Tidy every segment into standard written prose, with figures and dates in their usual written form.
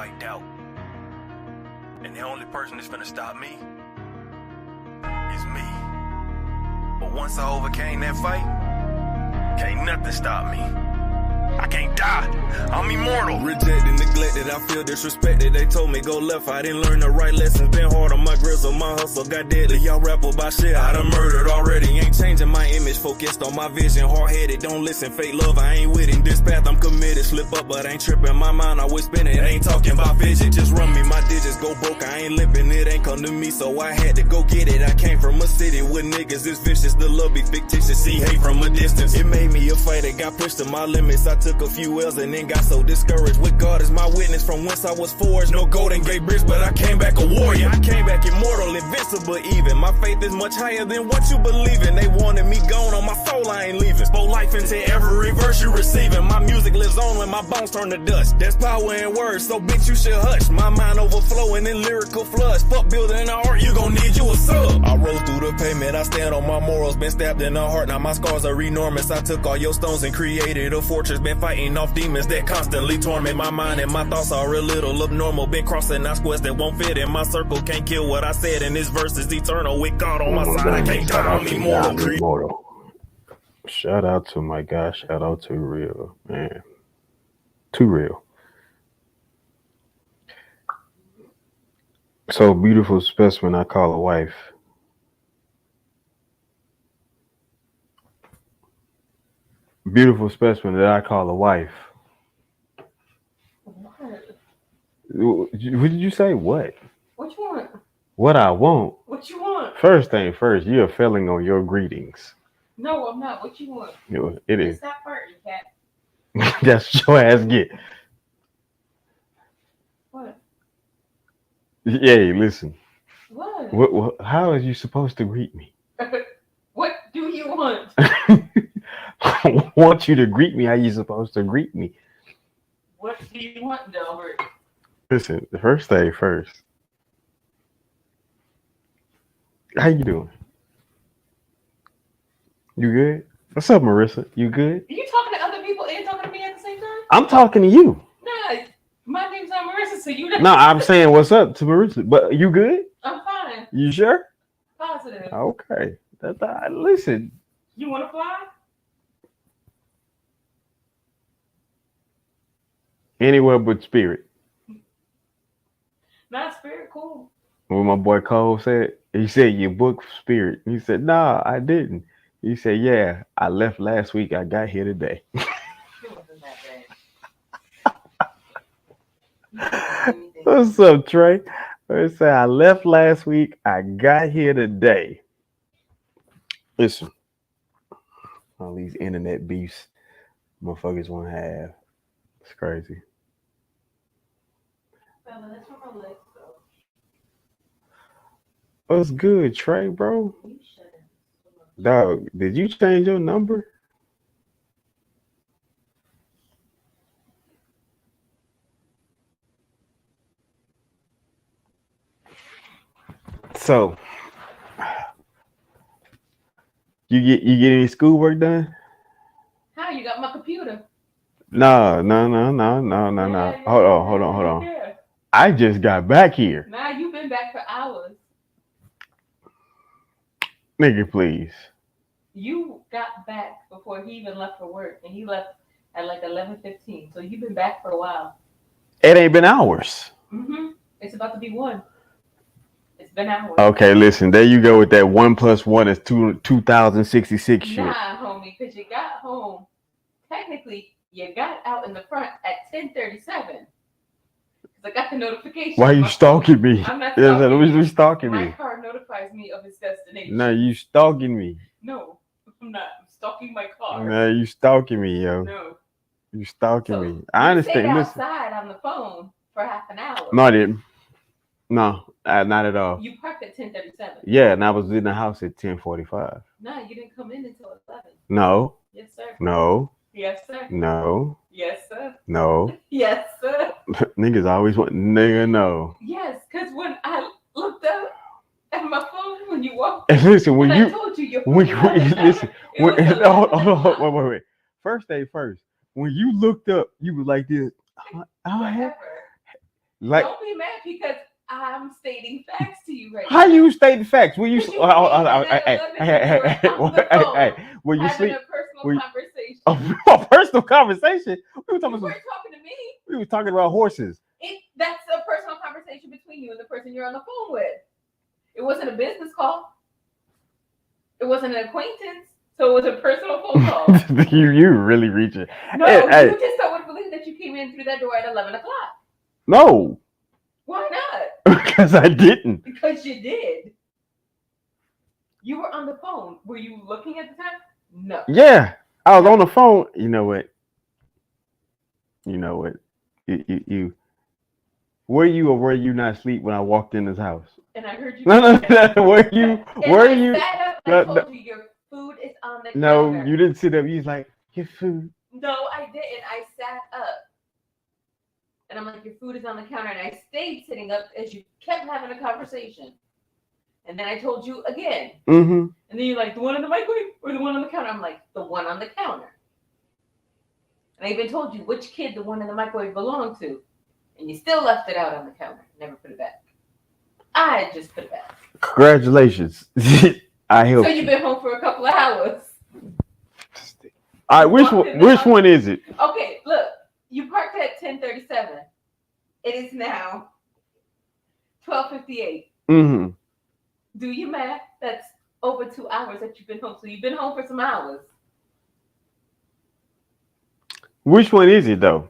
fight doubt. And the only person that's finna stop me is me. But once I overcame that fight, can't nothing stop me. I can't die. I'm immortal. Rejected, neglected, I feel disrespected. They told me go left, I didn't learn the right lessons. Been hard on my grizzle, my hustle got deadly. Y'all rap about shit I done murdered already. Ain't changing my image, focused on my vision. Hard-headed, don't listen, fake love, I ain't with it. This path I'm committed, slip up but ain't tripping. My mind always spinning, ain't talking about vision. Just run me, my digits go broke, I ain't limping. It ain't come to me, so I had to go get it. I came from a city with niggas, it's vicious. The love be fictitious, see hate from a distance. It made me a fighter, got pushed to my limits. I took a few L's and then got so discouraged. With God as my witness, from whence I was forged. No golden gate bridge, but I came back a warrior. I came back immortal, invincible even. My faith is much higher than what you believe in. They wanted me gone on my soul, I ain't leaving. Spoke life into every verse you receiving. My music lives on when my bones turn to dust. There's power in words, so bitch you should hush. My mind overflowing in lyrical floods. Fuck building an art, you gon' need you a sub. I rose through the pavement, I stand on my morals. Been stabbed in the heart, now my scars are enormous. I took all your stones and created a fortress. Been fighting off demons that constantly torment my mind, and my thoughts are a little abnormal. Been crossing out squares that won't fit in my circle. Can't kill what I said, and this verse is eternal. With God on my side, I can't die, I'm immortal. Shout out to my guy. Shout out to Real, man. Too real. So beautiful specimen I call a wife. Beautiful specimen that I call a wife. What did you say? What? What you want? What I want? What you want? First thing first, you're failing on your greetings. No, I'm not. What you want? It is. Stop hurting, cat. That's what your ass get. What? Yeah, listen. What? How are you supposed to greet me? What do you want? I want you to greet me how you supposed to greet me. What do you want, Delbert? Listen, the first thing first. How you doing? You good? What's up, Marissa? You good? Are you talking to other people and talking to me at the same time? I'm talking to you. Nah, my name's not Marissa, so you don't. No, I'm saying what's up to Marissa. But you good? I'm fine. You sure? Positive. Okay. Listen. You want to fly? Anywhere but Spirit. Not Spirit, cool. What my boy Cole said, he said you booked Spirit. He said, nah, I didn't. He said, yeah, I left last week. I got here today. It wasn't that bad. What's up, Trey? He said, I left last week. I got here today. Listen, all these internet beefs motherfuckers want to have. It's crazy. Fella, that's where my legs go. What's good, Trey, bro? You shut up. Dog, did you change your number? So, you get any schoolwork done? How you got my computer? No. Hold on. Yeah. I just got back here. Nah, you've been back for hours. Nigga, please. You got back before he even left for work, and he left at like 11:15. So you've been back for a while. It ain't been hours. It's about to be 1. It's been hours. Okay, listen. There you go with that 1 + 1 is 2066 shit. Nah, homie, because you got home. Technically, you got out in the front at 10:37. Because I got the notification. Why are you stalking me? I'm not stalking you. Stalking My me. car notifies me of its destination. No, you stalking me. No, I'm not. I'm stalking my car. No, you stalking me, yo. No. You stalking So me. I understand. You stayed Listen. outside on the phone for half an hour. No, I didn't. No, not at all. You parked at 10:37. Yeah, and I was in the house at 10:45. No, you didn't come in until 11. No. Yes, sir. No. Yes, sir. No. Yes, sir. No. Yes, sir. Niggas always want nigga no. Yes, because when I looked up at my phone when you walked, And listen, when you I told you, listen, it hold on, wait. First thing first, when you looked up, you was like this. Like, don't be mad because I'm stating facts to you right how now. you state the facts? Will you? Because you came in at 11 and you were on the phone Will you having sleep? a personal Will you- conversation. A personal conversation. We were You talking. weren't talking to me. We were talking about horses. That's a personal conversation between you and the person you're on the phone with. It wasn't a business call. It wasn't an acquaintance. So it was a personal phone call. you really reaching. No, Hey. you just don't believe that you came in through that door at 11 o'clock. No. Why not? Because I didn't. Because you did. You were on the phone. Were you looking at the time? No. Yeah, I was on the phone. You know what? You. Were you or were you not asleep when I walked in this house? And I heard you. No. Were you? Were you? Sat up, I told you your food is on the counter. No, you didn't sit up. You was like, your food. No, I didn't. I sat up. And I'm like, your food is on the counter. And I stayed sitting up as you kept having a conversation. And then I told you again. Mm-hmm. And then you're like, the one in the microwave or the one on the counter? I'm like, the one on the counter. And I even told you which kid the one in the microwave belonged to. And you still left it out on the counter. Never put it back. I just put it back. Congratulations. I helped. So you've been home for a couple of hours. All right, which one is it? Okay, look. You parked at 10:37. It is now 12:58. Mm-hmm. Do you math? That's over 2 hours that you've been home. So you've been home for some hours. Which one is it though?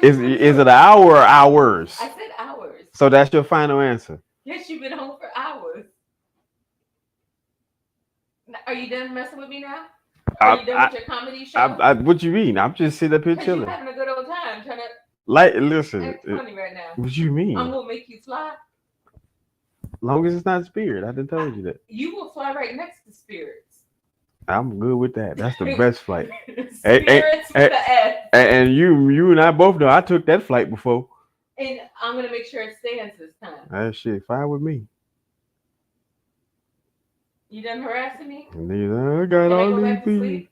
Is it an hour or hours? I said hours. So that's your final answer. Yes, you've been home for hours. Are you done messing with me now? Are you done with your comedy show? What you mean? I'm just sitting up here chilling. You're having a good old time trying to. Like, listen. It's funny right now. What you mean? I'm gonna make you fly. Long as it's not Spirit, I didn't tell you that. You will fly right next to Spirits. I'm good with that. That's the best flight. Spirits with the S. And you and I both know I took that flight before. And I'm gonna make sure it stands this time. That shit fine with me. You done harassing me? I got all these people.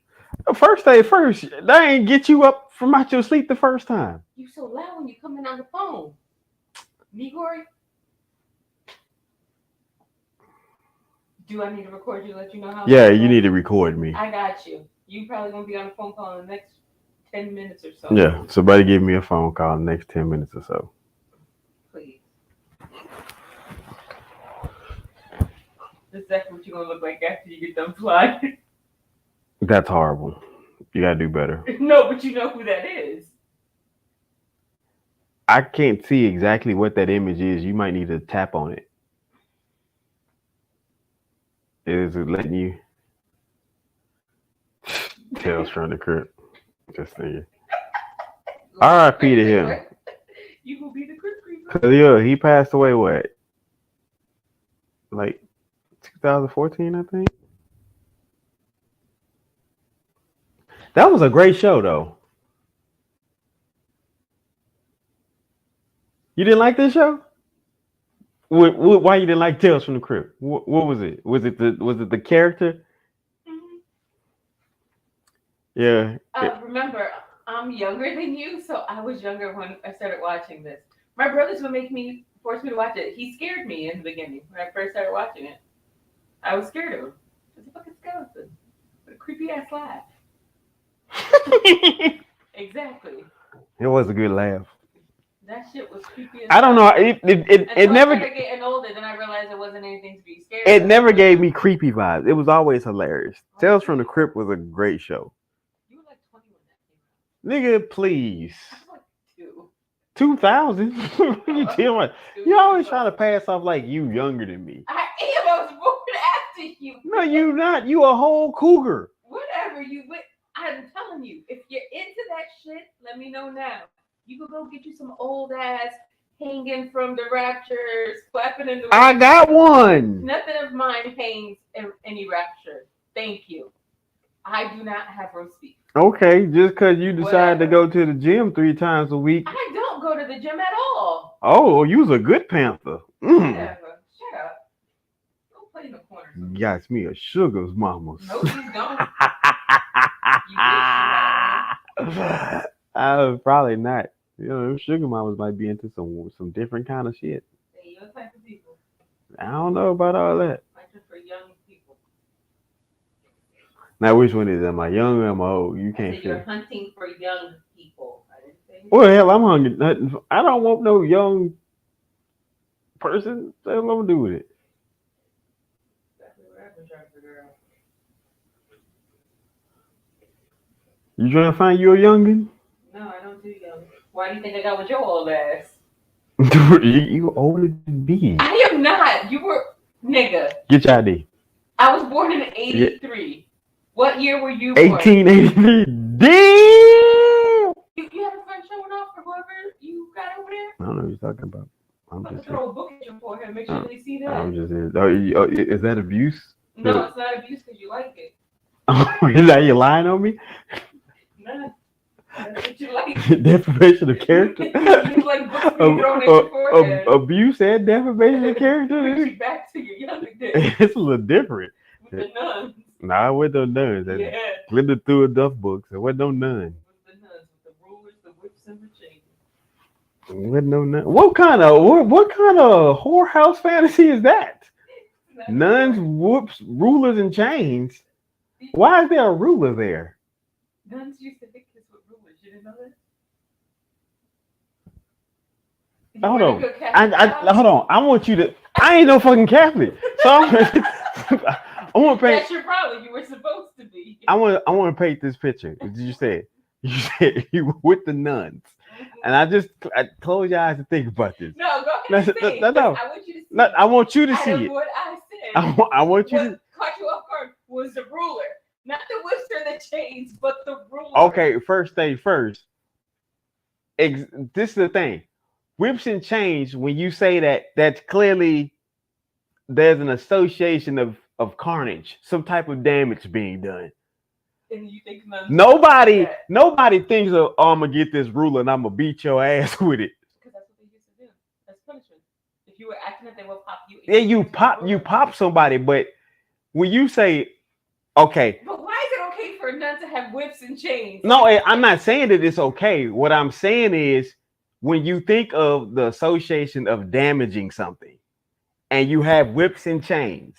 First Day first. They ain't get you up from out your sleep the first time. You so loud when you come in on the phone. Nigori? Do I need to record you, let you know how? Yeah, you need to record me. I got you. You probably gonna be on a phone call in the next 10 minutes or so. Yeah, somebody give me a phone call in the next 10 minutes or so. Please. That's exactly what you're gonna look like after you get done flying. That's horrible. You gotta do better. No, but you know who that is. I can't see exactly what that image is. You might need to tap on it. Is it letting you? Tales from the Crypt. Just thinking. R.I.P. to him. You gonna be the Crypt Creeper? Yeah, he passed away. What? Like 2014, I think. That was a great show, though. You didn't like this show? Why you didn't like Tales from the Crypt? What was it? Was it the character? Mm-hmm. Yeah. Remember, I'm younger than you, so I was younger when I started watching this. My brothers would force me to watch it. He scared me in the beginning when I first started watching it. I was scared of him. It's a fucking skeleton with a creepy ass laugh. Exactly. It was a good laugh. That shit was creepy. I don't know. It never. I started getting older, then I realized it wasn't anything to be scared. It never gave me creepy vibes. It was always hilarious. Tales from the Crypt was a great show. You were like 20 when that Nigga, came out. please. I was like 2. 2000. You always trying to pass off like you younger than me. I am. I was born after you. No, you not. You a whole cougar. Whatever you. I'm telling you, if you're into that shit, let me know now. You could go get you some old ass hanging from the Raptures, flapping in the wind. I got one. Nothing of mine hangs in any Rapture. Thank you. I do not have roast beef. Okay, just because you decide to go to the gym 3 times a week. I don't go to the gym at all. Oh, you was a good Panther. Whatever. Shut up. Don't play in the corner. Got me a sugar's mama. No, you don't. You Probably not. You know, them sugar mamas might be into some different kind of shit. They your type of people. I don't know about all that. Like for young people. Now, which one is it? Am I young or am I old? You I can't said feel. you're hunting for young people. I didn't say Well, hell, I'm hungry. I don't want no young person. What am I gonna do with it? exactly what I've been trying to figure out. You trying to find you a youngin? No, I don't do young. Why do you think I got with your old ass? you older than me. I am not. You were nigga. Get your ID. I was born in '83. What year were you born? 1883. Damn! You have a friend showing off for whoever you got over there? I don't know what you're talking about. I'm I'm just throw a book at your forehead. Make sure they see that. I'm just is that abuse? No, it's not abuse because you like it. Is that you lying on me? No, that's what you like. Defamation of character. You like books being thrown at your forehead. Abuse and defamation of Put character. you back to your younger days It's a little different. with the nuns. Nah, I went no nuns. Yeah. Glenda threw enough books. There wasn't no none. With the nuns, with the rulers, the whips, and the chains. Wasn't no none. What kind of whorehouse fantasy is that? Nuns, whoops, rulers, and chains. Why is there a ruler there? Nuns used to hit kids with rulers. You didn't know that? Hold on. Hold on. I want you to. I ain't no fucking Catholic, so I want to paint. That's your problem. You were supposed to be. I want to paint this picture. You said you were with the nuns, and I close your eyes and think about this. No, go ahead. No. I want you to see. No, I want you to see it. What I said. I want you what to. Caught you off guard was the ruler, not the whips or the chains, but the ruler. Okay, first thing first. This is the thing. Whips and chains, when you say that, that's clearly there's an association of carnage, some type of damage being done. And you think nobody thinks of, oh, I'm gonna get this ruler and I'm gonna beat your ass with it. Because that's what they used to do. That's punishment. If you were acting up, they will pop you. Yeah, you pop somebody, but when you say, okay. But why is it okay for a nun to have whips and chains? No, I'm not saying that it's okay. What I'm saying is, when you think of the association of damaging something and you have whips and chains,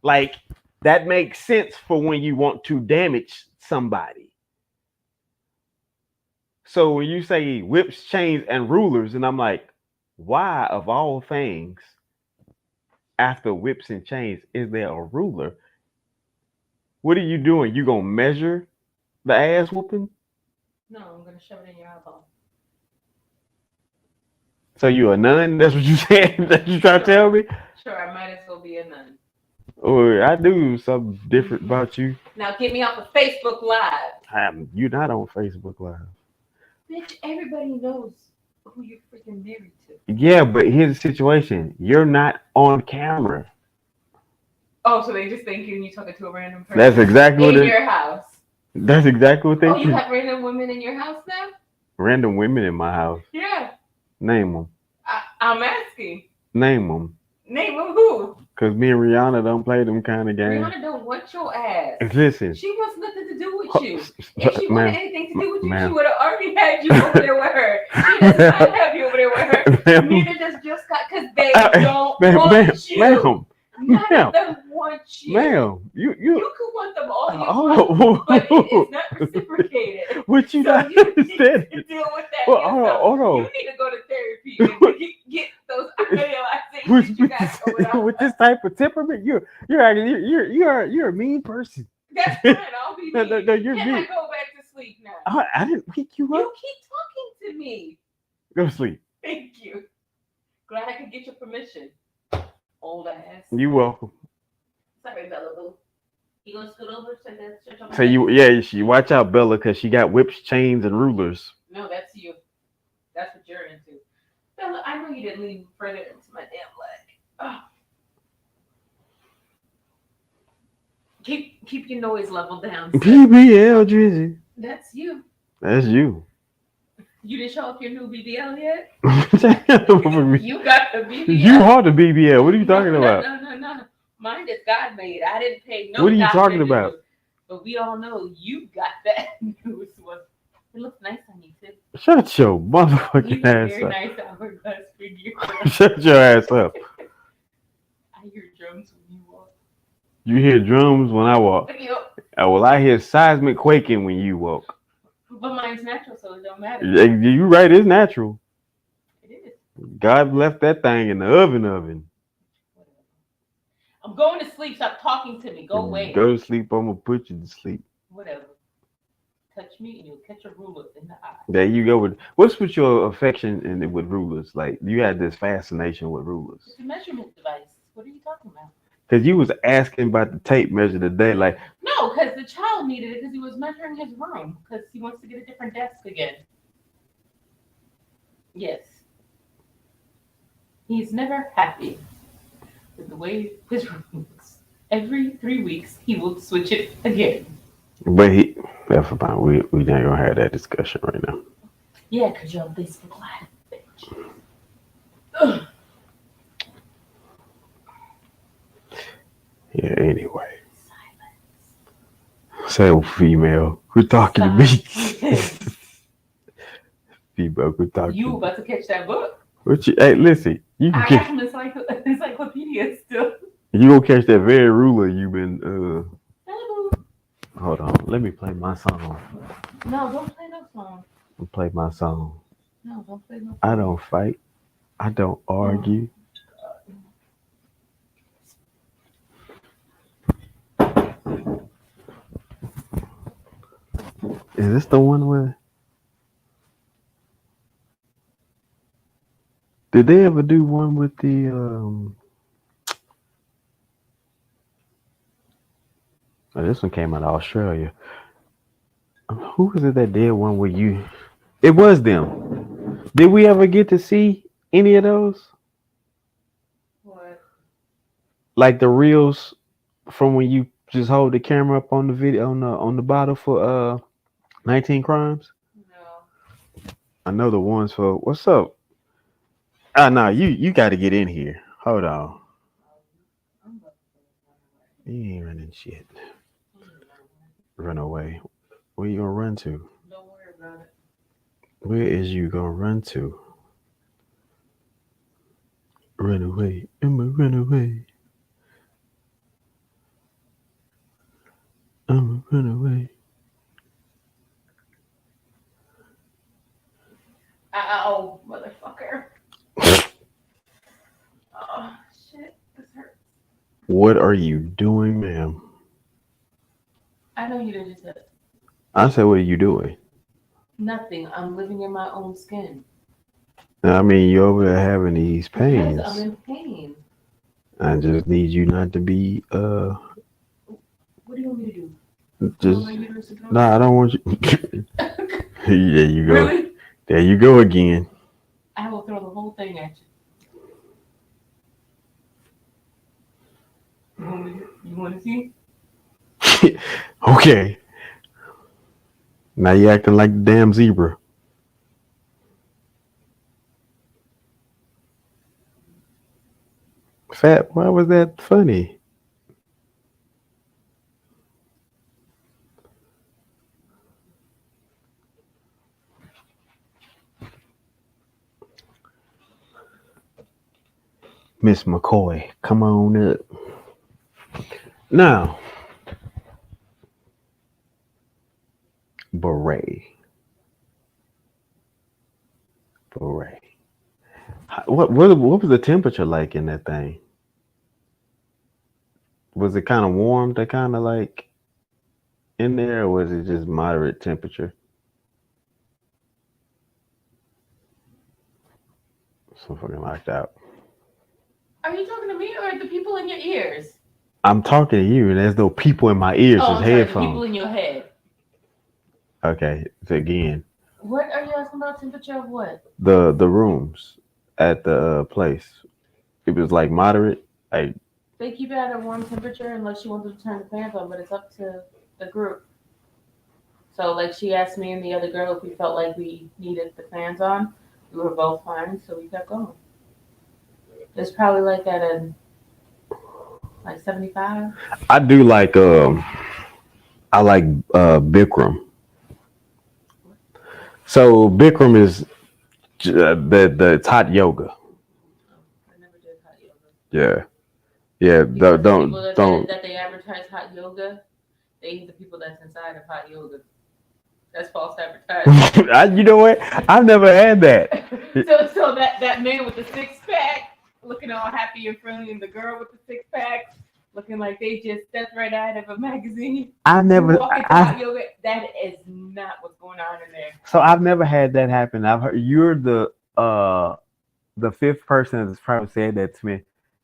like that makes sense for when you want to damage somebody. So when you say whips, chains, and rulers, and I'm like, why of all things, after whips and chains, is there a ruler? What are you doing? You gonna measure the ass whooping? No, I'm gonna shove it in your eyeball. So you a nun? That's what you said? That you trying to tell me? Sure, I might as well be a nun. Or I do something different about you. Now get me off of Facebook Live. You're not on Facebook Live. Bitch, everybody knows who you're freaking married to. Yeah, but here's the situation. You're not on camera. Oh, so they just think you're talking to a random person. That's exactly what in your house. That's exactly what they think. Oh, you have random women in your house now? Random women in my house. Yeah. Name them. I'm asking. Name them. Name them who? Because me and Rihanna don't play them kind of games. Rihanna don't want your ass. Listen. She wants nothing to do with you. If she wanted anything to do with you, she would have already had you over there with her. She does not have you over there with her. Neither does Just Scott, because they don't want you. None of them want you. Ma'am, you could want them all you want, but it is not reciprocated. What you not understand? You deal with that. Well, hold on. You need to go to therapy and get those idealizations you got going on. With this type of temperament, you're a mean person. That's fine. I'll be mean. No, you're Can mean. I go back to sleep now? I didn't wake you up. You keep talking to me. Go to sleep. Thank you. Glad I could get your permission. Old ass. You welcome. Sorry, Bella Boo. You gonna scoot over so that so you watch out, Bella, because she got whips, chains, and rulers. No, that's you. That's what you're into. Bella, I know you didn't lean further into my damn leg. Oh. Keep your noise level down. BBL Drizzy. That's you. That's you. You didn't show off your new BBL yet? You got the BBL. You are the BBL. What are you talking about? No. Mine is God made. I didn't pay no. What are you talking about? But we all know you got that newest one. It looks nice on you too. Shut your motherfucking He's ass very up. nice hourglass figure. Shut your ass up. I hear drums when you walk. You hear drums when I walk. Yep. Well, I hear seismic quaking when you walk. But mine's natural, so it don't matter. You right, it's natural. It is. God left that thing in the oven. Whatever. I'm going to sleep. Stop talking to me. Go away. Go to sleep. I'm gonna put you to sleep. Whatever. Touch me and you'll catch a ruler in the eye. There you go. What's with your affection with rulers? Like you had this fascination with rulers. It's a measurement device. What are you talking about? Because you was asking about the tape measure today, like no, because the child needed it because he was measuring his room because he wants to get a different desk again. Yes. He's never happy with the way his room looks. Every 3 weeks, he will switch it again. But that's fine. We not gonna have that discussion right now. Yeah, because you're a basic black bitch. Ugh. Yeah, anyway. Silence. Say, female, quit talking to me. Female, quit talking. You about to catch that book? What you? Hey, listen. You can I got some encyclopedia still. You gonna catch that very ruler you been. Hold on. Let me play my song. No, don't play no song. I'll play my song. No, don't play no song. I don't fight. I don't argue. Is this the one where? Did they ever do one with the Oh, this one came out of Australia. Who was it that did one with you? It was them. Did we ever get to see any of those? What? Like the reels from when you just hold the camera up on the video on the bottle for 19 Crimes? No. I know the ones for what's up? No, you got to get in here. Hold on. You ain't running shit. Run away. Where you gonna run to? Don't worry about it. Where is you gonna run to? Run away. I'ma run away. I'ma run away. Ow, motherfucker. Oh, shit. This hurts. What are you doing, ma'am? I know you didn't just say it. I said, what are you doing? Nothing. I'm living in my own skin. I mean, you're over there having these pains. Because I'm in pain. I just need you not to be What do you want me to do? just I don't want you. There you go. Really? There you go again. I will throw the whole thing at you. You want to see? Okay. Now you acting like the damn zebra. Fat, why was that funny? Miss McCoy, come on up. Now, Beret. What was the temperature like in that thing? Was it kind of warm to kind of like in there, or was it just moderate temperature? So fucking locked out. Are you talking to me or the people in your ears? I'm talking to you, and there's no people in my ears. Oh, It's I'm sorry, headphones. the people in your head. Okay, so again. What are you asking about? Temperature of what? The rooms at the place. It was like moderate. Like they keep it at a warm temperature unless you want to turn the fans on, but it's up to the group. So like she asked me and the other girl if we felt like we needed the fans on. We were both fine, so we kept going. It's probably like at a 75. I do like I like Bikram. So Bikram is the it's hot yoga. I never did hot yoga. Yeah, yeah. Because the people Don't. that they advertise hot yoga, they ain't the people that's inside of hot yoga. That's false advertising. You know what? I've never had that. So that man with the six pack, looking all happy and friendly, and the girl with the six pack, looking like they just stepped right out of a magazine. I never. You walk into hot yoga, that is not what's going on in there. So I've never had that happen. I've heard you're the fifth person that's probably said that to me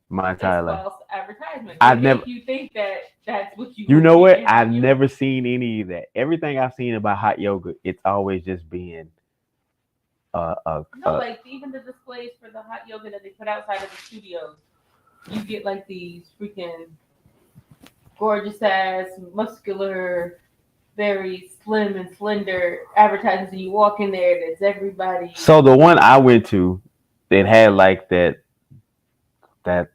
my entire life. False advertisement. I've never. You think that that's what you. You know what? I've never seen any of that. Everything I've seen about hot yoga, it's always just being like even the displays for the hot yoga that they put outside of the studios. You get like these freaking gorgeous ass, muscular, very slim and slender advertisements, and you walk in there, there's everybody. So the one I went to, it had like that kind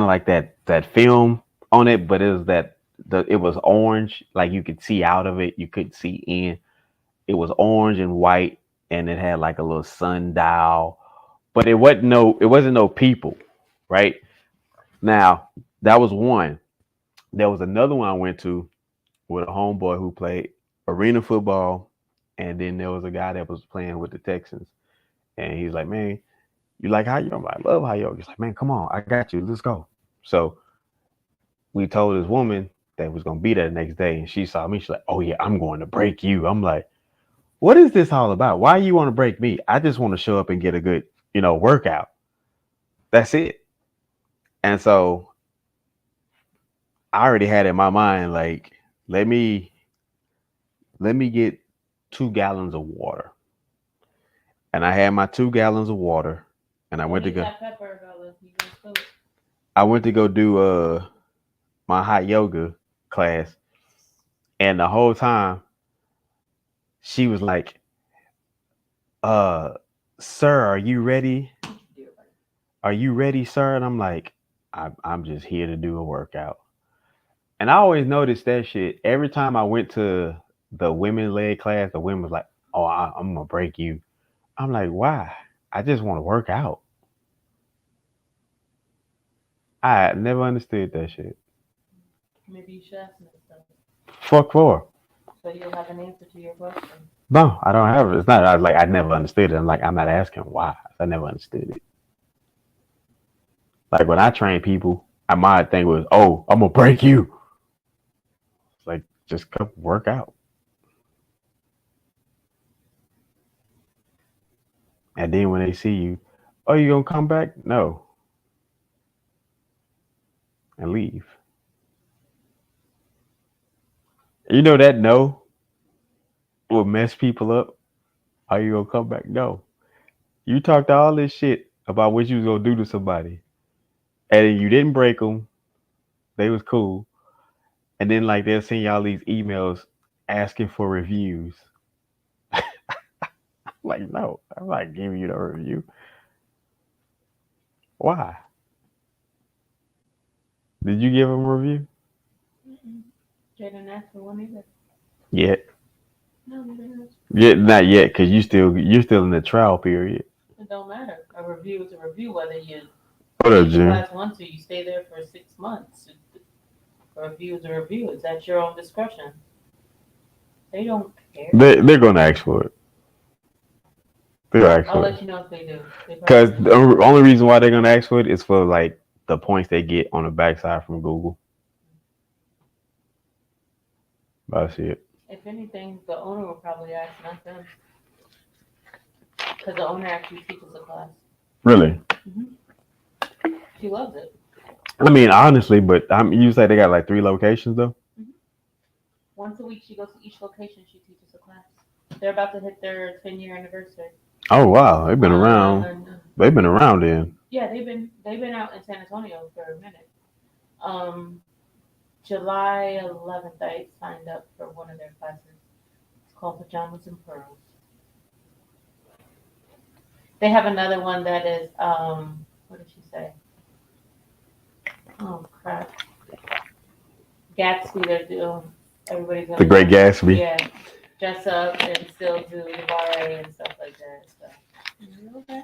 of like that film on it, but it was it was orange, like you could see out of it, you couldn't see in. It was orange and white, and it had like a little sundial, but it wasn't no people, right? Now that was one. There was another one I went to with a homeboy who played arena football, and then there was a guy that was playing with the Texans, and he's like, "Man, you like hot yoga?" I'm like, "I love hot yoga." He's like, "Man, come on, I got you. Let's go." So we told this woman that was gonna be there the next day, and she saw me. She's like, "Oh yeah, I'm going to break you." I'm like, "What is this all about? Why you want to break me? I just want to show up and get a good, workout. That's it." And so I already had in my mind, like, let me get 2 gallons of water. And I had my 2 gallons of water, and I went to go do my hot yoga class, and the whole time she was like, "Sir, are you ready? Are you ready, sir?" And I'm like, I'm just here to do a workout. And I always noticed that shit. Every time I went to the women-led class, the women was like, "Oh, I'm gonna break you." I'm like, why? I just want to work out. I never understood that shit. Maybe you should ask me stuff. Fuck for. So you'll have an answer to your question. No, I don't have it. It's not. I was like, I never understood it. I'm like, I'm not asking why. I never understood it. Like when I train people, my thing was, "Oh, I'm gonna break you." It's like, just come work out. And then when they see you, "Oh, you gonna come back?" No. And leave. You know that no will mess people up. Are you gonna come back? No. You talked all this shit about what you was gonna do to somebody, and you didn't break them. They was cool, and then like they'll send y'all these emails asking for reviews. Like, no, I'm not giving you the review. Why? Did you give them a review? They didn't ask for one either. Yet. No, they didn't. Yet, not yet, because you're still in the trial period. It don't matter. A review is a review, whether you What up, Jim? class 1 to you stay there for 6 months. A review is a review. It's at your own discretion. They don't care. They're gonna ask for it. I'll let you know if they do. Because the only reason why they're gonna ask for it is for like the points they get on the backside from Google. That's it. If anything, the owner will probably ask, not them. Because the owner actually teaches a class. Really? Mm-hmm. She loves it. I mean, honestly, but you say they got like 3 locations though? Mm-hmm. Once a week, she goes to each location. She teaches a class. They're about to hit their 10-year anniversary. Oh wow, they've been around. They've been around then. Yeah, they've been out in San Antonio for a minute. July 11th, I signed up for one of their classes. It's called Pajamas and Pearls. They have another one that is, what did she say? Oh crap! Gatsby, they're doing. Everybody's The Great Gatsby. Yeah, dress up and still do the bar and stuff like that. So, okay.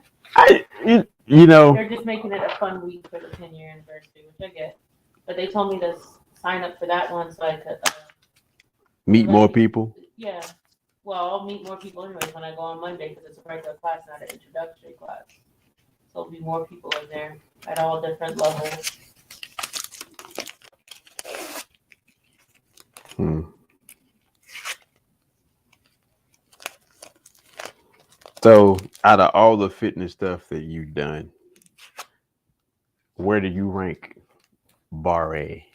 You know, They're just making it a fun week for the 10-year anniversary, which I get. But they told me to sign up for that one so I could meet let more me. people. Yeah. Well, I'll meet more people anyways when I go on Monday because it's a regular class, not an introductory class. So there'll be more people in there at all different levels. Hmm. So, out of all the fitness stuff that you've done, where do you rank Bar A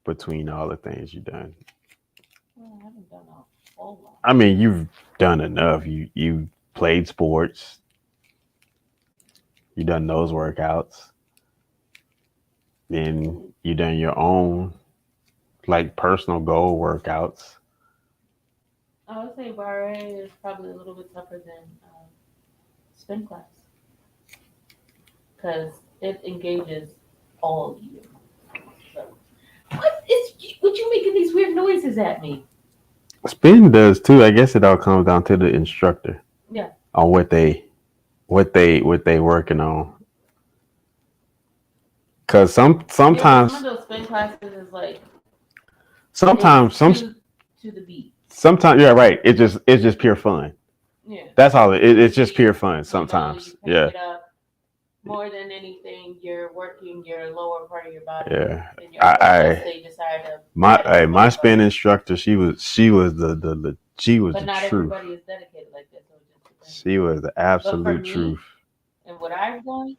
between all the things you've done? Well, I haven't done a whole lot. I mean, you've done enough. You played sports. You done those workouts. Then you done your own like personal goal workouts. I would say bar A is probably a little bit tougher than spin class because it engages all of you. So, what you making these weird noises at me? Spin does too. I guess it all comes down to the instructor. Yeah. On what they working on. Cause Some sometimes of those spin classes is like sometimes some to the beat. sometimes yeah right. It's just pure fun. Yeah. That's all it's just pure fun sometimes. You Yeah. it up. More than anything, you're working your lower part of your body. Yeah. And your upper they decide to my spin instructor, she was the she was but the not truth. everybody is dedicated like that, so it just depends. She was the But for absolute me, truth. and what I've done,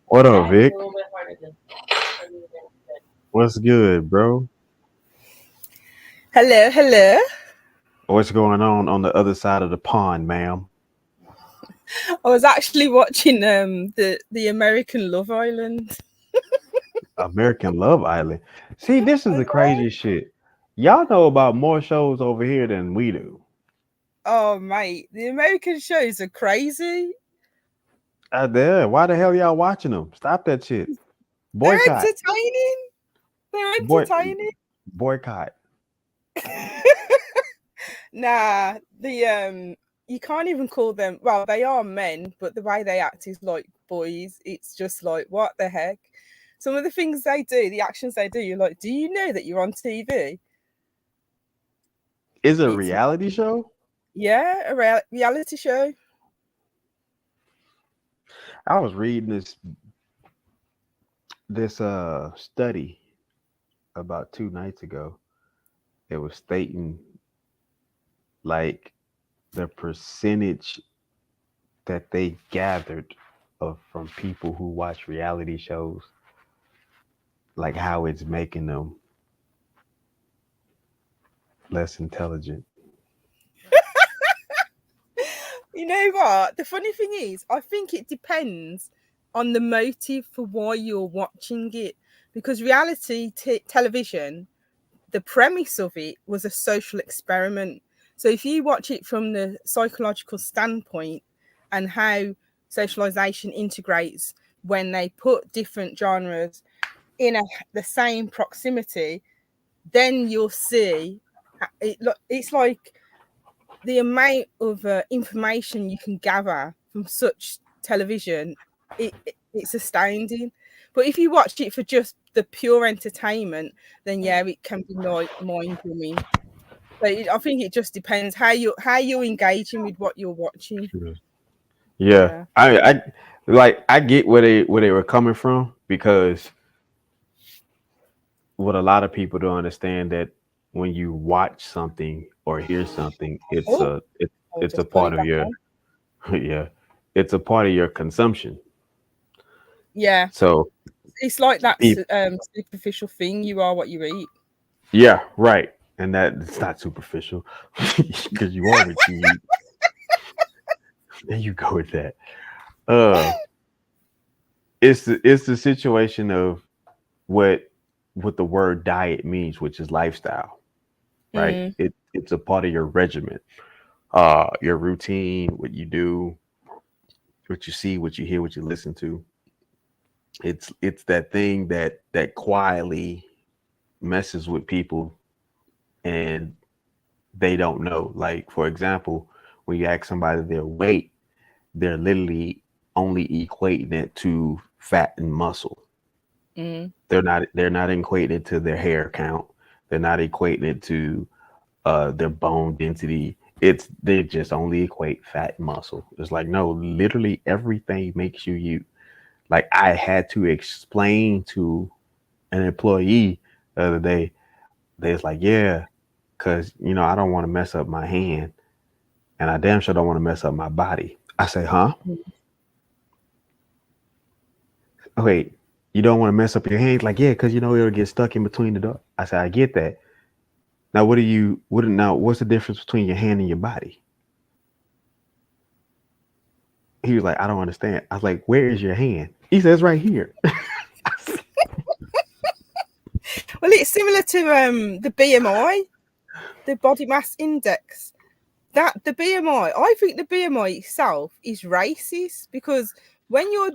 What up, that is Vic? a little bit harder than for me than What's good, bro? Hello, hello. What's going on the other side of the pond, ma'am? I was actually watching the American Love Island. American Love Island. See, this is the crazy shit. Y'all know about more shows over here than we do. Oh mate, the American shows are crazy. There. Why the hell y'all watching them? Stop that shit. They're Boycott. entertaining. They're Boy, entertaining. boycott. Nah, you can't even call them. Well, they are men, but the way they act is like boys. It's just like what the heck. Some of the things they do, the actions they do, you're like, do you know that you're on TV? Is it a It's reality show? yeah, a reality show. I was reading this study about 2 nights ago. It was stating like the percentage that they gathered of from people who watch reality shows, like how it's making them less intelligent. You know what? The funny thing is, I think it depends on the motive for why you're watching it. Because reality television, the premise of it was a social experiment. So if you watch it from the psychological standpoint and how socialization integrates when they put different genres in the same proximity, then you'll see it's like the amount of information you can gather from such television, it's astounding. But if you watch it for just the pure entertainment, then yeah, it can be like mind blowing. But I think it just depends how you're engaging with what you're watching. Yeah, Yeah. I get where they were coming from, because what a lot of people don't understand, that when you watch something or hear something, Oh, I'll it's a just put part it of back your on. yeah, it's a part of your consumption. Yeah, So it's like that if superficial thing. You are what you eat. yeah, right, and that it's not superficial because you are what you eat. There you go with that. Uh, it's the situation of what what the word diet means, which is lifestyle, right? Mm. It's a part of your regimen, your routine, what you do, what you see, what you hear, what you listen to. It's that thing that quietly messes with people and they don't know. Like, for example, when you ask somebody their weight, they're literally only equating it to fat and muscle. Mm. They're not equating it to their hair count. They're not equating it to their bone density. They just only equate fat and muscle. It's like, no, literally everything makes you you. Like, I had to explain to an employee the other day. They was like, yeah, because I don't want to mess up my hand, and I damn sure don't want to mess up my body. I say, huh? Oh, wait, you don't want to mess up your hands? Like, yeah, because it'll get stuck in between the door. I said, I get that. Now, what's the difference between your hand and your body? He was like, I don't understand. I was like, where is your hand? He says, right here. Well, it's similar to the BMI, the body mass index. That the BMI, I think the BMI itself is racist, because when you're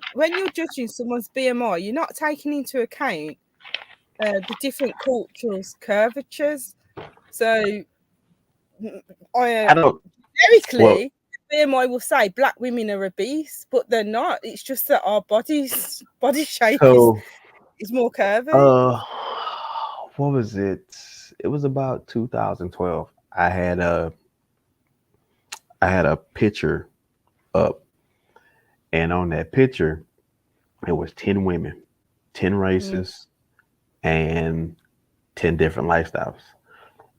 judging someone's BMI, you're not taking into account the different cultures' curvatures. So, I don't. Well, generically, BMI will say black women are obese, but they're not. It's just that our body shape so is more curvy. uh, what was it? It was about 2012. I had a picture up, and on that picture, it was 10 women, 10 races, and 10 different lifestyles.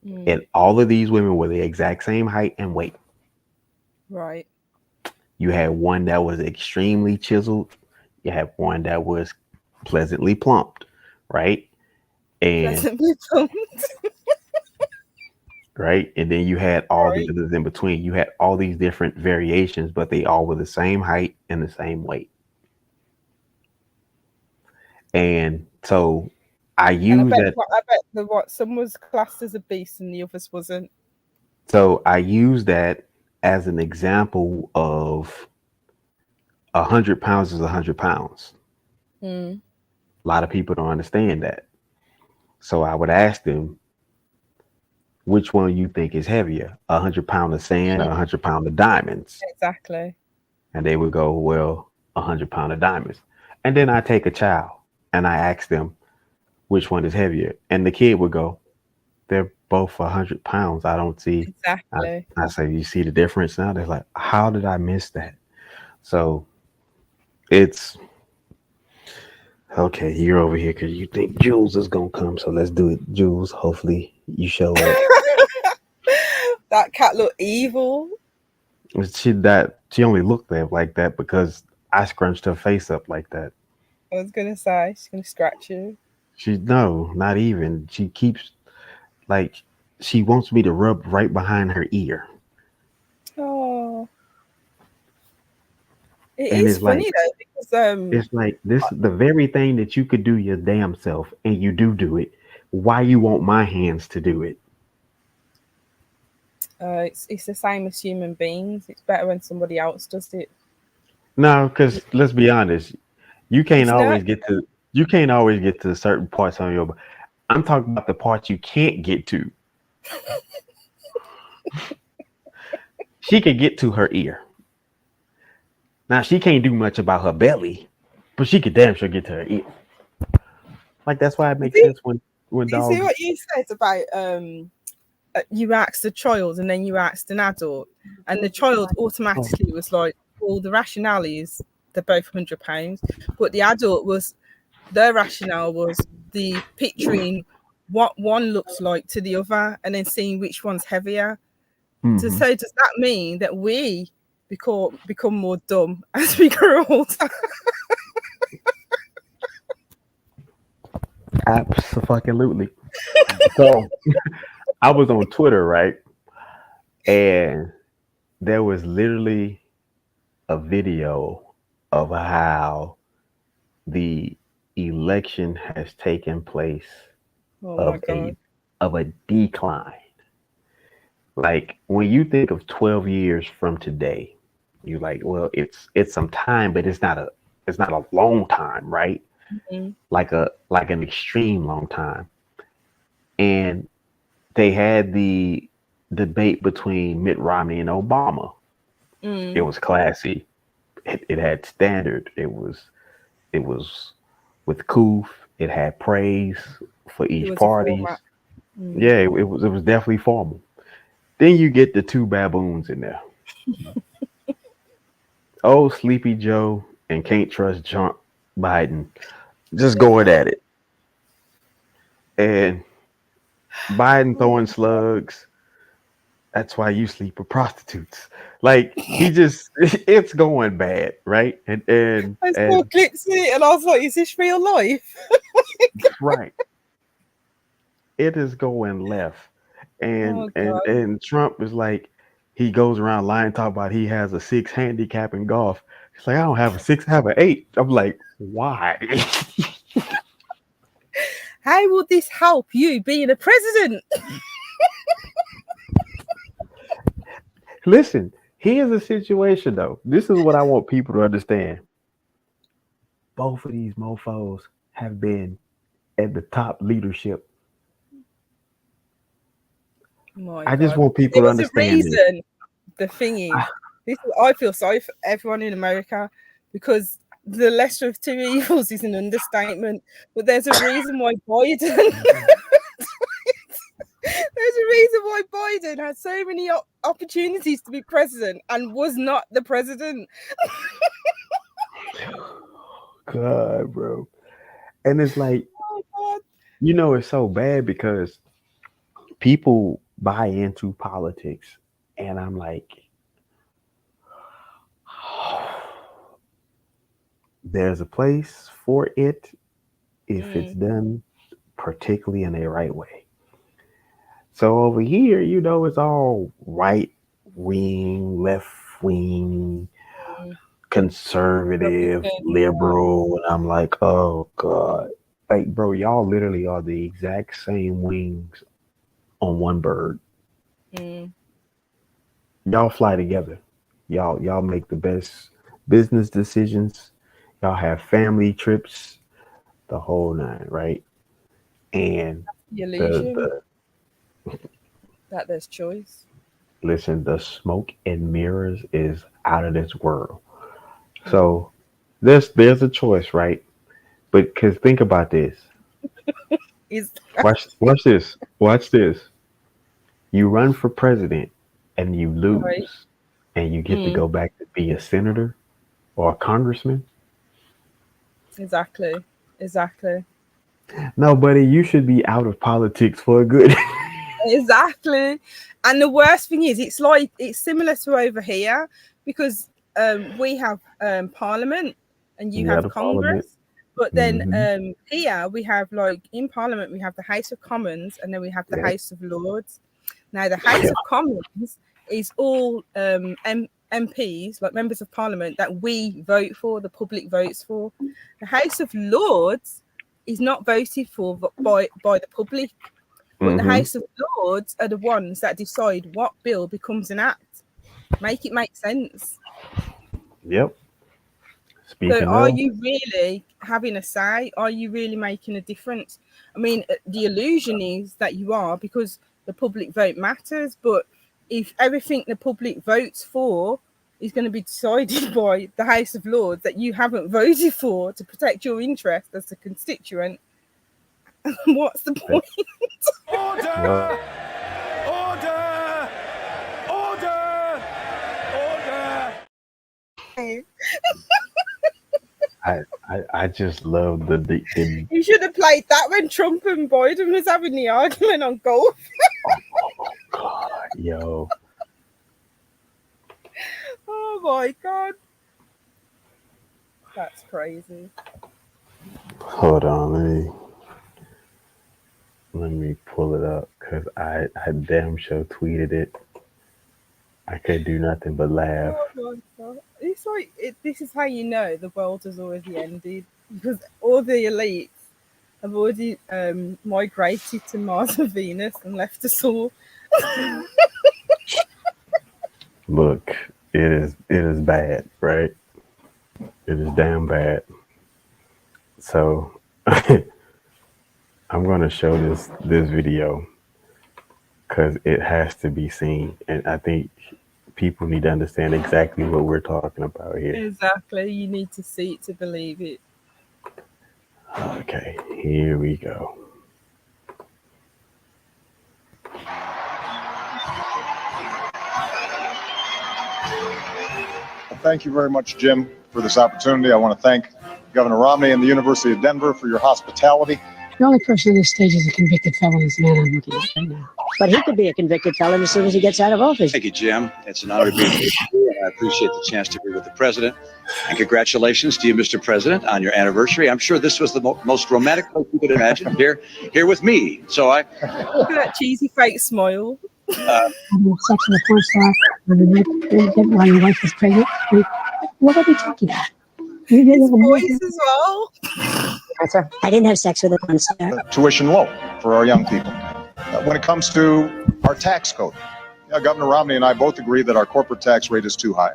And all of these women were the exact same height and weight. Right. You had one that was extremely chiseled. You had one that was pleasantly plumped, right? And Pleasantly plumped. right, and then you had all the Right. others in between. You had all these different variations, but they all were the same height and the same weight. And so I And use that. I bet some was classed as obese and the others wasn't. So I use that as an example of 100 pounds is 100 pounds. Mm. A lot of people don't understand that. So I would ask them, which one you think is heavier, 100 pound of sand or 100 pound of diamonds? Exactly. And they would go, well, 100 pound of diamonds. And then I take a child and I ask them, which one is heavier? And the kid would go, they're both 100 pounds. I don't see. Exactly. I say, you see the difference now? They're like, how did I miss that? So it's okay. You're over here because you think Jules is gonna come. So let's do it, Jules. Hopefully you show up. That cat looked evil. She only looked at like that because I scrunched her face up like that. I was gonna say she's gonna scratch you. No, not even. She keeps like she wants me to rub right behind her ear. Oh, it And is it's like funny though, because it's like this the very thing that you could do your damn self and you do it. Why you want my hands to do it? it's the same as human beings. It's better when somebody else does it. No, because let's be honest, you can't It's always not. get to certain parts on your. I'm talking about the parts you can't get to. She can get to her ear. Now she can't do much about her belly, but she could damn sure get to her ear. Like that's why it makes sense when You see dogs. what you said about you asked a child and then you asked an adult, and the child automatically was like, well, the rationale is they're both £100, but the adult was their rationale was the picturing what one looks like to the other and then seeing which one's heavier. So does that mean that we become more dumb as we grow older? Absolutely. So I was on Twitter, right? And there was literally a video of how the election has taken place Oh my of god. a decline. Like when you think of 12 years from today, you're like, well, it's some time, but it's not a long time, right? Mhm. Like an extreme long time. And they had the debate between Mitt Romney and Obama. It was classy. It had standard. It was with coof. It had praise for It each was a party. format. Yeah, it was definitely formal. Then you get the two baboons in there. Oh, Sleepy Joe and Can't Trust Trump Biden just going at it. And Biden throwing slugs. That's why you sleep with prostitutes. Like he just it's going bad, right? I saw clips of it and I was like, is this real life? right. It is going left. Oh, And God. and Trump is like he goes around lying talk about he has a 6 handicap in golf. He's like, I don't have a 6, I have an 8. I'm like, why? How will this help you being a president? Listen, here's a situation though. This is what I want people to understand. Both of these mofos have been at the top leadership. I just want people to understand this. Reason. The thing is, I feel sorry for everyone in America because the lesser of two evils is an understatement. But there's a reason why Biden. There's a reason why Biden had so many opportunities to be president and was not the president. God, bro. And it's like, Oh, God. you know, it's so bad because people buy into politics. And I'm like, there's a place for it if it's done particularly in a right way. So over here, you know, it's all right wing, left wing, conservative, liberal. And I'm like, oh God. Like, bro, y'all literally are the exact same wings on one bird. Y'all fly together. Y'all make the best business decisions. Y'all have family trips, the whole nine, right? And the illusion that there's choice. Listen, the smoke and mirrors is out of this world. So there's a choice, right? But because think about this. Watch this. Watch this. You run for president and you lose, and you get to go back to be a senator or a congressman. Exactly. No, buddy, you should be out of politics for a good. Exactly. And the worst thing is, it's similar to over here because we have Parliament and you have Congress. But then here we have, like, in Parliament, we have the House of Commons and then we have the House of Lords. Now, the House of Commons is all MPs, like members of Parliament, that we vote for, the public votes for. The House of Lords is not voted for by the public, but the House of Lords are the ones that decide what bill becomes an act. Make it make sense. Yep. So are you really having a say? Are you really making a difference? I mean, the illusion is that you are, because the public vote matters. But if everything the public votes for is going to be decided by the House of Lords that you haven't voted for to protect your interest as a constituent, what's the point? Order! Order! Order! Order! I just love the You should have played that when Trump and Biden was having the argument on golf. Oh God, yo. Oh my God. That's crazy. Hold on, let me pull it up because I damn sure tweeted it. I can't do nothing but laugh. Oh my God. It's like this is how you know the world has already ended, because all the elites have already migrated to Mars and Venus and left us all. Look, it is bad, right? It is damn bad. So I'm gonna show this video. because it has to be seen. And I think people need to understand exactly what we're talking about here. Exactly. You need to see it to believe it. Okay, here we go. Thank you very much, Jim, for this opportunity. I want to thank Governor Romney and the University of Denver for your hospitality. The only person on this stage is a convicted felon, is the man I'm looking at right now. But he could be a convicted felon as soon as he gets out of office. Thank you, Jim. It's an honor to be here. And I appreciate the chance to be with the president. And congratulations to you, Mr. President, on your anniversary. I'm sure this was the most romantic place you could imagine here with me. So Look at that cheesy fake smile. Having sex with a porn star on the night while your wife was pregnant. What are we talking about? His voice as well. Answer. I didn't have sex with a porn star. Tuition low for our young people. When it comes to our tax code, Governor Romney and I both agree that our corporate tax rate is too high.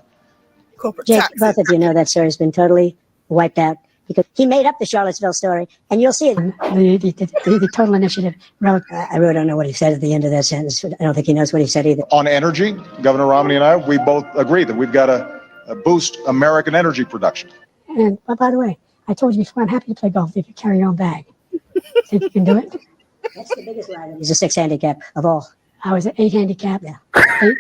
Corporate Jake, taxes. both of you know that story has been totally wiped out because he made up the Charlottesville story, and you'll see it. The total initiative. I really don't know what he said at the end of that sentence. I don't think he knows what he said either. On energy, Governor Romney and I, we both agree that we've got to boost American energy production. And by the way, I told you before, I'm happy to play golf if you carry your own bag. Think you can do it? That's the biggest rider. He's a 6 handicap of all. I was an 8 handicap. Yeah. 8.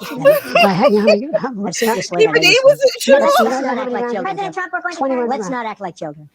I've seen this way. Even he wasn't sure. Let's not act like children. Let's not act like children.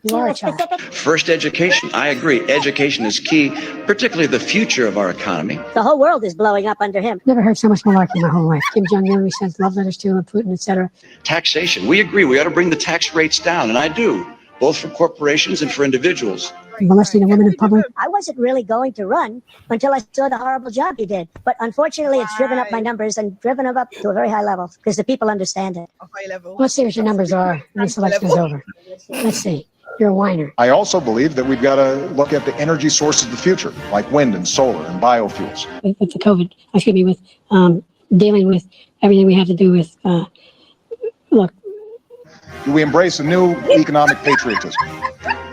You are a child. first, education. I agree. Education is key, particularly the future of our economy. The whole world is blowing up under him. Never heard so much malarkey in my whole life. Kim Jong-un, we sent love letters to him, Putin, etc. Taxation. We agree. We ought to bring the tax rates down, and I do, both for corporations and for individuals. Molesting a woman in public. I wasn't really going to run until I saw the horrible job he did. But unfortunately, it's driven up my numbers and driven them up to a very high level because the people understand it. A high level. Let's see what your numbers are when this election is over. Let's see. You're a whiner. I also believe that we've got to look at the energy sources of the future, like wind and solar and biofuels. With the COVID, with dealing with everything we have to do with, look. Do we embrace a new economic patriotism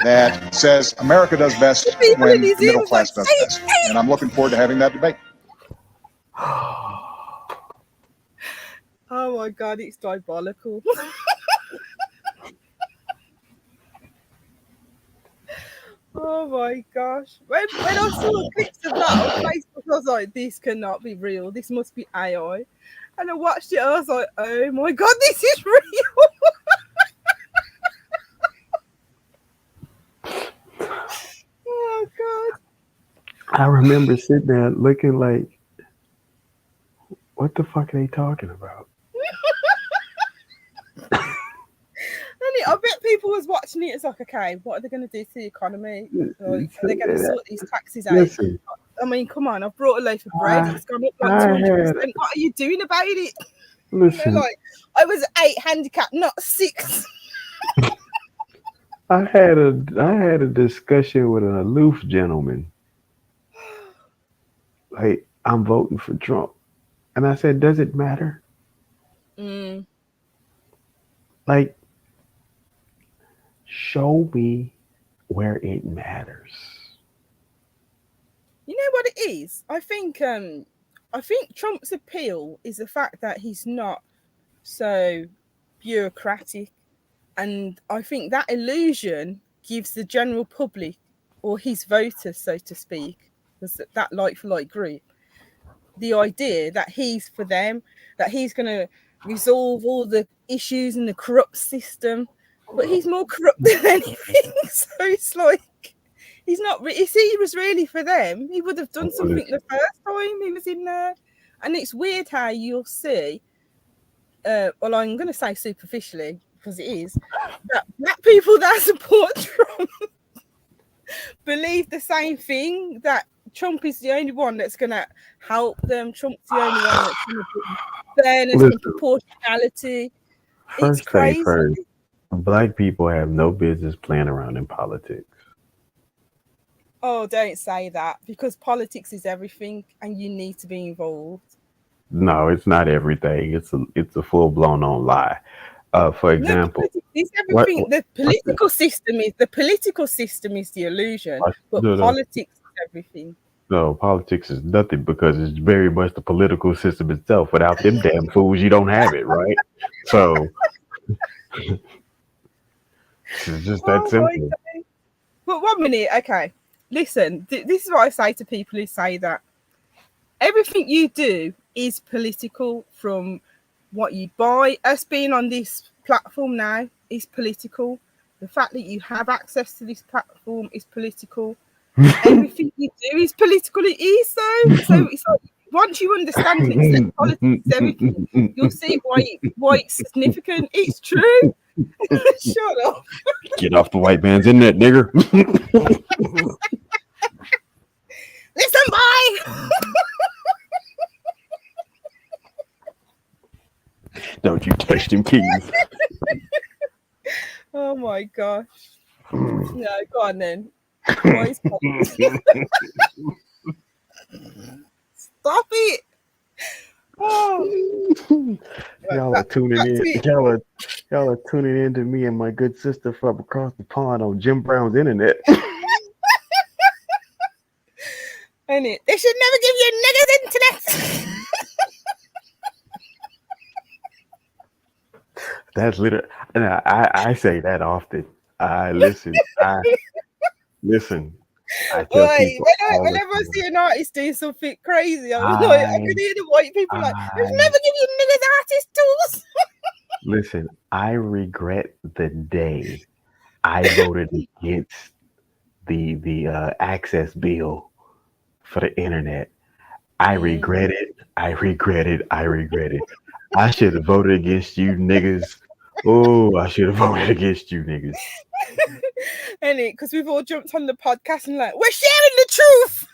that says America does best when the middle class does best? And I'm looking forward to having that debate. Oh my God, it's diabolical. Oh my gosh. When I saw clips of that on Facebook, I was like, this cannot be real. This must be AI. And I watched it, I was like, oh my God, this is real. Oh God. I remember sitting there looking like, what the fuck are they talking about? I bet people was watching it. It's like, okay, what are they going to do to the economy? Like, they're going to sort these taxes out. Listen, I mean, come on, I've brought a loaf of bread. It's gone up like 200%. What are you doing about it? Listen, Like, I was 8 handicapped, not 6. I had a discussion with an aloof gentleman. Like, I'm voting for Trump. And I said, does it matter? Like, show me where it matters. You know what it is? I think Trump's appeal is the fact that he's not so bureaucratic. And I think that illusion gives the general public, or his voters, so to speak, because that like-for-like group, the idea that he's for them, that he's going to resolve all the issues in the corrupt system. But he's more corrupt than anything. So it's like, he's not. If he was really for them, he would have done something the first time he was in there. And it's weird how you'll see, well, I'm going to say superficially, because it is, that black people that support Trump believe the same thing, that Trump is the only one that's going to help them. Trump's the only one that's going to put fairness and proportionality. It's crazy. First, black people have no business playing around in politics. Oh, don't say that, because politics is everything and you need to be involved. No, it's not everything. It's a full blown on lie. For example, it's everything. The political system is the illusion, but politics is everything. No, politics is nothing because it's very much the political system itself. Without them damn fools, you don't have it, right? So it's just that Oh my simple. God. But 1 minute, okay. Listen, this is what I say to people who say that everything you do is political, from what you buy. Us being on this platform now is political. The fact that you have access to this platform is political. Everything you do is political. It is so it's like once you understand and accept politics, everything, you'll see why it's significant. It's true. Shut up. Get off the white man's internet, nigger. Listen, boy. Don't you touch them keys. Oh my gosh. No, go on then. What is Stop it. Oh. Y'all are tuning in. Y'all are tuning in to me and my good sister from across the pond on Jim Brown's internet. Ain't it? They should never give you niggas internet. That's literally. I say that often. I listen. I tell people Whenever I see an artist doing something crazy, I can hear the white people like, "They should never give you niggas artist tools." Listen, I regret the day I voted against the access bill for the internet. I regret it. I regret it. I regret it. I should have voted against you niggas. Oh, I should have voted against you niggas. And because we've all jumped on the podcast and like, we're sharing the truth.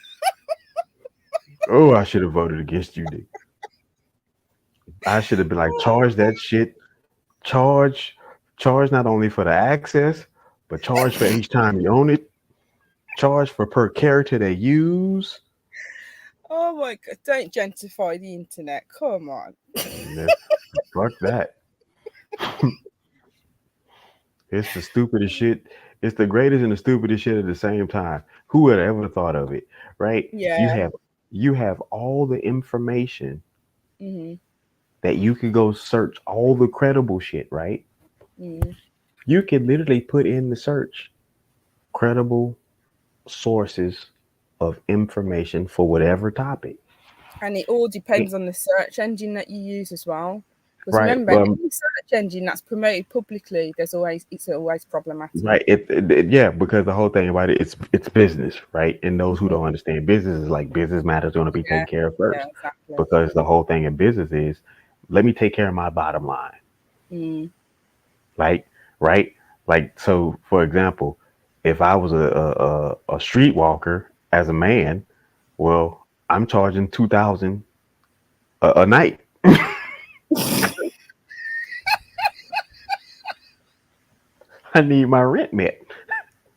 Oh, I should have voted against you niggas. I should have been like, charge that shit. Charge not only for the access, but charge for each time you own it. Charge for per character they use. Oh my God, don't gentrify the internet. Come on. Fuck that. It's the stupidest shit. It's the greatest and the stupidest shit at the same time. Who would have ever thought of it? Right? Yeah. You have all the information that you could go search all the credible shit, right? You can literally put in the search credible sources of information for whatever topic. And it all depends on the search engine that you use as well. Because Right. remember, any search engine that's promoted publicly, it's always problematic. Right. Yeah, because the whole thing about it, it's business, right? And those who don't understand business is like business matters going to be taken care of first. Yeah, exactly. Because the whole thing in business is, let me take care of my bottom line. Like, right? Like, so for example, if I was a streetwalker as a man, well, I'm charging $2,000 a night. I need my rent met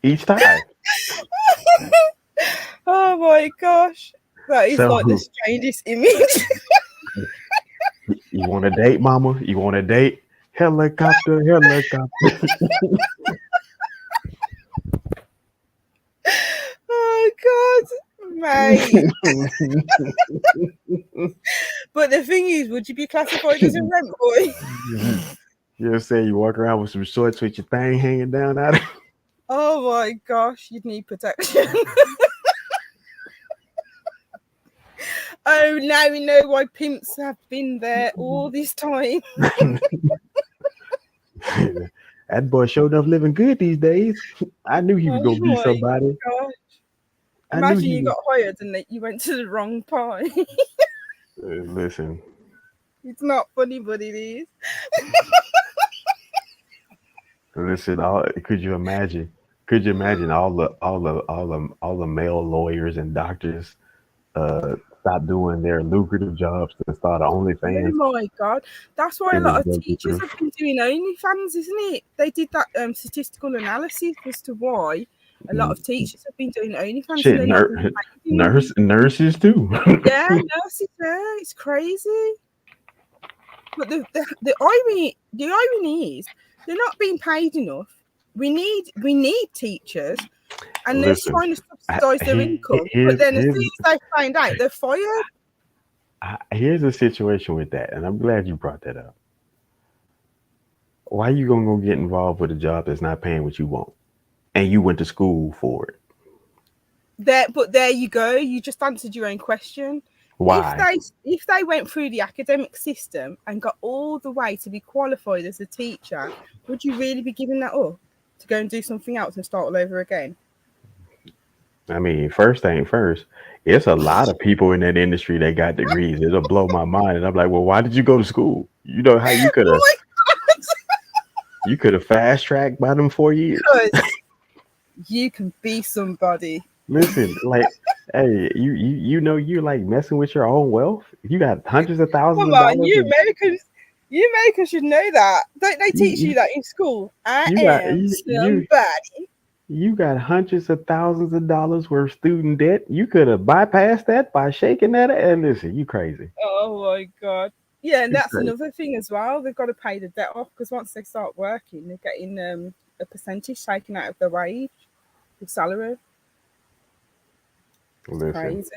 each time. Oh my gosh. That is like the strangest image. You want a date, mama? You want a date? Helicopter. Oh God, mate. But the thing is, would you be classified as a rent boy? You ever say you walk around with some shorts with your thing hanging down out of it? Oh my gosh, you'd need protection. Oh, now we know why pimps have been there all this time. That boy showed up living good these days. I knew he was gonna be somebody. Gosh. Imagine you got hired and that you went to the wrong party. Listen, it's not funny, but it is. Listen, could you imagine all the male lawyers and doctors stop doing their lucrative jobs to start OnlyFans? Oh my God, that's why a lot of teachers have been doing OnlyFans, isn't it? They did that statistical analysis as to why a lot of teachers have been doing OnlyFans. Shit, nurses too. Yeah, nurses. Yeah, it's crazy. But the irony is they're not being paid enough. We need teachers, and they're Listen, trying to subsidize their income. But then as soon as they find out, they're fired. Here's the situation with that, and I'm glad you brought that up. Why you gonna go get involved with a job that's not paying what you want, and you went to school for it? But there you go. You just answered your own question. Why? If they went through the academic system and got all the way to be qualified as a teacher, would you really be giving that up to go and do something else and start all over again? I mean, first thing first, it's a lot of people in that industry that got degrees. It'll blow my mind, and I'm like, well, why did you go to school? You know how you could have. You could have fast tracked by them 4 years. Because you can be somebody. Listen, like, hey, you know you're like messing with your own wealth. You got hundreds of thousands Come of on, dollars. you Americans should know that. Don't they teach you that in school? Somebody. You got hundreds of thousands of dollars worth of student debt. You could have bypassed that by shaking that. And listen, you crazy. Oh my God. Yeah, and that's crazy. another thing as well. They've got to pay the debt off because once they start working, they're getting a percentage taken out of their wage, the salary. Listen, crazy.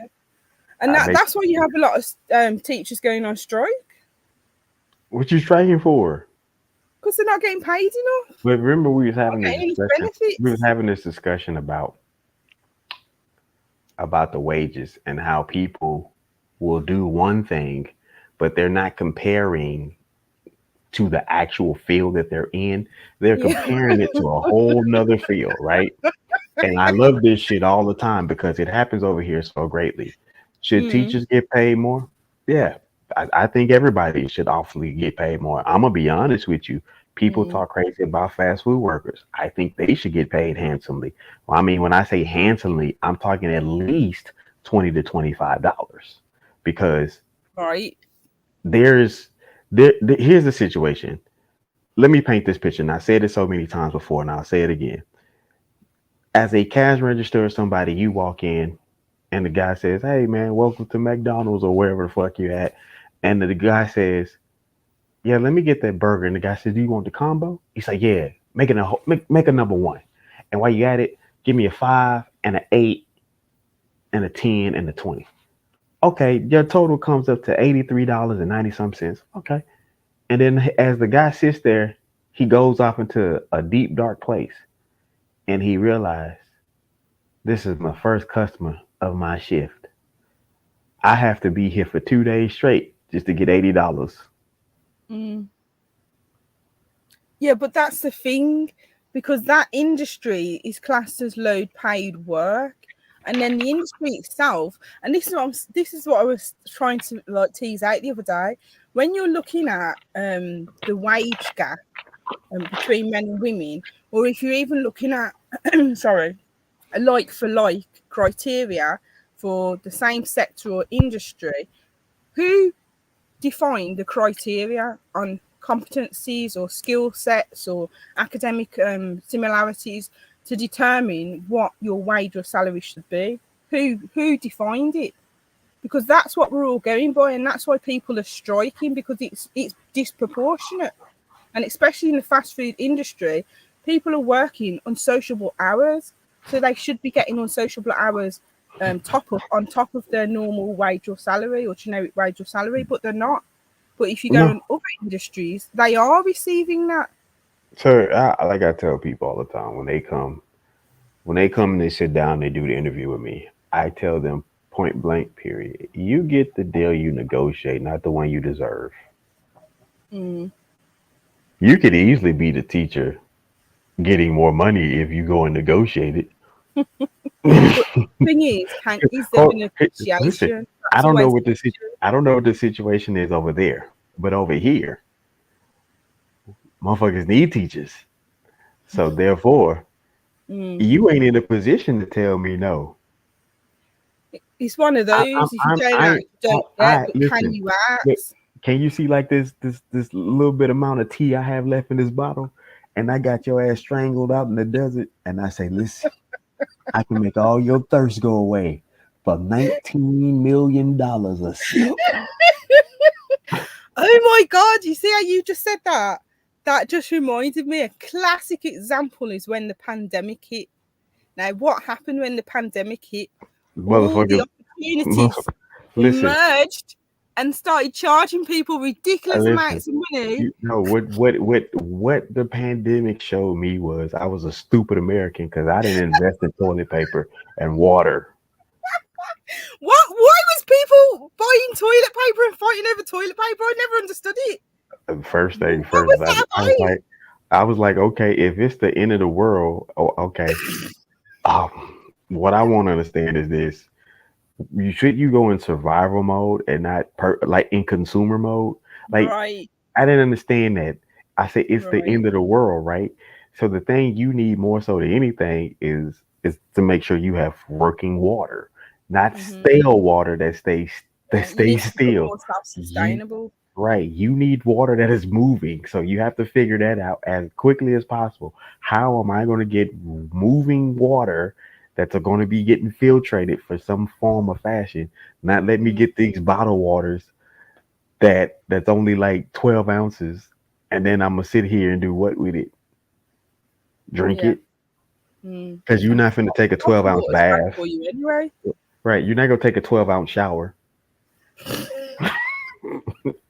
And that's why you have a lot of teachers going on strike. What you striking for? Because they're not getting paid enough. But remember, we was having this discussion. Benefits. We was having this discussion about the wages and how people will do one thing, but they're not comparing to the actual field that they're in. They're comparing it to a whole nother field, right? And I love this shit all the time because it happens over here so greatly. Should teachers get paid more? Yeah, I think everybody should awfully get paid more. I'm gonna be honest with you. People talk crazy about fast food workers. I think they should get paid handsomely. Well, I mean, when I say handsomely, I'm talking at least $20 to $25 because here's the situation. Let me paint this picture. And I said it so many times before, and I'll say it again. As a cash register or somebody, you walk in and the guy says, "Hey man, welcome to McDonald's," or wherever the fuck you at. And the guy says, "Yeah, let me get that burger." And the guy says, "Do you want the combo?" He's like, "Yeah, make a number one. And while you at it, give me a 5 and an 8 and a 10 and a 20. Okay, your total comes up to $83.90 some. Okay. And then as the guy sits there, he goes off into a deep, dark place. And he realized, this is my first customer of my shift. I have to be here for 2 days straight just to get $80. Yeah, but that's the thing, because that industry is classed as low paid work. And then the industry itself, and this is what I was trying to tease out the other day. When you're looking at the wage gap between men and women, or if you're even looking at a like for like criteria for the same sector or industry, who defined the criteria on competencies or skill sets or academic similarities to determine what your wage or salary should be? Who defined it? Because that's what we're all going by, and that's why people are striking, because it's disproportionate. And especially in the fast food industry, people are working unsociable hours, so they should be getting unsociable hours on top of their normal wage or salary or generic wage or salary, but they're not. But if you go in other industries, they are receiving that. So, like I tell people all the time, when they come and they sit down, they do the interview with me, I tell them point blank, period, you get the deal you negotiate, not the one you deserve. You could easily be the teacher getting more money if you go and negotiate it. Thing is there a negotiation? Listen, I don't know what the situation is over there, but over here, motherfuckers need teachers. So therefore, you ain't in a position to tell me no. It's one of those. If you don't get, can you ask? Can you see like this little bit amount of tea I have left in this bottle, and I got your ass strangled out in the desert, and I say, listen, I can make all your thirst go away for $19 million a sip. Oh my God! You see how you just said that? That just reminded me. A classic example is when the pandemic hit. Now, what happened when the pandemic hit? All the Motherfuckers, opportunities listen, emerged and started charging people ridiculous listen. amounts of money. You know what the pandemic showed me was I was a stupid American because I didn't invest in toilet paper and water. What? Why was people buying toilet paper and fighting over toilet paper? I never understood it. First thing What first, was that about? I was like, okay, if it's the end of the world, okay. What I want to understand is this: you go in survival mode and not like in consumer mode? Like Right. I didn't understand that. I said it's the Right. end of the world, right? So the thing you need more so than anything is to make sure you have working water, not stale water that stays You need to become still. more self-sustainable. Right. You need water that is moving. So you have to figure that out as quickly as possible. How am I going to get moving water that's going to be getting filtrated for some form of fashion? Not let me get these bottled waters that's only like 12 ounces. And then I'm going to sit here and do what with it? Drink it? Because you're not finna take a 12-ounce bath. For you anyway. Right. You're not going to take a 12-ounce shower.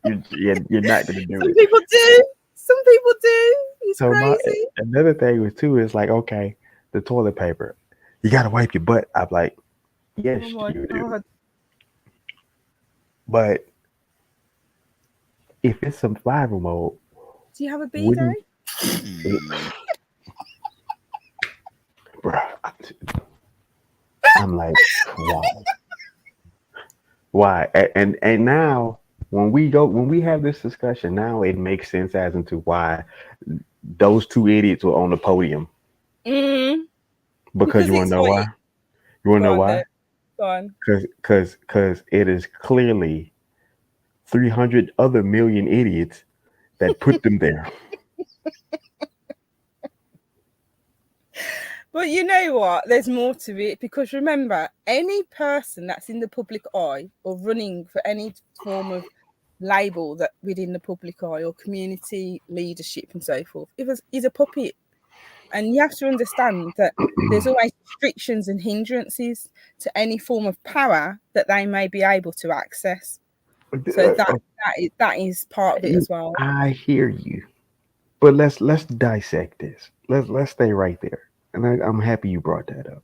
You're not going to do it. Some people do. Some people do. It's So crazy. another thing was too is like, okay, the toilet paper, you got to wipe your butt. I'm like, yes, Oh my you do. God. But if it's survival mode, Do you have a bidet? Bruh, I'm like, why? And now when we have this discussion, now it makes sense as into why those two idiots were on the podium. Because you want to know why? You want to know why? Go on. Because it is clearly 300 other million idiots that put them there. But you know what? There's more to it, because remember, any person that's in the public eye or running for any form of label that within the public eye or community leadership and so forth, is a puppet. And you have to understand that there's always restrictions and hindrances to any form of power that they may be able to access. So that is part of it as well. I hear you, but let's dissect this. Let's stay right there, and I'm happy you brought that up.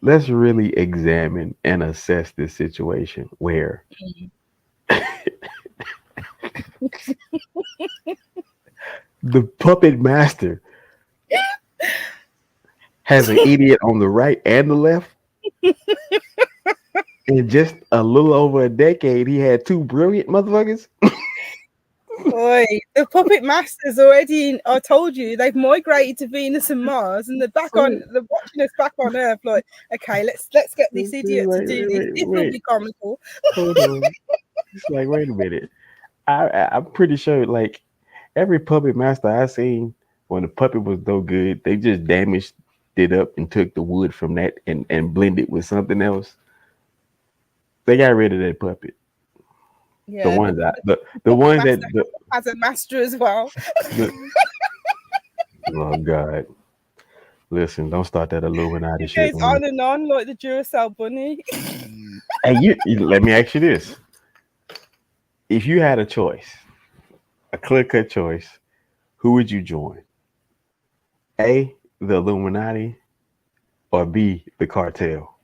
Let's really examine and assess this situation where the puppet master has an idiot on the right and the left. In just a little over a decade, he had two brilliant motherfuckers. Boy, the puppet masters already, I told you, they've migrated to Venus and Mars, and they're watching us back on Earth. Like, okay, let's get this idiot to do this. This will be comical. Hold on. It's like, wait a minute. I'm pretty sure, like, every puppet master I seen, when the puppet was no good, they just damaged it up and took the wood from that and blended with something else. They got rid of that puppet. Yeah, the ones that as a master as well. Oh God! Listen, don't start that Illuminati It shit. goes on and on like the Duracell bunny. Hey, let me ask you this: if you had a choice, a clear-cut choice, who would you join? A, the Illuminati, or B, the cartel?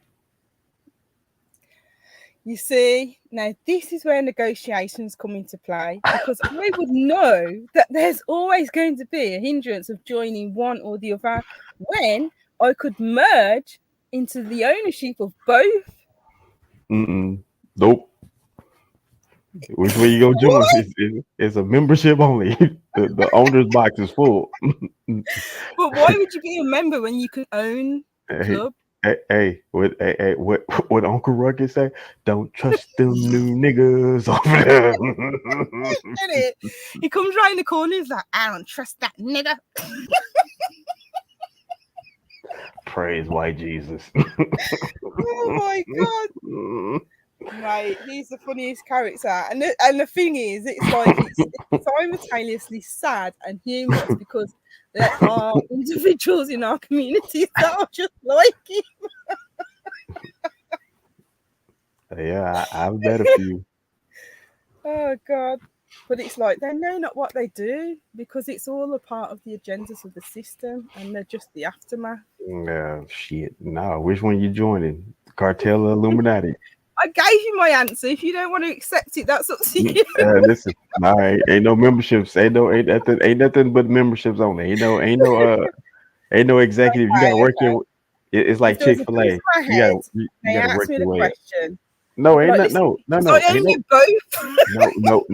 You see, now this is where negotiations come into play, because I would know that there's always going to be a hindrance of joining one or the other when I could merge into the ownership of both. Nope. Which way you gonna join? It's a membership only. The owner's box is full. But why would you be a member when you can own a club? What Uncle Rugged say? Don't trust them new niggas over there. He comes right in the corner. He's like, I don't trust that nigga. Praise white Jesus. Oh my God. Mate, he's the funniest character, and the thing is, it's like it's simultaneously sad and humorous because there are individuals in our communities that are just like him. Yeah, I've met a few. Oh God. But it's like they know not what they do because it's all a part of the agendas of the system and they're just the aftermath. Shit. No, which one you joining? Cartel or Illuminati? I gave you my answer. If you don't want to accept it, that's up to you. Listen, all right, ain't no memberships. Ain't nothing but memberships only. Ain't no executive. You gotta work your. It's like If there was a Chick-fil-A. gun to my You head, gotta you they gotta asked work me your the way up. question. No, I'd be ain't like, no. so I own you both.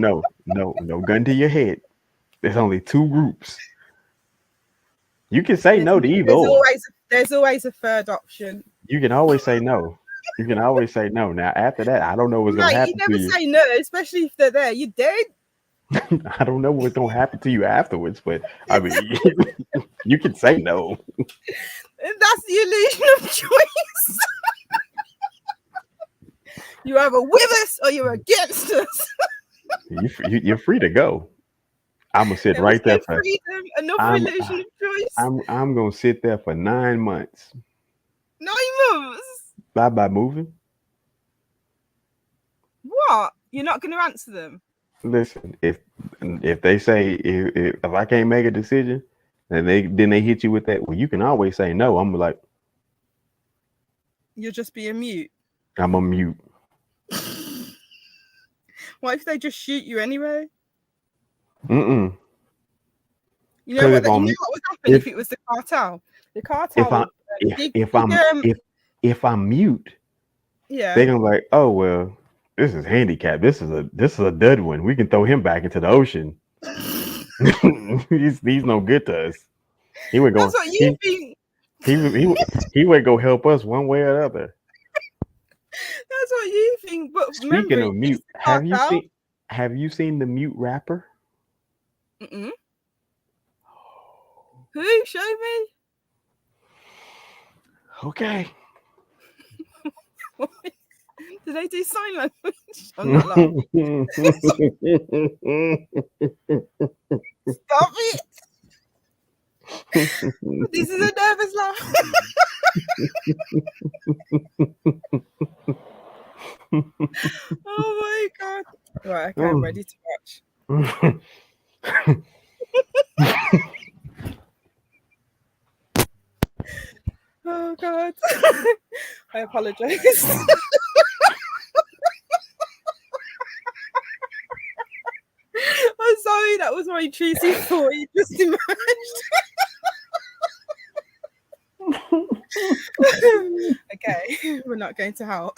No gun to your head. There's only two groups. You can say no to either or. There's always a third option. You can always say no. You can always say no. Now after that, I don't know what's gonna Mate, happen you never to you. say no, especially if they're there. You're dead. I don't know what's gonna happen to you afterwards, but I mean, you can say no. That's the illusion of choice. You either with us or you're against us. You're free to go. I'm gonna sit right there for freedom, another illusion of choice. I'm gonna sit there for 9 months. 9 months? By moving. What? You're not going to answer them? Listen, if they say if I can't make a decision, and they hit you with that, well, you can always say no. I'm like, you'll just be a mute. I'm a mute. What if they just shoot you anyway? Mm-mm. You know what would happen if it was the cartel? The cartel. If I'm mute, yeah, they're gonna be like, oh well, this is handicapped. This is a dud one. We can throw him back into the ocean. he's no good to us. He would go. That's what you think. He would go help us one way or the other. That's what you think. But speaking remember, of mute, have you seen the mute rapper? Mm-mm. Who? Show me. Okay. Do they do sign language? I'm not laughing. Stop it. This is a nervous laugh. Oh my God. Right, okay, I'm ready to watch. Oh God. I apologize. I'm sorry, that was my intrusive thought. You just emerged. Okay, we're not going to help.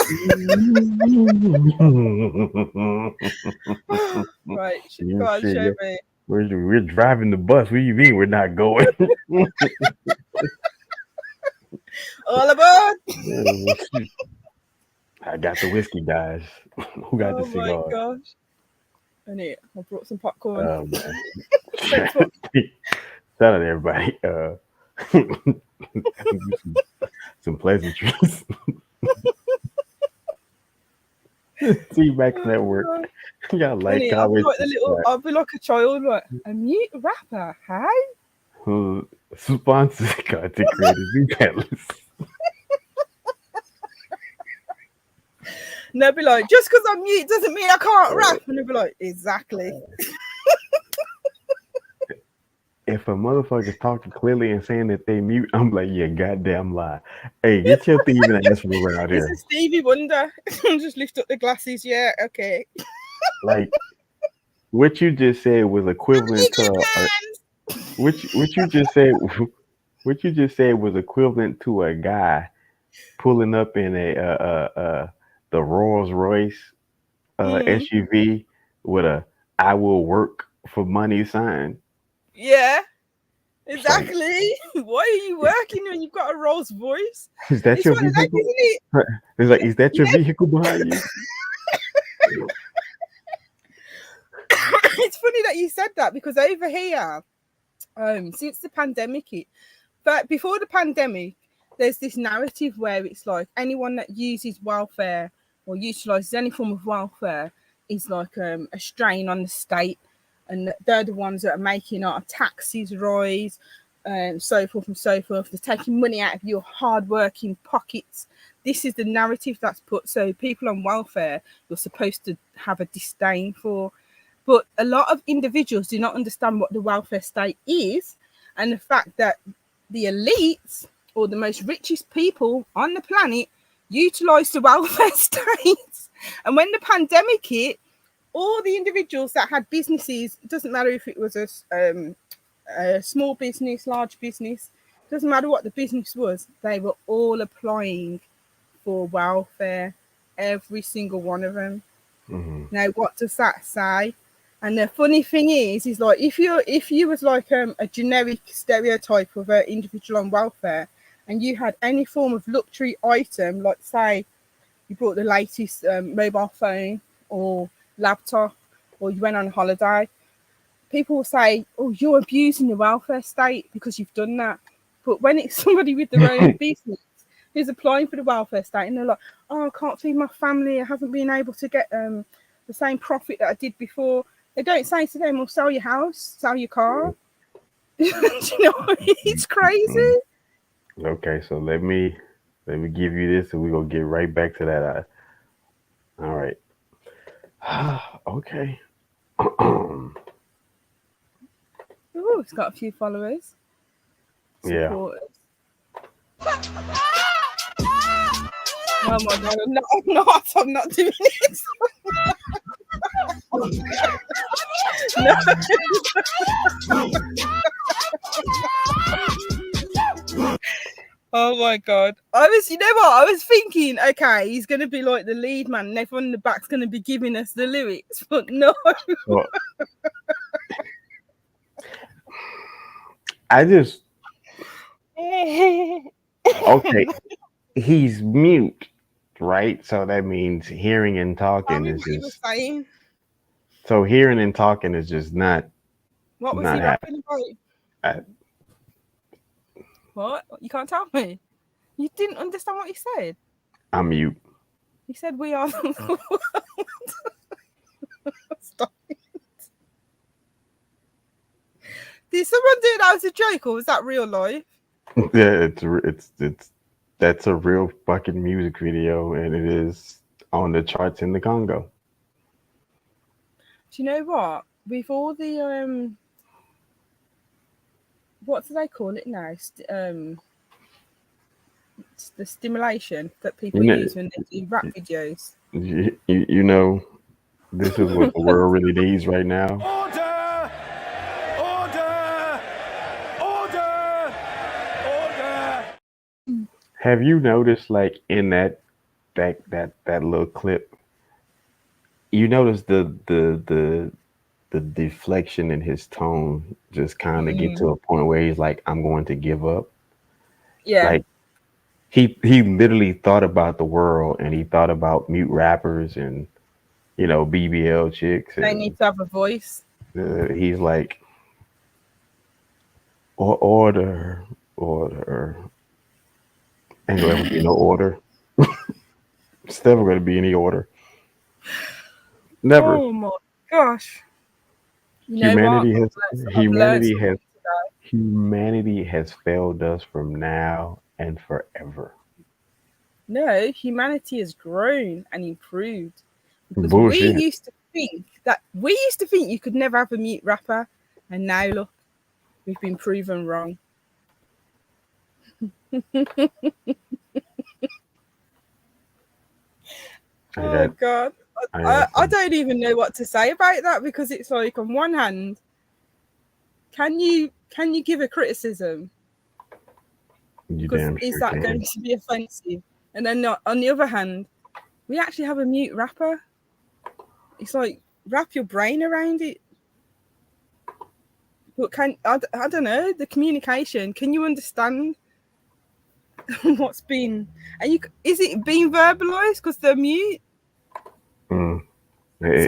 Right, go on, show me. We're driving the bus. What do you mean we're not going? All aboard! I got the whiskey, guys. Who got the cigar? Oh my gosh! I brought some popcorn. Oh man! Shout out to everybody. Some pleasantries. See you back from that work. Y'all like comments. I'll be like a child, like a mute rapper. Hi. Sponsors content creators and panelists. And they'll be like, just because I'm mute doesn't mean I can't rap. And they'll be like, exactly. If a motherfucker's talking clearly and saying that they mute, I'm like, yeah, goddamn lie. Hey, get your thieving ass from around here. This is Stevie Wonder. Just lift up the glasses. Yeah, okay. Like, what you just said was equivalent to what you just said. What you just said was equivalent to a guy pulling up in the Rolls Royce SUV with a "I will work for money" sign. Yeah, exactly. Why are you working when you've got a Rolls Royce? Is that your vehicle? Isn't it? It's like, is that your vehicle behind you? It's funny that you said that because over here, since the pandemic, but before the pandemic, there's this narrative where it's like anyone that uses welfare or utilises any form of welfare is like a strain on the state, and they're the ones that are making our taxes rise, so forth and so forth. They're taking money out of your hard-working pockets. This is the narrative that's put. So people on welfare, you're supposed to have a disdain for. But a lot of individuals do not understand what the welfare state is, and the fact that the elites or the most richest people on the planet utilize the welfare state. And when the pandemic hit, all the individuals that had businesses, it doesn't matter if it was a small business, large business, doesn't matter what the business was, they were all applying for welfare, every single one of them. Mm-hmm. Now, what does that say? And the funny thing is like if you was like a generic stereotype of an individual on welfare, and you had any form of luxury item, like say you bought the latest mobile phone or laptop, or you went on holiday, people will say, "Oh, you're abusing the welfare state because you've done that." But when it's somebody with their own business who's applying for the welfare state, and they're like, "Oh, I can't feed my family. I haven't been able to get the same profit that I did before." They don't say to them, "Well, sell your house, sell your car." Do you know, it's crazy. Okay, so let me give you this, and we're gonna get right back to that. All right. Okay. Oh, it's got a few followers. Yeah. Supporters. Oh my god, I'm not doing this. No. Oh my god. You know what? I was thinking, okay, he's gonna be like the lead man and everyone in the back's gonna be giving us the lyrics, but no. Well, I just okay. He's mute, right? So that means hearing and talking is He was just saying. so hearing and talking is just not. What was not he rapping about? What? You can't tell me. You didn't understand what he said. I'm mute. He said we are the world. Stop it. Did someone do that as a joke, or was that real life? Yeah, it's that's a real fucking music video, and it is on the charts in the Congo. Do you know what? With all the what do they call it now? The stimulation that people use when they do rap videos. You know, this is what the world really needs right now. Order! Order! Order! Order! Have you noticed, like, in that little clip, you notice the deflection in his tone just kind of get to a point where he's like, "I'm going to give up." Yeah. Like he literally thought about the world, and he thought about mute rappers and BBL chicks. They need to have a voice. He's like, order. Ain't gonna ever be no order. It's never gonna be any order. Never. Oh my gosh. Humanity has failed us from now and forever. No, humanity has grown and improved. Because Bullshit. we used to think you could never have a mute rapper, and now look, we've been proven wrong. Oh god. I don't even know what to say about that, because it's like, on one hand, can you give a criticism? Because is that going to be offensive? And then on the other hand, we actually have a mute rapper. It's like, wrap your brain around it. But I don't know, the communication, can you understand what's been, is it being verbalized because they're mute? Is a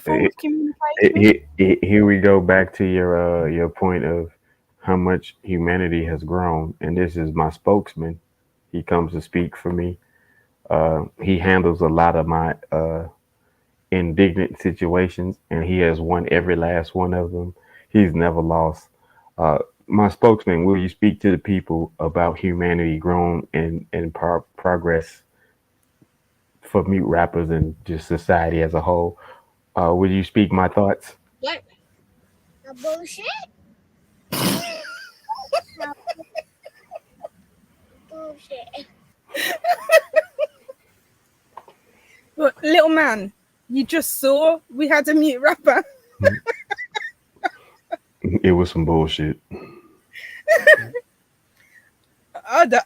form of communication. Here we go back to your point of how much humanity has grown, and this is my spokesman. He comes to speak for me. He handles a lot of my indignant situations, and he has won every last one of them. He's never lost. My spokesman, will you speak to the people about humanity grown and progress for mute rappers and just society as a whole? Will you speak my thoughts? What? No bullshit. No bullshit. But little man, you just saw we had a mute rapper. It was some bullshit.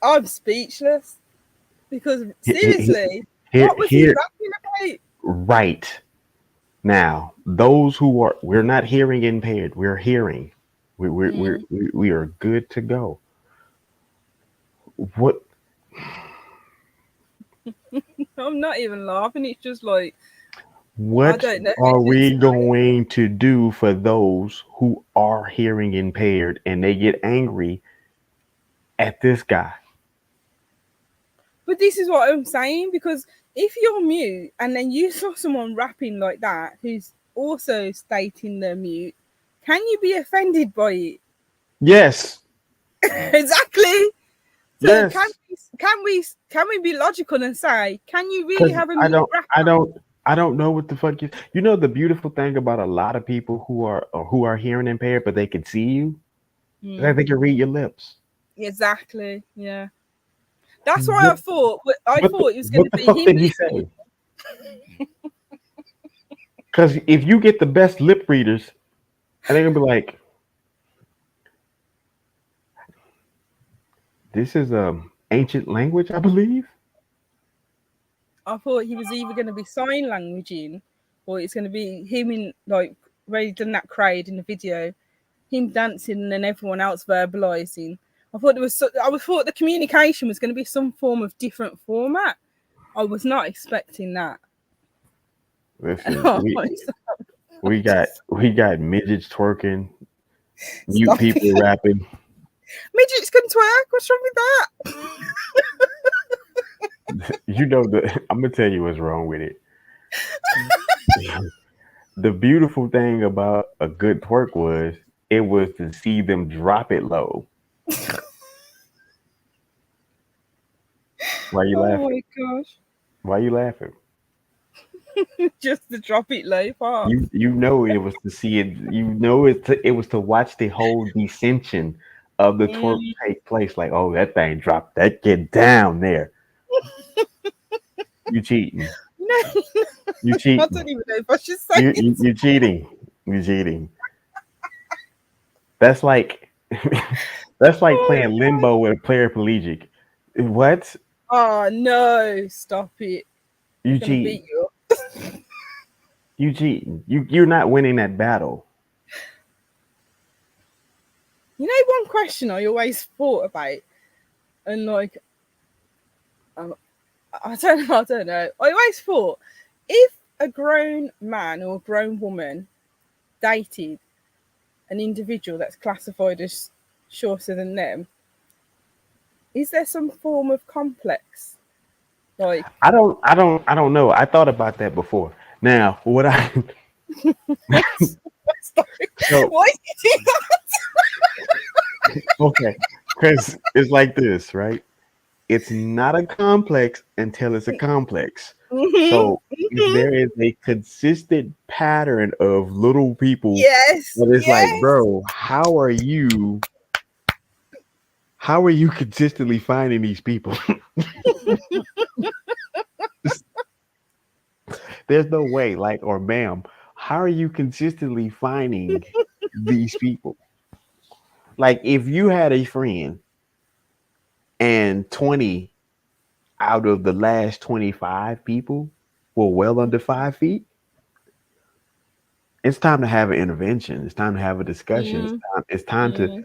I'm speechless because seriously, what was he rapping about? Right now, those who we're not hearing impaired, we're hearing. We are good to go. What? I'm not even laughing. It's just like, what are we going to do for those who are hearing impaired and they get angry at this guy? But this is what I'm saying, because if you're mute and then you saw someone rapping like that who's also stating they're mute, can you be offended by it? Yes. Exactly. So yes. Can we be logical and say, can you really have a mute rapper? I don't know what the fuck you know. The beautiful thing about a lot of people who are hearing impaired, but they can see you, that they can read your lips. Exactly. Yeah. That's why I thought it was going to be him. What the fuck did he say? Because if you get the best lip readers, and they're gonna be like, "This is ancient language, I believe." I thought he was either going to be sign languaging, or it's going to be him in like really done that crowd in the video, him dancing and then everyone else verbalizing. I thought I thought the communication was going to be some form of different format. I was not expecting that. Listen, we got midgets twerking, mute people rapping. Midgets can twerk. What's wrong with that? You know, I'm gonna tell you what's wrong with it. The beautiful thing about a good twerk was to see them drop it low. Why are you laughing? Oh my gosh! Why are you laughing? Just to drop it low part. You know it was to see it. You know it was to watch the whole descension of the twerk take place. Like, oh, that thing dropped. That get down there. You cheating. No. You cheating. I don't even know if I should say it. You cheating. You cheating. That's like playing limbo with a paraplegic. What? Oh no! Stop it. You cheating. You cheating. You're not winning that battle. You know, one question I always thought about, and like, I don't know. I always thought, if a grown man or a grown woman dated an individual that's classified as shorter than them, is there some form of complex? Like, I don't know. I thought about that before. Now, what I so, why did you do that? Okay, because it's like this, right? It's not a complex until it's a complex. So if there is a consistent pattern of little people, but it's like, bro, how are you consistently finding these people? There's no way, like, or ma'am, how are you consistently finding these people? Like, if you had a friend and 20 out of the last 25 people were well under 5 feet, it's time to have an intervention. It's time to have a discussion. It's time to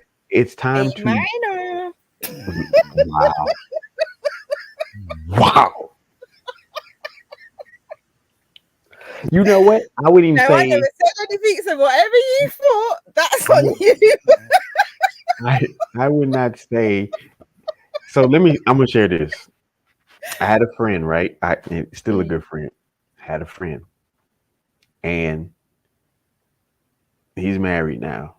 wow. You know what? I wouldn't even say. I never said anything. So whatever you thought, that's on you. I would not say. So I'm gonna share this. I had a friend, right? Still a Mm. good friend. Had a friend, and he's married now.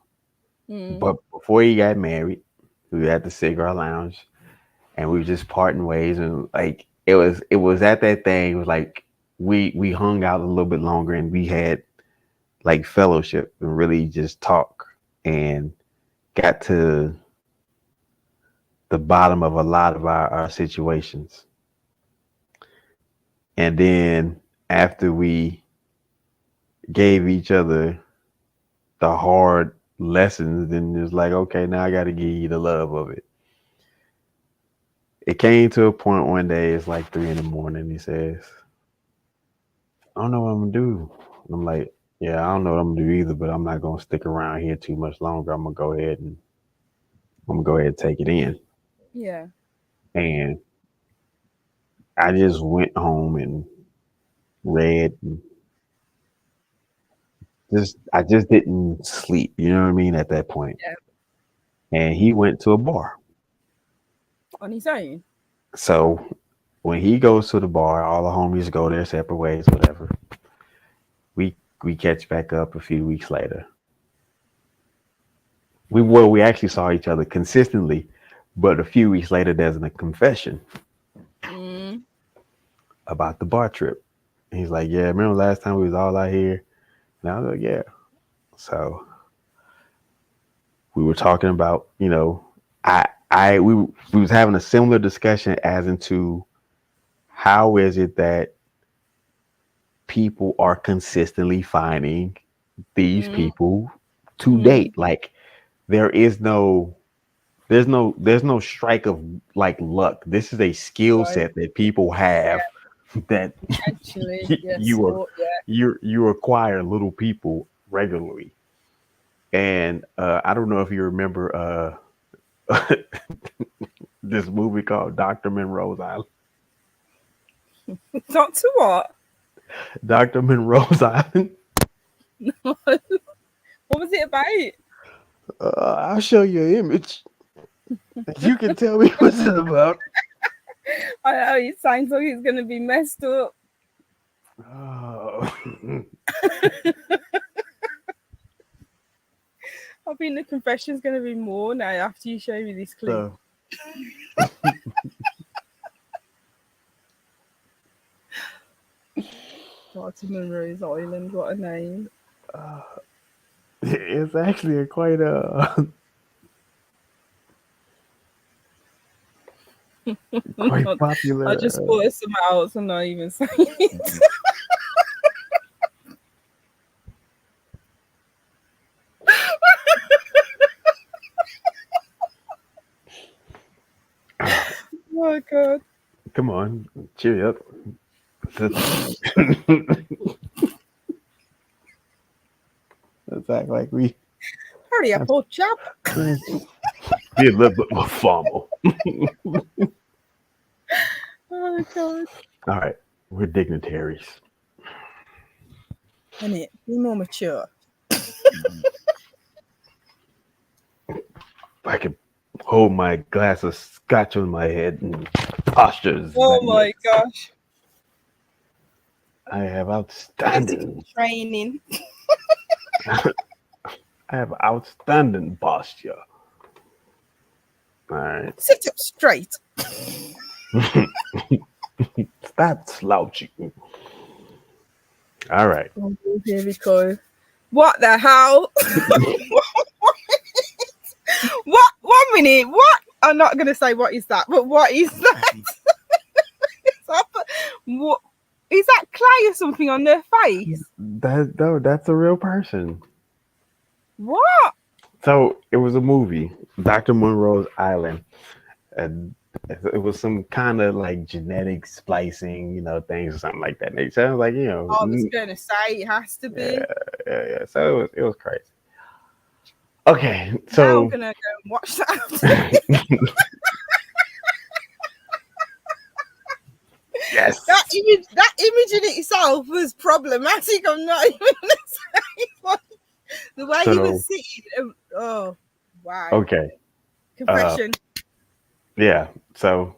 Mm. But before he got married, we were at the cigar lounge, and we were just parting ways, and like it was at that thing. It was like we hung out a little bit longer, and we had like fellowship and really just talk, and got to the bottom of a lot of our situations. And then after we gave each other the hard lessons, then it's like, okay, now I got to give you the love of it. It came to a point one day, it's like 3 in the morning. He says, I don't know what I'm gonna do. And I'm like, yeah, I don't know what I'm gonna do either, but I'm not gonna stick around here too much longer. I'm gonna go ahead and take it in. Yeah. And I just went home and read and I just didn't sleep, you know what I mean, at that point. Yeah. And he went to a bar. On his own. So when he goes to the bar, all the homies go their separate ways, whatever. We catch back up a few weeks later. We actually saw each other consistently, but a few weeks later there's a confession Mm. about the bar trip. And he's like, yeah, remember last time we was all out here? And I was like, yeah. So we were talking about, we was having a similar discussion as into how is it that people are consistently finding these Mm. people to Mm. date. Like there's no strike of like luck. This is a skill Right. set that people have that Actually, yes. you acquire little people regularly. And I don't know if you remember this movie called Dr. Monroe's Island. Doctor what? Dr. Monroe's Island. What was it about? I'll show you an image. You can tell me what's it about. I know it sounds like it's gonna be messed up. Oh. I think the confession's gonna be more now after you show me this clip. So, Dr. Monroe's Island, what a name. it's actually a quite quite popular. I just thought of something else and not even saying it. Oh god. Come on, cheer up. Let's act like we Hurry up, old chap. be a little bit more formal. Oh god. All right, we're dignitaries. Innit? Be more mature. I can hold my glass of scotch on my head and postures. Oh my gosh. I have Physical outstanding. training. I have outstanding posture. All right. Sit up straight. Stop slouching. All right. Oh, here we go. What the hell? What? 1 minute. What? I'm not going to say what is that, but what is that? What? Is that clay or something on their face? That's a real person. What? So it was a movie, Dr. Monroe's Island, and it was some kind of like genetic splicing, things or something like that. And it sounds like, I was going to say it has to be. Yeah. So it was crazy. Okay, Now so I'm gonna go and watch that. yes, That image in itself was problematic. I'm not even gonna say what. The way he was sitting. Oh, wow. Okay. Confession. Yeah. So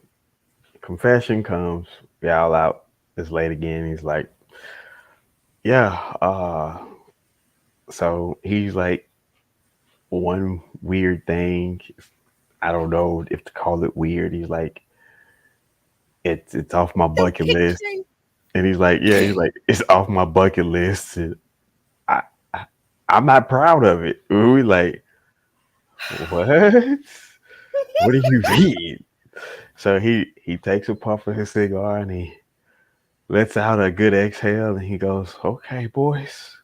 confession comes. We all out. It's late again. He's like, yeah. So he's like, one weird thing. I don't know if to call it weird. He's like, it's off my bucket list. And he's like, yeah. He's like, it's off my bucket list. And I, I I'm not proud of it. We like, what? What do you mean? So he takes a puff of his cigar and he lets out a good exhale and he goes, okay, boys,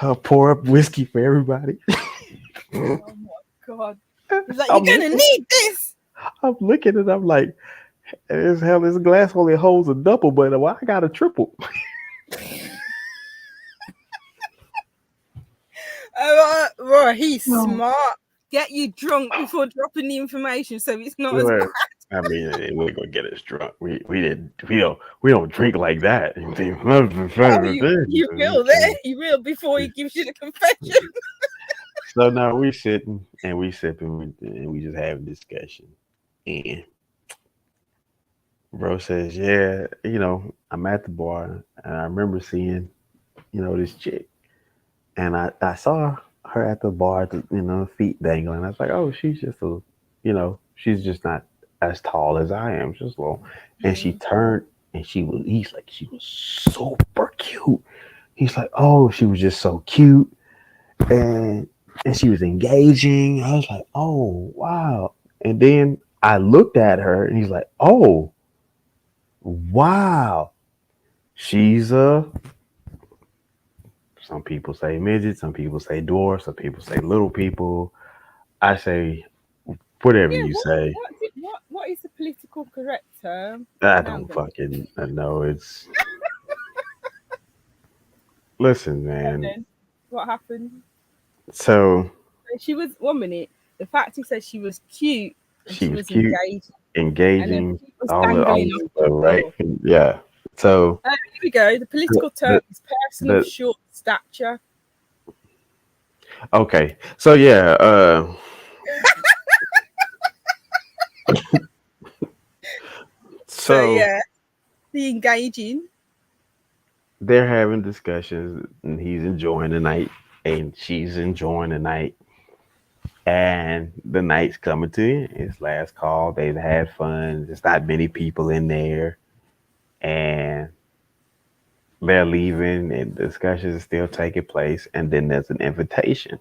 I'll pour up whiskey for everybody. Oh my God. He's like, you're going to need this. I'm looking and I'm like, as hell, this glass only holds a double, but why I got a triple? Right, he's smart. Get you drunk before dropping the information, so it's not as bad. I mean, we're gonna get us drunk. We don't drink like that. You will there. You will before he gives you the confession. So now we sitting and we sipping and we just having discussion. And bro says, yeah, I'm at the bar and I remember seeing, this chick. And I saw her at the bar, feet dangling. I was like, oh, she's just she's just not as tall as I am. She's little. And she turned and she was super cute. He's like, oh, she was just so cute. And she was engaging. I was like, oh, wow. And then I looked at her and he's like, oh, wow. She's some people say midget, some people say dwarf, some people say little people. I say whatever you say. What is the political correct term? I don't fucking know. It's listen, man. What happened? So she was 1 minute. The fact he said she was cute. She was cute, engaging, all the stuff, right? Yeah. So here we go. The political term is person of short stature. Okay. So yeah, so yeah, the engaging. They're having discussions and he's enjoying the night and she's enjoying the night. And the night's coming to you. It's last call. They've had fun. There's not many people in there. And they're leaving and discussions are still taking place. And then there's an invitation.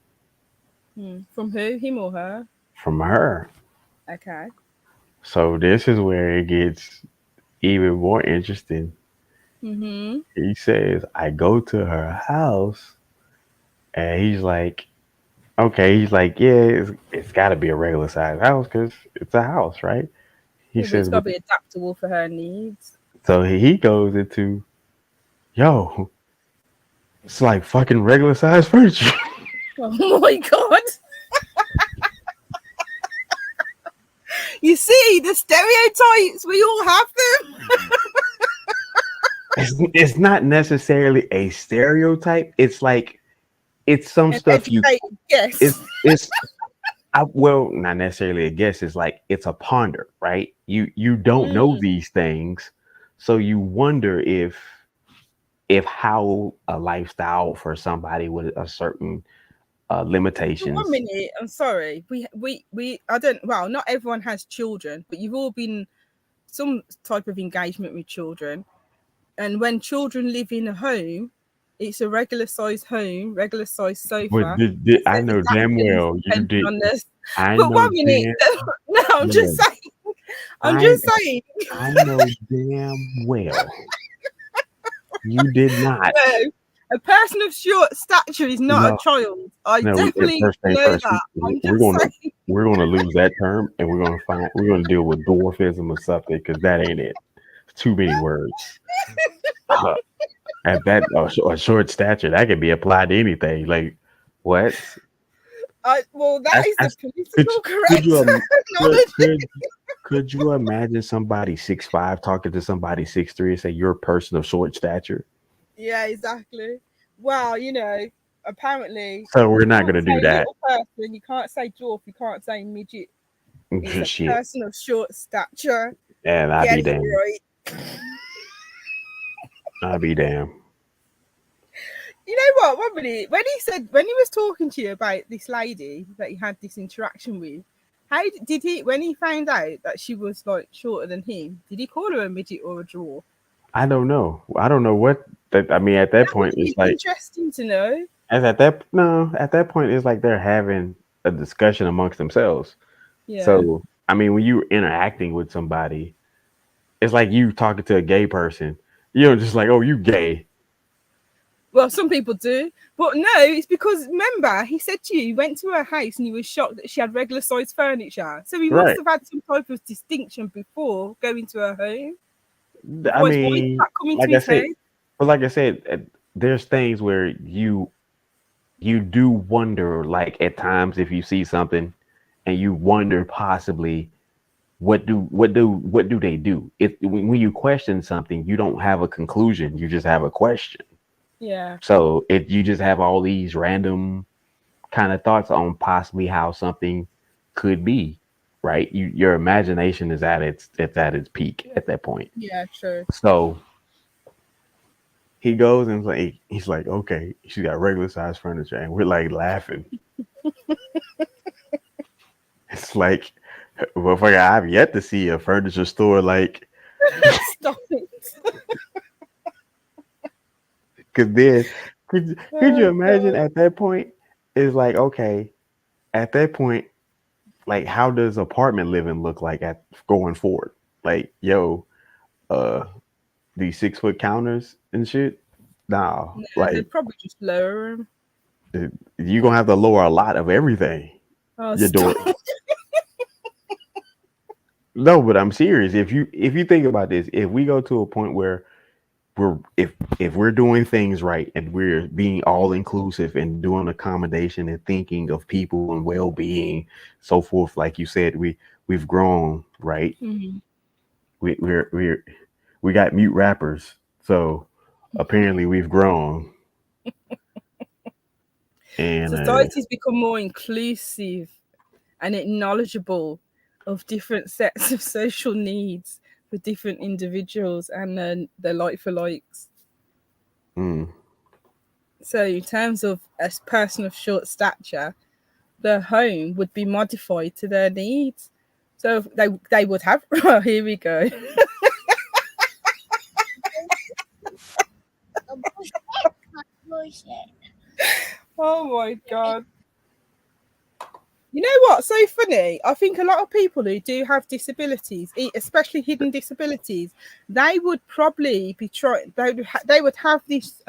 From who? Him or her? From her. Okay. So this is where it gets even more interesting. Mm-hmm. He says, I go to her house. And he's like, okay, he's like, yeah, it's got to be a regular size house because it's a house, right? He says, it's got to be adaptable for her needs. So he goes into, yo, it's like fucking regular size furniture. Oh my God. You see, the stereotypes, we all have them. It's not necessarily a stereotype. It's like, it's some stuff you guess. It's well, not necessarily a guess. It's like it's a ponder, right? You don't know these things, so you wonder if how a lifestyle for somebody with a certain limitations. 1 minute, I'm sorry. I don't. Well, not everyone has children, but you've all been some type of engagement with children, and when children live in a home. It's a regular size home, regular size sofa. But I know damn well you did. But 1 minute, no, I'm just saying. I'm just saying. I know damn well you did not. No, a person of short stature is not a child. I definitely know that. We're gonna lose that term, and we're gonna deal with dwarfism or something because that ain't it. Too many words. At that a short stature, that can be applied to anything. Like what? Well, that is the political correct. Could you imagine somebody 6'5" talking to somebody 6'3" and say you're a person of short stature? Yeah, exactly. Well, apparently. So we're not going to do that. Person, you can't say dwarf. You can't say midget. It's a person of short stature. And I'd Get be it damned. right. I'd be damned. You know what? One minute, when he was talking to you about this lady that he had this interaction with, how did he? When he found out that she was like shorter than him, did he call her a midget or a draw? I don't know. I don't know what that. I mean, at that That would point, be it's like interesting to know. at that point, it's like they're having a discussion amongst themselves. Yeah. So I mean, when you're interacting with somebody, it's like you talking to a gay person. You're just like, oh, you gay. Well, some people do, but no, it's because remember he said to you, he went to her house and he was shocked that she had regular sized furniture. So he must Right. have had some type of distinction before going to her home. I Otherwise, why did mean, that come into like I his said, head? but like I said, there's things where you do wonder, like at times, if you see something, and you wonder possibly what do they do? If when you question something, you don't have a conclusion, you just have a question. Yeah. So if you just have all these random kind of thoughts on possibly how something could be, right? Your imagination is at its peak at that point. Yeah, true. So he goes and he's like, okay, she got regular size furniture, and we're like laughing. It's like, well, I've yet to see a furniture store like, Stop it. because then could you Oh, imagine God. at that point? It's like, okay, at that point, like, how does apartment living look like at going forward? Like, yo, uh, these 6 foot counters and shit. Nah, No, like they'd probably just lower him. you're gonna have to lower a lot of everything. Oh, Your stop. door. No, but I'm serious. If you think about this, if we go to a point where if we're doing things right and we're being all inclusive and doing accommodation and thinking of people and well being, so forth, like you said, we've grown, right? Mhm. We got mute rappers, so apparently we've grown, and Society's become more inclusive and knowledgeable of different sets of social needs for different individuals and then their like for likes. mm, So, in terms of a person of short stature, their home would be modified to their needs. So they would have. Oh, here we go. Bullshit. Oh my god. You know what's so funny? I think a lot of people who do have disabilities, especially hidden disabilities, they would probably be trying. They would have this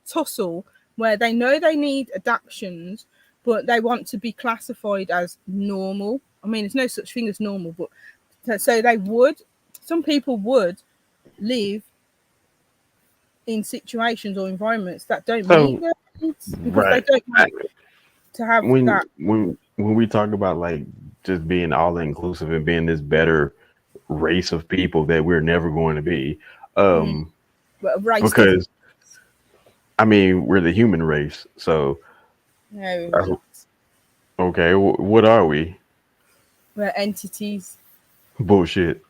tussle where they know they need adaptations, but they want to be classified as normal. I mean, there's no such thing as normal, but so they would. Some people would live in situations or environments that don't meet so their needs because they right. don't want to have when that. when we talk about like just being all inclusive and being this better race of people that we're never going to be, Race because I mean we're the human race. So No, we're not. okay, what are we? We're entities. Bullshit.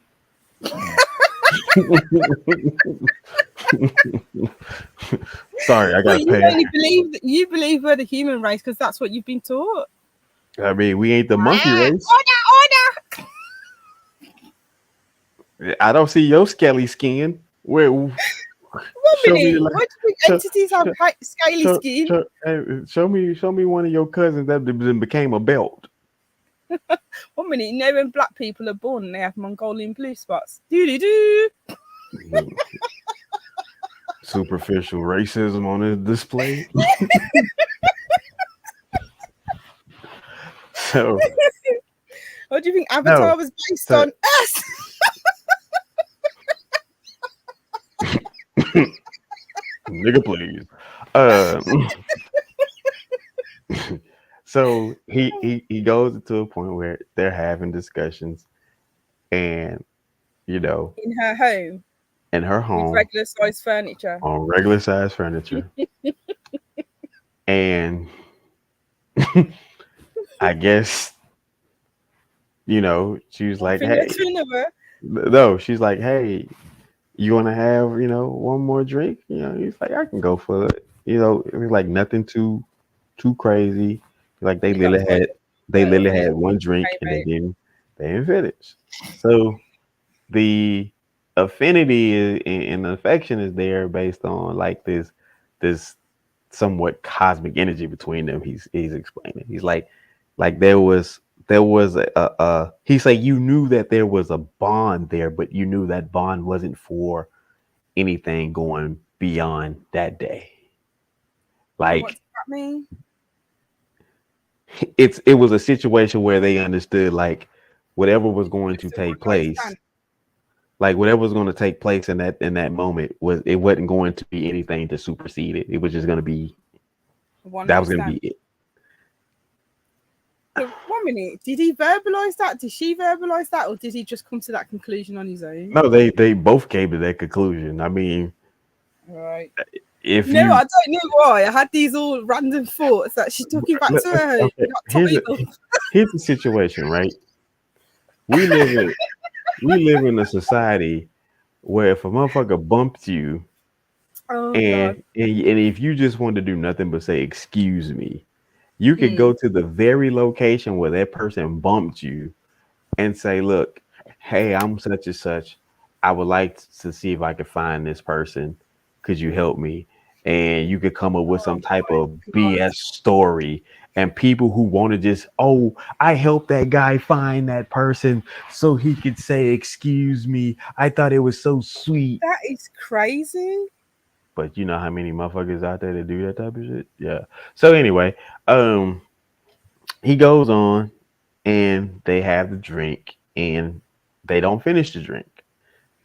Sorry, I Well, gotta you pay. only believe that you believe we're the human race because that's what you've been taught. I mean, we ain't the monkey race. Order! I don't see your scaly skin. Where? One Show me, minute. like, What do you think entities have scaly skin? show me one of your cousins that became a belt. 1 minute. You know when black people are born and they have Mongolian blue spots. Doo. Superficial racism on his display. So, What do you think Avatar No. was based So- on? Us. nigga, please. So he goes to a point where they're having discussions, and In her home in her with home regular size furniture. on regular size furniture, and I guess she was One like, thing "Hey, led to another. No, she's like, hey, you want to have, one more drink? He's like, I can go for it. It was like nothing too crazy. Like You got five they literally minutes. had one drink Okay, and mate. they didn't finish. So the affinity and affection is there based on like this somewhat cosmic energy between them. He's explaining. He's like there was a he's like you knew that there was a bond there, but you knew that bond wasn't for anything going beyond that day. And what Like does that mean? it was a situation where they understood like whatever was going to Just a one take night place, stand. like whatever was going to take place in that moment it wasn't going to be anything to supersede it. It was just going to be A one that night was going to stand. be it. So 1 minute, did he verbalize that? Did she verbalize that, or did he just come to that conclusion on his own? No, they both came to that conclusion. I mean, Right. if No, you I don't know why. I had these all random thoughts that she's talking back to her home, okay, not title. here's the situation, right? We live in we live in a society where if a motherfucker bumps you Oh God. and if you just want to do nothing but say excuse me, you could Hmm. go to the very location where that person bumped you and say, look, hey, I'm such and such. I would like to see if I can find this person. Could you help me? And you could come up with Oh some type my of God. BS story. And people who want to just, oh, I helped that guy find that person so he could say, excuse me. I thought it was so sweet. That is crazy. But you know how many motherfuckers out there that do that type of shit? Yeah. So anyway, he goes on and they have the drink and they don't finish the drink.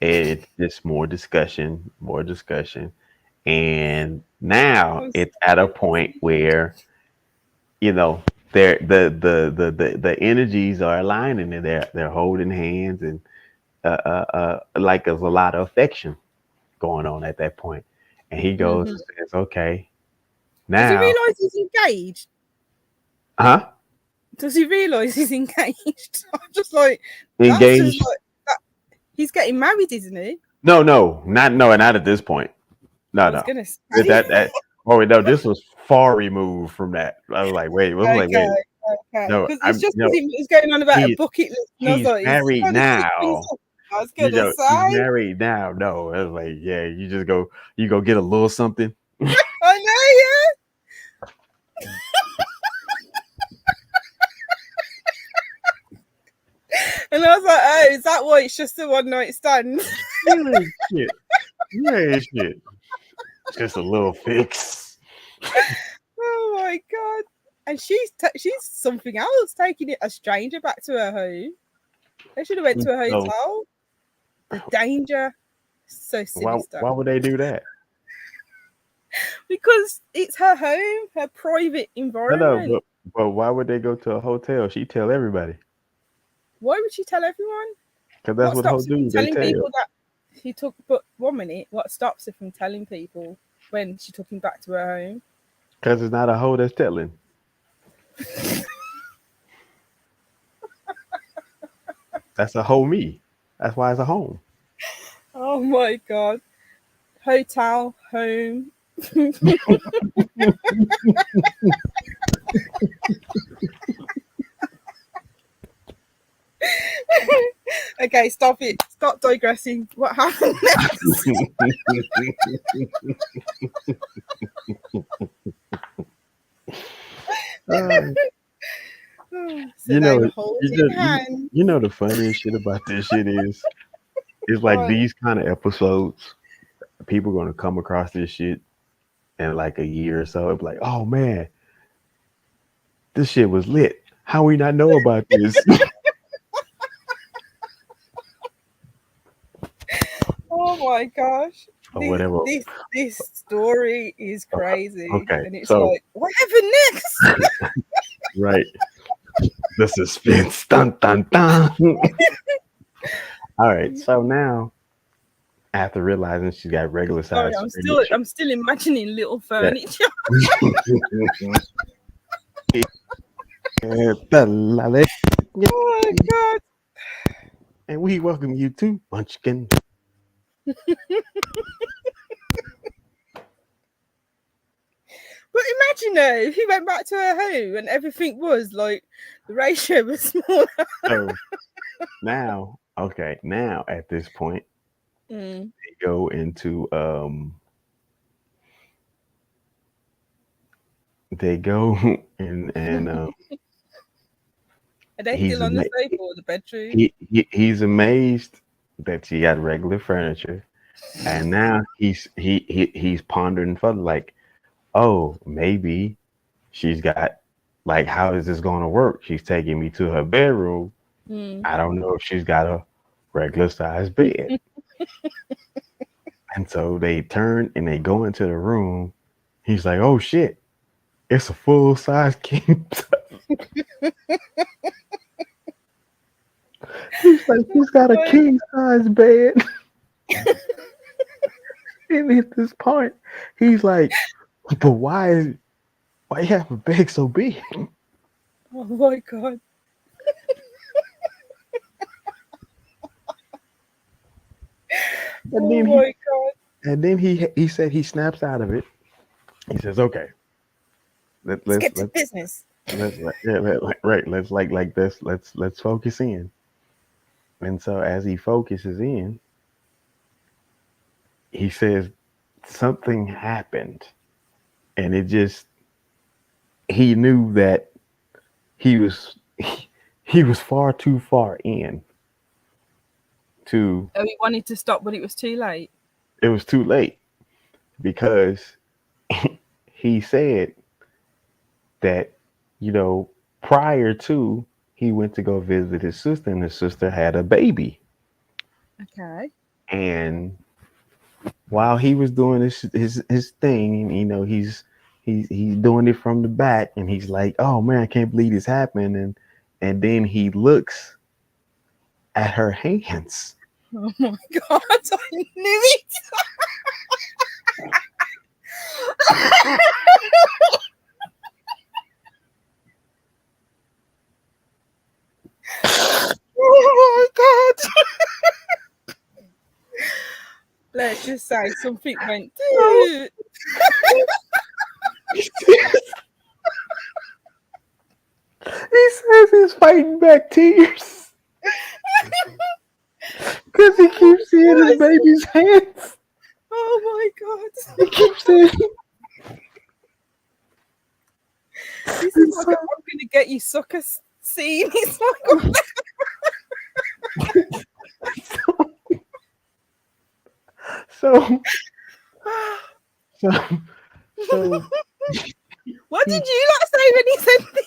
It's just more discussion. And now I'm it's at a sorry. point where, you know, they're the energies are aligning and they're holding hands and like there's a lot of affection going on at that point. And he goes Mhm. and says, okay, Does he now, realise he's engaged? huh? Does he realise he's engaged? I'm just like, that's just Engaged? like that. He's getting married, isn't he? No, not at this point. I No, was no. gonna That, say. that oh wait, no, this was far removed from that. I was like, wait, Okay, okay. no, Because it's I'm just no, because he was going on about a he's bucket list, and I was he's like, is he married trying to stick things now. up? I was gonna He's say, married now. No, I was like, yeah, you go get a little something. I know, yeah. And I was like, oh, is that why it's just a one night stand? You ain't shit. You ain't shit. Just a little fix. Oh my God. And she's something else, taking it a stranger back to her home. They should have went to a So hotel. The danger, so sinister. why would they do that? Because it's her home, her private No, environment. but why would they go to a hotel? She tell everybody. Why would she tell everyone? Because that's What what whole stops her from dudes they telling tell. people that she took? But 1 minute, what stops her from telling people when she took him back to her home? Because it's not a hoe that's telling. That's a hoe me. That's why it's a home. Oh my God. Hotel, home. Okay, stop it. Stop digressing. What happened next? Uh, So you they know, were holding hands. you know the funniest shit about this shit is like What? these kind of episodes. People gonna come across this shit in like a year or so. It's like, oh man, this shit was lit. How we not know about this? Oh my gosh. Or whatever. This story is crazy. Okay, And it's so like, what happened next? right, the suspense, dun dun dun. All right, so now after realizing she's got regular Sorry, size furniture, I'm still imagining little yeah. furniture. Oh my God. and we welcome you to Munchkin. But imagine though, if he went back to her home and everything was like the ratio was smaller. So now, okay, now at this point, Mm. they go into they go and Are they he's still on the ama- sofa or the bedroom? he's amazed that she got regular furniture, and now he's pondering further, like, oh, maybe she's got, like, how is this going to work? She's taking me to her bedroom. Mm. I don't know if she's got a regular size bed. And so they turn and they go into the room. He's like, oh shit, it's a full size king. He's like, he's got a king size bed. And at this point, he's like, but why you have a bed so big? Oh my god. And then Oh my god. and then he said he snaps out of it. He says, okay, Let's get to business. let's like this. Let's focus in. And so as he focuses in, he says something happened, and he knew that he was far too far in to. Oh, he wanted to stop, but it was too late. It was too late, because he said that, prior to, he went to go visit his sister, and his sister had a baby. Okay. And while he was doing his thing, he's doing it from the back, and he's like, oh man, I can't believe this happened. And then he looks at her hands. Oh my god, I knew it. Oh my god. Let's just say something went. He says he's fighting back tears because he keeps seeing his baby's hands. Oh my god. He keeps saying, This is like a I'm gonna get you sucker scene. It's like so what did you like say when he said this?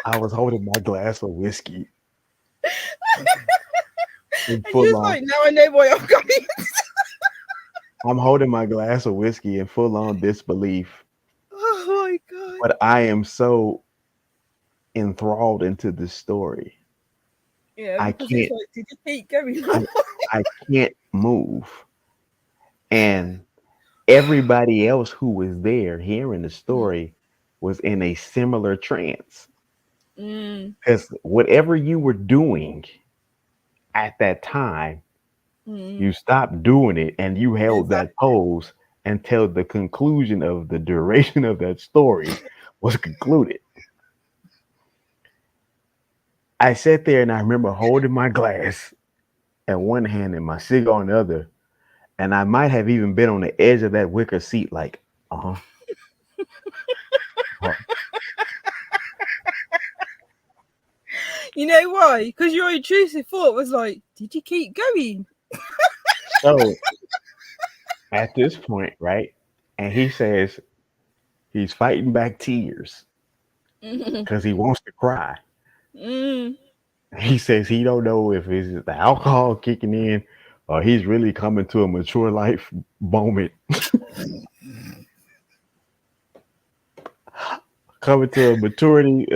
I was holding my glass of whiskey. And he was like, now I know why I've got it. I'm holding my glass of whiskey in full on disbelief. Oh my god. But I am so enthralled into this story. Yeah, I because can't. it's like, did you keep going? I can't move. And everybody else who was there hearing the story was in a similar trance. Because whatever you were doing at that time, you stopped doing it, and you held that pose until the conclusion of the duration of that story was concluded. I sat there and I remember holding my glass in one hand and my cigar on the other. And I might have even been on the edge of that wicker seat, like, You know why? Because your intrusive thought was like, did you keep going? So at this point, right? And he says he's fighting back tears because he wants to cry. He says he don't know if it's the alcohol kicking in or he's really coming to a mature life moment. Coming to a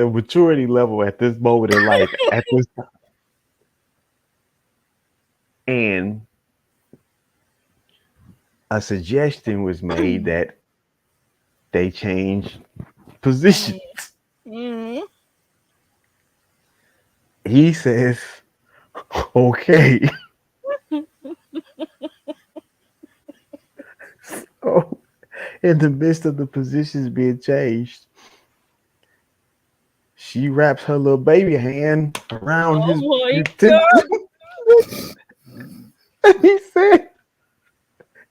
maturity level at this moment in life, at this time. And a suggestion was made that they change positions. He says, okay. So, in the midst of the positions being changed, she wraps her little baby hand around Oh his my tentacle. And he said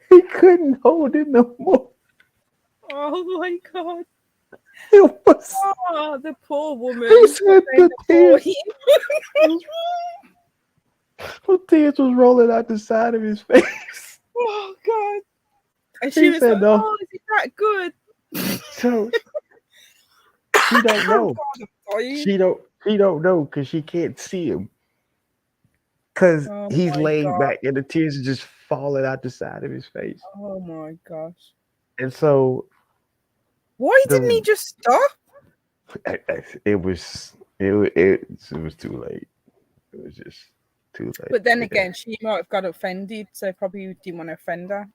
he couldn't hold it no more. Oh my God. It was, Oh, the poor woman. he said And the poor him. the tears was rolling out the side of his face. Oh God. And He she was said, like, no. oh, is it that good? So she don't know. Dying. She don't know because she can't see him. Because Oh he's my laying God. back and the tears are just falling out the side of his face. Oh my gosh. And so Why didn't he the just stop? it was too late. It was just too late. But then Yeah. again, she might have got offended, so probably didn't want to offend her.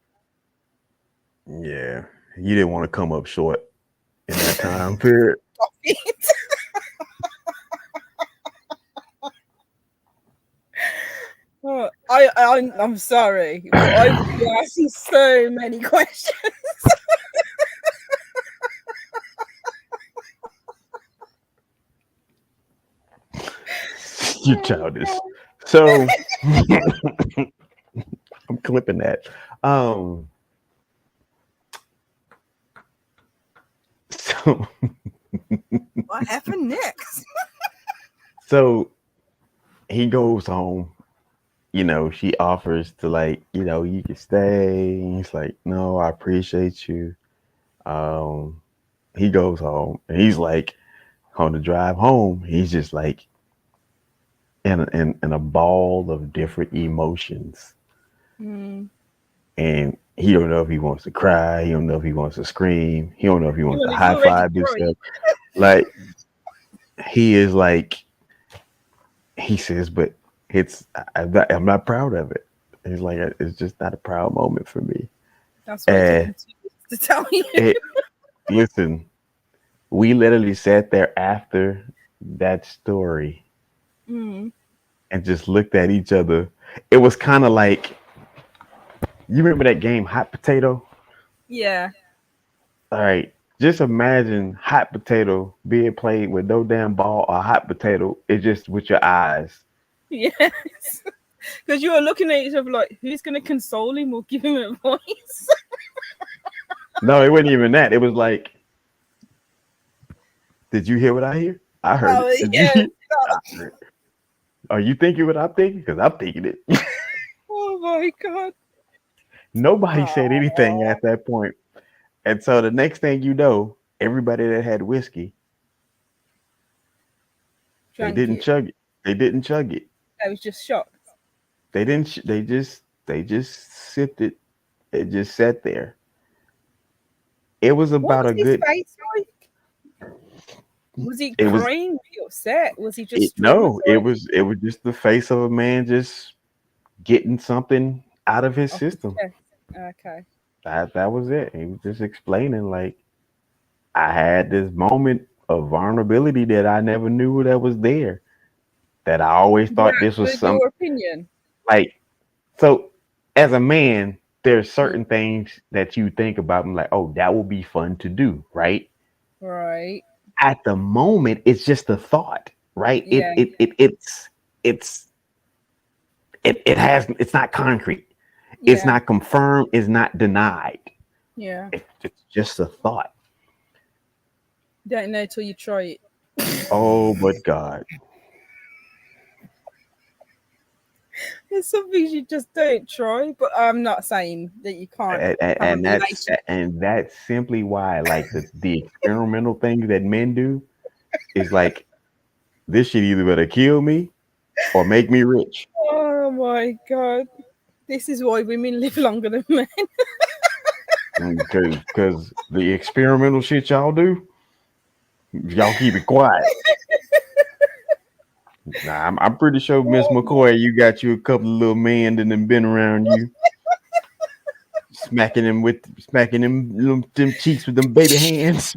Yeah. You didn't want to come up short in that time period. Stop it. Oh, I'm sorry, but I would be asking so many questions. You childish. So I'm clipping that. So What happened next? so he goes home. You know, she offers to like, you know, you can stay. He's like, no, I appreciate you. He goes home and he's like, on the drive home, he's just like in a ball of different emotions. Mm. And he don't know if he wants to cry. He don't know if he wants to scream. He don't know if he wants Well, to he's high already five crying. himself. Like he is like, he says, but I'm not proud of it. He's like, it's just not a proud moment for me. That's what it And took to tell you. listen, we literally sat there after that story Mm. and just looked at each other. It was kind of like, you remember that game Hot Potato? Yeah. All right. Just imagine hot potato being played with no damn ball or hot potato. It's just with your eyes. Yes. Because you were looking at each other like, who's going to console him or give him advice? No, it wasn't even that. It was like, did you hear what I hear? I heard Oh, it. Did yeah. you? I heard it. Are you thinking what I'm thinking? Because I'm thinking it. Oh my God. Nobody said anything at that point. And so the next thing you know, everybody that had whiskey, they didn't chug it. They didn't chug it. I was just shocked. They didn't. They just sipped it. It just sat there. It was What about was a his good. face like? Was he It was crying? Was he upset? Was he just no. It traumatized? was just the face of a man just getting something out of his Off his system. chest. Okay. That was it. He was just explaining like I had this moment of vulnerability that I never knew that was there. That I always thought this was With some your opinion. like so as a man, there's Mm. certain things that you think about and like, oh, that would be fun to do, right? Right. At the moment, it's just a thought, right? Yeah. It's not concrete. It's Yeah. not confirmed. It's not denied. Yeah. It's just a thought. Don't know till you try it. Oh, but God. There's some things you just don't try, but I'm not saying that you can't have a And relationship. that's simply why, like the experimental things that men do is like this shit either better kill me or make me rich. Oh my God. This is why women live longer than men. Because the experimental shit y'all do, y'all keep it quiet. Nah, I'm pretty sure Miss McCoy, you got you a couple of little men that have been around you, smacking them cheeks with them baby hands.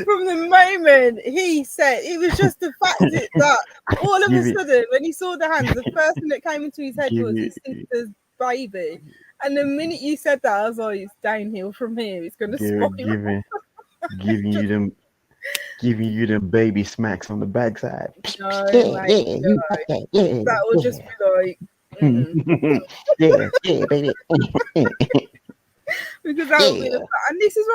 from the moment he said, it was just the fact that all of a sudden, when he saw the hands, the first thing that came into his head was his sister's baby. And the minute you said that, I was like, it's downhill from here. It's going to spiral. Giving you them baby smacks on the backside. No, that would just be like, yeah, baby. Because that would be the fact. And this is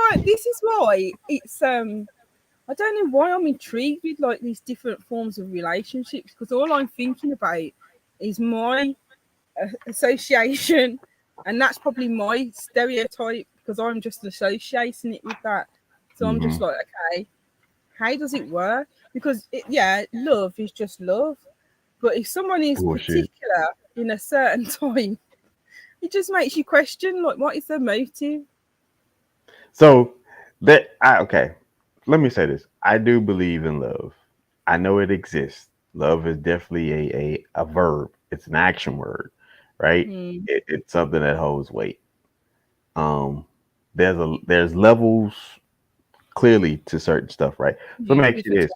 why it's I don't know why I'm intrigued with like these different forms of relationships, because all I'm thinking about is my association, and that's probably my stereotype because I'm just associating it with that. So I'm just like, okay, how does it work? Because love is just love, but if someone is particular in a certain time, it just makes you question like, what is their motive? So okay. Let me say this. I do believe in love. I know it exists. Love is definitely a verb. It's an action word, right? It's something that holds weight. There's levels clearly to certain stuff, right? So let me ask you this.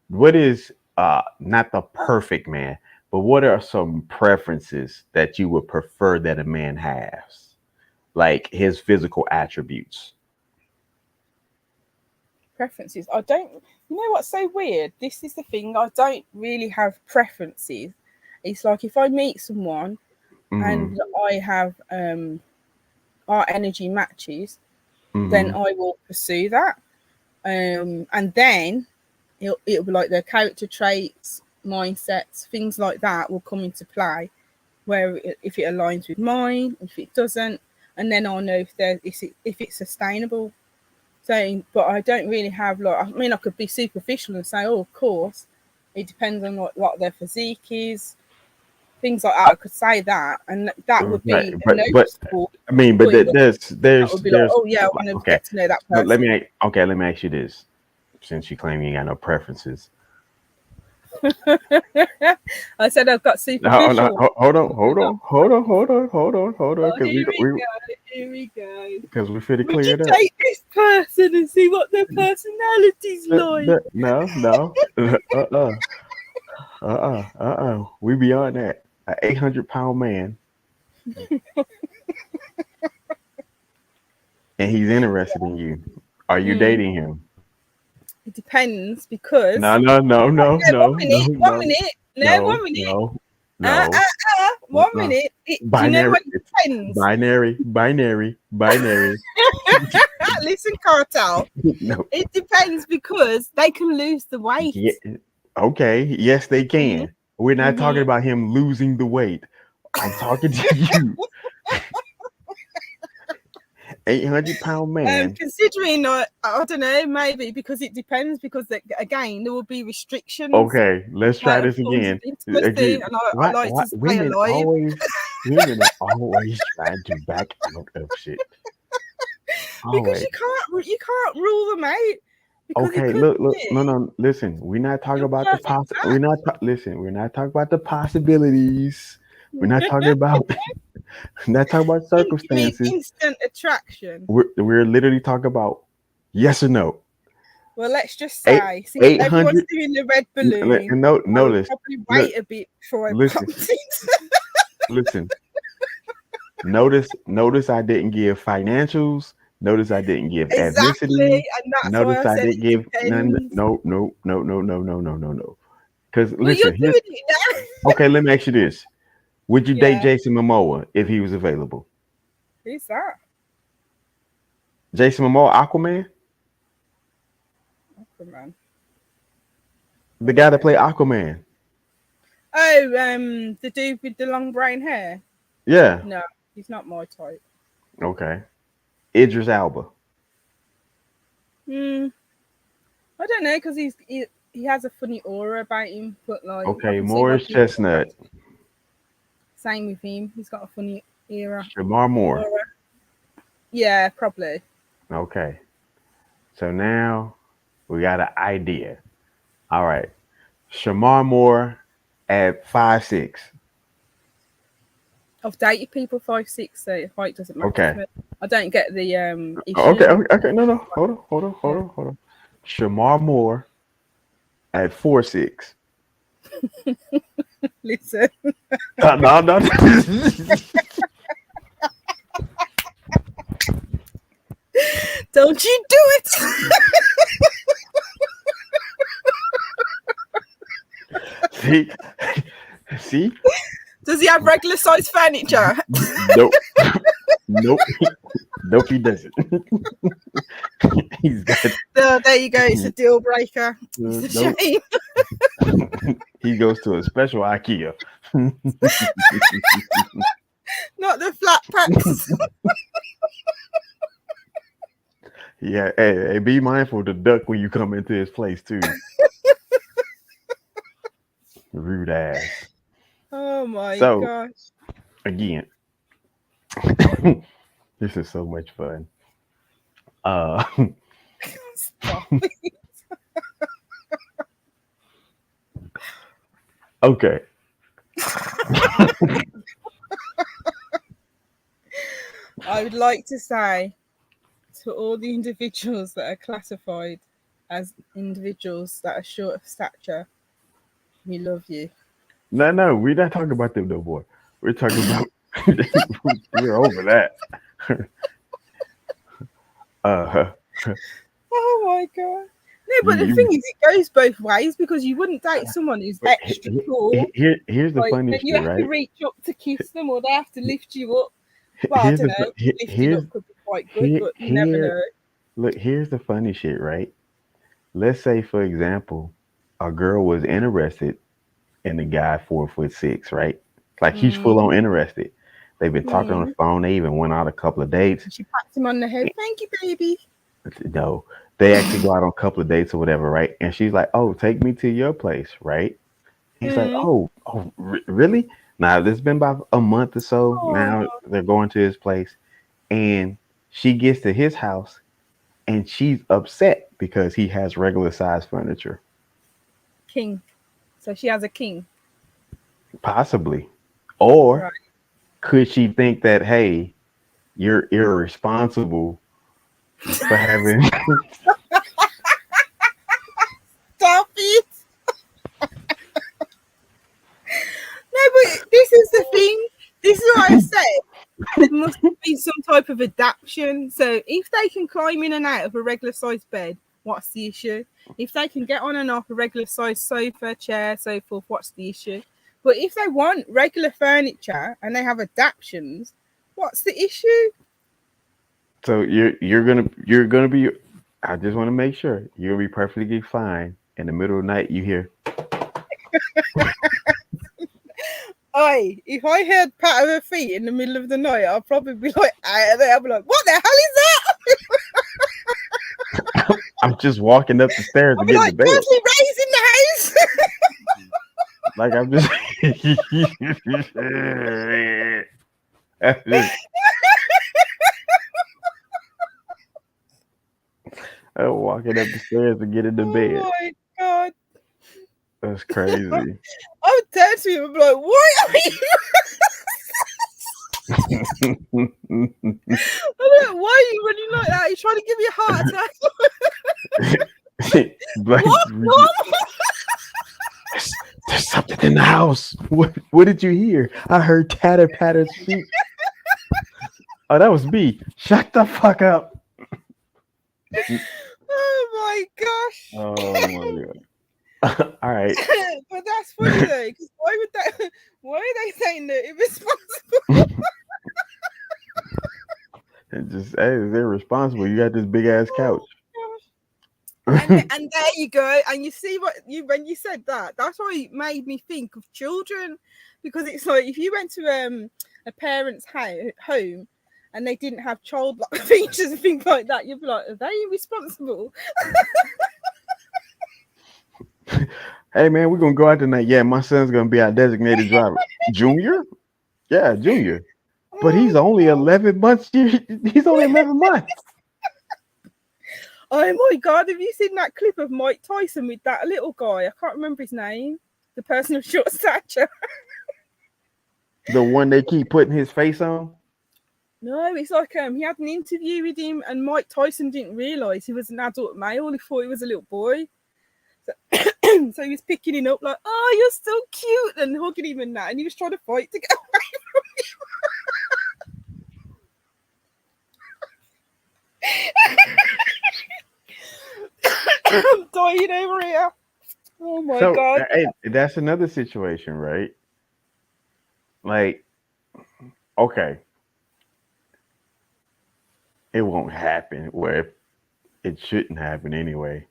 What is not the perfect man, but what are some preferences that you would prefer that a man has? Like his physical attributes. Preferences. I don't, you know what's so weird? This is the thing. I don't really have preferences. It's like if I meet someone and I have our energy matches, then I will pursue that. And then it'll be like their character traits, mindsets, things like that will come into play. Where if it aligns with mine, if it doesn't, and then I'll know if it's sustainable. So, but I don't really have like. I mean, I could be superficial and say, "Oh, of course." It depends on what their physique is, things like that. I could say that, and that would be a noticeable. I mean, but there's that would be like, oh yeah, I want to get to know that person. Let me ask you this, since you claim you ain't got no preferences. I said I've got superficial. No, hold on. Oh, here we go. Because we're fit to clear it up. Take this person and see what their personality's like. No. We beyond that. An 800-pound man. And he's interested in you. Are you dating him? It depends because no. One minute. Do you know what it depends? Binary. Listen, Cartel. No. It depends because they can lose the weight. Yeah, okay, yes, they can. We're not talking about him losing the weight. I'm talking to you. 800-pound man. Considering, I don't know, maybe because it depends. Because again, there will be restrictions. Okay, let's try this again. And I like to stay alive. Women are always trying to back out of shit. Because you can't rule them out. Okay, look, no. Listen, we're not talking about the We're not talking about the possibilities. We're not talking about. Not talking about circumstances. Instant attraction. We're literally talking about yes or no. Well, let's just say, everyone's doing the red balloon. Notice. Probably wait a bit before I listen. Listen. Notice I didn't give financials. Notice I didn't give ethnicity. And that's notice why I didn't give none. No. Because listen, okay, let me ask you this. Would you date Jason Momoa if he was available? Who's that? Jason Momoa, Aquaman? The guy that played Aquaman. Oh, the dude with the long brown hair? Yeah. No, he's not my type. Okay. Idris Elba. I don't know, because he has a funny aura about him. But like, okay, Morris Chestnut. Same with him. He's got a funny era. Shamar Moore. Yeah, probably. Okay. So now we got an idea. All right. Shamar Moore at 5'6". I've dated people 5'6", so height doesn't matter. Okay. I don't get the issue. Okay. No. Hold on. Shamar Moore at 4'6". Listen, No. don't you do it. See? Does he have regular size furniture? Nope. Nope. Nope, he doesn't. He's got. There you go. It's a deal breaker. It's a Nope. shame. He goes to a special IKEA. Not the flat packs. Yeah, hey, be mindful to duck when you come into his place too. Rude ass. Oh my So, gosh. Again, this is so much fun. Stop. Okay. I would like to say to all the individuals that are classified as individuals that are short of stature, we love you. No, we're not talking about them no more. We're talking about we're over that. Oh my god. No, but the thing is, it goes both ways because you wouldn't date someone who's extra tall. Here's the Like, funny then shit, you have right? to reach up to kiss them, or they have to lift you up. Well, I don't know. Lifting up could be quite good, but you never know. Look, here's the funny shit, right? Let's say, for example, a girl was interested in the guy 4'6", right? Like he's full on interested. They've been talking on the phone. They even went out a couple of dates. She pats him on the head. Thank you, baby. No, they actually go out on a couple of dates or whatever, right? And she's like, "Oh, take me to your place," right? He's like, "Oh, really?" Now, this has been about a month or so. Aww. Now they're going to his place, and she gets to his house, and she's upset because he has regular size furniture. King. So she has a king. Possibly. Or Right. could she think that, hey, you're irresponsible for having Stop it. No, but this is the thing. This is what I said. There must be some type of adaptation. So if they can climb in and out of a regular sized bed, what's the issue? If they can get on and off a regular sized sofa, chair, so forth, what's the issue? But if they want regular furniture and they have adaptations, what's the issue? So you're gonna be. I just want to make sure you'll be perfectly fine. In the middle of the night, you hear. Oi, if I heard pat of her feet in the middle of the night, I'll probably be like out of there. I'll be like, what the hell is that? I'm just walking up the stairs I'll to be get like, in the bed. Leslie Ray's in the house. Like I'm just. I'm walking up the stairs to get in the bed. Oh my god. That's crazy. I would turn to him and be like, what are you? I'm like, why are you running like that? You're trying to give me a heart attack. Like, What? there's something in the house. What did you hear? I heard patter's feet. Oh, that was me. Shut the fuck up. Oh my gosh. Oh my god. All right. But that's funny though, because why are they saying that irresponsible? It's just, hey, they're responsible. You got this big ass couch. And there you go. And you see when you said that, that's why it made me think of children, because it's like if you went to a parent's home and they didn't have childlike features and things like that, you'd be like, are they irresponsible? Hey man, we're gonna go out tonight. Yeah, my son's gonna be our designated driver. Junior? Yeah, Junior. But he's only 11 months. He's only 11 months. Oh my god, have you seen that clip of Mike Tyson with that little guy? I can't remember his name. The person of short stature. The one they keep putting his face on? No, it's like he had an interview with him, and Mike Tyson didn't realise he was an adult male. He thought he was a little boy. So, so he was picking him up like, "Oh, you're so cute," and hugging him and that, and he was trying to fight to get away from him. I'm dying over here. Oh my God. Hey, that's another situation, right? Like, okay, it won't happen where it shouldn't happen anyway.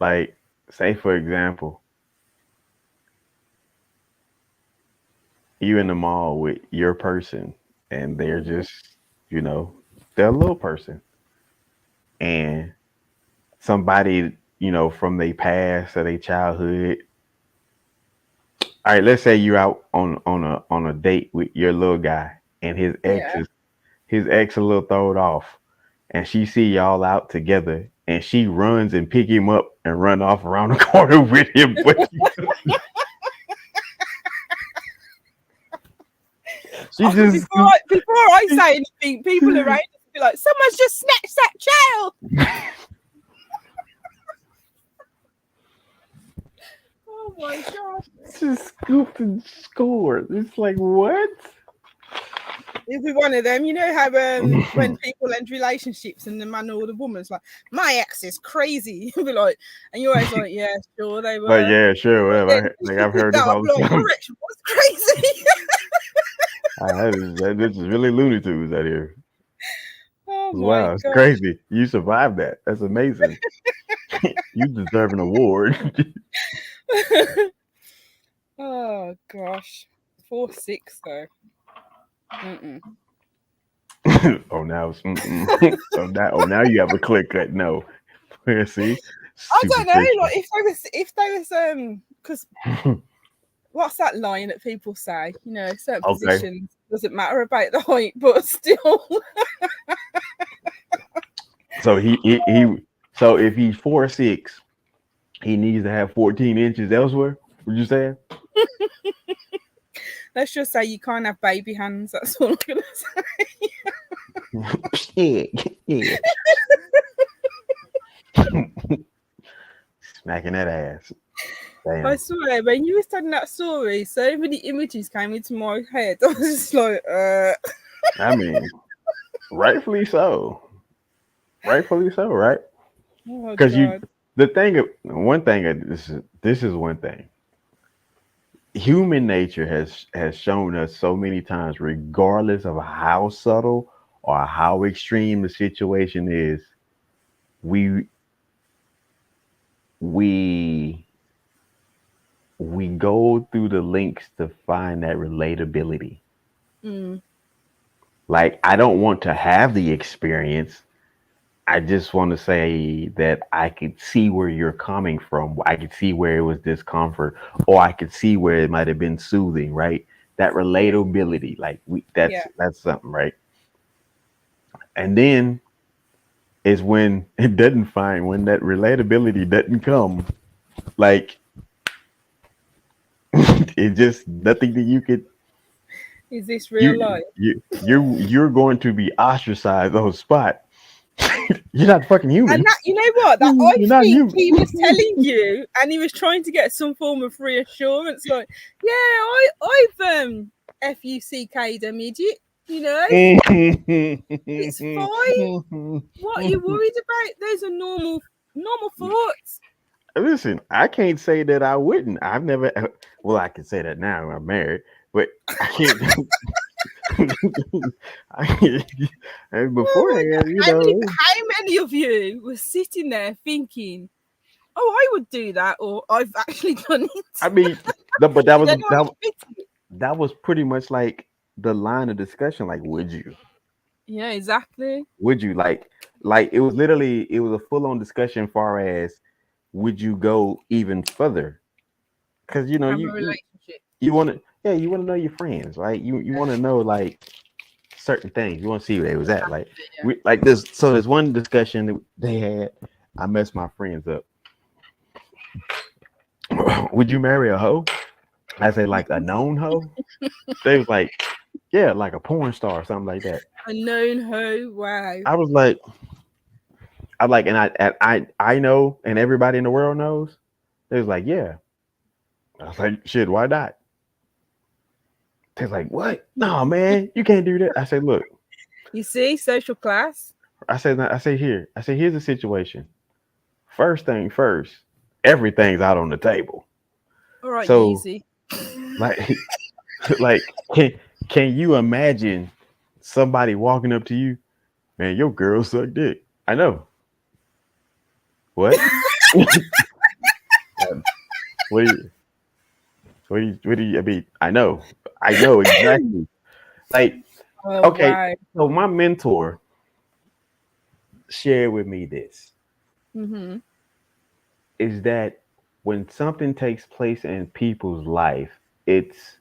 Like, say for example, you in the mall with your person and they're just, they're a little person. And somebody, from their past or their childhood. All right, let's say you're out on a date with your little guy and his ex a little thrown off, and she see y'all out together and she runs and pick him up and run off around the corner with him. Before I say anything, people around us be like, "Someone's just snatched that child." Oh my God! Just scooped and scored. It's like, what? It'd be one of them. You know how when people end relationships and the man or the woman's like, "My ex is crazy," you'd be like, and you're always like, "Yeah, sure they were." But yeah, sure, whatever. I've heard this all the time. Your ex was crazy. This is really Looney Tunes out here. Oh my wow, it's God. crazy. You survived that. That's amazing. You deserve an award. Oh gosh, 4-6 though. Oh, now it's now you have a clear cut no. See, I don't know. Like if they was because what's that line that people say? Certain positions doesn't matter about the height, but still. So so if he's 4'6", he needs to have 14 inches elsewhere. Would you say? Let's just say you can't have baby hands. That's all I'm gonna say. Yeah. Smacking that ass. Damn. I swear, when you were telling that story, so many images came into my head. I was just like, I mean, rightfully so. Rightfully so, right? Because this is one thing. Human nature has shown us so many times, regardless of how subtle or how extreme the situation is, we go through the links to find that relatability. Like, I don't want to have the experience. I just want to say that I could see where you're coming from. I could see where it was discomfort, or I could see where it might have been soothing, right? That relatability, like that's something, right? And then is when it doesn't find, when that relatability doesn't come, like it's just nothing that you could. Is this real life? You're going to be ostracized on spot. You're not fucking human. And that, you know what? That I think he was telling you, and he was trying to get some form of reassurance, like, yeah, I've FUCK'd a midget, it's fine. What are you worried about? Those are normal thoughts. Listen, I can't say that I wouldn't. I've never. Well, I can say that now. I'm married, but I can't. Beforehand, how many of you were sitting there thinking, "Oh, I would do that," or "I've actually done it"? I mean, but that was pretty much like the line of discussion. Like, would you? Yeah, exactly. Would you like it was a full-on discussion far as would you go even further? Because you want to know your friends, right? You want to know like certain things. You want to see where they was at. Like this. So there's one discussion that they had. I messed my friends up. Would you marry a hoe? I say, like, a known hoe. They was like, Yeah, like a porn star or something like that. A known hoe. Wow. I was like, and I know, and everybody in the world knows. They was like, yeah. I was like, shit, why not? They're like, what? No, man, you can't do that. I said, look. You see, social class. I said, here's the situation. First thing first, everything's out on the table. All right, so, easy. Like, like, can you imagine somebody walking up to you, man, your girl suck dick? I know. What? What do you? I mean, I know exactly. Like, okay, wow. So my mentor shared with me this. Mm-hmm. Is that when something takes place in people's life, it's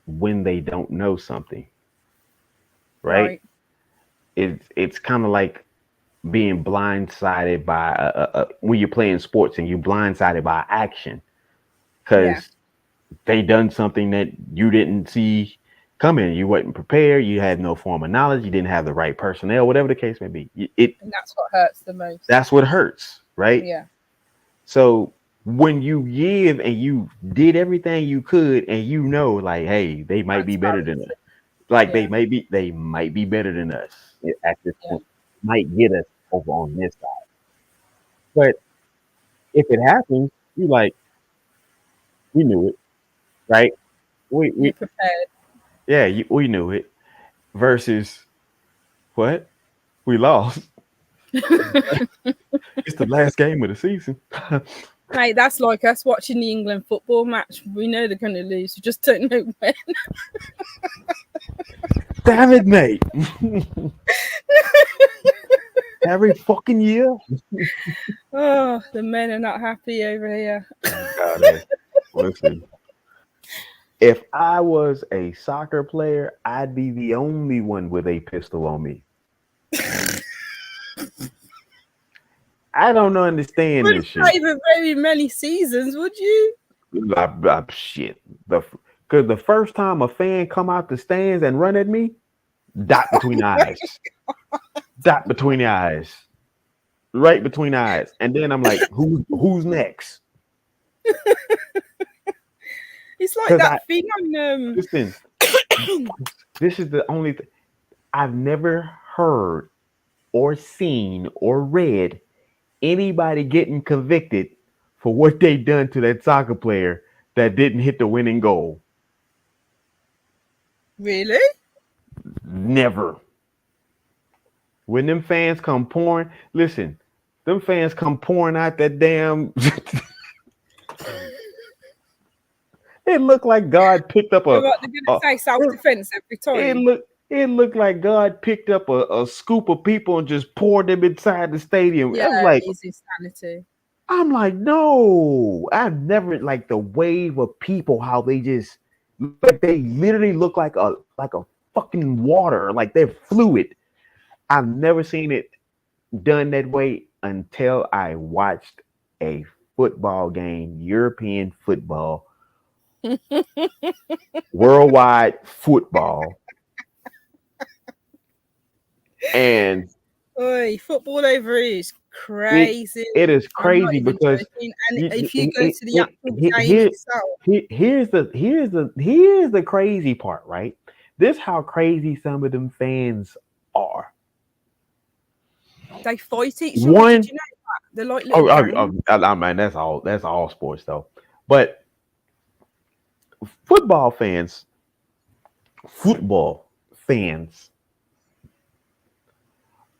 when they don't know something, right? It's kind of like being blindsided by when you're playing sports and you're blindsided by action because they done something that you didn't see coming. You wasn't prepared. You had no form of knowledge. You didn't have the right personnel, whatever the case may be. And that's what hurts the most. That's what hurts, right? Yeah. So when you give and you did everything you could, and you know, like, hey, they might be better than us. Like they might be better than us at this point. Might get us over on this side. But if it happens, you like, we knew it, right? We prepared. Yeah, we knew it. Versus what? We lost. It's the last game of the season. Mate, that's like us watching the England football match. We know they're going to lose. We just don't know when. Damn it, mate. Every fucking year. Oh, the men are not happy over here. Listen. If I was a soccer player, I'd be the only one with a pistol on me. I don't understand this shit. Not even very many seasons, would you? Shit. Because the first time a fan come out the stands and run at me, dot between the eyes. Dot between the eyes. Right between the eyes. And then I'm like, who's next? It's like that thing on Listen, this is the only thing. I've never heard or seen or read anybody getting convicted for what they done to that soccer player that didn't hit the winning goal. Really? Never. When them fans come pouring, listen, them fans come pouring out that damn. It looked like God picked up They're going to say self-defense every time. It looked like God picked up a scoop of people and just poured them inside the stadium. Yeah, I was like, it's insanity. I'm like, no, I've never like the wave of people, how they just like they literally look like a fucking water, like they're fluid. I've never seen it done that way until I watched a football game, European football, worldwide football. And football over here is crazy. It is crazy because if you go to the actual game itself, here's the crazy part, right? This how crazy some of them fans are. They fight each other. Did you know that? They're like little I mean, that's all sports though. But football fans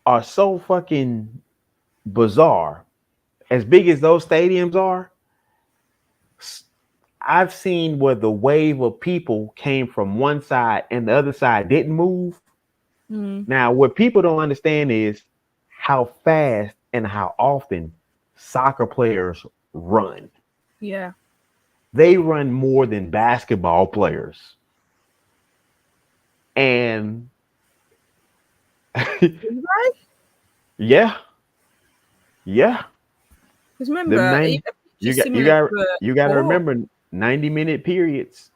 are so fucking bizarre. As big as those stadiums are, I've seen where the wave of people came from one side and the other side didn't move. Now, what people don't understand is how fast and how often soccer players run. Yeah. They run more than basketball players. And yeah. Because remember, you got to remember 90-minute periods.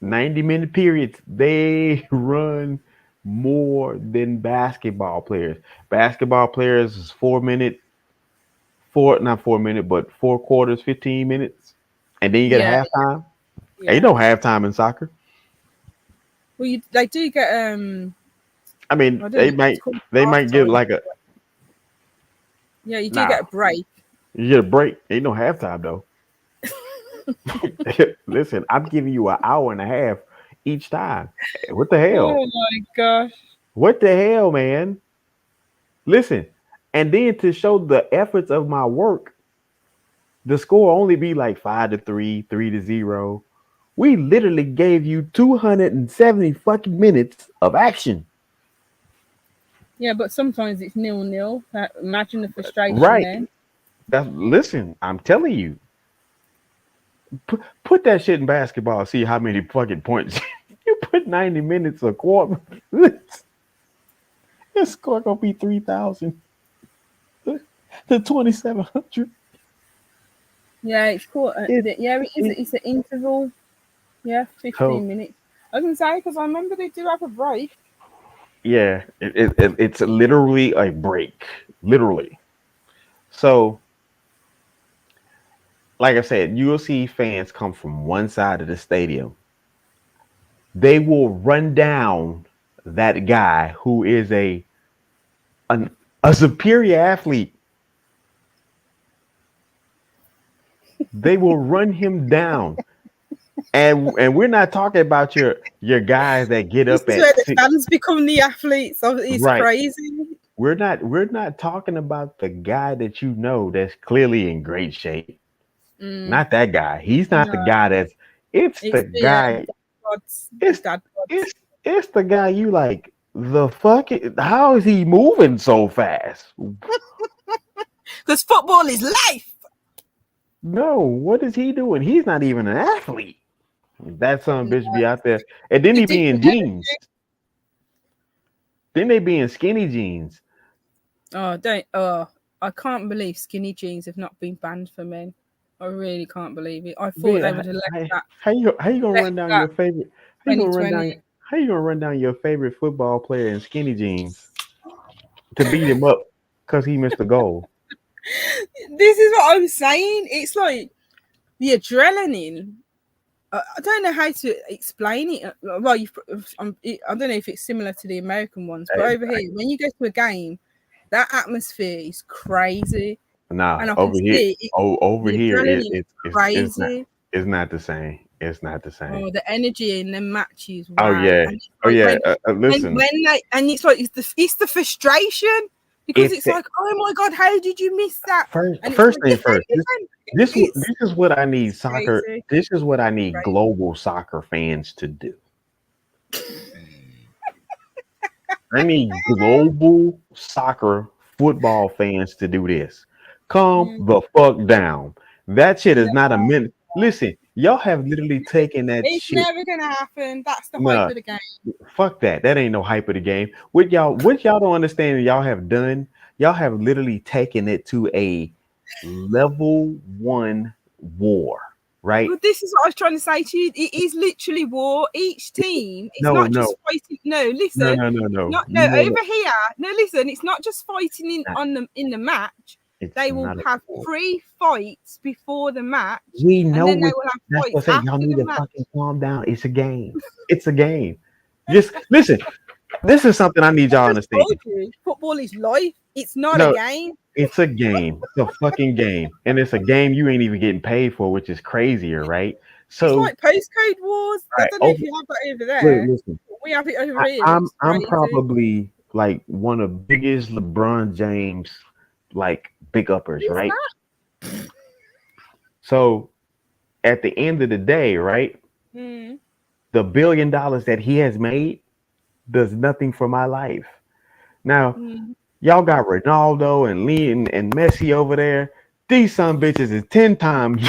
90-minute periods, they run more than basketball players. Basketball players is 4 minute, not 4 minute, but 4 quarters, 15 minutes. And then you get Yeah, halftime. yeah. Ain't no halftime in soccer. Well, they do get I mean, I don't they know. It's might called they half might get time. like a Yeah, you do nah. get a break. You get a break. Ain't no halftime though. Listen, I'm giving you an hour and a half each time. What the hell? Oh my gosh. What the hell, man? Listen, and then to show the efforts of my work, the score only be like 5-3, 3-0. We literally gave you 270 fucking minutes of action. Yeah, but sometimes it's 0-0. Imagine the frustration Right. then. Listen, I'm telling you. Put that shit in basketball. See how many fucking points you put 90 minutes a quarter. This score gonna be 3,000 to 2,700. Yeah, it's cool. Yeah, it is. It's an interval. Yeah, 15 minutes. I was gonna say because I remember they do have a break. Yeah, it's literally a break, literally. So, like I said, you will see fans come from one side of the stadium. They will run down that guy who is a superior athlete. They will run him down. And we're not talking about your guys that get This up is at where the 6. fans become the athletes. So it's Right. crazy. We're not talking about the guy that you know that's clearly in great shape. Not that guy. He's not the No, guy that's it's the guy. It's dad it's it's the guy you like. The fuck? How is he moving so fast? Because football is life. No, what is he doing? He's not even an athlete. That son bitch be out there, and then he be in jeans. Then they be in skinny jeans. I can't believe skinny jeans have not been banned for men. I really can't believe it. I thought they would have left that. How you gonna run down your favorite? How you gonna run 2020. down? How you gonna run down your favorite football player in skinny jeans to beat him up because he missed a goal? This is what I'm saying. It's like the adrenaline. I don't know how to explain it. Well, I don't know if it's similar to the American ones, but over here, when you go to a game, that atmosphere is crazy. Nah, And I over can here, see over the here, adrenaline is it's crazy. not the same. It's not the same. Oh, the energy in the matches! Wow. Oh yeah, and like listen, when and it's like it's the frustration because it's like, oh my god, how did you miss that? First thing first. This is what I need soccer. crazy. This is what I need global soccer fans to do. I need global soccer football fans to do this. Calm the fuck down. That shit is not a minute. Listen, y'all have literally taken that It's shit. never gonna happen. That's the hype of the game. Fuck that. That ain't no hype of the game. What y'all don't understand y'all have done, y'all have literally taken it to a level 1 war, right? But this is what I was trying to say to you. It is literally war. Each team, it's not just fighting. No, listen. No. Over here. No, listen. It's not just fighting in the match. They will have 3 fights before the match. We know. And then they will have fights after y'all need the to match. fucking calm down. It's a game. It's a game. Just listen. This is something I need y'all to understand. Football is life. It's not a game. It's a game. It's a fucking game. And it's a game you ain't even getting paid for, which is crazier, right? So it's like postcode wars. Right, I don't know if you have that over there. Listen, we have it over here. I'm probably like one of the biggest LeBron James like big uppers, right? So at the end of the day, right? The $1 billion that he has made does nothing for my life. Now, y'all got Ronaldo and Lee and Messi over there. These son bitches is 10 times.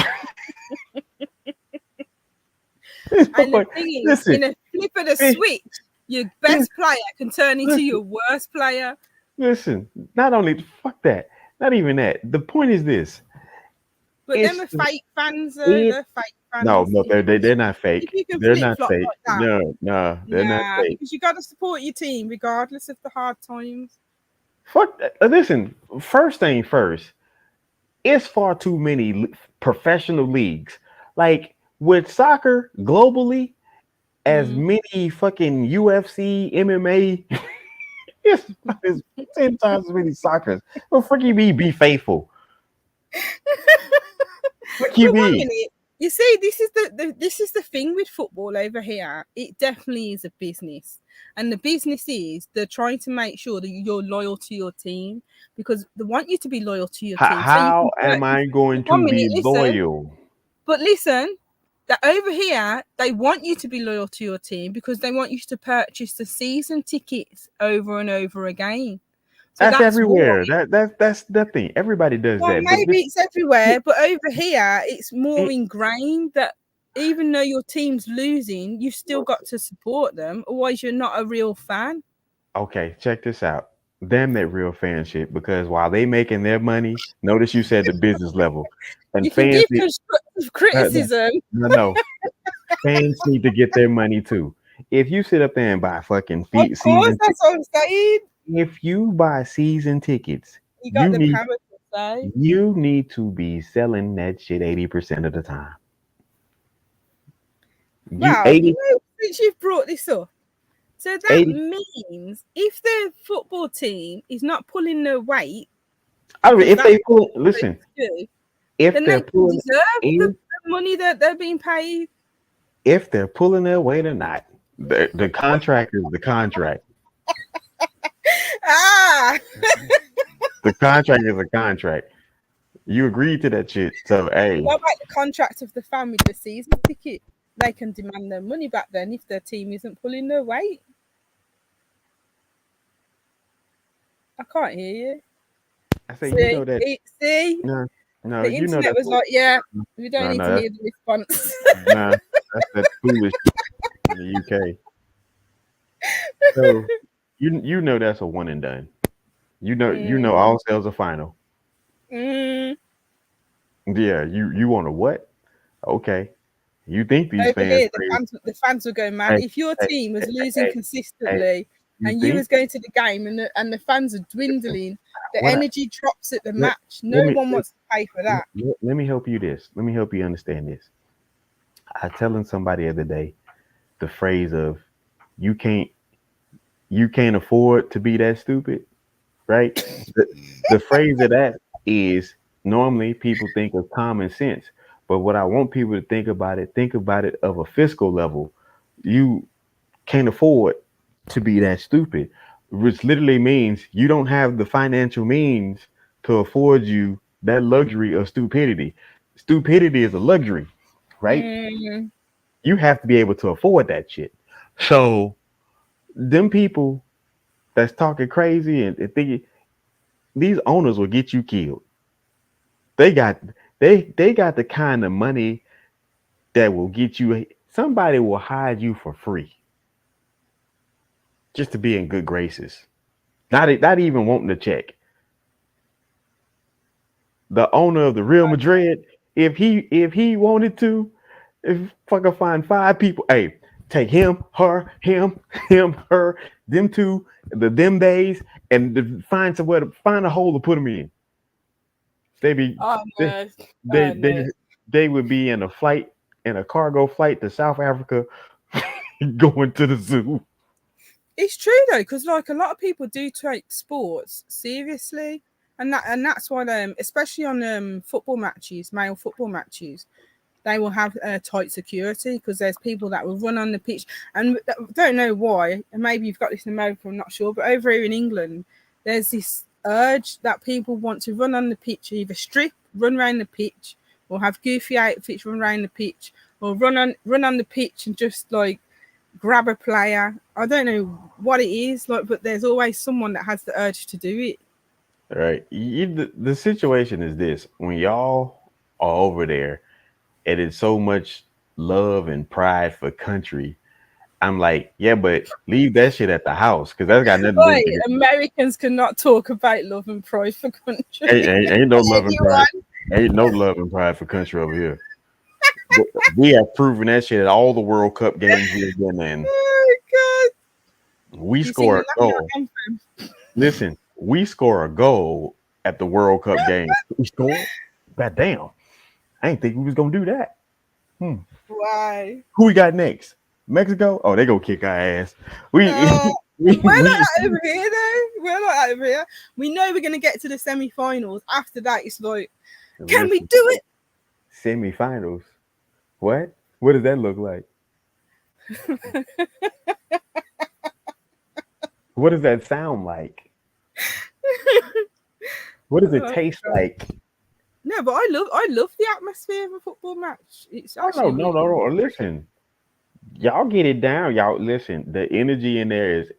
And the thing is, in a flip of the switch, your best player can turn into your worst player. Listen, not only fuck that, not even that. The point is this. But them are fake fans, though. They're fake No, fans. no, they're not If fake. you can They're flip not flop fake. like that, No, they're not nah, fake. because you got to support your team regardless of the hard times. Fuck that. Listen, first thing first, it's far too many professional leagues. Like with soccer globally, as Mm. many fucking UFC, MMA, it's 10 times as many soccer. Well, fuck you mean be faithful? Fuck you But one mean? minute, you see, this is the thing with football over here. It definitely is a business, and the business is they're trying to make sure that you're loyal to your team because they want you to be loyal to your team. So you How can am I going one to minute, be listen, loyal? but listen. That over here, they want you to be loyal to your team because they want you to purchase the season tickets over and over again. So That's that's why. everywhere. That's nothing. Everybody does Well, that. But maybe it's everywhere, but over here, it's more it, ingrained that even though your team's losing, you've still got to support them. Otherwise, you're not a real fan. okay, check this out. Damn that real fan shit. Because while they making their money, notice you said the business level, and You can fans give need, constructive no, criticism. no, fans need to get their money too. If you sit up there and buy fucking Of course, season, that's what I'm saying. if you buy season tickets, You got you the need power to say. you need to be selling that shit 80% of the time. You Well, 80, since you've brought this up, so that 80. means if the football team is not pulling their weight, I mean, because if that's they pull, what they listen, do, if then they're they can pulling, deserve if, the money that they're being paid. if they're pulling their weight or not, the contract is the contract. Ah, The contract is a contract. You agreed to that shit. So hey, what about the contract of the fan with the season ticket? They can demand their money back then if their team isn't pulling their weight. I can't hear you. I say you know See, that see, no, no, the you know internet that was like, yeah, we don't no, need no, to that's hear the response. nah, that's that foolish in the UK. So you know that's a one and done. You know Mm, all sales are final. mm. Yeah, you want a what? Okay. You think these Over fans here, crazy? the fans were going mad. Hey, If your hey, team was hey, losing hey, hey, consistently you and you think was going to the game and the fans are dwindling, the what? energy drops at the Let, match. No let me one wants to pay for that. let me help you this. Let me help you understand this. I telling somebody the other day the phrase of you can't you can't afford to be that stupid, right? The, the phrase of that is normally people think of common sense, but what I want people to think about it of a fiscal level. You can't afford to be that stupid, which literally means you don't have the financial means to afford you that luxury of stupidity. Stupidity is a luxury, right? Mm. You have to be able to afford that shit. So them people that's talking crazy and thinking these owners will get you killed. They got they got the kind of money that will get you. Somebody will hire you for free just to be in good graces. Not even wanting to check. The owner of the Real Madrid, if he wanted to, if fucking find five people, hey, take him, her, him, her, them two, them days, and find somewhere to find a hole to put them in. They be Oh they no, they oh they, no. they would be in a cargo flight to South Africa, going to the zoo. It's true though, because like a lot of people do take sports seriously, and that's why especially on football matches, male football matches, they will have tight security because there's people that will run on the pitch and don't know why. And maybe you've got this in America, I'm not sure, but over here in England, there's this urge that people want to run on the pitch, either strip, run around the pitch, or have goofy outfits, run around the pitch, or run on the pitch and just like grab a player. I don't know what it is like, but there's always someone that has the urge to do it. All right, the situation is this: when y'all are over there, and it's so much love and pride for country. I'm like, yeah, but leave that shit at the house because that's got nothing to do with Right, Americans cannot talk about love and pride for country. ain't no love and pride. Anyone? Ain't no love and pride for country over here. We have proven that shit at all the World Cup games we've been in. Oh God! We You sing score a the national goal. anthem. Listen, we score a goal at the World Cup game. We score. God damn. I didn't think we was gonna do that. Why? Who we got next? Mexico? Oh, they gonna kick our ass. We We're not over here though. We're not over here. We know we're gonna get to the semi-finals. After that, it's like, can we do it? Semi-finals. What? What does that look like? What does that sound like? What does it taste like? No, but I love the atmosphere of a football match. It's actually No. Listen, y'all get it down. Y'all listen. The energy in there is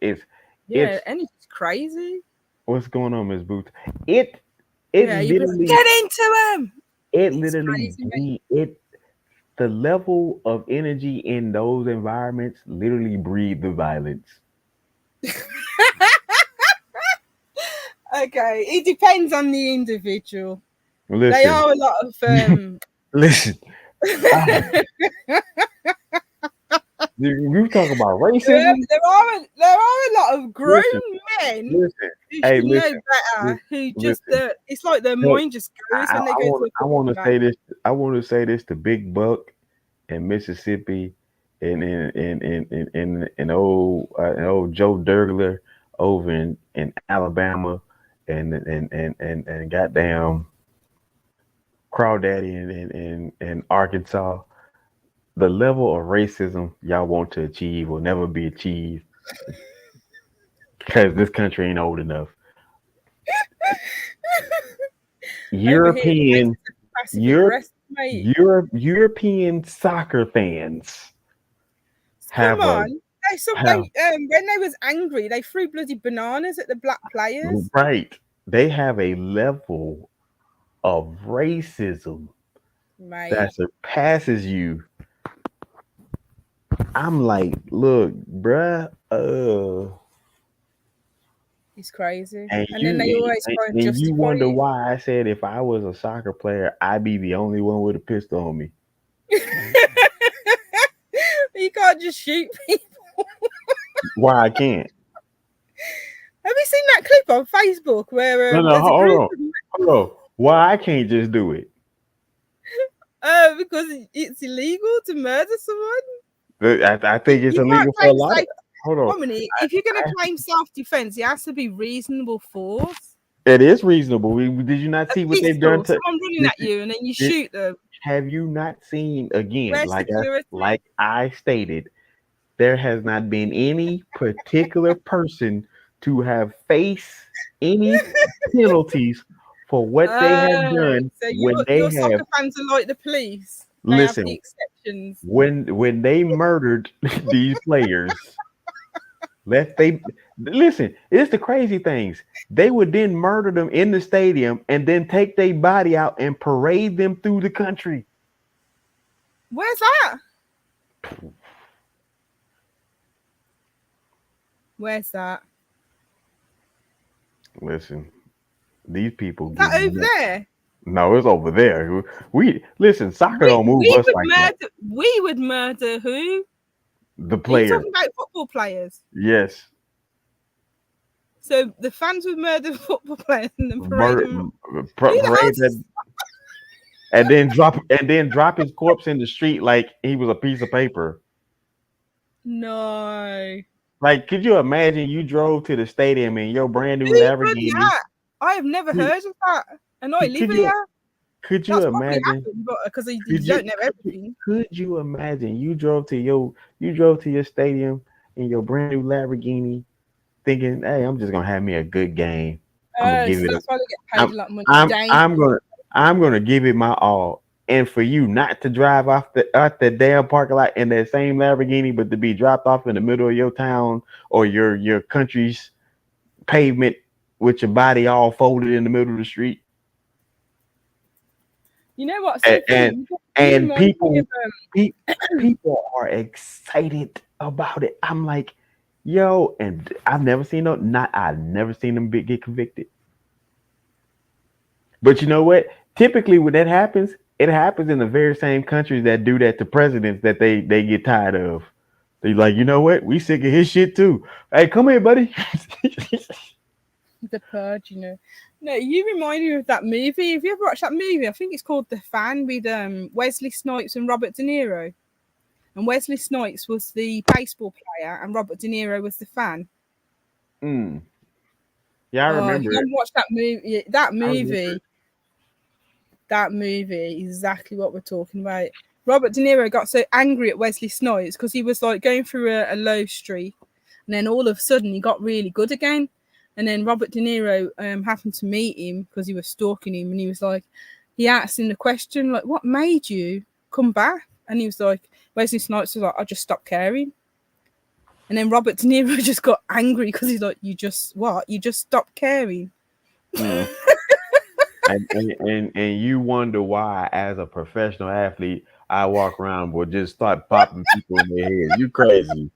and it's crazy. what's going on, Miss Boots? It You literally get into them. it It's literally crazy, the level of energy in those environments literally breed the violence. Okay, it depends on the individual. Listen, They are a lot of listen. You talk about racism. There are a lot of grown men who should know better. Who just it's like their mind just goes when they go to a I want to football say match. this. I want to say this to Big Buck in Mississippi, and old Joe Dergler over in Alabama, and goddamn Crawdaddy in Arkansas. The level of racism y'all want to achieve will never be achieved because this country ain't old enough. European soccer fans when they was angry, they threw bloody bananas at the black players. Right. They have a level of racism that surpasses you. I'm like, look, bruh, it's crazy. And then they always try and justify you wonder why I said if I was a soccer player, I'd be the only one with a pistol on me. You can't just shoot people. Why I can't? Have you seen that clip on Facebook where hold on. Why I can't just do it? Because it's illegal to murder someone. I think it's illegal for a lot. Hold on. 1 minute. If you're going to claim self-defense, it has to be reasonable force. It is reasonable. Did you not see what they've done to someone running at you and then you shoot them? Have you not seen again? Where's like I stated, there has not been any particular person to have faced any penalties for what they have done. So your soccer fans are like the police. They listen, have the exceptions. When they murdered these players, listen. It's the crazy things. They would then murder them in the stadium and then take their body out and parade them through the country. Where's that? Where's that? Listen, these people. Is that over there? No, it's over there. Soccer don't move us like that. We would murder who? The players. Are you talking about football players? Yes. So the fans would murder football players and then and then drop his corpse in the street like he was a piece of paper. No. Like, could you imagine you drove to the stadium in your brand new Lamborghini? I have never heard of that. And I live here. Could you imagine? Because you don't know everything. Could you imagine you drove to your stadium in your brand new Lamborghini, thinking, "Hey, I'm just gonna have me a good game. I'm gonna give it. That's why they get paid a lot of money. I'm gonna give it my all." And for you not to drive out the damn parking lot in that same Lamborghini, but to be dropped off in the middle of your town or your country's pavement with your body all folded in the middle of the street. You know what? And people are excited about it. I'm like, yo, and I've never seen them get convicted. But you know what? Typically, when that happens, it happens in the very same countries that do that to presidents that they get tired of. They like, you know what? We sick of his shit too. Hey, come here, buddy. The Purge, No, you remind me of that movie. Have you ever watched that movie? I think it's called The Fan with Wesley Snipes and Robert De Niro. And Wesley Snipes was the baseball player, and Robert De Niro was the fan. Mm. Yeah, I remember. You haven't watched that movie? That movie is exactly what we're talking about. Robert De Niro got so angry at Wesley Snipes because he was like going through a low streak, and then all of a sudden he got really good again. And then Robert De Niro happened to meet him because he was stalking him, and he was like, he asked him the question like, "What made you come back?" And he was like, Wesley Snipes was like, "I just stopped caring." And then Robert De Niro just got angry because he's like, "You just what? You just stopped caring." Mm. and you wonder why, as a professional athlete, I walk around will just start popping people in their head. You crazy.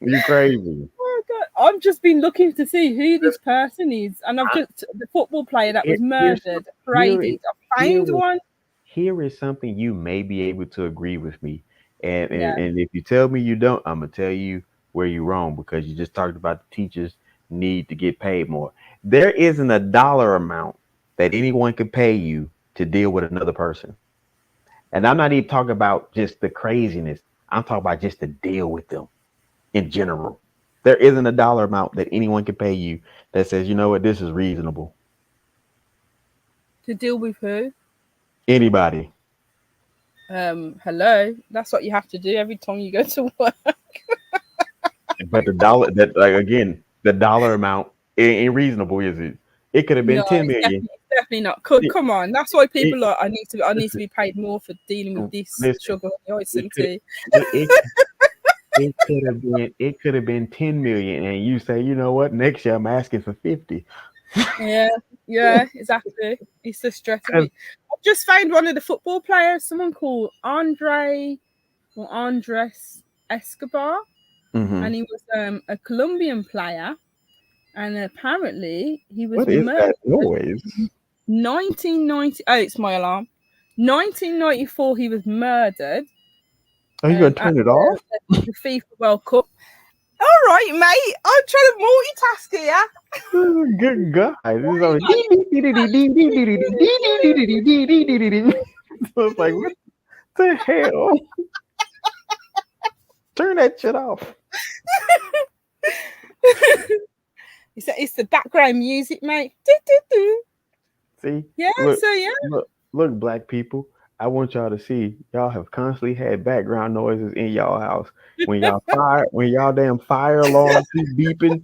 You crazy. Oh God. I've just been looking to see who this person is, and I've just the football player that was murdered, paraded. I found one. Here is something you may be able to agree with me. And if you tell me you don't, I'm gonna tell you where you're wrong, because you just talked about the teachers need to get paid more. There isn't a dollar amount that anyone could pay you to deal with another person. And I'm not even talking about just the craziness. I'm talking about just to deal with them in general. There isn't a dollar amount that anyone can pay you that says, you know what, this is reasonable. To deal with who? Anybody. Hello. That's what you have to do every time you go to work. But the dollar amount ain't reasonable, is it? It could have been 10 million. Definitely not. Come on. That's why people are. I need to be paid more for dealing with this sugar, ice, and tea. It could have been 10 million, and you say, you know what? Next year I'm asking for 50. Yeah, exactly. It's the stress of it. I've just found one of the football players, someone called Andres Escobar, and he was a Colombian player, and apparently he was murdered. What is that noise? 1990. Oh, it's my alarm. 1994, he was murdered. Are you gonna turn it off? The FIFA World Cup. All right, mate. I'm trying to multitask here. Good God. So it's like, what the hell? Turn that shit off. It's the background music, mate. See? Yeah, Look, black people. I want y'all to see y'all have constantly had background noises in y'all house. When y'all damn fire alarm keep beeping,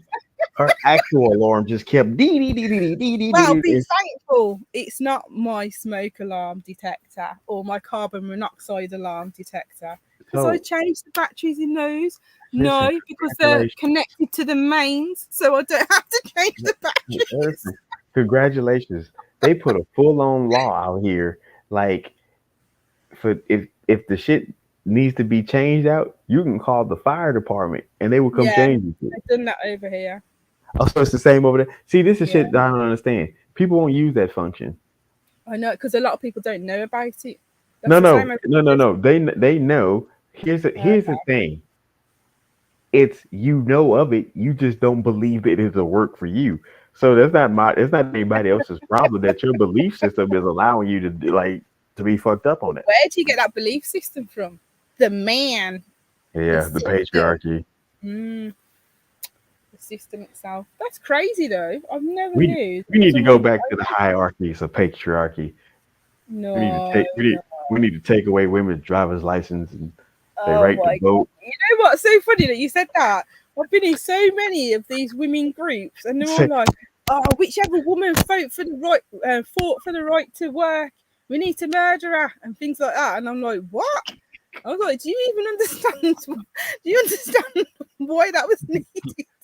her actual alarm just kept dee. Well, be thankful it's not my smoke alarm detector or my carbon monoxide alarm detector. Because I changed the batteries in those. No, because they're connected to the mains, so I don't have to change the batteries. Congratulations. They put a full-on law out here, like, for if the shit needs to be changed out, you can call the fire department and they will come change it. I've done that over here. Oh, so it's the same over there. See, this is shit that I don't understand. People won't use that function. I know, because a lot of people don't know about it. No. They know. Here's the thing. It's, you know of it, you just don't believe it is a work for you. So it's not anybody else's problem that your belief system is allowing you to be fucked up on it. Where do you get that belief system from? The man. Yeah, the patriarchy. The system itself. That's crazy, though. I've never knew. We need to go back to the hierarchies of patriarchy. No. We need to take away women's driver's license and they right to vote. You know what's so funny that you said that? I've been in so many of these women groups, and they're all like, "Oh, whichever woman fought for the right to work, we need to murder her," and things like that. And I'm like, "What?" I was like, "Do you even understand? Do you understand why that was needed?"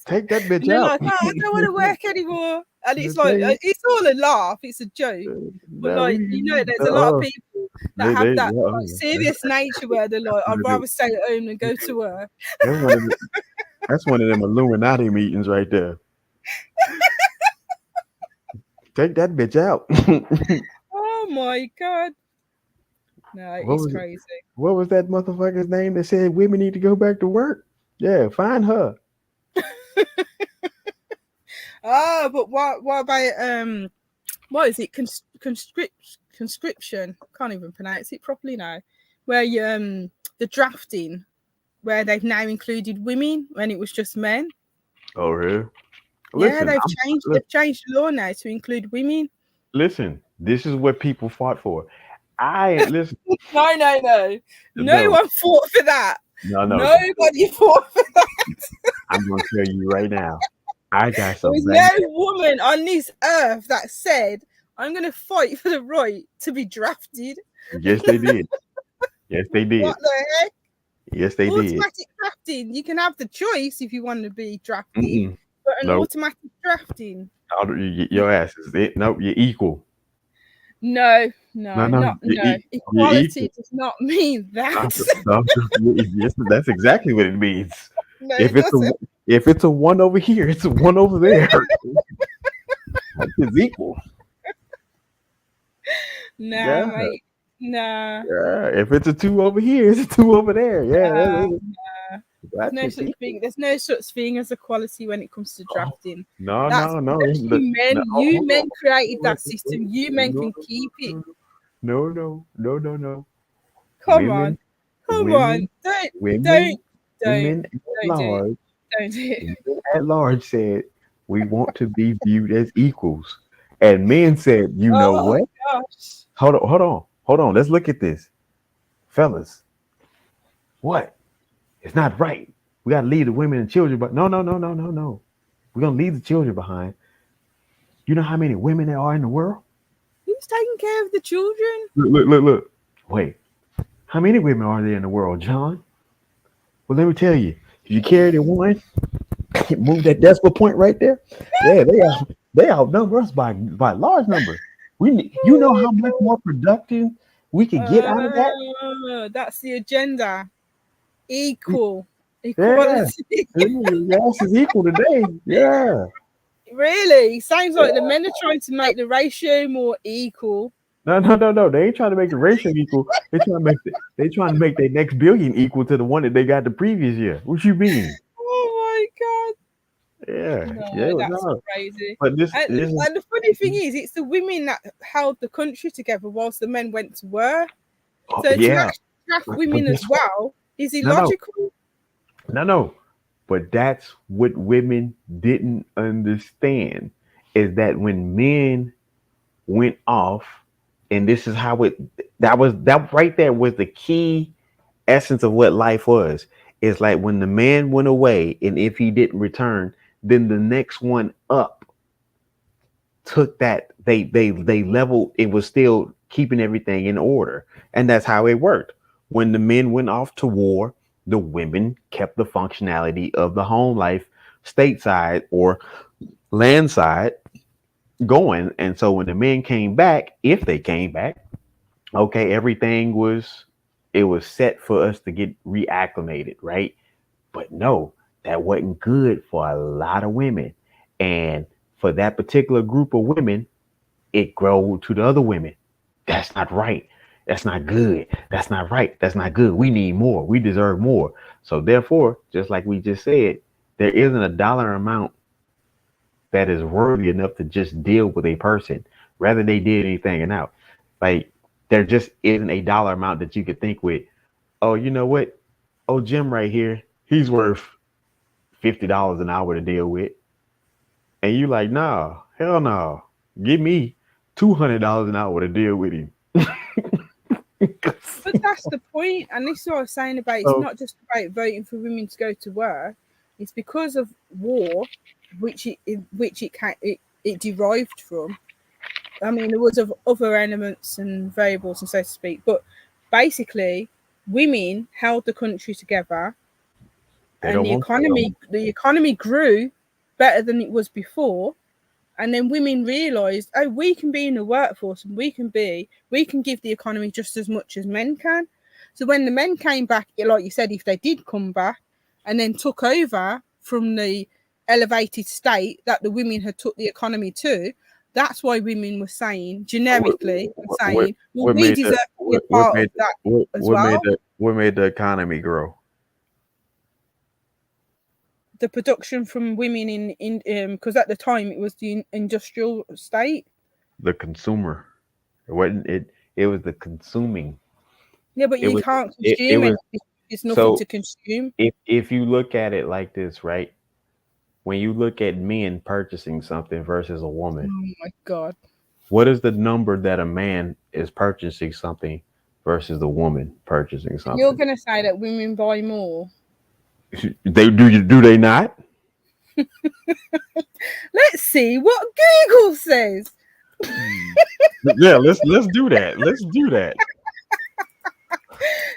Take that bitch out. Like, "Oh, I don't want to work anymore," and it's like it's all a laugh, it's a joke, but there's a lot of people that have that serious nature where they're like, "I'd rather stay at home than go to work." That's one of them Illuminati meetings right there. Take that bitch out. Oh my God. No, What it's was crazy. what was that motherfucker's name that said women need to go back to work? Yeah, find her. But what about what is it? Conscription. Can't even pronounce it properly now. Where you the drafting, where they've now included women when it was just men. Oh, really? Yeah, Listen, they've changed the law now to include women. listen. This is what people fought for. I listen. No. No No, one fought for that. no, no. Nobody fought for that. I'm gonna tell you right now. I got There some was bad. no woman on this earth that said, I'm going to fight for the right to be drafted. Yes, they did. Yes, they did. What the heck? Yes, they did. Automatic drafting. You can have the choice if you want to be drafted, Mm-mm. but an Nope. automatic drafting. Your ass is it. Nope, you're equal. No, No. You're Equality equal. does not mean that. No, yes, that's exactly what it means. No, If it it's doesn't. if it's a one over here, it's a one over there. It's equal. Nah, Yeah. mate. Nah. Yeah. If it's a two over here, it's a two over there. Yeah. There's no That's such equal. thing. There's no such thing as equality when it comes to drafting. No. That's men. No, You men created hold on. that system. You men can keep it. No. Come on. Women, Don't women at do large, it. Don't do it. women at large said we want to be viewed as equals, and men said, you know Oh what? gosh. Hold on. Let's look at this, fellas. What? It's not right. We got to leave the women and children, but no. We're gonna leave the children behind. You know how many women there are in the world? Who's taking care of the children? Look. Wait, how many women are there in the world, John? Well, let me tell you. If you carry the one, move that decimal point right there. Yeah, they outnumber us by a large number. You know how much more productive we could get out of that? That's the agenda. Equality. Yeah, yes, is equal today. Yeah. Really? Sounds like the men are trying to make the ratio more equal. No. They ain't trying to make the ratio equal. They trying to make their next billion equal to the one that they got the previous year. What you mean? Oh my god. Yeah. That's crazy. But this And the funny thing is, it's the women that held the country together whilst the men went to work. So to draft women as well is illogical. No. But that's what women didn't understand is that when men went off, and this is how that right there was the key essence of what life was. It's like when the man went away, and if he didn't return, then the next one up took that they leveled. It was still keeping everything in order, and that's how it worked. When the men went off to war, the women kept the functionality of the home life stateside or landside going. And so when the men came back, if they came back, okay, everything was set for us to get reacclimated, right? But no, that wasn't good for a lot of women. And for that particular group of women, it grew to the other women. That's not right. That's not good. That's not right. That's not good. We need more. We deserve more. So therefore, just like we just said, there isn't a dollar amount that is worthy enough to just deal with a person, rather they did anything and out. Like there just isn't a dollar amount that you could think with, oh, you know what? Oh, Jim right here, he's worth $50 an hour to deal with. And you like, nah, hell no. Give me $200 an hour to deal with him. But that's the point, and this is what I was saying about it's not just about voting for women to go to work. It's because of war, which it derived from. I mean, there was of other elements and variables, and so to speak, but basically, women held the country together, and the economy grew better than it was before. And then women realised, oh, we can be in the workforce and we can give the economy just as much as men can. So when the men came back, like you said, if they did come back and then took over from the elevated state that the women had took the economy to, That's why women were saying generically, What, saying, "Well, what we made deserve the to be a part of that as well." what made the economy grow? The production from women in because at the time it was the industrial state. The consumer. It wasn't it. It was the consuming. Yeah, but It you was can't it consume was anything. It's nothing so to consume. if you look at it like this, right? When you look at men purchasing something versus a woman, Oh my god! what is the number that a man is purchasing something versus the woman purchasing You're something? gonna say that women buy more? Do they not? Let's see what Google says. Yeah, let's do that. Let's do that.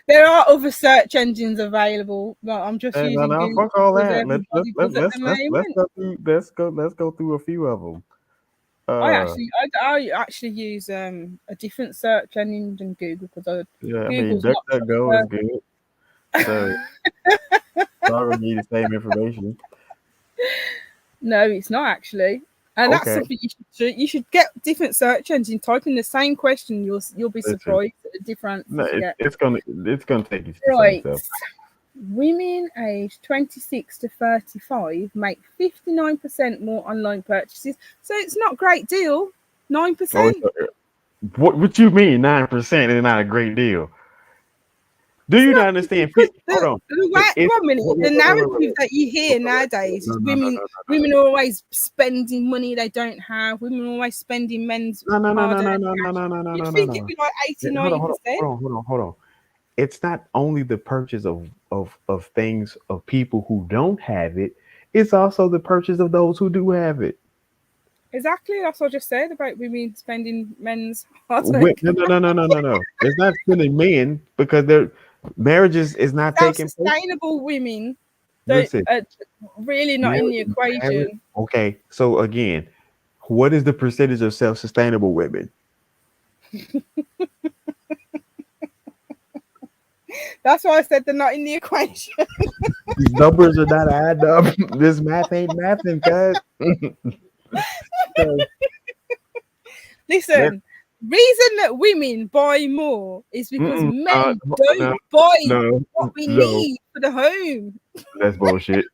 There are other search engines available, but I'm just No, using no, Google fuck all because that. everybody does at the moment. Let's go through a few of them. I actually use a different search engine than Google because Yeah, I mean, Google's not DuckDuckGo is good. So it's all gonna be the same information. No, it's not actually, and that's Okay, something you should get different search engine. Type in the same question, you'll be listen. surprised at the difference No, you get. it's gonna take you to the same Right. stuff. Women aged 26 to 35 make 59% more online purchases. So it's not a great deal. 9%. What you mean 9% is not a great deal? Do you not understand? Because Hold on. one minute, Wait, the wait, wait, narrative wait. that you hear nowadays is No, no, no, no, women are always spending money they don't have. Women are always spending men's no, no, no, no, hard-earned no, no, cash. no, no, no, You'd no, no, think no. it'd be like 80, Hold on, 90%. hold on. It's not only the purchase of things of people who don't have it. It's also the purchase of those who do have it. Exactly. That's what I just said about women spending men's hard-earned No, cash. no, no, no, no, no, no. It's not spending men because their marriages is not taking place. Self-sustainable women Listen, really not in the equation. okay, so again, what is the percentage of self-sustainable women? That's why I said they're not in the equation. These numbers are not adding up. This math ain't mathing, guys. So, Listen, reason that women buy more is because men don't buy what we need for the home. That's bullshit.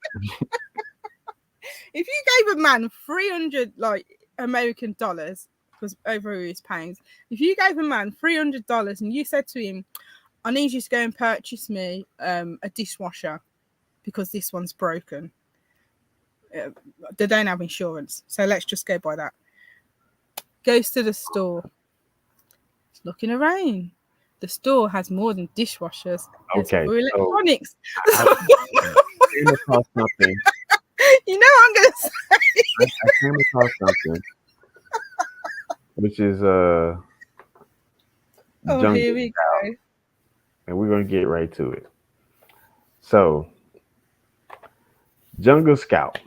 If you gave a man 300 like American dollars, because over here is pounds, if you gave a man $300 and you said to him, I need you to go and purchase me a dishwasher because this one's broken. They don't have insurance, so let's just go by that. Goes to the store. It's looking around. The store has more than dishwashers. Okay, There's electronics. I came across something. You know what I'm going to say? I came across something, which is Oh, here we go. And we're gonna get right to it. So, Jungle Scout.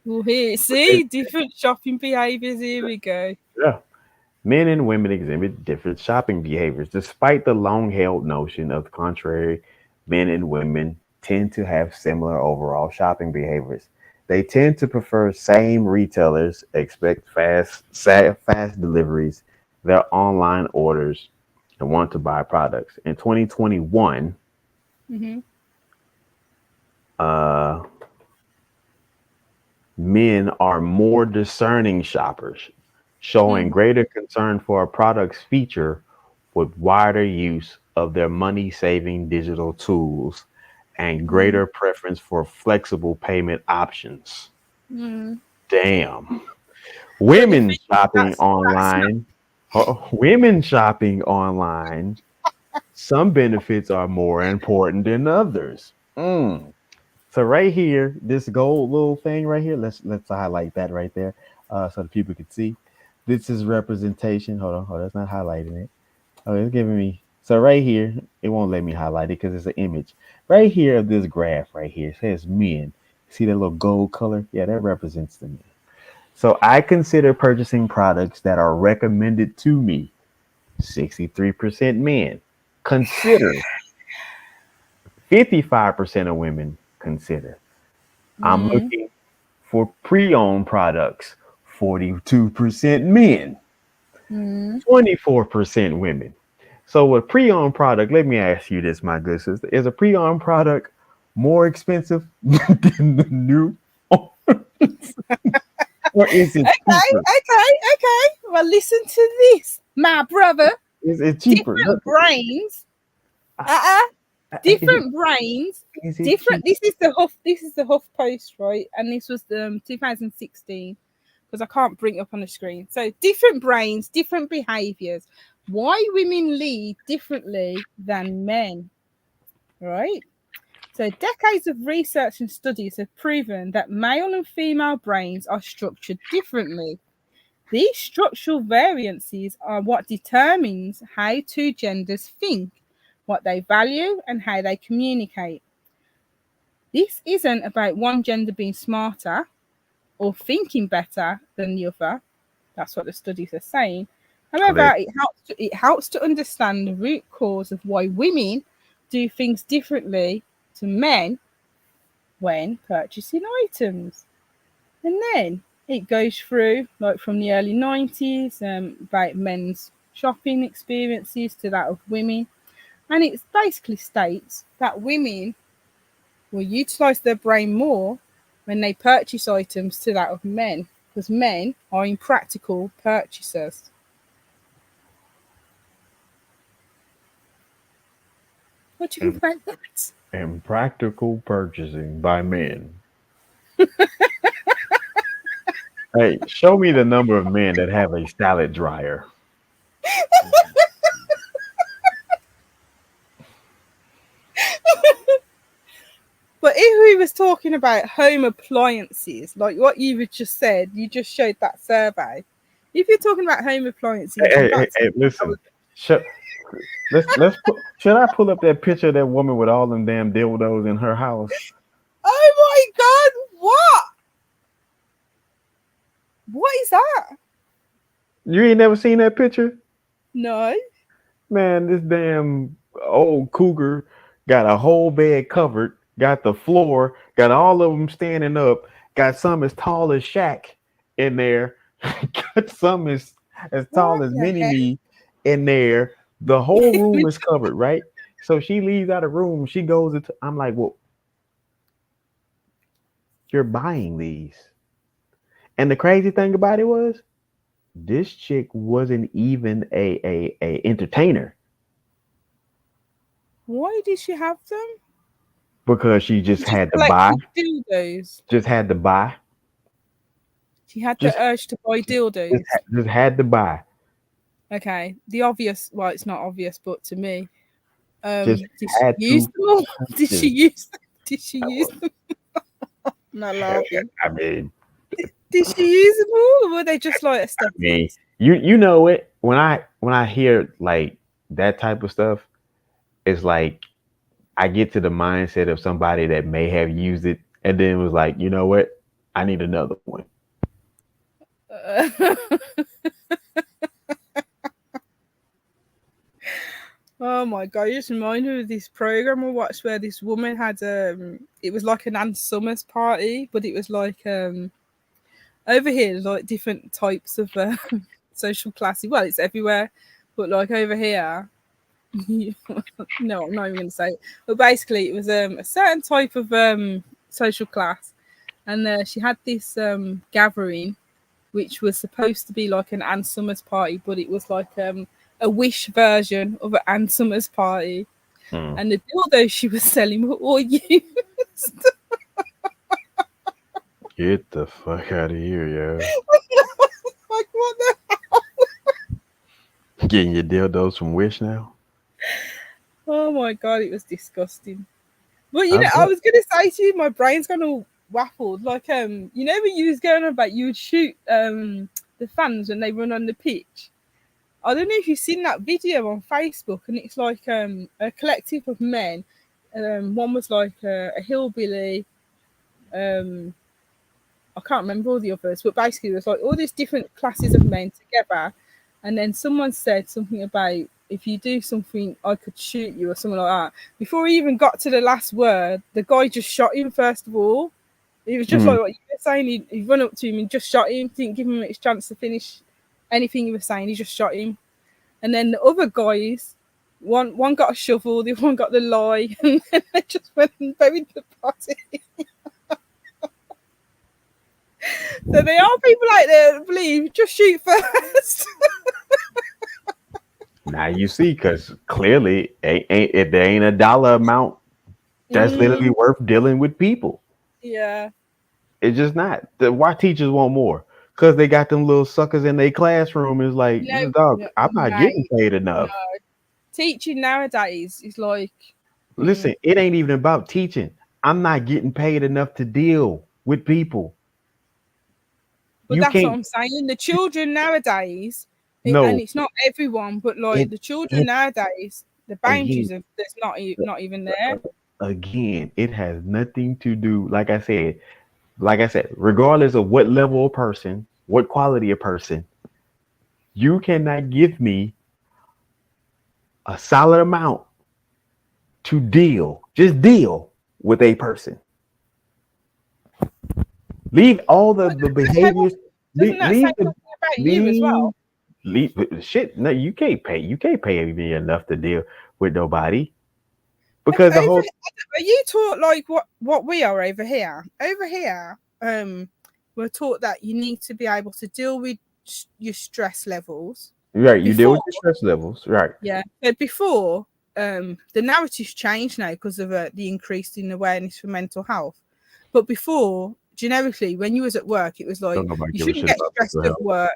Well, here, see, different shopping behaviors. Here we go. Yeah. Men and women exhibit different shopping behaviors. Despite the long-held notion of the contrary, men and women tend to have similar overall shopping behaviors. They tend to prefer same retailers, expect fast deliveries, their online orders, and want to buy products. In 2021, men are more discerning shoppers, showing greater concern for a product's feature with wider use of their money-saving digital tools and greater preference for flexible payment options. Damn. Women shopping online. Some benefits are more important than others. So right here, this gold little thing right here, let's highlight that right there, so the people can see. This is representation. Hold on, that's not highlighting it. Oh, it's giving me. So right here, it won't let me highlight it because it's an image. Right here of this graph right here, it says men. See that little gold color? Yeah, that represents the men. So I consider purchasing products that are recommended to me. 63% men consider. 55% of women consider. I'm looking for pre-owned products. 42% men, 24% women. So a pre-owned product, let me ask you this, my good sister. Is a pre-owned product more expensive than the new? Or is it cheaper? Okay. Well, listen to this, my brother. Is it cheaper? Different brains. Different brains. Is it Different. cheaper? This is the Huff Post, right? And this was the 2016, because I can't bring it up on the screen. So different brains, different behaviors. Why women lead differently than men, right? So decades of research and studies have proven that male and female brains are structured differently. These structural variances are what determines how two genders think, what they value, and how they communicate. This isn't about one gender being smarter or thinking better than the other. That's what the studies are saying. However, it helps to understand the root cause of why women do things differently to men when purchasing items. And then it goes through, like from the early 90s, about men's shopping experiences to that of women. And it basically states that women will utilize their brain more when they purchase items to that of men, because men are impractical purchasers. What do you think about that? Impractical purchasing by men. Hey, show me the number of men that have a salad dryer. But if we was talking about home appliances, like what you just said, you just showed that survey. If you're talking about home appliances, Hey, listen. Should I pull up that picture of that woman with all them damn dildos in her house? Oh my God, what? What is that? You ain't never seen that picture? No. Man, this damn old cougar got a whole bed covered, got the floor, got all of them standing up, got some as tall as Shaq in there, got some as tall as Mini-Me in there. The whole room is covered, right? So she leaves out of the room. She goes into, I'm like, well, you're buying these. And the crazy thing about it was, this chick wasn't even a entertainer. Why did she have them? Because she just had to buy. Dildos. Just had to buy. She had the urge to buy dildos. Just had to buy. Okay. The obvious, well, it's not obvious, but to me, Did she use them? Did she use them? Did she use them? Not laughing. I mean, did she use them all, or were they just like aesthetics? I mean, you know it. When I hear like that type of stuff, it's like I get to the mindset of somebody that may have used it and then was like, you know what? I need another one. Oh my God, you just reminded me of this program I watched where this woman had it was like an Ann Summers party, but it was like over here like different types of social classes. Well, it's everywhere, but like over here, no, I'm not even gonna say it. But basically it was a certain type of social class, and she had this gathering which was supposed to be like an Ann Summers party, but it was like a Wish version of an Ann Summers party. And the dildos she was selling were all used. Get the fuck out of here, yo. Like, what the hell? Getting your dildos from Wish now? Oh my God, it was disgusting. But you know, I was gonna say to you, my brain's gone all waffled. Like you know when you was going on about you would shoot the fans when they run on the pitch. I don't know if you've seen that video on Facebook, and it's like a collective of men. One was like a hillbilly. I can't remember all the others, but basically there's like all these different classes of men together. And then someone said something about, if you do something, I could shoot you or something like that. Before he even got to the last word, the guy just shot him first of all. It was just like what you were saying. He run up to him and just shot him. Didn't give him a chance to finish anything he was saying. He just shot him. And then the other guys, one got a shovel, the other one got the lie, and then they just went and buried the body. So there are people out there that believe just shoot first. Now you see, because clearly if there ain't a dollar amount that's literally worth dealing with people. Yeah. It's just not. Why teachers want more? Because they got them little suckers in their classroom. Is like, dog, I'm not getting paid enough. No. Teaching nowadays is like... Listen, it ain't even about teaching. I'm not getting paid enough to deal with people. But that's what I'm saying. The children nowadays, and it's not everyone, but like the children nowadays, the boundaries of there's not even there. Again, it has nothing to do. Like I said, regardless of what level of person, what quality of person, you cannot give me a solid amount to just deal with a person. Leave all the behaviors. Doesn't that say something about you as well? Shit, no, you can't pay me enough to deal with nobody. Because are you taught like what we are over here? Over here, we're taught that you need to be able to deal with your stress levels. Right, you deal with your stress levels, right? Yeah. But before, the narrative's changed now because of the increase in awareness for mental health. But before, generically, when you was at work, it was like you shouldn't get stressed at work.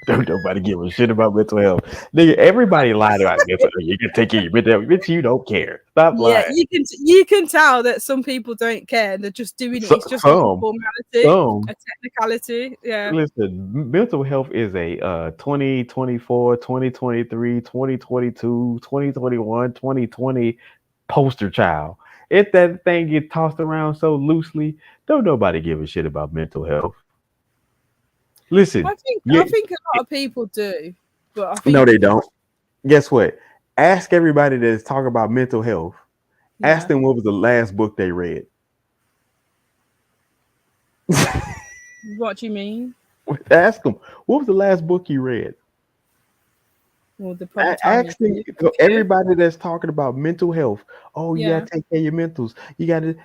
Don't nobody give a shit about mental health. Nigga, everybody lied about mental health. You can take care of your mental health. Bitch, you don't care. Stop lying. Yeah, you can tell that some people don't care. They're just doing it. It's just a formality, a technicality. Yeah. Listen, mental health is a 2024, 2023, 2022, 2021, 2020 poster child. If that thing gets tossed around so loosely, don't nobody give a shit about mental health. Listen, I think a lot of people do, but I think no, they don't. Guess what? Ask everybody that's talking about mental health. Yeah. Ask them what was the last book they read. What do you mean? Ask them what was the last book you read. Well, ask them, everybody that's talking about mental health. Oh, you gotta take care of your mentals. You gotta.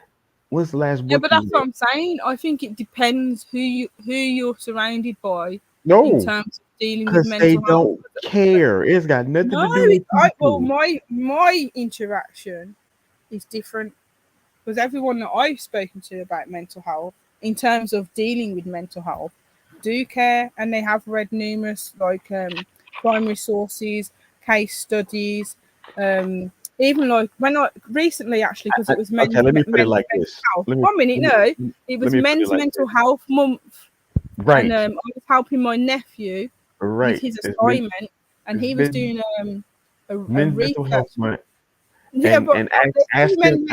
What's the last book? Yeah, but that's what I'm saying. I think it depends who you're surrounded by. No, in terms of dealing with mental health. Because they don't care. It's got nothing to do with well, my interaction is different because everyone that I've spoken to about mental health, in terms of dealing with mental health, do care, and they have read numerous primary sources, case studies. Even like when I recently, actually, because it was men's let me put it like this. Health. 1 minute, it was Men's Mental Health Month, right? And I was helping my nephew with his assignment, and he was doing a Men's Mental Health Month. Yeah, but ask them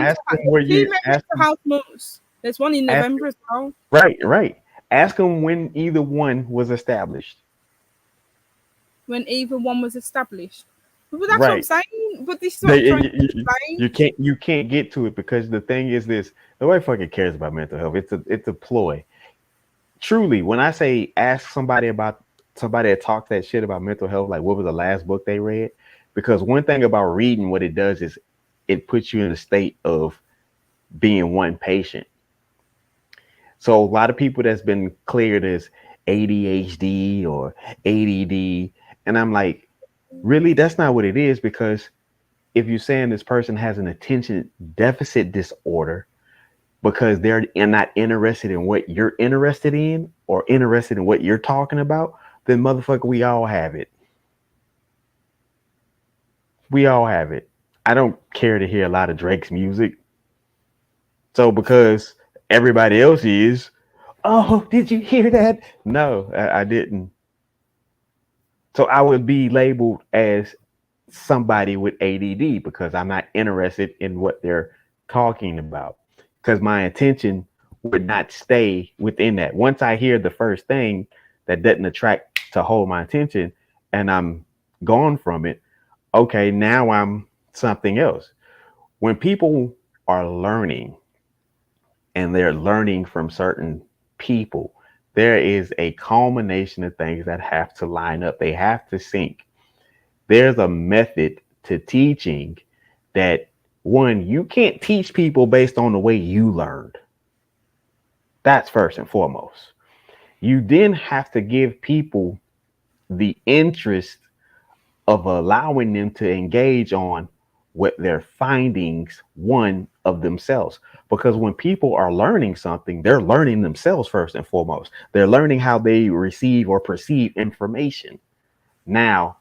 where you ask mental health months. There's one in November as well. Right. Ask them when either one was established. When either one was established. But that's what I'm saying. But this is what I'm trying to explain. You can't get to it because the thing is this: nobody fucking cares about mental health. It's a ploy. Truly, when I say ask somebody that talks that shit about mental health, like what was the last book they read? Because one thing about reading, what it does is it puts you in a state of being one patient. So a lot of people that's been cleared as ADHD or ADD, and I'm like, really, that's not what it is, because if you're saying this person has an attention deficit disorder because they're not interested in what you're interested in or interested in what you're talking about, then motherfucker, we all have it. We all have it. I don't care to hear a lot of Drake's music. So because everybody else is, oh, did you hear that? No, I didn't. So I would be labeled as somebody with ADD because I'm not interested in what they're talking about, because my attention would not stay within that. Once I hear the first thing that doesn't attract to hold my attention and I'm gone from it, okay, now I'm something else. When people are learning, and they're learning from certain people, there is a culmination of things that have to line up. They have to sync. There's a method to teaching that, one, you can't teach people based on the way you learned. That's first and foremost. You then have to give people the interest of allowing them to engage on what their findings, one, of themselves. Because when people are learning something, they're learning themselves first and foremost. They're learning how they receive or perceive information. Now,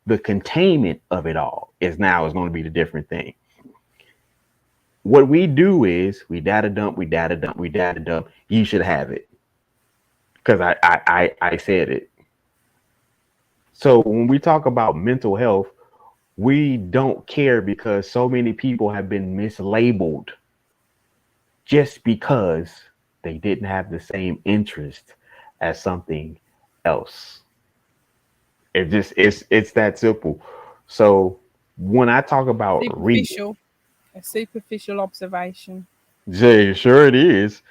the containment of it all is going to be the different thing. What we do is we data dump. You should have it because I said it. So when we talk about mental health, we don't care because so many people have been mislabeled just because they didn't have the same interest as something else. It's that simple. So when I talk about superficial, a superficial observation. Sure it is.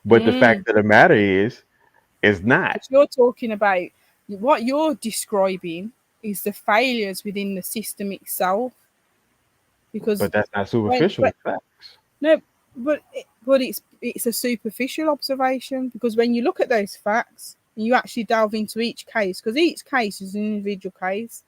But the fact of the matter is not. But you're talking about what you're describing is the failures within the system itself. Because but that's not superficial facts. No, but it's a superficial observation, because when you look at those facts, you actually delve into each case, because each case is an individual case,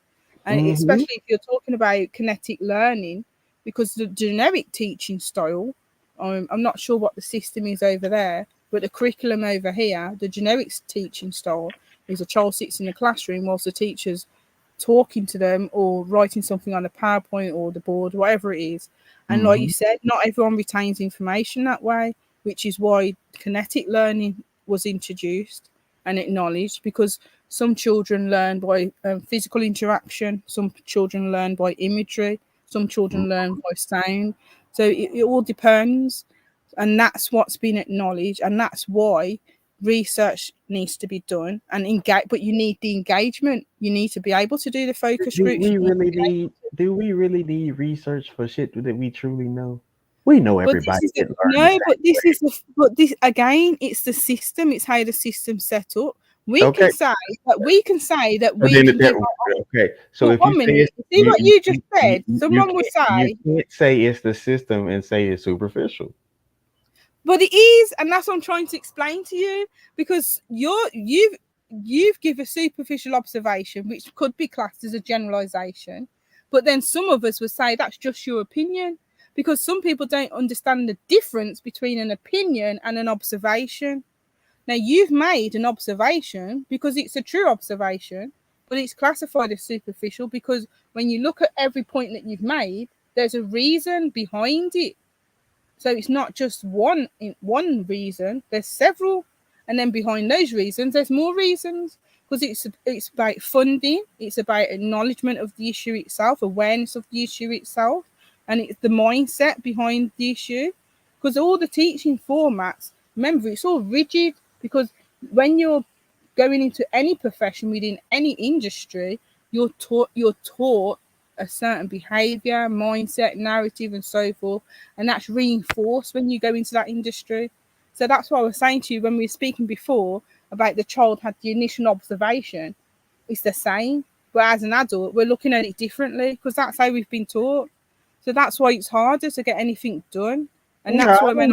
and especially if you're talking about kinetic learning, because the generic teaching style, I'm not sure what the system is over there, but the curriculum over here, the generic teaching style is a child sits in the classroom whilst the teacher's talking to them or writing something on a PowerPoint or the board, whatever it is. And like you said, not everyone retains information that way, which is why kinetic learning was introduced and acknowledged, because some children learn by physical interaction, some children learn by imagery, some children learn by sound. So it all depends. And that's what's been acknowledged. And that's why research needs to be done and engage, but you need the engagement. You need to be able to do the focus groups. Do we really need research for shit that we truly know? We know everybody. But this again, it's the system. It's how the system's set up. We can say that okay. So if one minute, see what you just said. Someone would say you can't say it's the system and say it's superficial. But it is, and that's what I'm trying to explain to you, because you've given a superficial observation, which could be classed as a generalization, but then some of us would say that's just your opinion, because some people don't understand the difference between an opinion and an observation. Now, you've made an observation because it's a true observation, but it's classified as superficial because when you look at every point that you've made, there's a reason behind it. So it's not just one reason, there's several. And then behind those reasons, there's more reasons, because it's about funding, it's about acknowledgement of the issue itself, awareness of the issue itself, and it's the mindset behind the issue. Because all the teaching formats, remember, it's all rigid, because when you're going into any profession within any industry, you're taught a certain behavior, mindset, narrative, and so forth, and that's reinforced when you go into that industry. So that's what I was saying to you when we were speaking before about the child had the initial observation. It's the same, but as an adult, we're looking at it differently because that's how we've been taught. So that's why it's harder to get anything done, and that's why when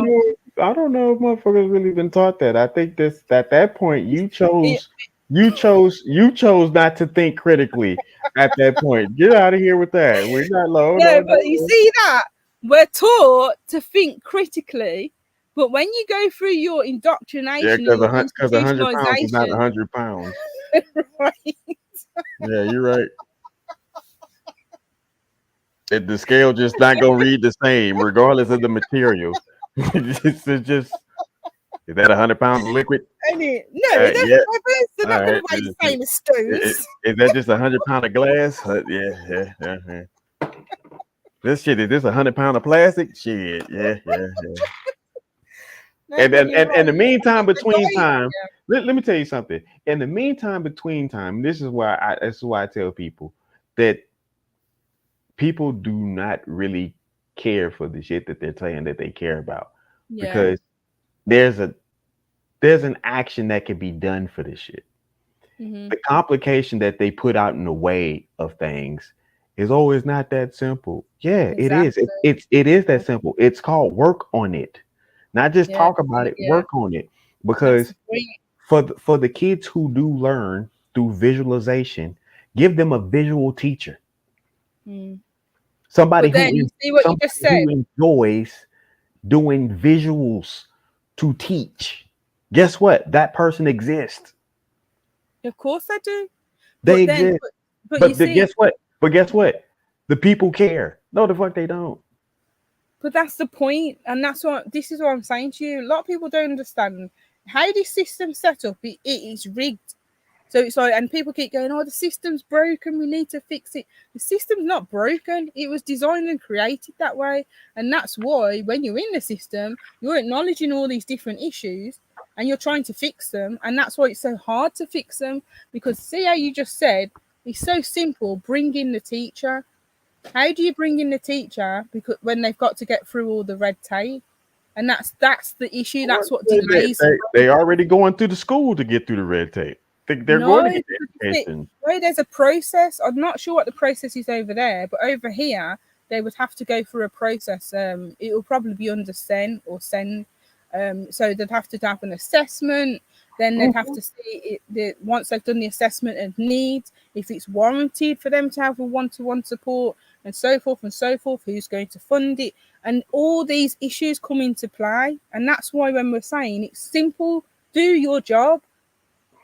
I don't know if motherfuckers really been taught that. I think this at that point you chose not to think critically at that point. Get out of here with that. We're not low. No, but you see that we're taught to think critically, but when you go through your indoctrination, because 100 pounds is not 100 pounds. Right. Yeah, you're right. The scale just not gonna read the same, regardless of the material. It's just. Is that 100 pounds of liquid? No, they're not going to weigh the same as stones. Is that just 100 pounds of glass? Yeah. This shit, is this 100 pounds of plastic? Shit, yeah. No, and in the meantime, between time, let me tell you something. In the meantime, between time, this is why I tell people that people do not really care for the shit that they're saying that they care about, because there's an action that can be done for this shit. The complication that they put out in the way of things is always not that simple. Yeah, it is. It is that simple. It's called work on it, not just talk about it. Work on it, because for the kids who do learn through visualization, give them a visual teacher. Somebody But then who you see what you just said. who enjoys doing visuals to teach. Guess what? That person exists. Of course I do. They But then, exist. but But you see, guess what? But guess what? The people care. No, the fuck they don't. but that's the point, and this is what I'm saying to you. A lot of people don't understand how this system's set up. It is rigged. So it's like, and people keep going, "Oh, the system's broken. We need to fix it." The system's not broken. It was designed and created that way, and that's why when you're in the system, you're acknowledging all these different issues, and you're trying to fix them. And that's why it's so hard to fix them, because see how you just said, it's so simple. Bring in the teacher. How do you bring in the teacher? Because when they've got to get through all the red tape, and that's the issue. That's what delays. They already going through the school to get through the red tape. They're going to get the education. No, there's a process. I'm not sure what the process is over there, but over here they would have to go through a process. It will probably be under send. So they'd have to have an assessment. Then they'd have to see once they've done the assessment of needs, if it's warranted for them to have a one-to-one support, and so forth and so forth. Who's going to fund it? And all these issues come into play. And that's why when we're saying it's simple, do your job.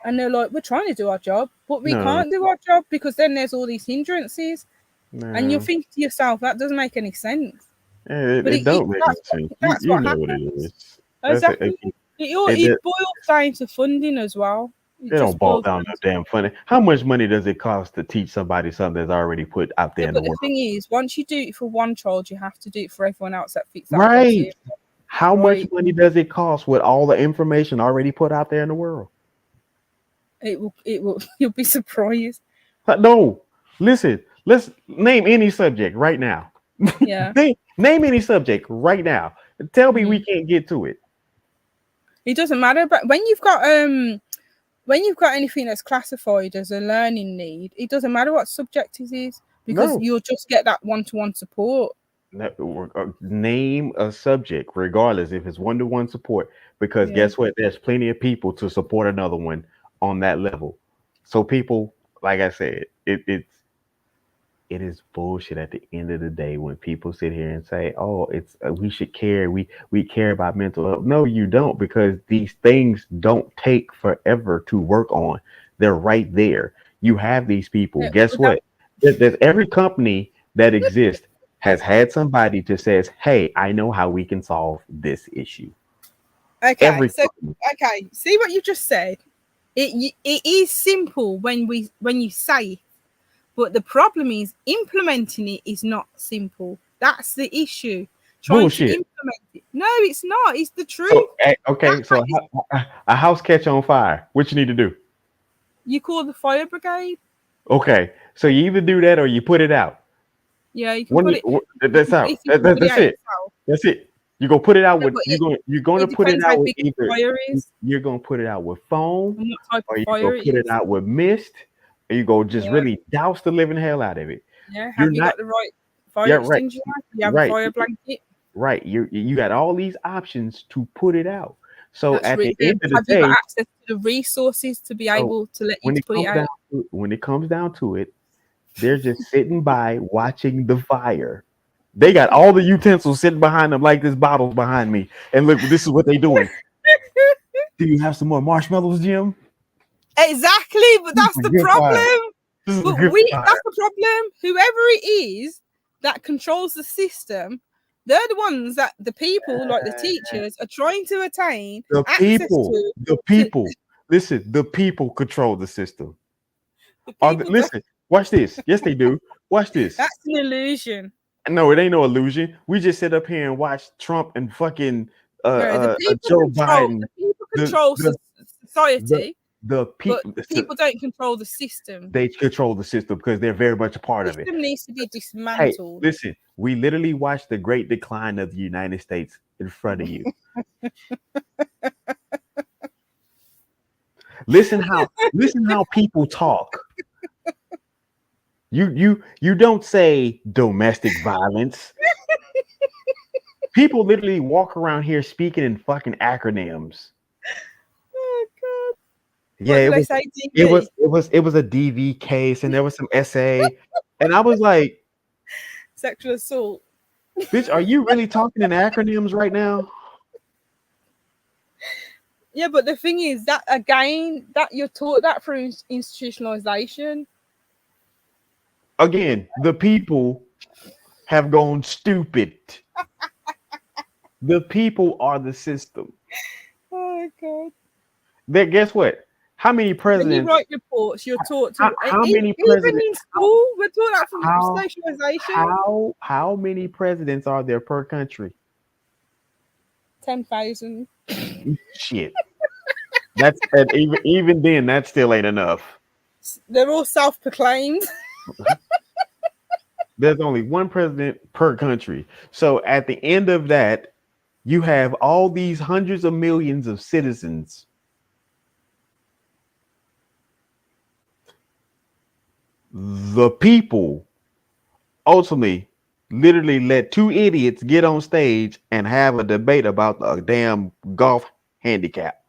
And they're like, we're trying to do our job, but we can't do our job because then there's all these hindrances. And you think to yourself, that doesn't make any sense. It don't make any sense. That's you what know happens. what it is. Exactly. It boils down to funding as well. It don't boil down to damn funding. How much money does it cost to teach somebody something that's already put out there in the world? But the thing is, once you do it for one child, you have to do it for everyone else that fits that right. How much money does it cost with all the information already put out there in the world? It will. You'll be surprised. No, listen. Let's name any subject right now. Yeah. name any subject right now. Tell me we can't get to it. It doesn't matter. But when you've got anything that's classified as a learning need, it doesn't matter what subject it is, because you'll just get that one-to-one support. Name a subject, regardless if it's one-to-one support, because guess what? There's plenty of people to support another one on that level. So people, like I said, it is bullshit at the end of the day when people sit here and say, "Oh, it's we should care. We care about mental health." No, you don't, because these things don't take forever to work on. They're right there. You have these people. Yeah, guess what? There's every company that exists has had somebody that says, "Hey, I know how we can solve this issue." Okay, see what you just said. It is simple when you say it, but the problem is implementing it is not simple. That's the issue. Trying to implement it. No, it's not. It's the truth. So a house catch on fire. What you need to do? You call the fire brigade. Okay, so you either do that or you put it out. Yeah, you can put it. That's out. That's it. That's it. You go put it out with you're going to put it out with either you're going to put it out with foam, or you go put it out with mist, and you go just really douse the living hell out of it. Yeah, have you got the right fire extinguisher? You have a fire blanket. Right, you got all these options to put it out. So at the end of the day, have you got access to the resources to be able to let you put it out? When it comes down to it, they're just sitting by watching the fire. They got all the utensils sitting behind them, like this bottle's behind me. And look, this is what they're doing. Do you have some more marshmallows, Jim? Exactly, but that's the problem. That's the problem. Whoever it is that controls the system, they're the ones that the people, like the teachers, are trying to attain access to. The people. Listen, the people control the system. Listen, watch this. Yes, they do. Watch this. That's an illusion. No, it ain't no illusion. We just sit up here and watch Trump and fucking Joe Biden. The people control society. But people don't control the system. They control the system because they're very much a part of it. The system needs to be Hey, dismantled. listen, we literally watched the great decline of the United States in front of you. Listen how people talk. You don't say domestic violence. People literally walk around here speaking in fucking acronyms. Oh god. Yeah, what it was a DV case and there was some SA. And I was like, sexual assault. bitch, are you really talking in acronyms right now? Yeah, but the thing is that again, that you're taught that through institutionalization. Again, the people have gone stupid. The people are the system. Oh my god. Then guess what? How many presidents? When you write reports, you're taught to. How many even presidents? in school, we're taught that from socialization. How many presidents are there per country? 10,000. Shit. That's and even then, that still ain't enough. They're all self-proclaimed. There's only one president per country. So at the end of that, you have all these hundreds of millions of citizens. The people ultimately literally let two idiots get on stage and have a debate about the damn golf handicap.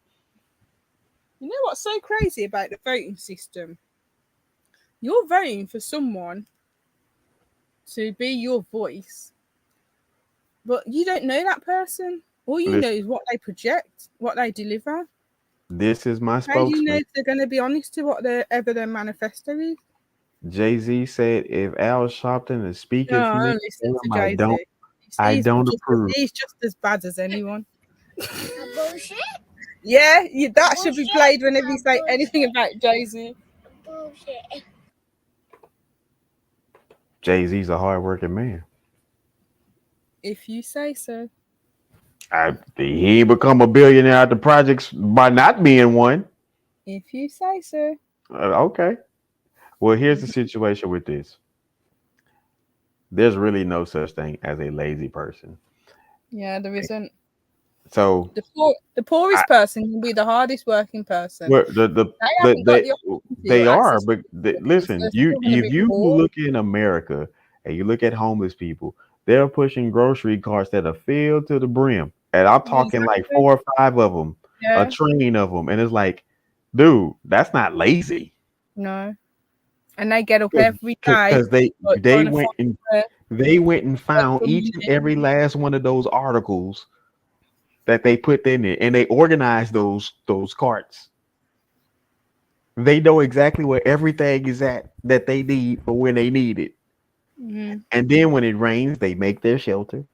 You know what's so crazy about the voting system? You're voting for someone to be your voice, but you don't know that person. All you know is what they project, what they deliver. This is my spokesman. How do you know if they're going to be honest to whatever their manifesto is? Jay-Z said, "If Al Sharpton is speaking for me, I don't approve." He's just as bad as anyone. Bullshit. Yeah, that should be played whenever you say anything about Jay-Z. Bullshit. Jay-Z's a hard-working man. If you say so. He ain't become a billionaire at the projects by not being one. If you say so. Okay. Well, here's the situation with this. There's really no such thing as a lazy person. Yeah, there isn't. So the poorest person can be the hardest working person. Well, they are, but listen, if you look in America and you look at homeless people, they're pushing grocery carts that are filled to the brim. And I'm talking like 4 or 5 of them, a train of them. And it's like, dude, that's not lazy. No. And they get up every day because they went and found each and every last one of those articles that they put in it, and they organized those carts. They know exactly where everything is at that they need for when they need it. Mm-hmm. And then when it rains, they make their shelter.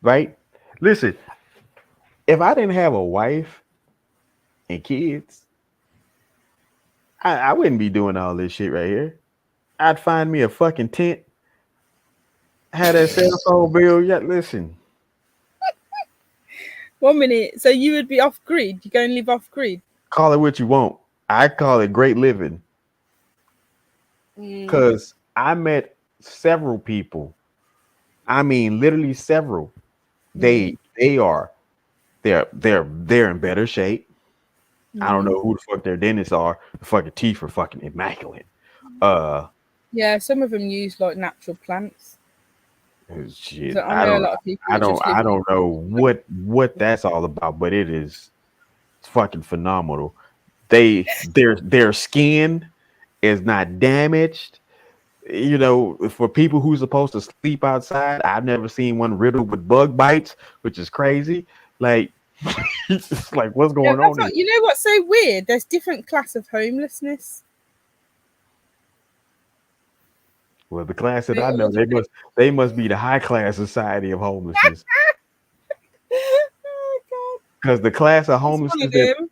Right? Listen, if I didn't have a wife and kids, I wouldn't be doing all this shit right here. I'd find me a fucking tent, had that cell phone bill. Yeah, listen. 1 minute. So you would be off grid? You go and live off grid? Call it what you want. I call it great living. Because I met several people. I mean, literally several. They're in better shape. I don't know who the fuck their dentists are. The fucking teeth are fucking immaculate. Yeah, some of them use like natural plants. Shit, so I don't know what that's all about, but it's fucking phenomenal. Their skin is not damaged. You know, for people who's supposed to sleep outside, I've never seen one riddled with bug bites, which is crazy. Like, it's like, what's going on? You know what's so weird? There's different class of homelessness. Well, the class that I know, they must be the high class society of homelessness. Because the class of homelessness, don't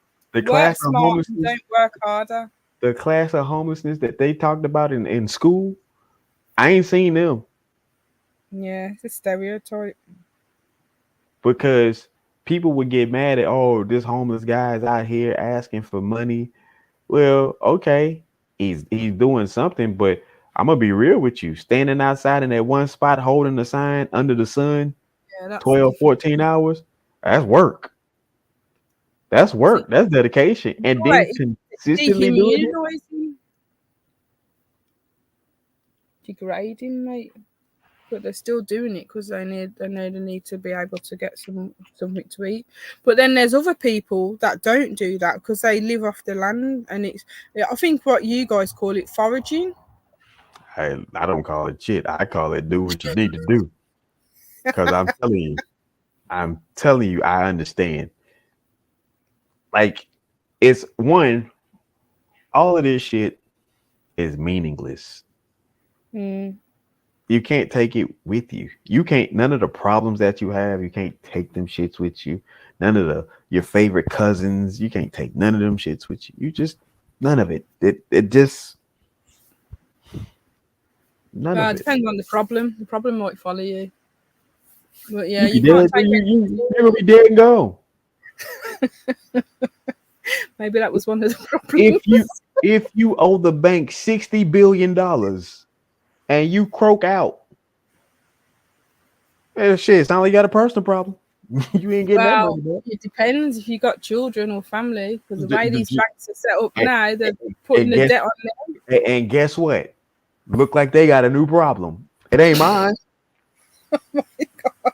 work harder. The class of homelessness that they talked about in school, I ain't seen them. Yeah, it's a stereotype. Because people would get mad at, oh, this homeless guy's out here asking for money. Well, okay, he's doing something, but I'm gonna be real with you. Standing outside in that one spot holding the sign under the sun, Yeah, that's 12, different. 14 hours, that's work. That's work. That's dedication. And then Right, consistently doing it. dehumanizing, degrading, mate. But they're still doing it because they know they need to be able to get something to eat. But then there's other people that don't do that because they live off the land, and I think what you guys call it foraging. I don't call it shit. I call it do what you need to do. Because I'm telling you, I understand. Like, it's one, all of this shit is meaningless. You can't take it with you. You can't, none of the problems that you have, you can't take them shits with you. None of your favorite cousins, you can't take none of them shits with you. You just, none of it. It just, none of It it. depends on the problem. The problem might follow you. But yeah, You you can't dead, take it. you're gonna be dead and gone. Maybe that was one of the problems. If you owe the bank $60 billion and you croak out, shit, it's not like you got a personal problem. You ain't getting that money back. It depends if you got children or family, because the way these banks are set up and, now, they're putting the debt on them. And guess what? Look like they got a new problem. It ain't mine. Oh my god.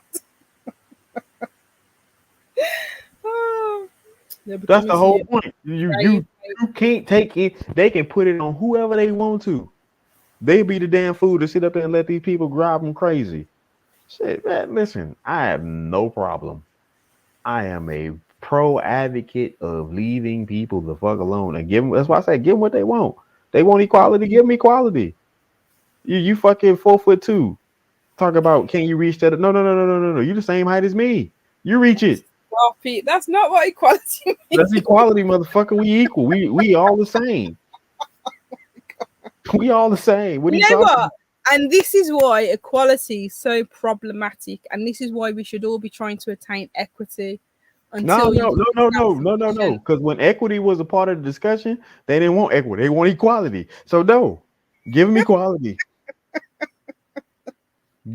Oh, that's the whole point. You can't take it. They can put it on whoever they want to. They be the damn fool to sit up there and let these people drive them crazy. Shit, man, listen, I have no problem. I am a pro advocate of leaving people the fuck alone and give them. That's why I say give them what they want. They want equality, give them equality. You fucking 4'2". Talk about can you reach that? No. You the same height as me. You reach it. Stop it. That's not what equality means. That's equality, motherfucker. We equal. We all the same. We all the same. What you know what? And this is why equality is so problematic, and this is why we should all be trying to attain equity. No. Because when equity was a part of the discussion, they didn't want equity. They want equality. So no, give them equality.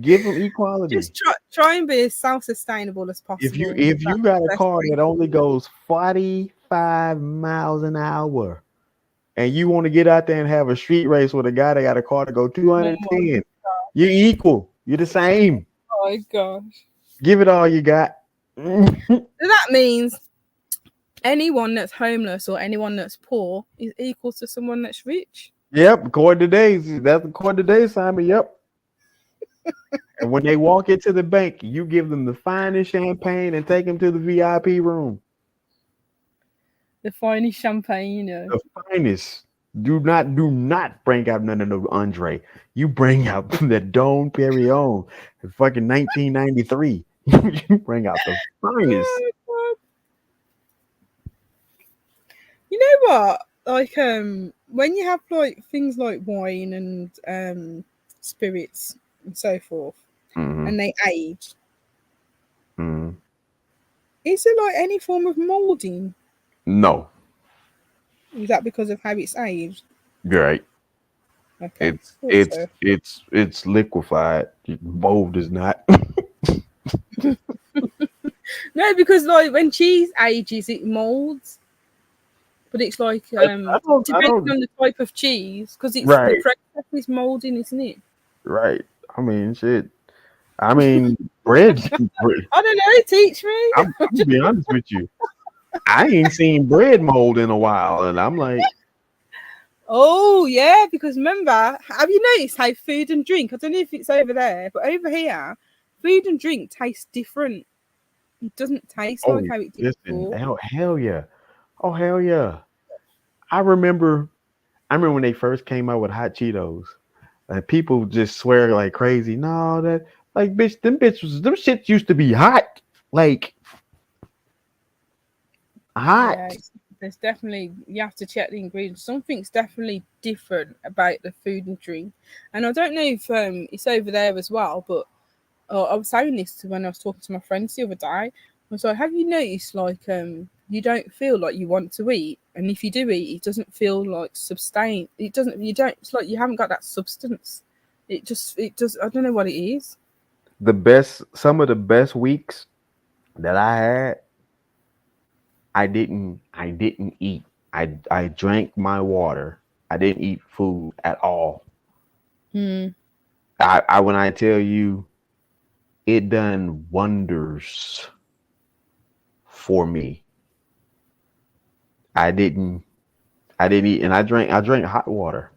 Give them equality. Just try and be as self-sustainable as possible. If you got a car that only goes 45 miles an hour, and you want to get out there and have a street race with a guy that got a car to go 210, you're equal. You're the same. Oh my gosh. Give it all you got. That means anyone that's homeless or anyone that's poor is equal to someone that's rich. Yep, according to today's Simon. Yep. And when they walk into the bank, you give them the finest champagne and take them to the VIP room. The finest champagne, you know. The finest. Do not bring out none of no Andre. You bring out the Dom Perignon, fucking 1993. You bring out the finest. Oh, you know what? Like when you have like things like wine and spirits and so forth, and they age, is there like any form of molding? No. Is that because of how it's aged? Right. Okay. It's liquefied. Mold is not. No, because like when cheese ages, it molds. But it's like depending on the type of cheese, because it's right. The process is molding, isn't it? Right. I mean, shit. I mean, bread. I don't know. Teach me. I'm to be honest with you. I ain't seen bread mold in a while, and I'm like, oh yeah, because remember, have you noticed how food and drink? I don't know if it's over there, but over here, food and drink taste different. It doesn't taste like how it did before. Hell yeah. Oh hell yeah. I remember when they first came out with hot Cheetos, and people just swear like crazy. No, that like bitch, them shits used to be hot. Like hot. Yeah, there's definitely, you have to check the ingredients. Something's definitely different about the food and drink. And I don't know if it's over there as well, but I was saying this when I was talking to my friends the other day. was like, have you noticed, like, you don't feel like you want to eat, and if you do eat, it doesn't feel like sustain. It doesn't. You don't. It's like you haven't got that substance. It just. I don't know what it is. Some of the best weeks that I had, I didn't eat. I drank my water. I didn't eat food at all. I when I tell you, it done wonders for me. I didn't eat, and I drank hot water.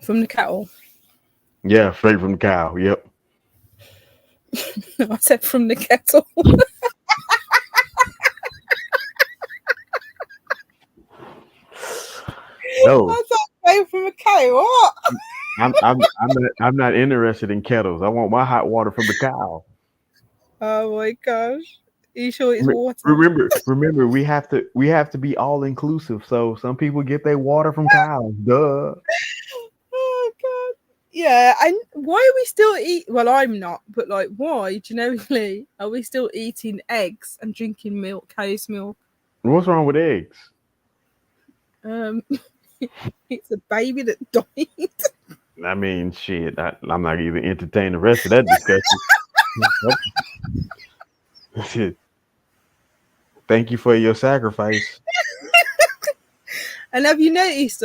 From the kettle. Yeah, straight from the cow. Yep. I said from the kettle. No, I thought from a cow. What? I'm not interested in kettles. I want my hot water from the cow. Oh my gosh. Are you sure it's water? Remember, we have to be all inclusive. So some people get their water from cows. Duh. Oh god. Yeah, and why are we still well, I'm not, but like why generically are we still eating eggs and drinking milk, cow's milk? What's wrong with eggs? It's a baby that died. I mean, shit. I'm not even entertain the rest of that discussion. Thank you for your sacrifice. And have you noticed,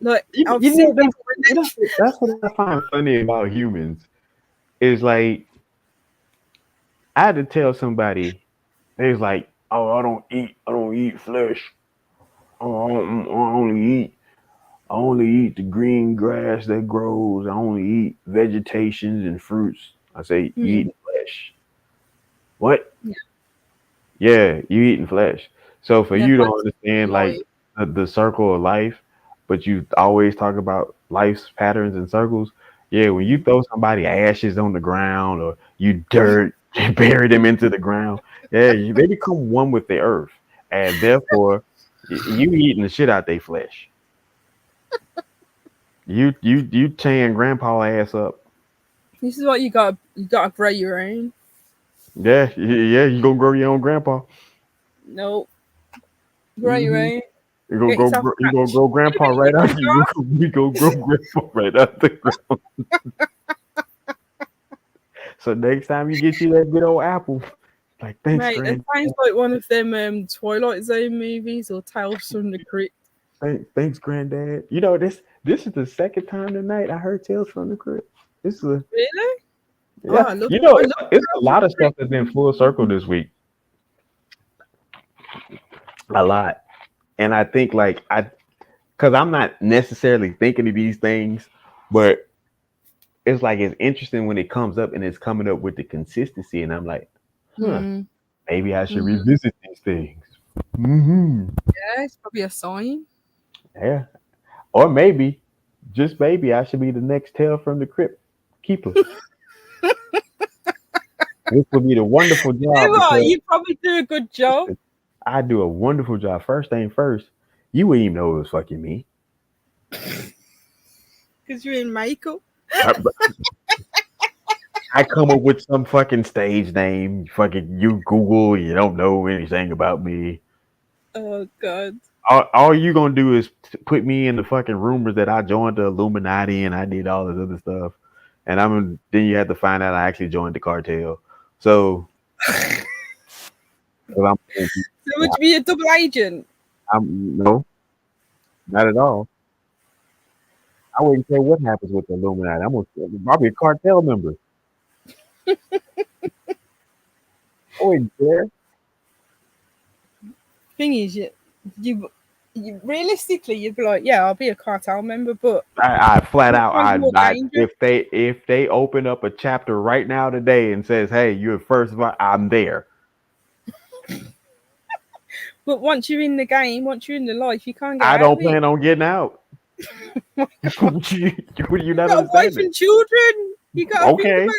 like that's what I find funny about humans is like I had to tell somebody they was like, oh, I don't eat flesh. Oh, I only eat the green grass that grows. I only eat vegetations and fruits. I say, you eating flesh. What? Yeah, you eating flesh. So for you to understand like the circle of life, but you always talk about life's patterns and circles. Yeah, when you throw somebody ashes on the ground or you dirt and bury them into the ground, yeah, they become one with the earth. And therefore, you eating the shit out their flesh. You tearing grandpa ass up. This is what you gotta grow your own. Yeah, you gonna grow your own grandpa. Nope. Grow your own. You gonna grow grandpa right out. You gonna grow grandpa right out the ground. So next time you get you that good old apple, like thanks, mate, it sounds like one of them Twilight Zone movies or Tales from the Crypt. Thanks, granddad. You know this is the second time tonight I heard Tales from the Crypt. This is really. Yeah, it's a lot of stuff that's in full circle this week. A lot. And I think because I'm not necessarily thinking of these things, but it's like it's interesting when it comes up and it's coming up with the consistency. And I'm like, maybe I should revisit these things. Yeah, it's probably a sign. Yeah. Or maybe, just maybe, I should be the next Tale from the Crypt keeper. This would be the wonderful job. You probably do a good job. I do a wonderful job. First thing first, you wouldn't even know it was fucking me. Because you're in makeup. I come up with some fucking stage name. Fucking you Google, you don't know anything about me. Oh god. All you gonna do is put me in the fucking rumors that I joined the Illuminati and I did all this other stuff. And then you have to find out I actually joined the cartel. So would you be a double agent? No, not at all. I wouldn't care what happens with the Illuminati. I'm probably a cartel member. I wouldn't care. Thing is, you realistically, you'd be like, yeah, I'll be a cartel member, but I flat out, if they open up a chapter right now today and says, hey, you're first of all, I'm there. But once you're in the game, once you're in the life, you can't get out. I don't plan on getting out. you not got a wife and children. You got to think about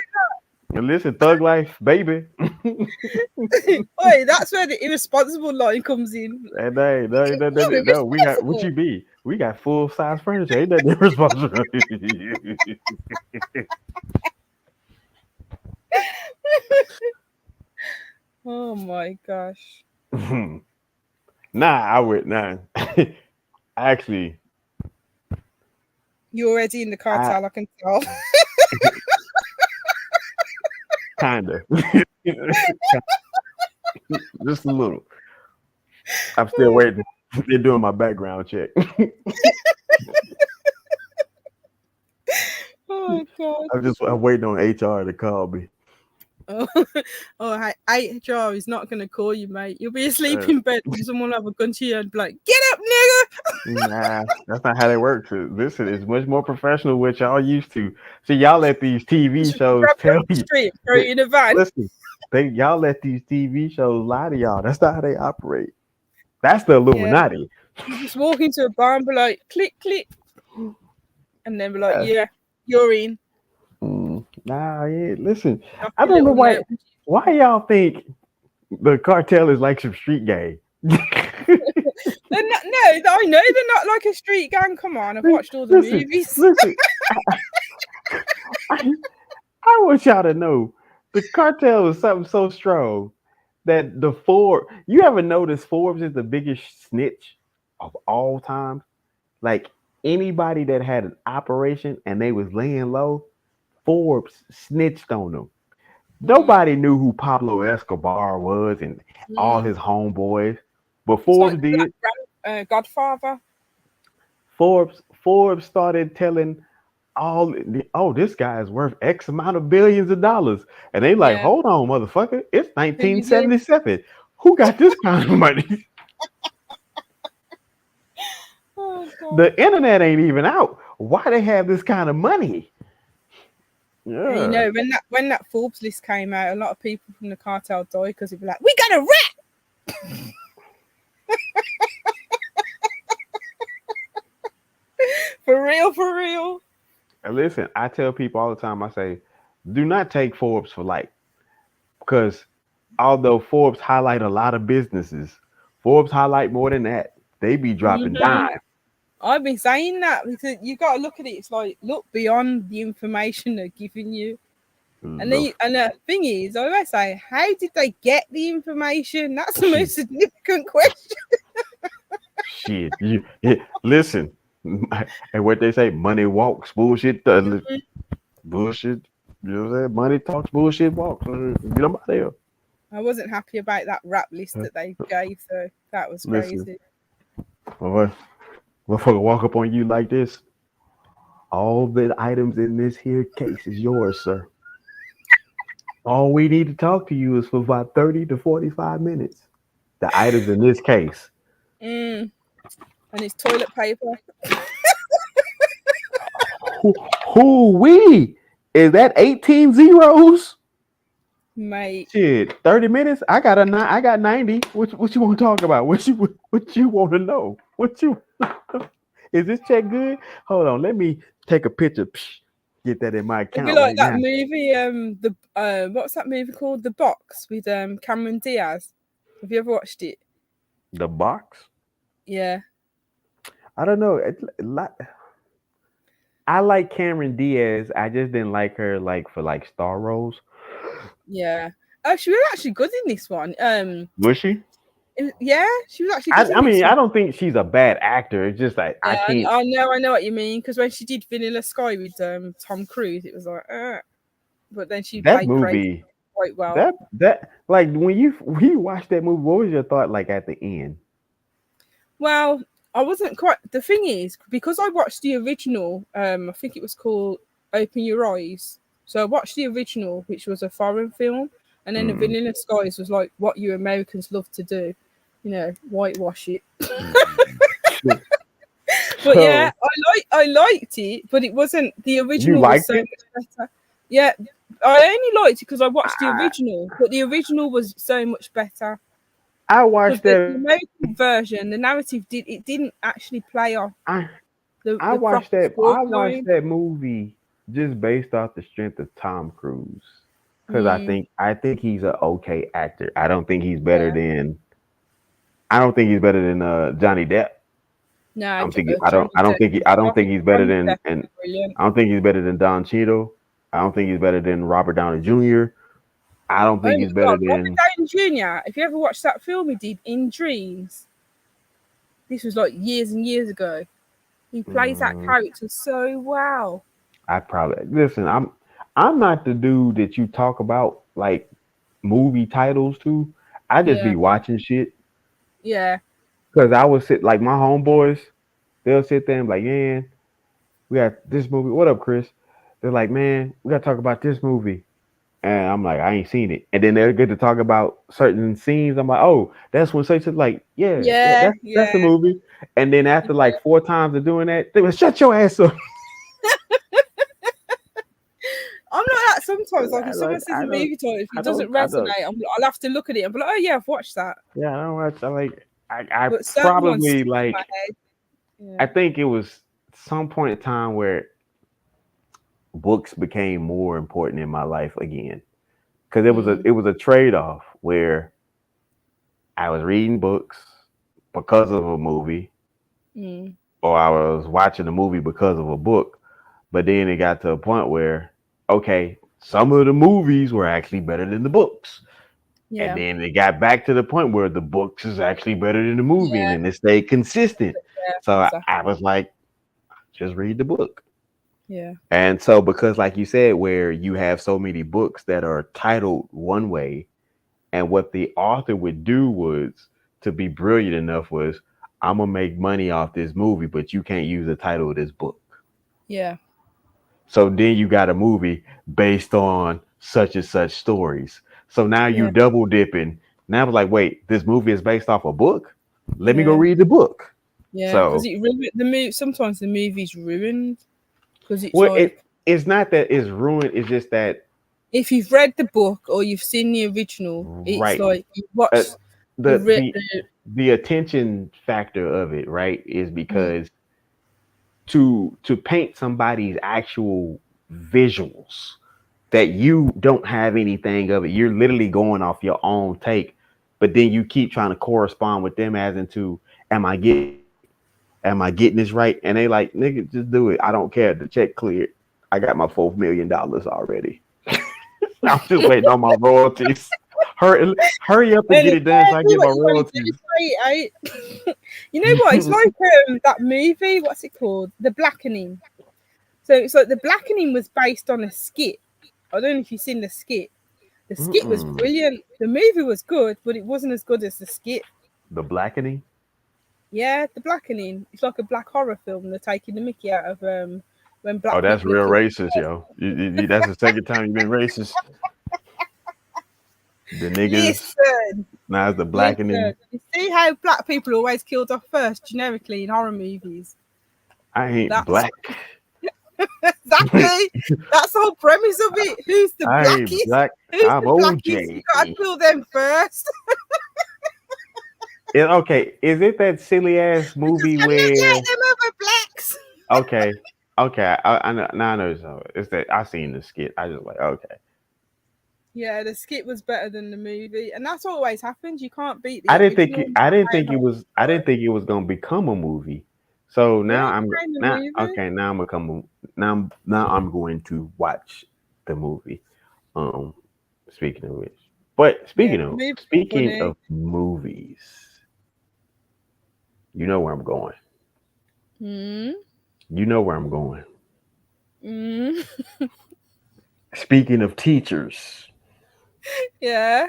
that. Listen, thug life, baby. Wait, that's where the irresponsible line comes in. No, we got what you be. We got full size furniture. Ain't that irresponsible? Oh my gosh. Nah, I would nah. Actually, You're already in the I cartel, I can tell. kind of just a little. I'm still waiting. They're doing my background check. Oh god. I'm waiting on HR to call me. Oh, oh, HR is not going to call you, mate. You'll be asleep Uh, in bed and someone will have a gun to you and be like, get up, nigga. Nah, that's not how they work. Listen, it's much more professional, what y'all used to. See, y'all let these TV Just shows grab you tell off the you. street, throw you in a van. Listen, y'all let these TV shows lie to y'all. That's not how they operate. That's the Illuminati. You just walk into a bar and be like, click, click. And then be like, Yes. yeah, you're in. Nah, yeah. Listen, Knock I your don't know little note. why y'all think the cartel is like some street gang. They're not, no, I know they're not like a street gang. Come on, I've watched all the movies. Listen, I want y'all to know the cartel is something so strong that you ever notice Forbes is the biggest snitch of all time? Like anybody that had an operation and they was laying low, Forbes snitched on them. Nobody knew who Pablo Escobar was and all his homeboys, but Forbes did. Godfather. Forbes started telling this guy is worth X amount of billions of dollars, and they like, hold on, motherfucker, it's 1977. Who got this kind of money? Oh, God. The internet ain't even out. Why they have this kind of money? Yeah. And you know, when that Forbes list came out, a lot of people from the cartel died because they'd be like, we got a rat. For real. And listen, I tell people all the time, I say, do not take Forbes for light. Because although Forbes highlight a lot of businesses, Forbes highlight more than that. They be dropping dimes. I've been saying that because you got to look at it. It's like, look beyond the information they're giving you. And the thing is, I always say, how did they get the information? That's the most significant question. Shit, listen, and what they say, money walks, bullshit, bullshit. You know what I'm saying? Money talks, bullshit walks. Get them out of there. I wasn't happy about that rap list that they gave, so that was crazy. Motherfucker walk up on you like this. All the items in this here case is yours, sir. All we need to talk to you is for about 30 to 45 minutes. The items in this case. And it's toilet paper. We? Is that 18 zeros? Mate. Shit, 30 minutes? I got 90. What you want to talk about? What you want to know? Is this check good? Hold on, let me take a picture. Get that in my account. It'd be like that movie, what's that movie called? The Box with Cameron Diaz. Have you ever watched it? The Box? Yeah. I don't know. I like Cameron Diaz. I just didn't like her for star roles. Yeah. Oh, she was actually good in this one. Was she? Yeah, she was actually good. I mean, I don't think she's a bad actor. It's just like I can't. I know what you mean. Because when she did Vanilla Sky with Tom Cruise, it was like, but then she played movie quite well. That like when you watched that movie, what was your thought like at the end? Well, I wasn't quite. The thing is, because I watched the original, I think it was called Open Your Eyes. So I watched the original, which was a foreign film, and then the Vanilla Skies was like what you Americans love to do, whitewash it. But yeah, I liked it, but it wasn't the original. Was so much better. Yeah, I only liked it because I watched the original, but the original was so much better. I watched the American version. The narrative didn't actually play off. I watched that movie just based off the strength of Tom Cruise, because I think he's an okay actor. I don't think he's better than. I don't think he's better than Johnny Depp. No, I don't think he's better than I don't think he's better than Don Cheadle. I don't think he's better than Robert Downey Jr. I don't Oh think my it's better God, Robert than. Downey Jr. If you ever watched that film he did In Dreams, this was like years and years ago. He plays that Mm, character so well. I probably listen. I'm not the dude that you talk about like movie titles to. I just Yeah, be watching shit yeah, because I would sit like my homeboys. They'll sit there and be like, man, we got this movie. What up, Chris? They're like, man, we got to talk about this movie. And I'm like, I ain't seen it. And then they'll get to talk about certain scenes. I'm like, oh, that's when such like, yeah, yeah, that's yeah. the movie. And then after like 4 times of doing that, they would shut your ass up. I'm like that sometimes. Like if someone Like says a movie title, if it doesn't I don't. resonate, I'll have to look at it and be like, oh yeah, I've watched that. Yeah, I don't watch. I like. I But certain ones probably stick in my like. head. I Yeah. think it was some point in time where books became more important in my life again, because it was a trade off where I was reading books because of a movie, Mm. or I was watching a movie because of a book. But then it got to a point where, okay, some of the movies were actually better than the books. And Yeah. then it got back to the point where the books is actually better than the movie, and Yeah. then it stayed consistent. Yeah. So I Exactly. was like, just read the book. Yeah. And so, because like you said, where you have so many books that are titled one way, and what the author would do was to be brilliant enough was, I'm gonna make money off this movie, but you can't use the title of this book. Yeah. So then you got a movie based on such and such stories. So now you Yeah. double dipping. Now I was like, wait, this movie is based off a book? Let me go Yeah. read the book. Yeah. Because So it the movie. Sometimes the movie's ruined because it's well, like it's not that it's ruined, it's just that if you've read the book or you've seen the original, it's right. like you Uh, watch the the re- the the the attention factor of it, right, is mm, because to paint somebody's actual visuals that you don't have anything of it. You're literally going off your own take, but then you keep trying to correspond with them as into, am I getting this right? Am I getting this right? And they like, nigga, just do it. I don't care. The check cleared. I got my $4 million already. I'm just waiting on my royalties. Hurry up and and get it's it done so I do get my what you want to do, royalties. right? You know what? It's like that movie. What's it called? The Blackening. So it's like The Blackening was based on a skit. I don't know if you've seen the skit. The skit was Mm-mm. brilliant. The movie was good, but it wasn't as good as the skit. The blackening. Yeah, The Blackening. It's like a black horror film. They're taking the mickey out of when Oh, black that's people are real killed. racist, yo. That's the second time you've been racist. The niggas. Listen, Now it's the listen. blackening. You see how black people are always killed off first, generically in horror movies. I ain't That's black. exactly. That's the whole premise of it. Who's the I ain't blackest? black. Who's I'm the blackest? You OJ. gotta kill them first. Okay, is it that silly ass movie I'm not where? like them other blacks. Okay, okay, I know. Now I know. So it's that I seen the skit. I just like okay. Yeah, the skit was better than the movie, and that's what always happens. You can't beat the I didn't think. original. I didn't think it was. I didn't think it was gonna become a movie. So Yeah, now it I'm became the now movie. okay. Now I'm gonna come. Now I'm going to watch the movie. Um, speaking of which, but Yeah, the movie was speaking funny. of movies, you know where I'm going. Mm, You know where I'm going. mm, Speaking of teachers, yeah,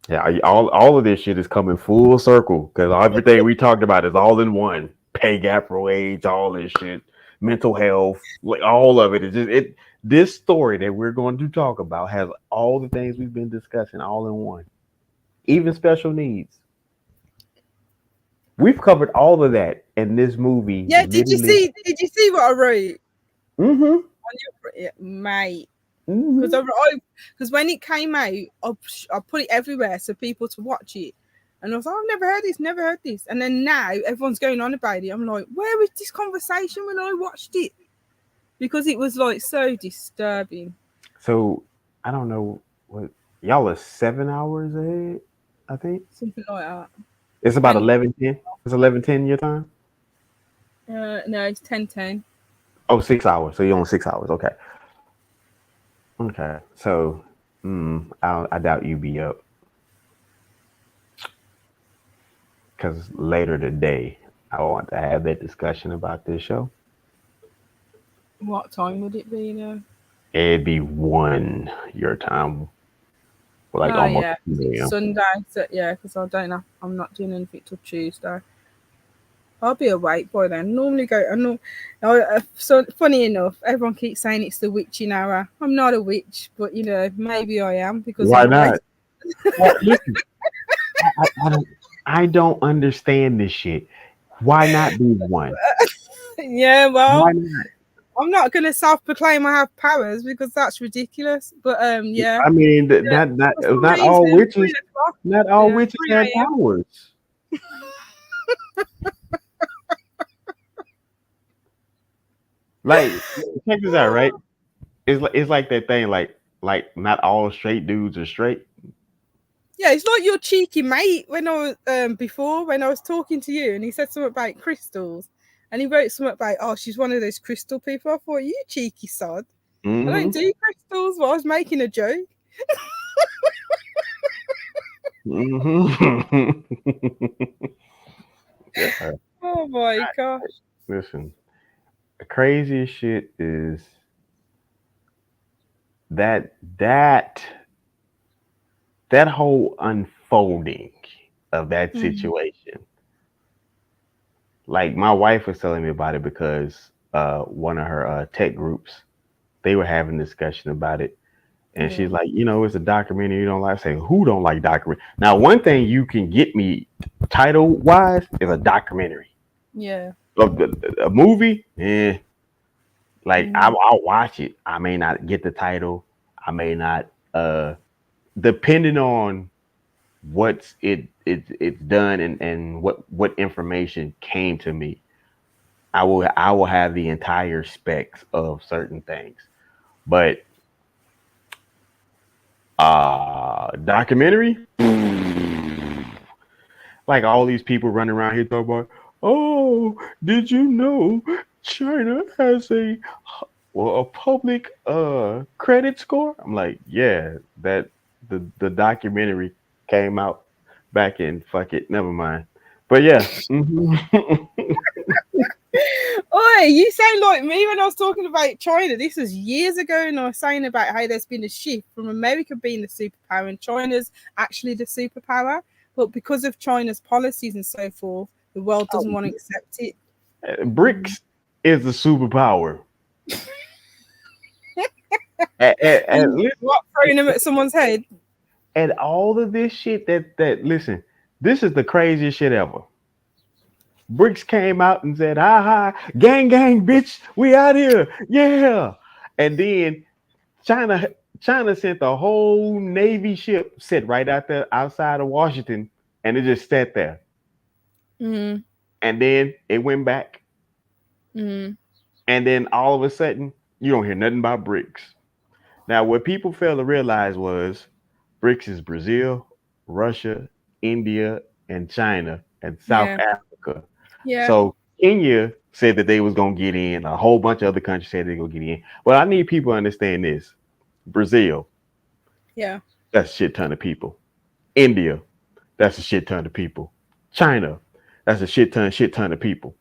yeah, all of this shit is coming full circle because everything we talked about is all in one. Pay gap for age, all this shit, mental health, like all of it is just it. This story that we're going to talk about has all the things we've been discussing all in one, even special needs. We've covered all of that in this movie. yeah. Literally, Did you see what I wrote mm-hmm, on your mate? mm-hmm. Because when it came out, I put it everywhere so people to watch it, and I was like, I've never heard this, and then now everyone's going on about it. I'm like, where was this conversation when I watched it? Because it was like so disturbing. So I don't know what y'all are 7 hours ahead. I think Something like that. it's about 10, 11:10. It's 11:10 your time. no, it's 10:10. Oh, 6 hours. So you're on 6 hours. Okay. Okay. So I doubt you be up. Because later today, I want to have that discussion about this show. What time would it be now? It'd be 1 your time, like Oh almost yeah, 2 it's a.m. Sunday. So yeah, because I don't know. I'm not doing anything till Tuesday. I'll be awake by then. Normally go. So funny enough, everyone keeps saying it's the witching hour. I'm not a witch, but maybe I am because Why of the way. not? Well, listen, I don't understand this shit. Why not be one? Yeah, Why well, not? I'm not gonna self-proclaim I have powers because that's ridiculous. But yeah, I mean, yeah. For some not all reason, witches, 3 o'clock. not all Yeah, witches 3 have a.m. powers. Like, check this out, right? It's like that thing, like not all straight dudes are straight. Yeah, it's like your cheeky mate when I was before when I was talking to you, and he said something about crystals, and he wrote something about she's one of those crystal people. I thought you cheeky sod. I Mm-hmm. don't do crystals. Well, I was making a joke. Mm-hmm. Yeah. Oh my gosh. Listen, the craziest shit is that that that whole unfolding of that situation. Like my wife was telling me about it because one of her tech groups, they were having a discussion about it. And Yeah. she's like, it's a documentary you don't like. I say, who don't like documentary? Now, one thing you can get me title wise is a documentary. Yeah. A movie, like Mm. I'll watch it. I may not get the title. I may not, depending on what's it's done and what information came to me. I will have the entire specs of certain things, but documentary, like all these people running around here talking about, oh, did you know China has a public credit score? I'm like, yeah, that the documentary came out back in, fuck it, never mind. But yeah. Oi, you sound like me when I was talking about China. This was years ago, and I was saying about how there's been a shift from America being the superpower and China's actually the superpower. But because of China's policies and so forth, the world doesn't want to accept it. BRICS is a superpower. and What, throwing them at someone's head? And all of this shit that listen, this is the craziest shit ever. BRICS came out and said, ha, gang, bitch, we out here. Yeah. And then China sent the whole Navy ship, sit right out there outside of Washington, and it just sat there. Mm. And then it went back. Mm. And then all of a sudden, you don't hear nothing about BRICS. Now, what people fail to realize was BRICS is Brazil, Russia, India, and China, and South Africa. Yeah. So Kenya said that they was gonna get in. A whole bunch of other countries said they're gonna get in. Well, I need people to understand this. Brazil, yeah, that's a shit ton of people. India, that's a shit ton of people. China, that's a shit ton of people.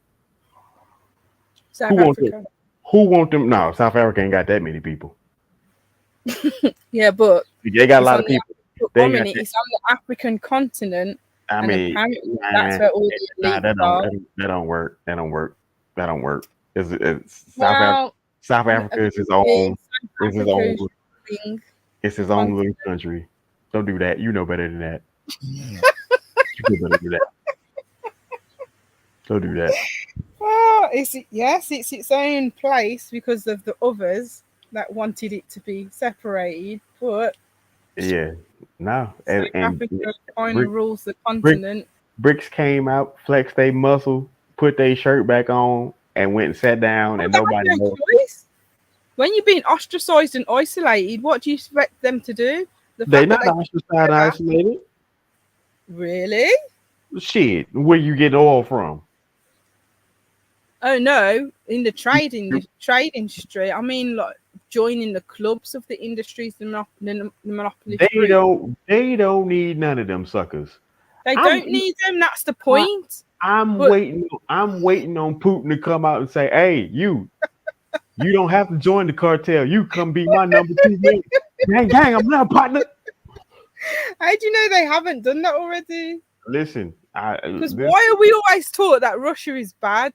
South Africa. Who want them? No, South Africa ain't got that many people. Yeah, but they got a lot of people. It's on the African continent. I mean, that's where all the elites are. That don't work. South Africa is his own. It's his own little country. Don't do that. You know better than that. You know better than that. Don't do that. Well, it's its own place because of the others that wanted it to be separated, but yeah, no. South Africa finally rules the continent. BRICS came out, flexed their muscle, put their shirt back on, and went and sat down, and nobody knows. When you're being ostracized and isolated, what do you expect them to do? They're not ostracized and isolated. Really? Shit, where you get oil from? Oh no, in the trade industry. I mean, like joining the clubs of the industries, the monopoly They free. don't need none of them suckers. They I'm- don't need them. That's the point. I'm But- waiting on Putin to come out and say, "Hey, you don't have to join the cartel. You come be my number 2 man. Gang, I'm not a partner." How do you know they haven't done that already? Listen, Because why are we always taught that Russia is bad?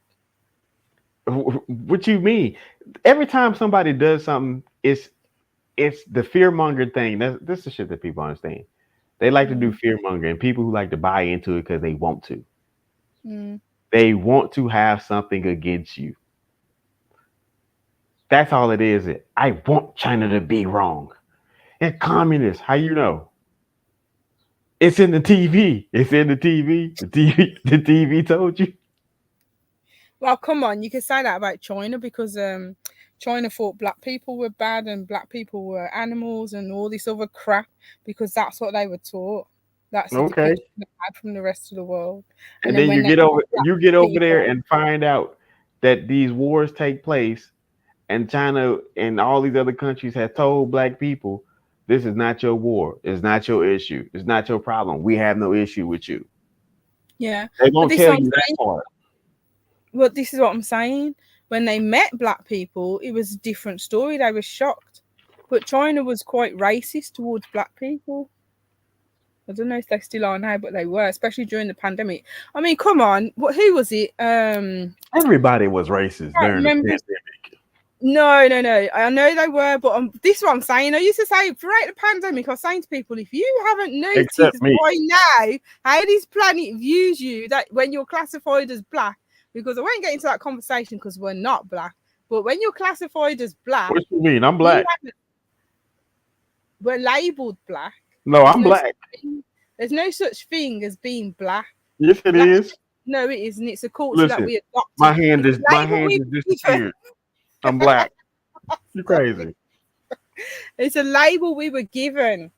what you mean? Every time somebody does something, it's the fear monger thing. That's the shit that people understand. They like to do fear mongering. People who like to buy into it because they want to. They want to have something against you. That's all it is. I want China to be wrong. It's communist. How you know? It's in the TV. It's in the TV. The TV told you. Well, come on, you can say that about China because China thought black people were bad and black people were animals and all this other crap because that's what they were taught. That's the depiction they had from the rest of the world. And then you get over there and find out that these wars take place, and China and all these other countries have told black people, "This is not your war. It's not your issue. It's not your problem. We have no issue with you." Yeah, they won't tell you that part. Well, this is what I'm saying. When they met black people, it was a different story. They were shocked. But China was quite racist towards black people. I don't know if they still are now, but they were, especially during the pandemic. I mean, come on. Who was it? Everybody was racist during the pandemic. No. I know they were, but this is what I'm saying. I used to say throughout the pandemic, I was saying to people, if you haven't noticed by now how this planet views you, that when you're classified as black, because I won't get into that conversation because we're not black, but when you're classified as black, what you mean? I'm black. We're labeled black. No, I'm black. There's no such thing as being black. Yes, it is. No, it isn't. It's a culture that we adopted. My hand is disappeared. I'm black. You're crazy. It's a label we were given,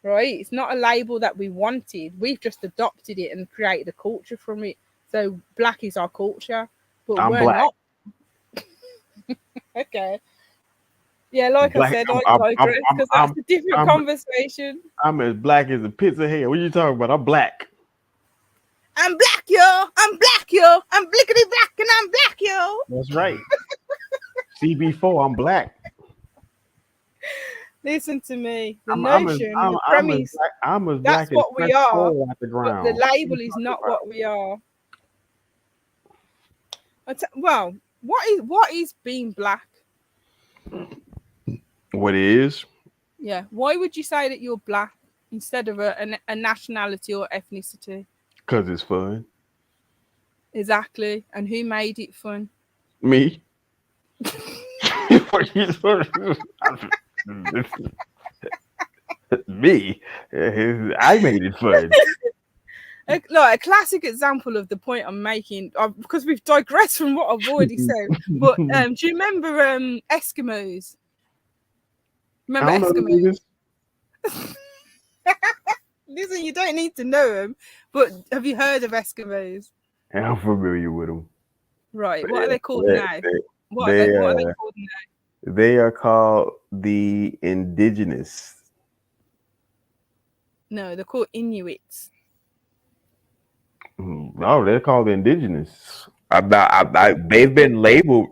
right? It's not a label that we wanted. We've just adopted it and created a culture from it. So black is our culture, but we're black. Not. Okay. Yeah, like black, I said, I digress because that's a different conversation. I'm as black as a pizza head. What are you talking about? I'm black. I'm black, yo. I'm black, yo. I'm blickety black and I'm black, yo. That's right. CB4, I'm black. Listen to me. The the premise, I'm as that's black what we are. At the ground. But the label is not what we are. Well, what is being black? What it is? Yeah. Why would you say that you're black instead of a nationality or ethnicity? Because it's fun. Exactly. And who made it fun? Me. Me. I made it fun. Like a classic example of the point I'm making, because we've digressed from what I've already said. But do you remember Eskimos? Remember Eskimos? Listen, you don't need to know them, but have you heard of Eskimos? I'm familiar with them. Right. What are they called now? What are they called now? They are called the indigenous. No, they're called Inuits. No, they're called indigenous. They've been labeled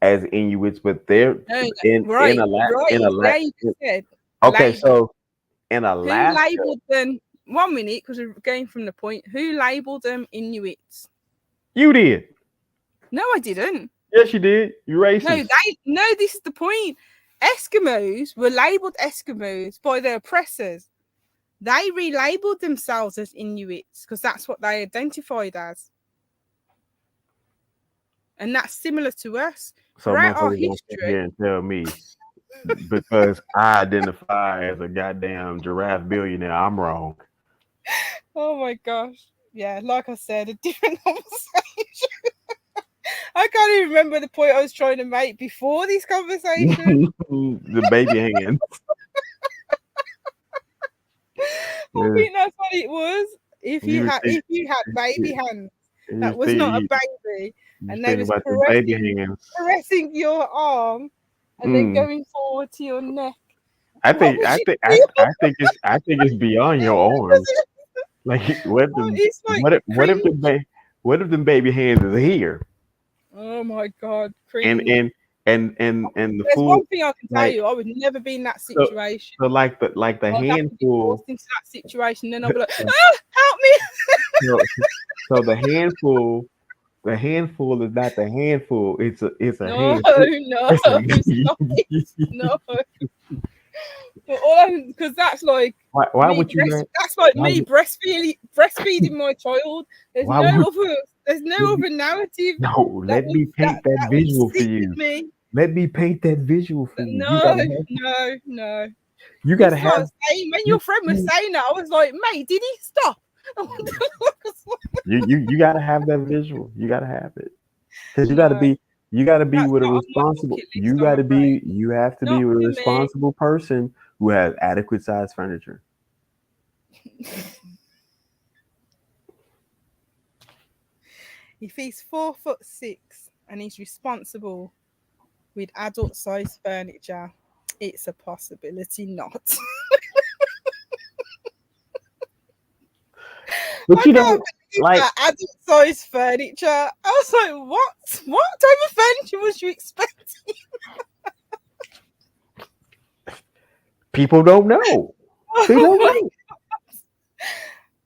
as Inuits, but they're in Alaska. Okay, so in Alaska. Who labeled them? 1 minute, because we're going from the point. Who labeled them Inuits? You did. No, I didn't. Yes, you did. You racist. No, this is the point. Eskimos were labeled Eskimos by their oppressors. They relabeled themselves as Inuits because that's what they identified as. And that's similar to us. So throughout our history, here and tell me because I identify as a goddamn giraffe billionaire, I'm wrong. Oh my gosh. Yeah, like I said, a different conversation. I can't even remember the point I was trying to make before this conversation. The baby hands. I think that's what it was. If you had baby hands, that was not a baby, and they was caressing your arm, and then going forward to your neck. I What think would I you think feel? I think it's beyond your arms. Like It's like what if the baby hands is here oh my god, and cringe. the There's full one thing I can tell like you, I would never be in that so, situation. so like the I'd have to be handful forced into that situation, then I'll be like, help me. so, so the handful is not the handful. It's a No, handful. no, stop it. No. But because that's like why would you not? that's like Why me would, breastfeeding my child. There's why no would other narrative no? that Let me paint that would visual for sit with you. me. Let me paint that visual for you. No. You This gotta is what have I'm saying. When your friend was saying that, I was like, mate, did he stop? you gotta have that visual. You gotta have it because you No, gotta be that's with a not on my responsible. bucket list, I'm afraid. You have to Not be with a for me. responsible person who has adequate size furniture. If he's 4'6" and he's responsible with adult size furniture, it's a possibility not. But you know, like adult size furniture. I was like, what type of furniture was you expecting? people don't know. They don't know.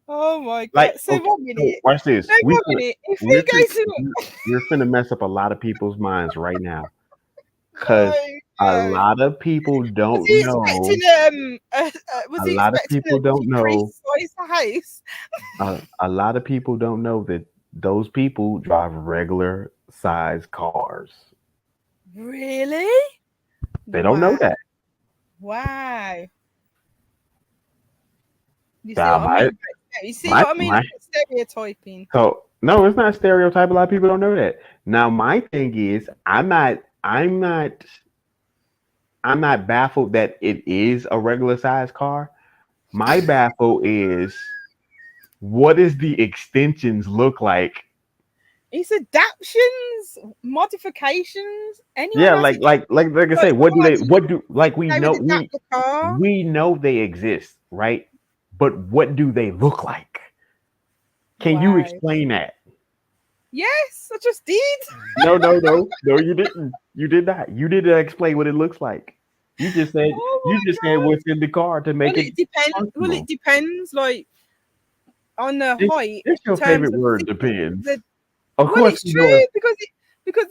Oh my god! Like, So okay, 1 minute. watch this. So 1 minute. If we go to We're finna mess up a lot of people's minds right now because a lot of people don't was he know. expecting A lot of people don't know. Size house? A lot of people don't know that those people drive regular size cars. Really? They don't know that. Wow. You see Now, what I mean? You see what I mean? Stereotyping. So no, it's not a stereotype. A lot of people don't know that. Now, my thing is, I'm not baffled that it is a regular size car. My baffle is, what does the extensions look like? It's adaptations, modifications. Yeah, like I say, we know they exist, right? But what do they look like? Can you explain that? Yes, I just did. No, you didn't. You did not. You didn't explain what it looks like. You just said said what's in the car to make it. Depends. Well, it depends, like on the height. It's your favorite word, depends. Of course, it's true because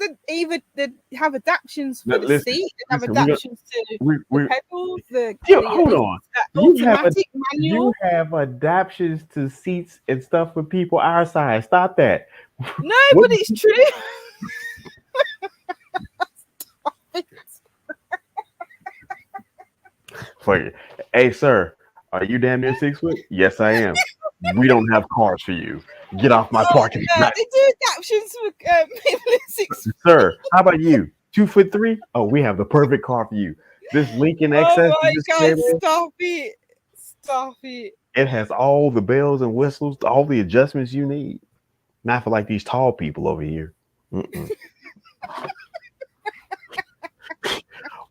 they have adaptations for the seat. They have adaptations to the pedals. Hold on. Automatic manual. You have adaptions to seats and stuff for people our size. Stop that. No, but it's true. Fuck it. Hey, sir, are you damn near 6 foot? Yes, I am. We don't have cars for you. Get off my parking lot. They do adaptions for people in 6 foot. Sir, how about you? 2'3"? Oh, we have the perfect car for you. This Lincoln XS. Oh my god! Stop it! Stop it! It has all the bells and whistles, all the adjustments you need. Not for like these tall people over here.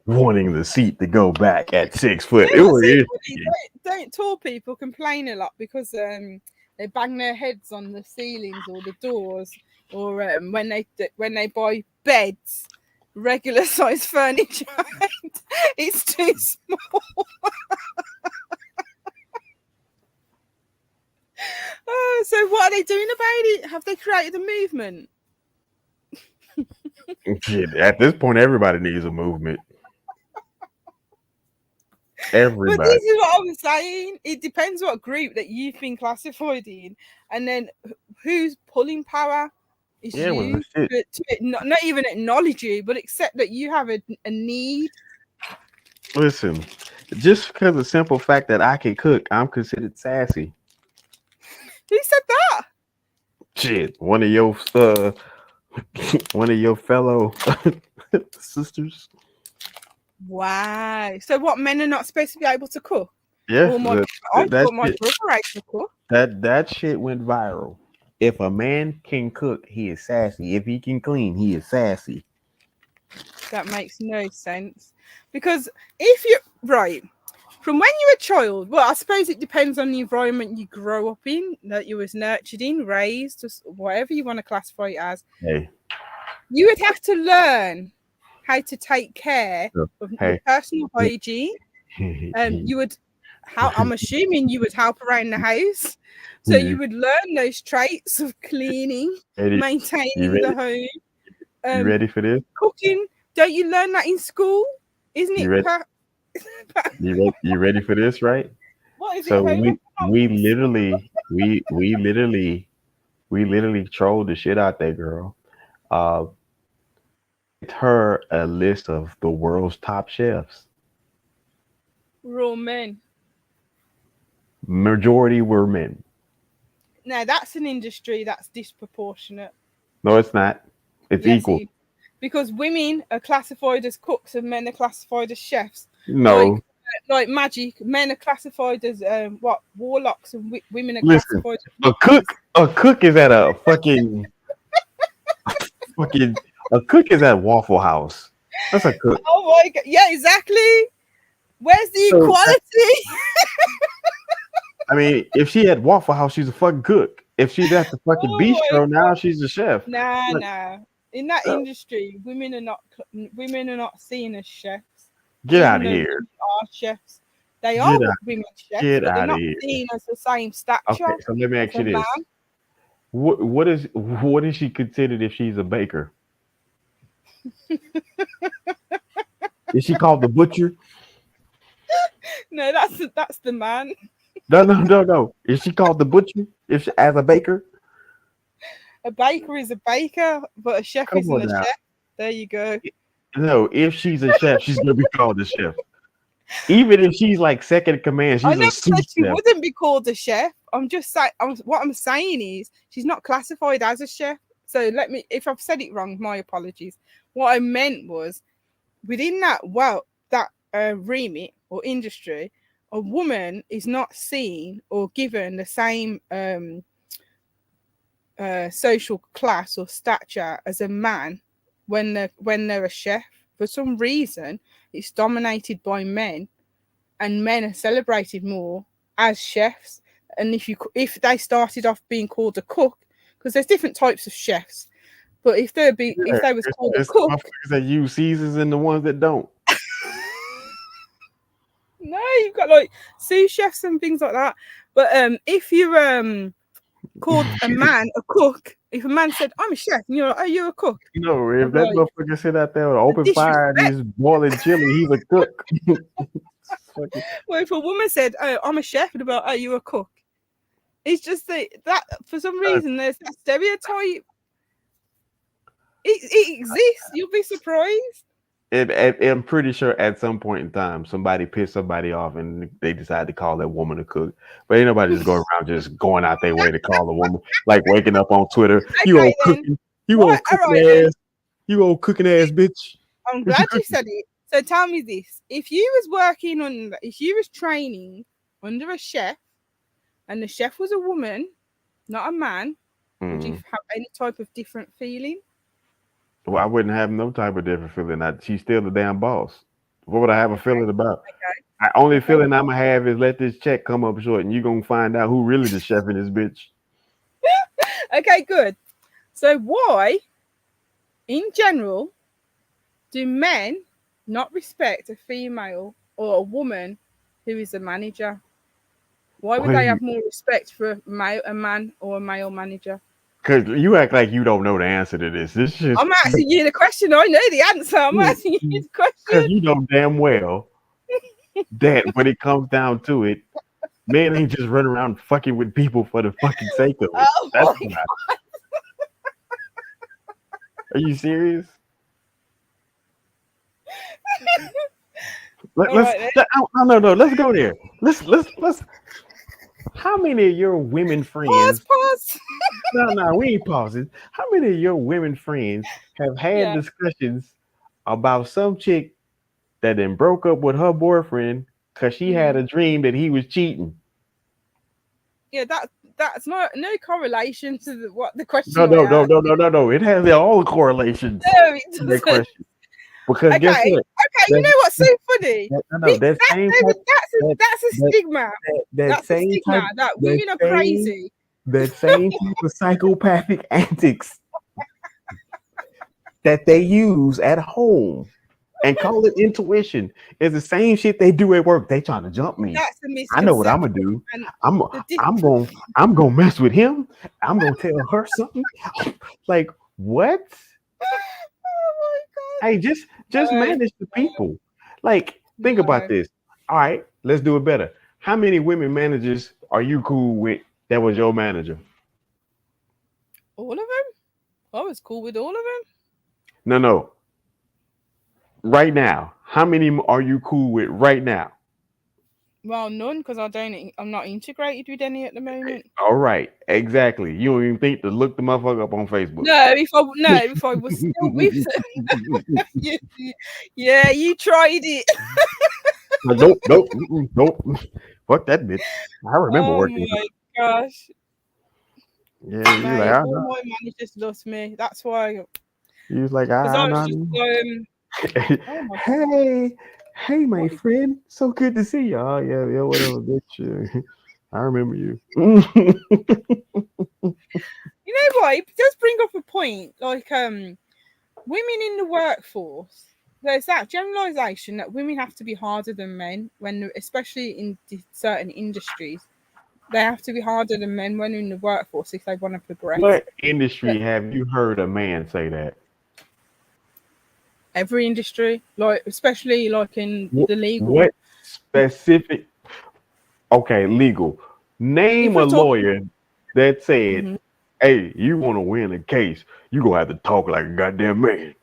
Wanting the seat to go back at 6 foot. Don't tall people complain a lot because they bang their heads on the ceilings or the doors, or when they buy beds, regular size furniture, it's too small. So what are they doing about it? Have they created a movement? Shit, at this point, everybody needs a movement. Everybody. But this is what I was saying. It depends what group that you've been classified in, and then whose pulling power is you to not even acknowledge you, but accept that you have a need. Listen, just because of the simple fact that I can cook, I'm considered sassy. Who said that? Shit, one of your fellow sisters. Wow. So what, men are not supposed to be able to cook? Yeah. My brother able to cook. That shit went viral. If a man can cook, he is sassy. If he can clean, he is sassy. That makes no sense. Because if you right, from when you're a child, well, I suppose it depends on the environment you grow up in, that you was nurtured in, raised, whatever you want to classify it as. Hey. You would have to learn how to take care of your personal hygiene. You would, I'm assuming you would help around the house. So you would learn those traits of cleaning, maintaining the home. You ready for this? Cooking. Don't you learn that in school? Isn't it? You ready for this, right? What is so it? we literally trolled the shit out that girl. Her a list of the world's top chefs. We're all men. Majority were men. Now that's an industry that's disproportionate. No, it's not. It's equal. Because women are classified as cooks and men are classified as chefs. No. Like magic, men are classified as warlocks and women are classified as a cook is at a fucking a cook is at Waffle House. That's a cook. Oh my god. Yeah, exactly. Where's the equality? I mean, if she at Waffle House, she's a fucking cook. If she's at the fucking bistro now, she's a chef. Nah. In that industry, women are not seen as chefs. Get out of here. Are chefs. They are women chefs, but they're not seen as the same stature. Okay, so let me ask you this. What is she considered if she's a baker? Is she called the butcher? No, that's the man. No. Is she called the butcher as a baker? A baker is a baker, but a chef isn't a chef. There you go. No, if she's a chef, she's gonna be called a chef. Even if she's like second in command, she's a sous chef. She wouldn't be called a chef. I'm just saying. What I'm saying is she's not classified as a chef. So if I've said it wrong, my apologies. What I meant was within that remit or industry, a woman is not seen or given the same social class or stature as a man when they're a chef. For some reason, it's dominated by men, and men are celebrated more as chefs. And if they started off being called a cook, because there's different types of chefs, but if they was called a cook, that use seasons and the ones that don't. No, you've got like sous chefs and things like that. But if you called a man a cook, if a man said, "I'm a chef," and you're like, "Oh, you're a cook." You know, if that motherfucker sit out there with open fire and he's boiling chili, he's a cook. Well, if a woman said, "Oh, I'm a chef," and about, "Oh, you're a cook," it's just that for some reason there's that stereotype. It exists. You'll be surprised. I'm pretty sure at some point in time somebody pissed somebody off and they decided to call that woman a cook. But ain't nobody just going around just going out their way to call a woman, like waking up on Twitter. Okay, you old cooking ass bitch. I'm glad you said it. So tell me this: if you was training under a chef, and the chef was a woman, not a man, would you have any type of different feeling? Well, I wouldn't have no type of different feeling. She's still the damn boss. What would I have a feeling about? Okay. Only feeling I'm gonna have is let this check come up short, and you're gonna find out who really the chef in this bitch. Okay, good. So why, in general, do men not respect a female or a woman who is a manager? Why would they have more respect for a man or a male manager? Because you act like you don't know the answer to this. I'm asking you the question. I know the answer. I'm asking you the question. Because you know damn well that when it comes down to it, men ain't just running around fucking with people for the fucking sake of it. Oh, that's not. Are you serious? No. Let's go there. Let's. How many of your women friends? Pause. No, we ain't pausing. How many of your women friends have had discussions about some chick that then broke up with her boyfriend because she had a dream that he was cheating? Yeah, that's no correlation to what the question. No. It has all the correlations. No, it doesn't. Because guess Okay, what? you know what's so funny? That same type, That's a stigma. that That's a same stigma type, that women are crazy. that same type of psychopathic antics that they use at home and call it intuition is the same shit they do at work. They trying to jump me. That's a I know what I'm gonna misconception. do. And I'm gonna mess with him. I'm gonna tell her something. Like what? Oh my Hey, just No. manage the people. Like, think about this. All right, let's do it better. How many women managers are you cool with that was your manager? All of them? I was cool with all of them. No. Right now, how many are you cool with right now? Well, none, because I'm not integrated with any at the moment. All right, exactly. You don't even think to look the motherfucker up on Facebook. No, if I was still with them. Yeah, you tried it. Nope. Fuck that bitch. I remember working. Oh my gosh. Yeah, you like, all my managers loves me. That's why. He was like, I was just hey, my friend. So good to see you. Oh, yeah, whatever, bitch. I remember you. You know what? It does bring up a point. Like, women in the workforce, there's that generalization that women have to be harder than men especially in certain industries. They have to be harder than men when in the workforce if they want to progress. What industry have you heard a man say that? Every industry, like especially like in the legal. What specific? Okay, legal. Name a lawyer that said, "Hey, you want to win a case? You gonna have to talk like a goddamn man."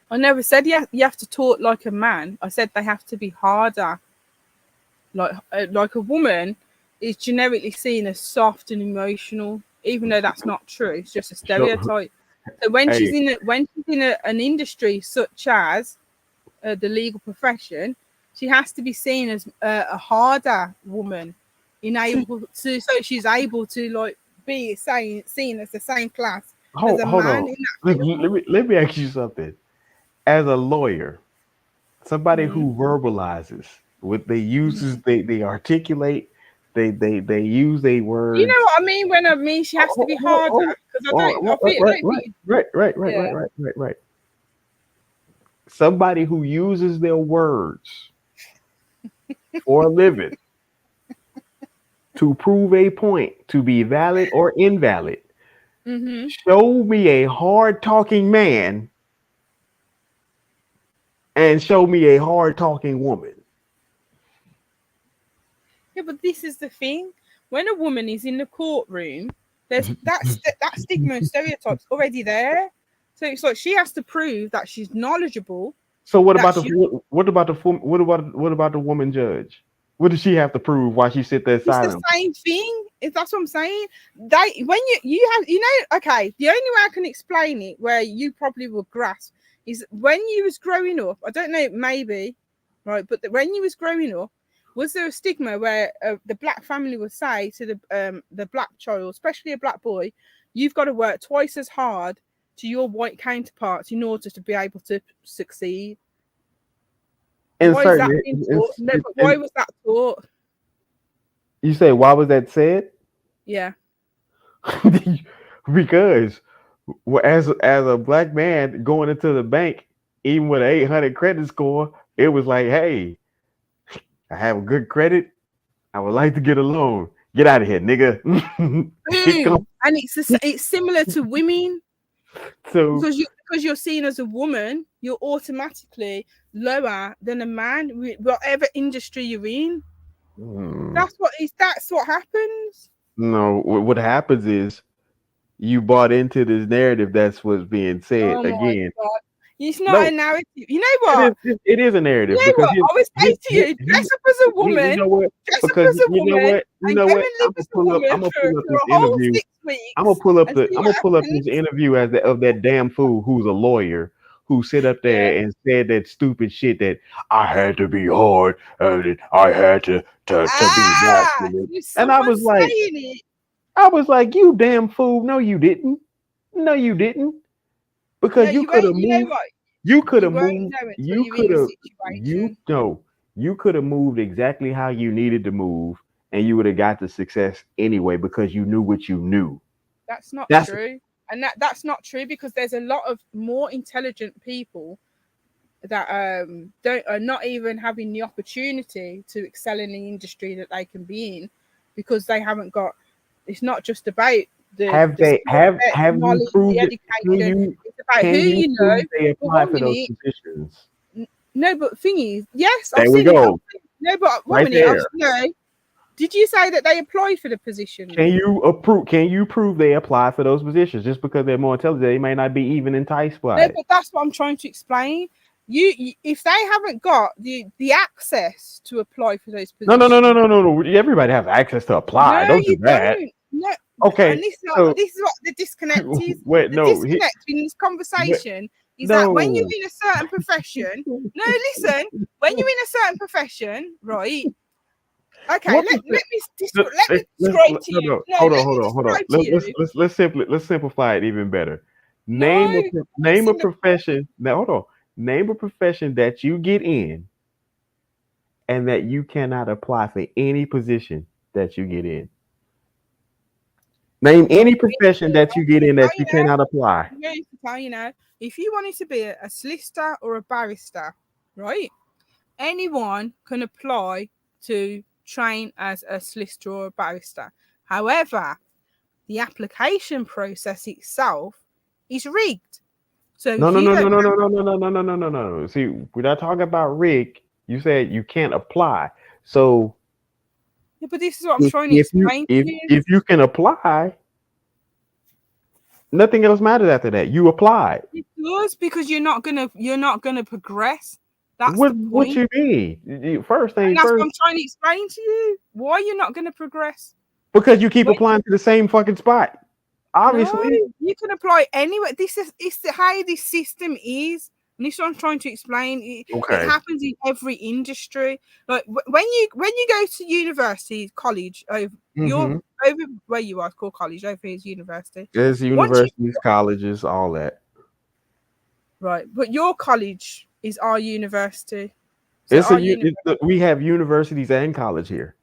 I never said you have to talk like a man. I said they have to be harder. Like a woman is generically seen as soft and emotional, even though that's not true. It's just a stereotype. So when she's in an industry such as the legal profession, she has to be seen as a harder woman, so she's able to like be seen as the same class as a man. In that let me ask you something. As a lawyer, somebody who verbalizes, what they uses, they articulate, they use their words. You know what I mean when I mean she has to be harder Right. Somebody who uses their words for a living to prove a point, to be valid or invalid. Show me a hard talking man and show me a hard talking woman. Yeah, but this is the thing. When a woman is in the courtroom, there's that stigma and stereotypes already there. So it's like she has to prove that she's knowledgeable. So what about the woman judge? What does she have to prove? Why she sit there silent? It's the same thing. That's what I'm saying. Okay. The only way I can explain it, where you probably will grasp, is when you was growing up. I don't know, maybe, right? But when you was growing up, was there a stigma where the black family would say to the black child, especially a black boy, you've got to work twice as hard to your white counterparts in order to be able to succeed? Why was that taught? You say, why was that said? Yeah. Because as a black man going into the bank, even with an 800 credit score, it was like, hey, I have a good credit. I would like to get a loan. Get out of here, nigga. And it's similar to women. So because you're seen as a woman, you're automatically lower than a man, whatever industry you're in. That's what happens. No, what happens is you bought into this narrative. That's what's being said again. It's not a narrative. You know what? It is a narrative. You know what? I always say to you, dress up as a woman. You know what? Dress up as a woman. You know what? I'm gonna pull up this interview. I'm gonna pull up this interview of that damn fool who's a lawyer who sit up there and said that stupid shit that I had to be hard and I had to be masculine. And I was like, you damn fool. No, you didn't. Because you could have moved. You could You have won't moved. know until You you're could in the have. situation. You could have moved exactly how you needed to move, and you would have got the success anyway because you knew what you knew. That's not That's true. And that's not true because there's a lot of more intelligent people that don't are not even having the opportunity to excel in the industry that they can be in because they haven't got. It's not just about the skill set, have you knowledge, the proved it? education. It's about who Can you you know. prove they For apply one for those minute, positions? no, but thing is, yes, I've There we seen it. go. No, but one Right minute, there. no. Did you say that they applied for the position? Can you prove they apply for those positions? Just because they're more intelligent, they may not be even enticed by No, it. but that's what I'm trying to explain. You if they haven't got the access to apply for those No, positions, no. Everybody has access to apply. no, Don't do you that. don't. No, Okay, and so this is what the disconnect is. wait, The no, disconnect in this wait, conversation is that when you're no. in a certain profession, no, listen, when you're in a certain profession, right? Okay, What let percent? me let me describe to you. No, Hold let me on. describe to you. Let's simplify it even better. No, Name a listen, profession. Now hold on. Name a profession that you get in and that you cannot apply for any position that you get in. Name any profession that you get in that you cannot apply. I'm going to tell you now. If you wanted to be a solicitor or a barrister, right? Anyone can apply to train as a solicitor or a barrister. However, the application process itself is rigged. So No, if no, you no, no, don't no, have, no, no, no, no, no, no, no, no. See, we're not talking about rig. You said you can't apply. So yeah, but this is what I'm trying to explain to you. if you can apply, nothing else matters after that. You applied. It does because you're not gonna progress. That's What the what point. you mean? First And thing that's what first, I'm trying to explain to you. Why you're not gonna progress. because you keep When applying to the same fucking spot. No, Obviously. you can apply anywhere. This is it's how this system is. And this is what I'm trying to explain. It Okay. happens in every industry. Like when you go to university, college, over Mm-hmm. over where you are, it's called college. Over here is university. There's Once you universities, colleges, all that. right, but your college is our university. So our university. We have universities and college here.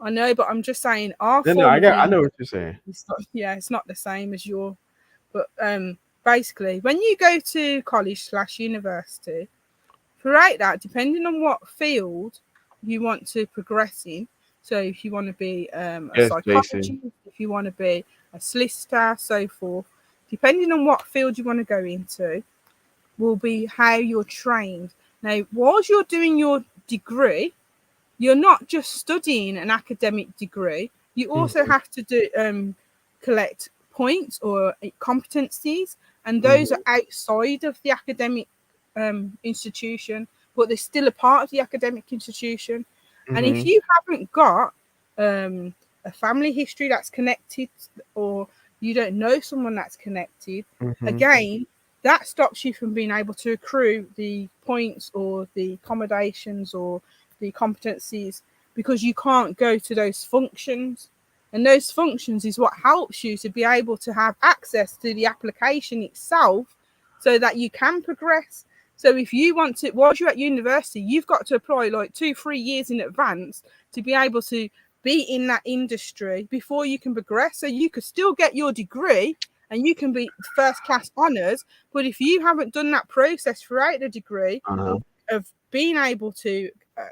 I know, but I'm just saying our No, form of I know university. what you're saying. It's not the same as your. But basically, when you go to college / university, throughout that, depending on what field you want to progress in, so if you want to be a Yes, psychologist, Jason. if you want to be a solicitor, so forth, depending on what field you want to go into, will be how you're trained. Now, whilst you're doing your degree, you're not just studying an academic degree. You also have to collect points or competencies, and those are outside of the academic institution, but they're still a part of the academic institution. And if you haven't got a family history that's connected, or you don't know someone that's connected, again, that stops you from being able to accrue the points or the accommodations or the competencies, because you can't go to those functions. And those functions is what helps you to be able to have access to the application itself so that you can progress. So if you want to, whilst you're at university, you've got to apply like 2-3 years in advance to be able to be in that industry before you can progress. So you could still get your degree and you can be first class honours. But if you haven't done that process throughout the degree of being able to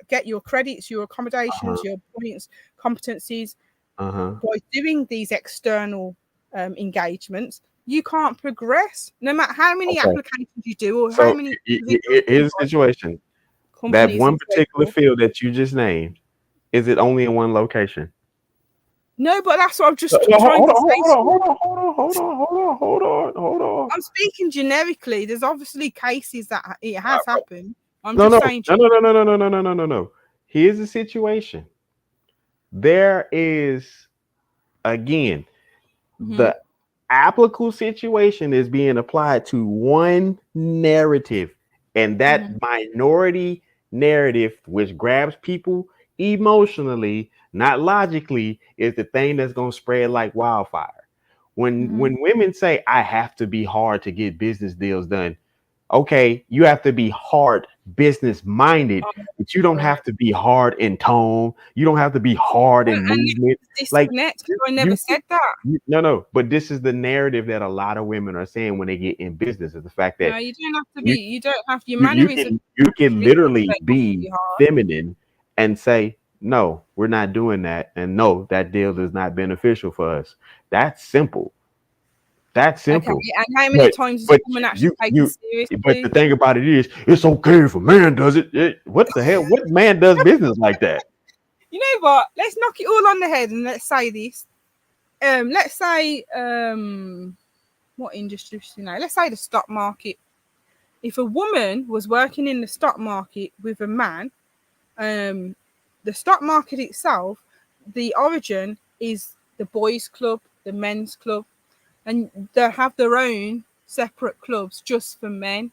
get your credits, your accommodations, your points, competencies, by doing these external engagements, you can't progress no matter how many applications you do or how So many here's the situation. That companies one and so particular forth. field that you just named, is it only in one location? No, but that's what I'm just Hold trying to say. on. I'm speaking generically. There's obviously cases that it has happened. I'm No. just saying. No. Here's the situation. There is, again, the applicable situation is being applied to one narrative, and that minority narrative, which grabs people emotionally, not logically, is the thing that's going to spread like wildfire. When women say, I have to be hard to get business deals done, Okay, you have to be hard business minded, but you don't have to be hard in tone. You don't have to be hard in movement. Like Disconnect. I never said that. no. But this is the narrative that a lot of women are saying when they get in business, is the fact that No, you don't have to be. You don't have your you mannerisms. can literally Like, be hard. feminine and say, no, we're not doing that, and no, that deal is not beneficial for us. That's simple. That's simple. Okay, and how many times does a woman actually take it seriously? But the thing about it is, it's okay if a man does it. What the hell? What man does business like that? You know what? Let's knock it all on the head and let's say this. Let's say what industry? Let's say the stock market. If a woman was working in the stock market with a man, the stock market itself, the origin is the boys' club, the men's club, and they have their own separate clubs just for men.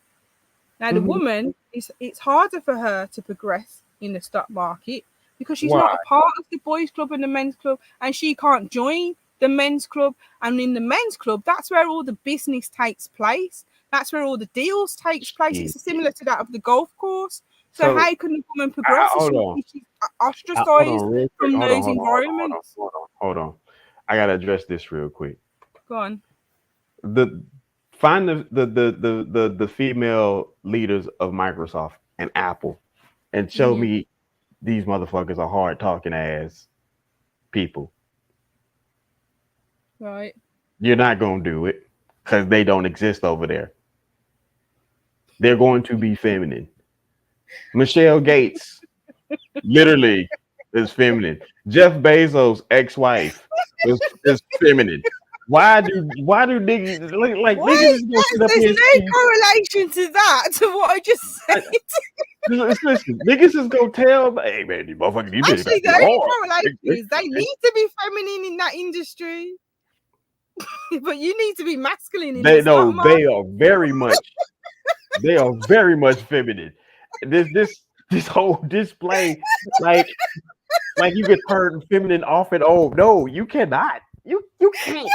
Now, the woman, it's harder for her to progress in the stock market because she's not a part of the boys' club and the men's club, and she can't join the men's club. And in the men's club, that's where all the business takes place. That's where all the deals takes place. It's similar to that of the golf course. So how can a woman progress if she's ostracized from those environments? Hold on. I gotta address this real quick. Go on. Find the female leaders of Microsoft and Apple and show me these motherfuckers are hard talking ass people. Right. You're not gonna do it because they don't exist over there. They're going to be feminine. Michelle Gates literally is feminine. Jeff Bezos' ex-wife is feminine. Why do niggas like niggas is gonna sit up here? There's no correlation to that to what I just said. Listen, niggas is gonna tell, hey man, these motherfuckers, you actually the only correlation is they need to be feminine in that industry, but you need to be masculine in they are very much feminine. This whole display, like you get turned feminine off and no, you cannot. You can't.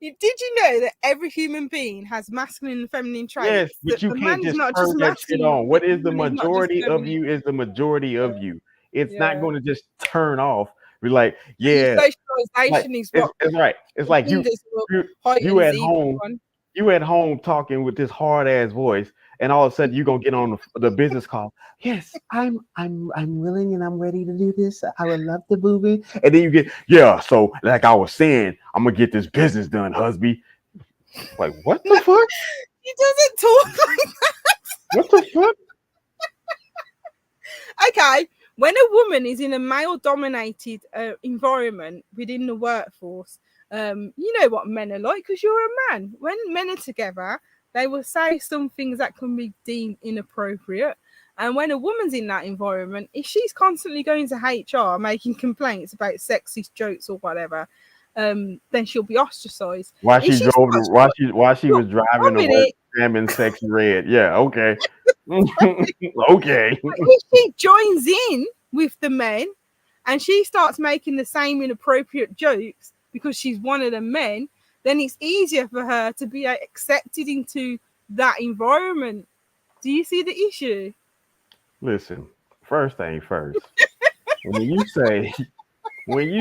Did you know that every human being has masculine and feminine traits? Yes, but you can't just turn that shit on. What is the majority of you is the majority of you. It's not going to just turn off. Be like, yeah. Socialization is what it's right. It's like you at home. You at home talking with this hard ass voice, and all of a sudden you're gonna get on the business call. Yes, I'm willing and I'm ready to do this. I would love to move in. And then you get, so like I was saying, I'm gonna get this business done, husband. Like, what the fuck? He doesn't talk like that. What the fuck? Okay, when a woman is in a male-dominated environment within the workforce, you know what men are like because you're a man. When men are together, they will say some things that can be deemed inappropriate. And when a woman's in that environment, if she's constantly going to HR making complaints about sexist jokes or whatever, then she'll be ostracized. While she was driving to work, salmon sexy red. Yeah, okay. Okay. If she joins in with the men and she starts making the same inappropriate jokes because she's one of the men, then it's easier for her to be accepted into that environment. Do you see the issue? Listen, first thing first. when you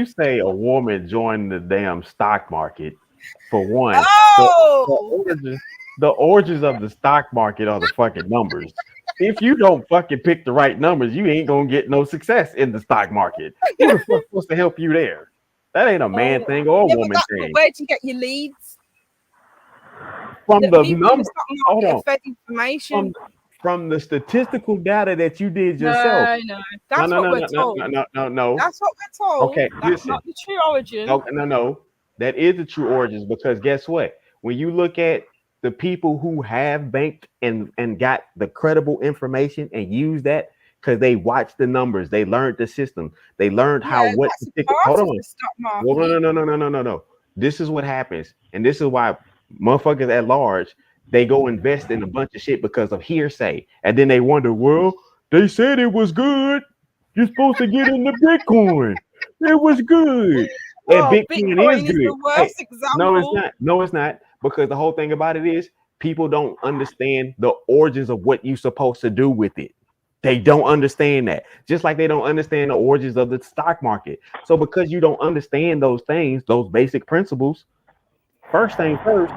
say a woman joined the damn stock market, for one, the origins of the stock market are the fucking numbers. If you don't fucking pick the right numbers, you ain't gonna get no success in the stock market. Who the fuck's supposed to help you there? That ain't a man thing or a woman thing. Where'd you get your leads? From the numbers. Hold on. Information. From the statistical data that you did yourself. No. That's what we're told. No. That's what we're told. Okay, that's not the true origin. No. That is the true origins because guess what? When you look at the people who have banked and got the credible information and use that because they watched the numbers, they learned the system, they learned what to pick. Hold on. No. This is what happens, and this is why motherfuckers at large they go invest in a bunch of shit because of hearsay, and then they wonder, well, they said it was good. You're supposed to get into Bitcoin. It was good. And Bitcoin is good. The worst example. No, it's not. Because the whole thing about it is people don't understand the origins of what you're supposed to do with it. They don't understand that. Just like they don't understand the origins of the stock market. So because you don't understand those things, those basic principles, first thing first,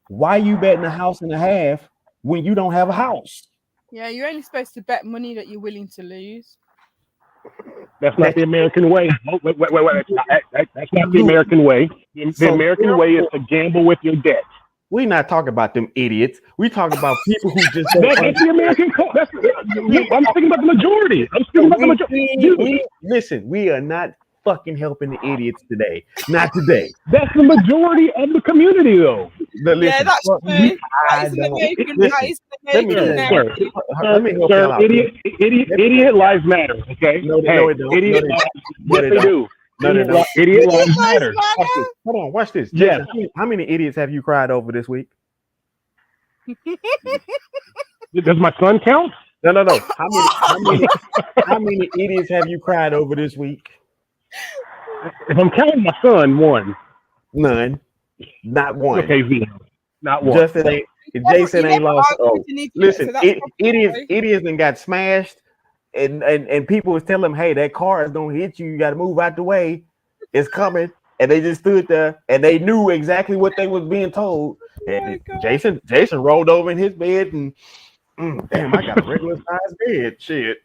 why you betting a house and a half when you don't have a house? Yeah, you're only supposed to bet money that you're willing to lose. That's not the American way. Wait. That's not the American way. The American way is to gamble with your debt. We're not talking about them idiots. We talking about people who just that's the American. I'm speaking about the majority. Listen, we are not fucking helping the idiots today. Not today. That's the majority of the community, though. Listen, yeah, that's true. Let me help y'all out. Idiot lives matter. Okay. No, they don't. Idiot lives do. No, they don't. Idiot lives matter. Hold on, watch this. Yeah. How many idiots have you cried over this week? Does my son count? No. How many idiots have you cried over this week? If I'm counting my son, one. None. Not one. Okay, zero. Not one. Jason ain't lost. Oh, listen, idiots and got smashed. And people was telling them, hey, that car is gonna hit you. You got to move out the way. It's coming. And they just stood there and they knew exactly what they was being told. And Jason rolled over in his bed and damn, I got a regular sized bed. Shit.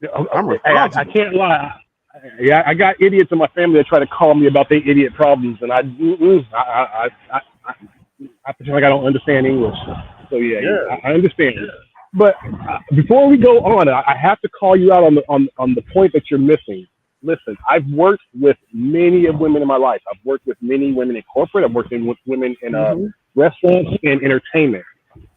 I can't lie. Yeah, I got idiots in my family that try to call me about their idiot problems, and I pretend like I don't understand English. So yeah. I understand. Yeah. But before we go on, I have to call you out on the point that you're missing. Listen, I've worked with many women in my life. I've worked with many women in corporate. I've worked with women in restaurants and entertainment.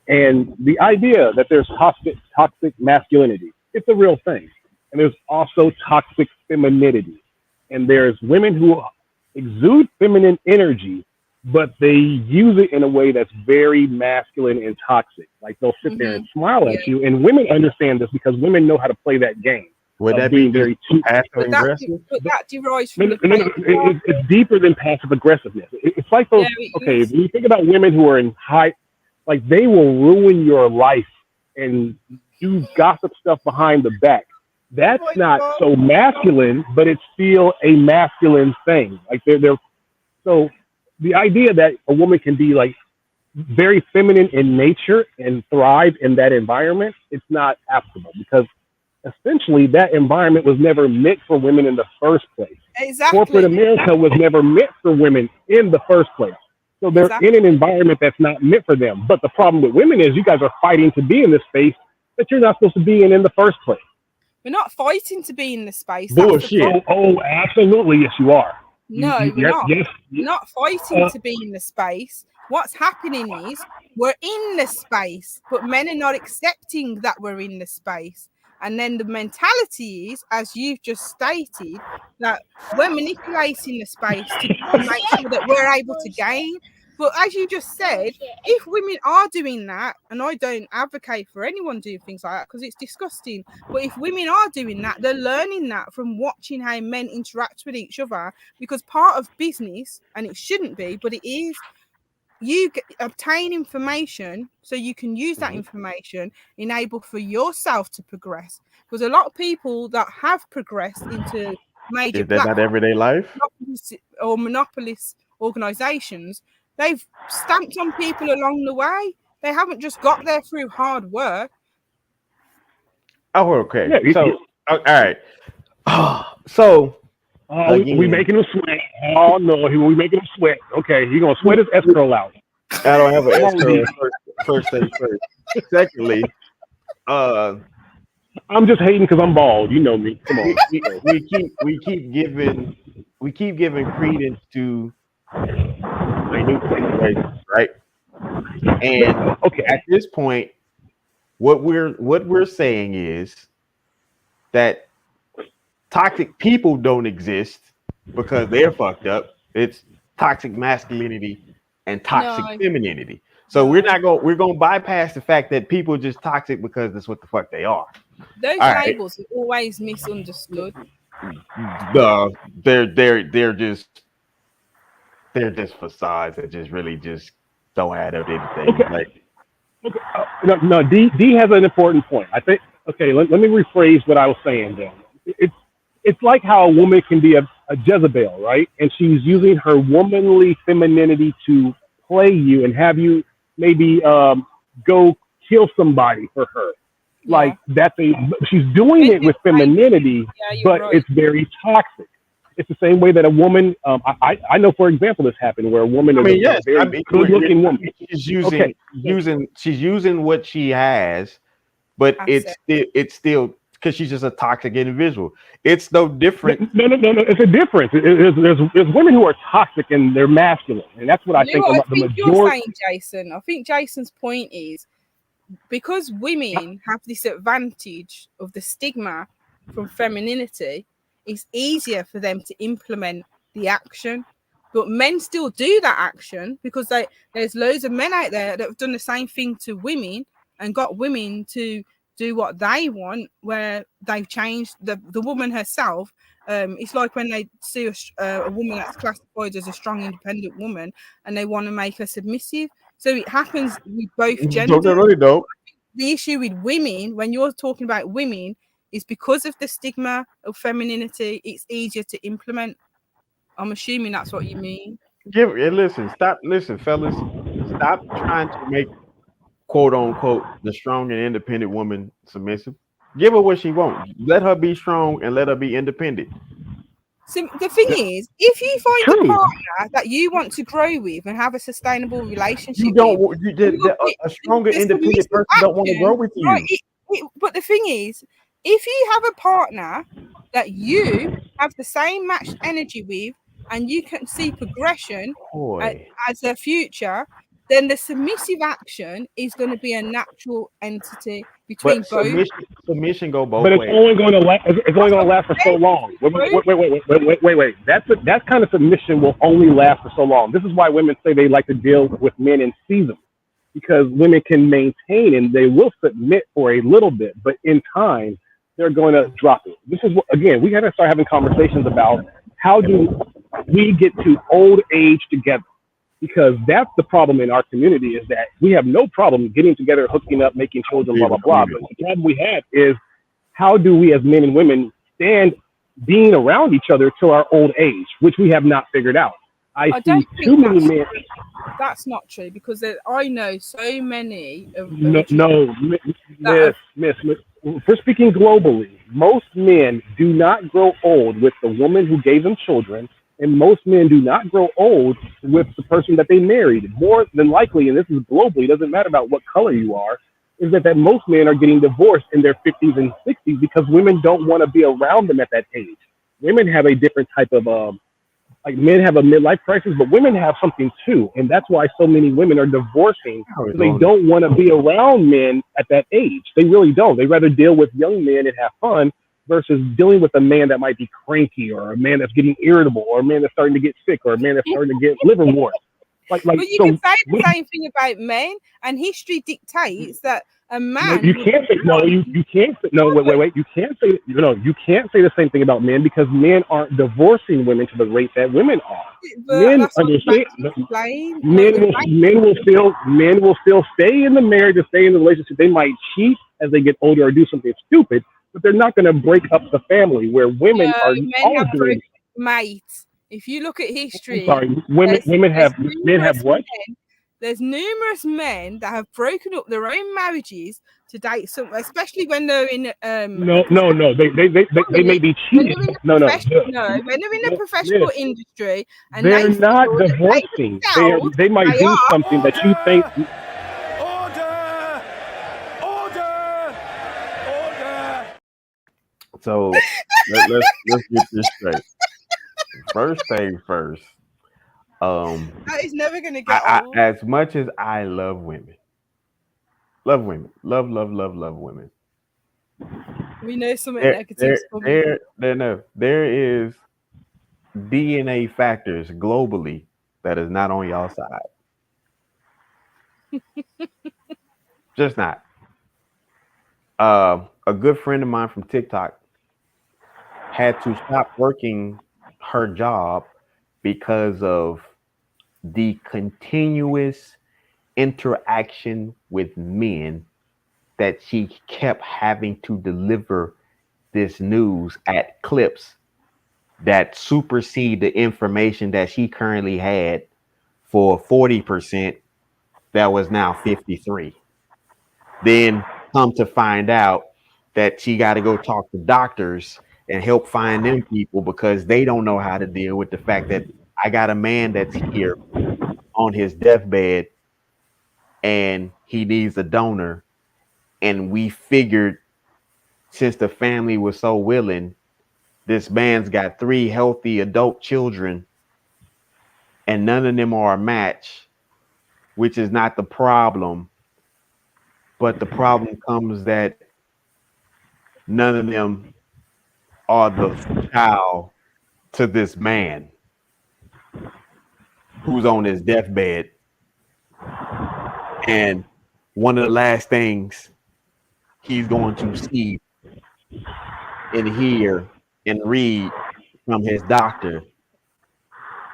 And the idea that there's toxic masculinity, it's a real thing. And there's also toxic femininity. And there's women who exude feminine energy, but they use it in a way that's very masculine and toxic. Like they'll sit there and smile at you. And women understand this because women know how to play that game. Would that be very passive aggressive? But that derives from it's deeper than passive aggressiveness. It's like those. Okay, when you think about women who are in high, like they will ruin your life and do gossip stuff behind the back. That's not so masculine, but it's still a masculine thing. Like they're so the idea that a woman can be like very feminine in nature and thrive in that environment, it's not applicable because essentially that environment was never meant for women in the first place. Exactly. Corporate America was never meant for women in the first place. So they're in an environment that's not meant for them. But the problem with women is you guys are fighting to be in this space that you're not supposed to be in the first place. We're not fighting to be in the space. Bullshit. Oh, absolutely. Yes, you are. No, we're not. Yes. We're not fighting to be in the space. What's happening is we're in the space, but men are not accepting that we're in the space. And then the mentality is, as you've just stated, that we're manipulating the space to make sure that we're able to gain. But as you just said, if women are doing that, and I don't advocate for anyone doing things like that because it's disgusting, but if women are doing that, they're learning that from watching how men interact with each other, because part of business, and it shouldn't be, but it is, you obtain information so you can use that information, enable for yourself to progress. Because a lot of people that have progressed into major everyday life or monopolist organizations, they've stamped on people along the way. They haven't just got there through hard work. Oh, okay. Yeah, so, all right. So, we making him sweat. Oh no, we making him sweat. Okay, he's gonna sweat his escrow out. I don't have an escrow. First thing first. Secondly, I'm just hating because I'm bald. You know me. Come on. we keep giving credence to minute situations, right? And at this point, what we're saying is that toxic people don't exist because they're fucked up. It's toxic masculinity and toxic femininity. So we're gonna bypass the fact that people are just toxic because that's what the fuck they are. Those labels are always misunderstood. They're just facades that just really just don't add up to anything. Okay. Like, No, D has an important point. I think. Okay, let me rephrase what I was saying. Then it's like how a woman can be a Jezebel, right? And she's using her womanly femininity to play you and have you maybe go kill somebody for her. Yeah. Like she's doing it with femininity, but right. it's very toxic. It's the same way that a woman. I know, for example, this happened where a woman is a very good-looking woman. She's using what she has, but it's still because she's just a toxic individual. It's no different. No. It's a difference. There's women who are toxic and they're masculine, and that's what I think. I The think majority. you're saying, Jason. I think Jason's point is because women have this advantage of the stigma from femininity, it's easier for them to implement the action. But men still do that action because there's loads of men out there that have done the same thing to women and got women to do what they want, where they've changed the woman herself. It's like when they see a woman that's classified as a strong, independent woman and they want to make her submissive. So it happens with both genders. The issue with women, when you're talking about women, is because of the stigma of femininity, it's easier to implement. I'm assuming that's what you mean. Listen, fellas, stop trying to make quote unquote the strong and independent woman submissive. Give her what she wants. Let her be strong and let her be independent. So the thing is, if you find a partner that you want to grow with and have a sustainable relationship, a stronger independent person don't want to grow with you. Right? But the thing is, if you have a partner that you have the same matched energy with and you can see progression as a future, then the submissive action is going to be a natural entity between both. Submission go both ways. But it's only going to last. It's only going to last for so long. Wait. That kind of submission will only last for so long. This is why women say they like to deal with men in season, because women can maintain and they will submit for a little bit, but in time they're going to drop it. This is what, again, we got to start having conversations about how do we get to old age together. Because that's the problem in our community, is that we have no problem getting together, hooking up, making children, blah, blah, blah. But the problem we have is how do we as men and women stand being around each other till our old age, which we have not figured out. I see too many men. That's not true, because I know so many of Miss, if we're speaking globally, most men do not grow old with the woman who gave them children. And most men do not grow old with the person that they married. More than likely, and this is globally, it doesn't matter about what color you are, is that most men are getting divorced in their 50s and 60s because women don't want to be around them at that age. Women have a different type of, like men have a midlife crisis, but women have something too. And that's why so many women are divorcing. They don't want to be around men at that age. They really don't. They rather deal with young men and have fun versus dealing with a man that might be cranky, or a man that's getting irritable, or a man that's starting to get sick, or a man that's starting to get liver warts. But you can say the same thing about men, and history dictates that a man. You can't say You can't say wait. You can't say You can't say the same thing about men, because men aren't divorcing women to the rate that women are. Men understand. Men will still stay in the marriage and stay in the relationship. They might cheat as they get older or do something stupid, but they're not going to break up the family, where women are all doing. Mates, if you look at history, men have what? There's numerous men that have broken up their own marriages to date some, especially when they're in No. They may be cheating. No. When they're in the professional industry, and they're not divorcing. They might do something that you think. So let's get this straight. First thing first. That is never gonna get old. As much as I love women, love women. We know some negatives. There is DNA factors globally that is not on y'all side. Just not. A good friend of mine from TikTok had to stop working her job because of the continuous interaction with men that she kept having to deliver this news at clips that supersede the information that she currently had for 40% that was now 53. Then come to find out that she got to go talk to doctors and help find them people because they don't know how to deal with the fact that I got a man that's here on his deathbed and he needs a donor. And we figured since the family was so willing, this man's got 3 healthy adult children and none of them are a match, which is not the problem. But the problem comes that none of them are the child to this man who's on his deathbed. And one of the last things he's going to see and hear and read from his doctor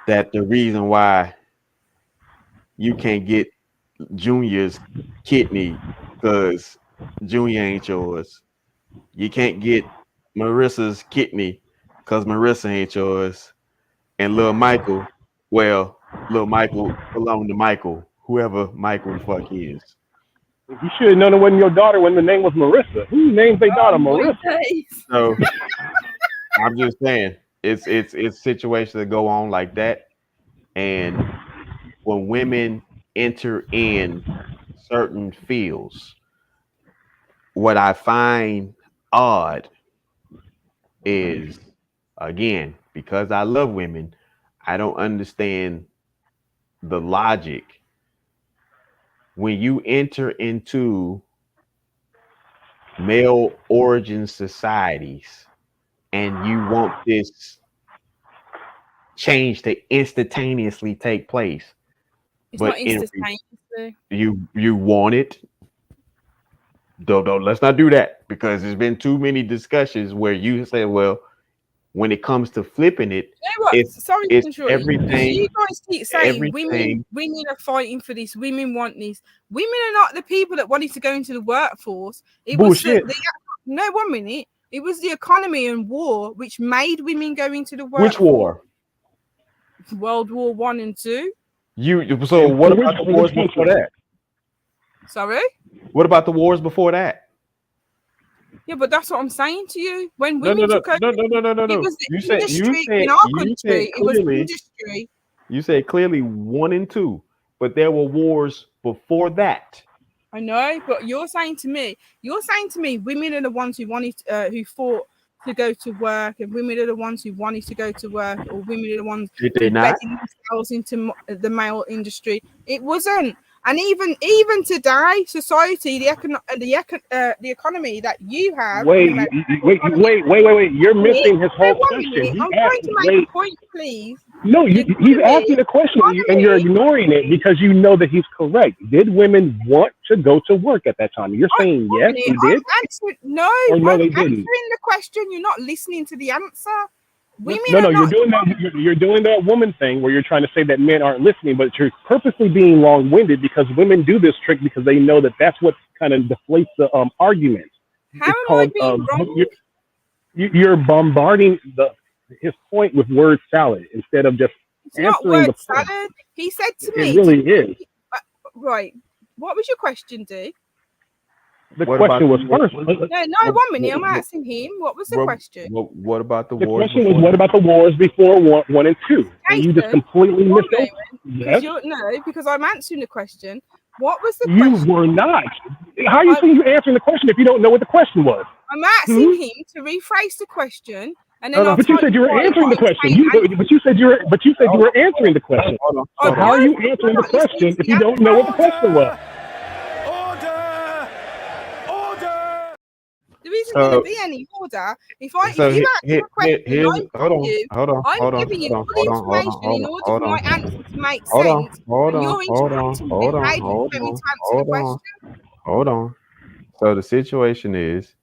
that the reason why you can't get Junior's kidney because Junior ain't yours. You can't get Marissa's kidney because Marissa ain't yours. And little Michael, well, little Michael belonged to Michael, whoever Michael the fuck is. You should have known it wasn't your daughter when the name was Marissa. Who named their daughter Marissa? So I'm just saying, it's situations that go on like that, and when women enter in certain fields, what I find odd is, again, because I love women, I don't understand the logic. When you enter into male origin societies and you want this change to instantaneously take place, It's but not instantaneously. you want it. Don't let's not do that because there's been too many discussions where you say, well, when it comes to flipping it, You know what? it's Sorry to interrupt you. everything. You guys keep saying everything. women are fighting for this. Women want this. Women are not the people that wanted to go into the workforce. It Bullshit. was no 1 minute. It was the economy and war which made women go into the workforce. Which war? World War 1 and 2. So what about the wars before that? Sorry? What about the wars before that? Yeah, but that's what I'm saying to you. When No, women no. took over, it was the industry in our country. It was industry. You said clearly 1 and 2, but there were wars before that. I know, but you're saying to me, women are the ones who wanted, who fought to go to work, and women are the ones who wanted to go to work, or women are the ones Did they not? betting themselves into the male industry. It wasn't. And even today, society, the economy that you have. Wait. You're missing his whole question. I'm trying to make a point, please. No, he's asking a question and you're ignoring it because you know that he's correct. Did women want to go to work at that time? You're saying yes, they did? No, or no, I'm they didn't. answering the question. You're not listening to the answer. Women you're doing that woman thing where you're trying to say that men aren't listening, but you're purposely being long-winded because women do this trick because they know that that's what kind of deflates the argument. How am I being wrong? You're bombarding his point with word salad instead of just it's not answering word the point. salad. He said to me, it really is. Right. What was your question, D? The question was first. No, 1 minute. I'm asking him. What was the question? What about the The wars? question was, what about the wars before 1 and 2? And you just completely missed it. Yes. No, because I'm answering the question. What was the You question? were not. How are you saying you're answering the question if you don't know what the question was? I'm asking him to rephrase the question, and then but you said you were answering the question. But you said you were answering the question. So how are you answering the question if you don't know what the question was? There isn't going to be any order. If you ask a question, I'm giving you all the information in order for my answer to make sense. Hold on. So the situation is,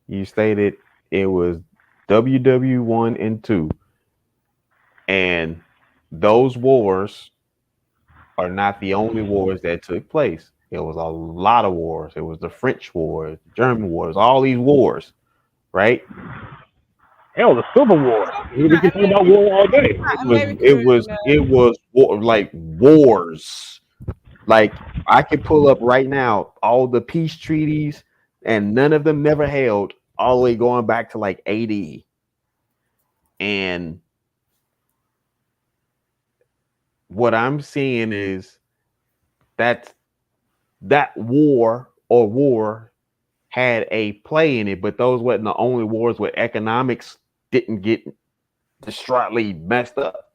you stated it was WW1 and 2, and those wars are not the only wars that took place. It was a lot of wars. It was the French War, German wars, all these wars, right? Hell, the Civil War. We can talk about war all day. It was like wars. Like I could pull up right now all the peace treaties, and none of them never held, all the way going back to like AD. And what I'm seeing is that war had a play in it, but those weren't the only wars where economics didn't get distraughtly messed up.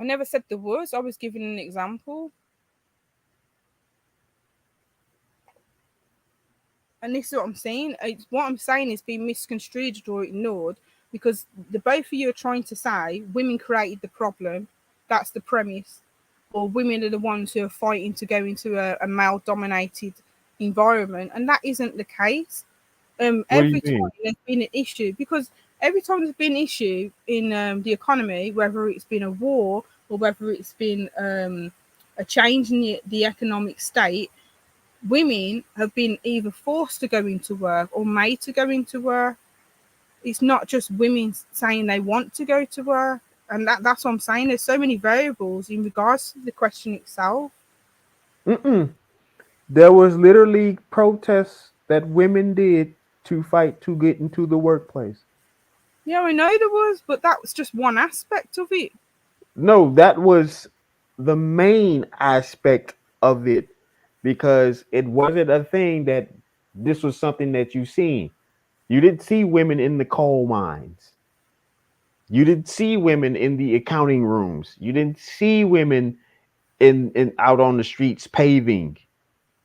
I never said the words. I was giving an example. And this is what I'm saying. What I'm saying is being misconstrued or ignored because the both of you are trying to say women created the problem. That's the premise. Or women are the ones who are fighting to go into a male-dominated environment. And that isn't the case. Every time there's been an issue, because every time there's been an issue in the economy, whether it's been a war or whether it's been a change in the economic state, women have been either forced to go into work or made to go into work. It's not just women saying they want to go to work. And that's what I'm saying. There's so many variables in regards to the question itself. There was literally protests that women did to fight to get into the workplace. Yeah, I know there was, but that was just one aspect of it. No, that was the main aspect of it, because it wasn't a thing that this was something that you seen. You didn't see women in the coal mines. You didn't see women in the accounting rooms. You didn't see women in out on the streets paving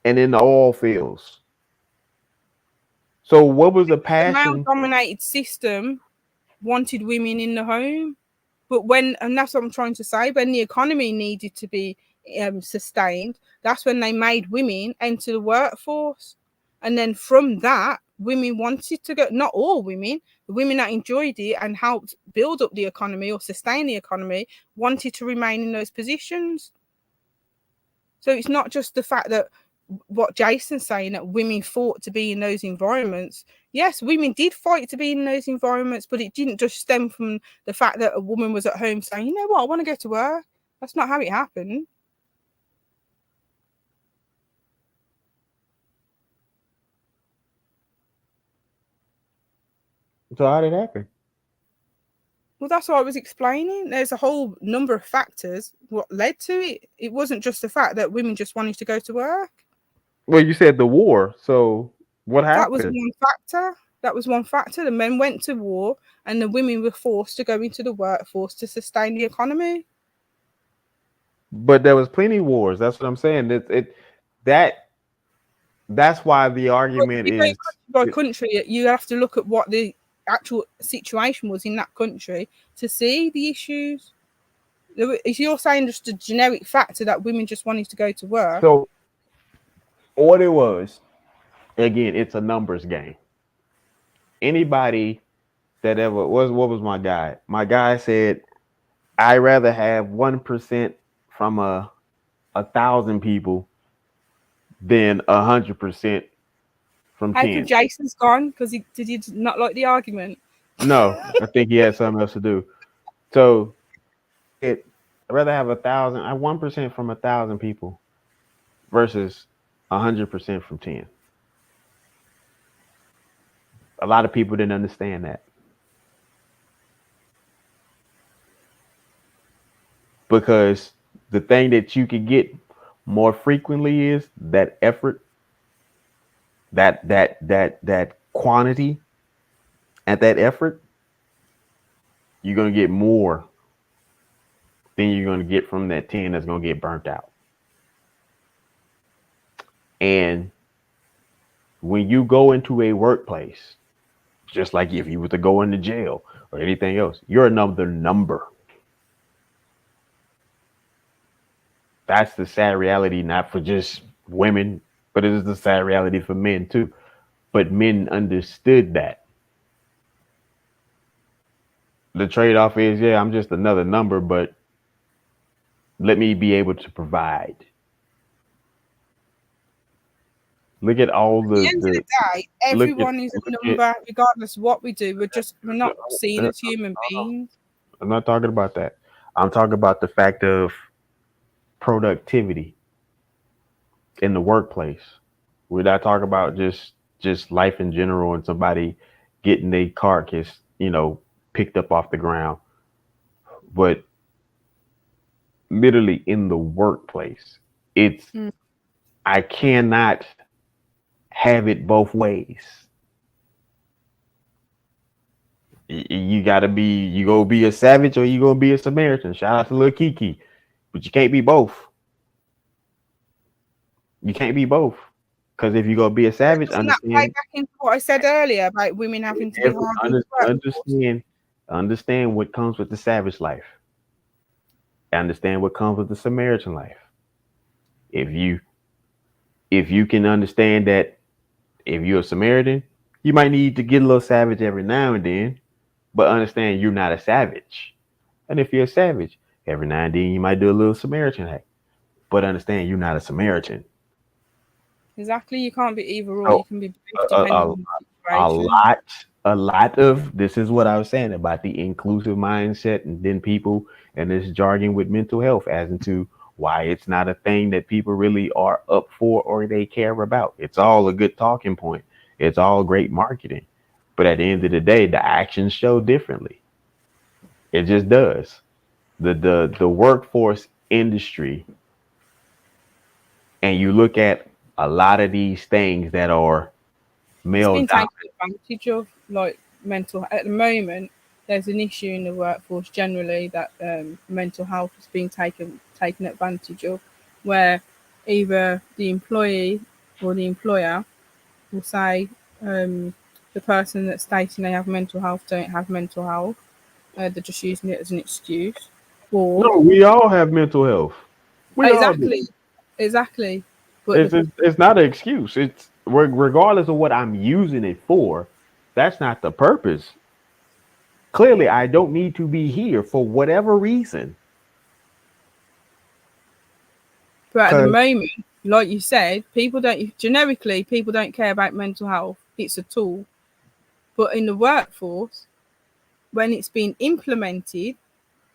and in the oil fields. So what was the passion? The male-dominated system wanted women in the home, but and that's what I'm trying to say, when the economy needed to be sustained, that's when they made women enter the workforce. And then from that, women wanted to go, not all women, the women that enjoyed it and helped build up the economy or sustain the economy, wanted to remain in those positions. So it's not just the fact that what Jason's saying, that women fought to be in those environments. Yes, women did fight to be in those environments, but it didn't just stem from the fact that a woman was at home saying, you know what, I want to go to work. That's not how it happened. So how did it happen? Well, that's what I was explaining. There's a whole number of factors what led to it. It wasn't just the fact that women just wanted to go to work. Well, you said the war. So what happened? That was one factor. That was one factor. The men went to war and the women were forced to go into the workforce to sustain the economy. But there was plenty of wars. That's what I'm saying. That's why the argument is by country. You have to look at what the actual situation was in that country to see the issues. If you're saying just a generic factor that women just wanted to go to work. So what it was, again, it's a numbers game. Anybody that ever what was my guy? My guy said, I'd rather have 1% from 1,000 people than 100% from 10. How Jason's gone because did he not like the argument? No, I think he had something else to do. So I'd rather have 1% from 1,000 people versus 100% from 10. A lot of people didn't understand that. Because the thing that you could get more frequently is that effort, that quantity, and that effort, you're going to get more than you're going to get from that 10 that's going to get burnt out. And when you go into a workplace, just like if you were to go into jail or anything else, you're another number. That's the sad reality, not for just women, but it is the sad reality for men too. But men understood that. The trade-off is, yeah, I'm just another number, but let me be able to provide. Look at all At the end of the the day, everyone is a number, regardless of what we do. We're not seen as human beings. I'm not talking about that. I'm talking about the fact of productivity in the workplace. We're not talking about just life in general and somebody getting their carcass, picked up off the ground, but literally in the workplace. It's I cannot have it both ways. You gotta be, you gonna be a savage or you gonna be a Samaritan. Shout out to Lil Kiki, but you can't be both. You can't be both, because if you're gonna be a savage, Doesn't that play back into what I said earlier about women having to be hard? Understand what comes with the savage life. Understand what comes with the Samaritan life. If you can understand that, if you're a Samaritan, you might need to get a little savage every now and then, but understand you're not a savage. And if you're a savage, every now and then you might do a little Samaritan act, but understand you're not a Samaritan. Exactly, you can't be either or. You can be both, depending on the situation. A lot of this is what I was saying about the inclusive mindset, and then people and this jargon with mental health as into why it's not a thing that people really are up for or they care about. It's all a good talking point. It's all great marketing. But at the end of the day, the actions show differently. It just does. The workforce industry, and you look at a lot of these things that are male it's been taken advantage of, like mental. At the moment, there's an issue in the workforce generally that mental health is being taken advantage of, where either the employee or the employer will say the person that's stating they have mental health don't have mental health. They're just using it as an excuse. Or no, we all have mental health. We all do. Exactly. But it's not an excuse. It's regardless of what I'm using it for. That's not the purpose. Clearly, I don't need to be here for whatever reason. But at the moment, like you said, people don't care about mental health. It's a tool. But in the workforce, when it's been implemented,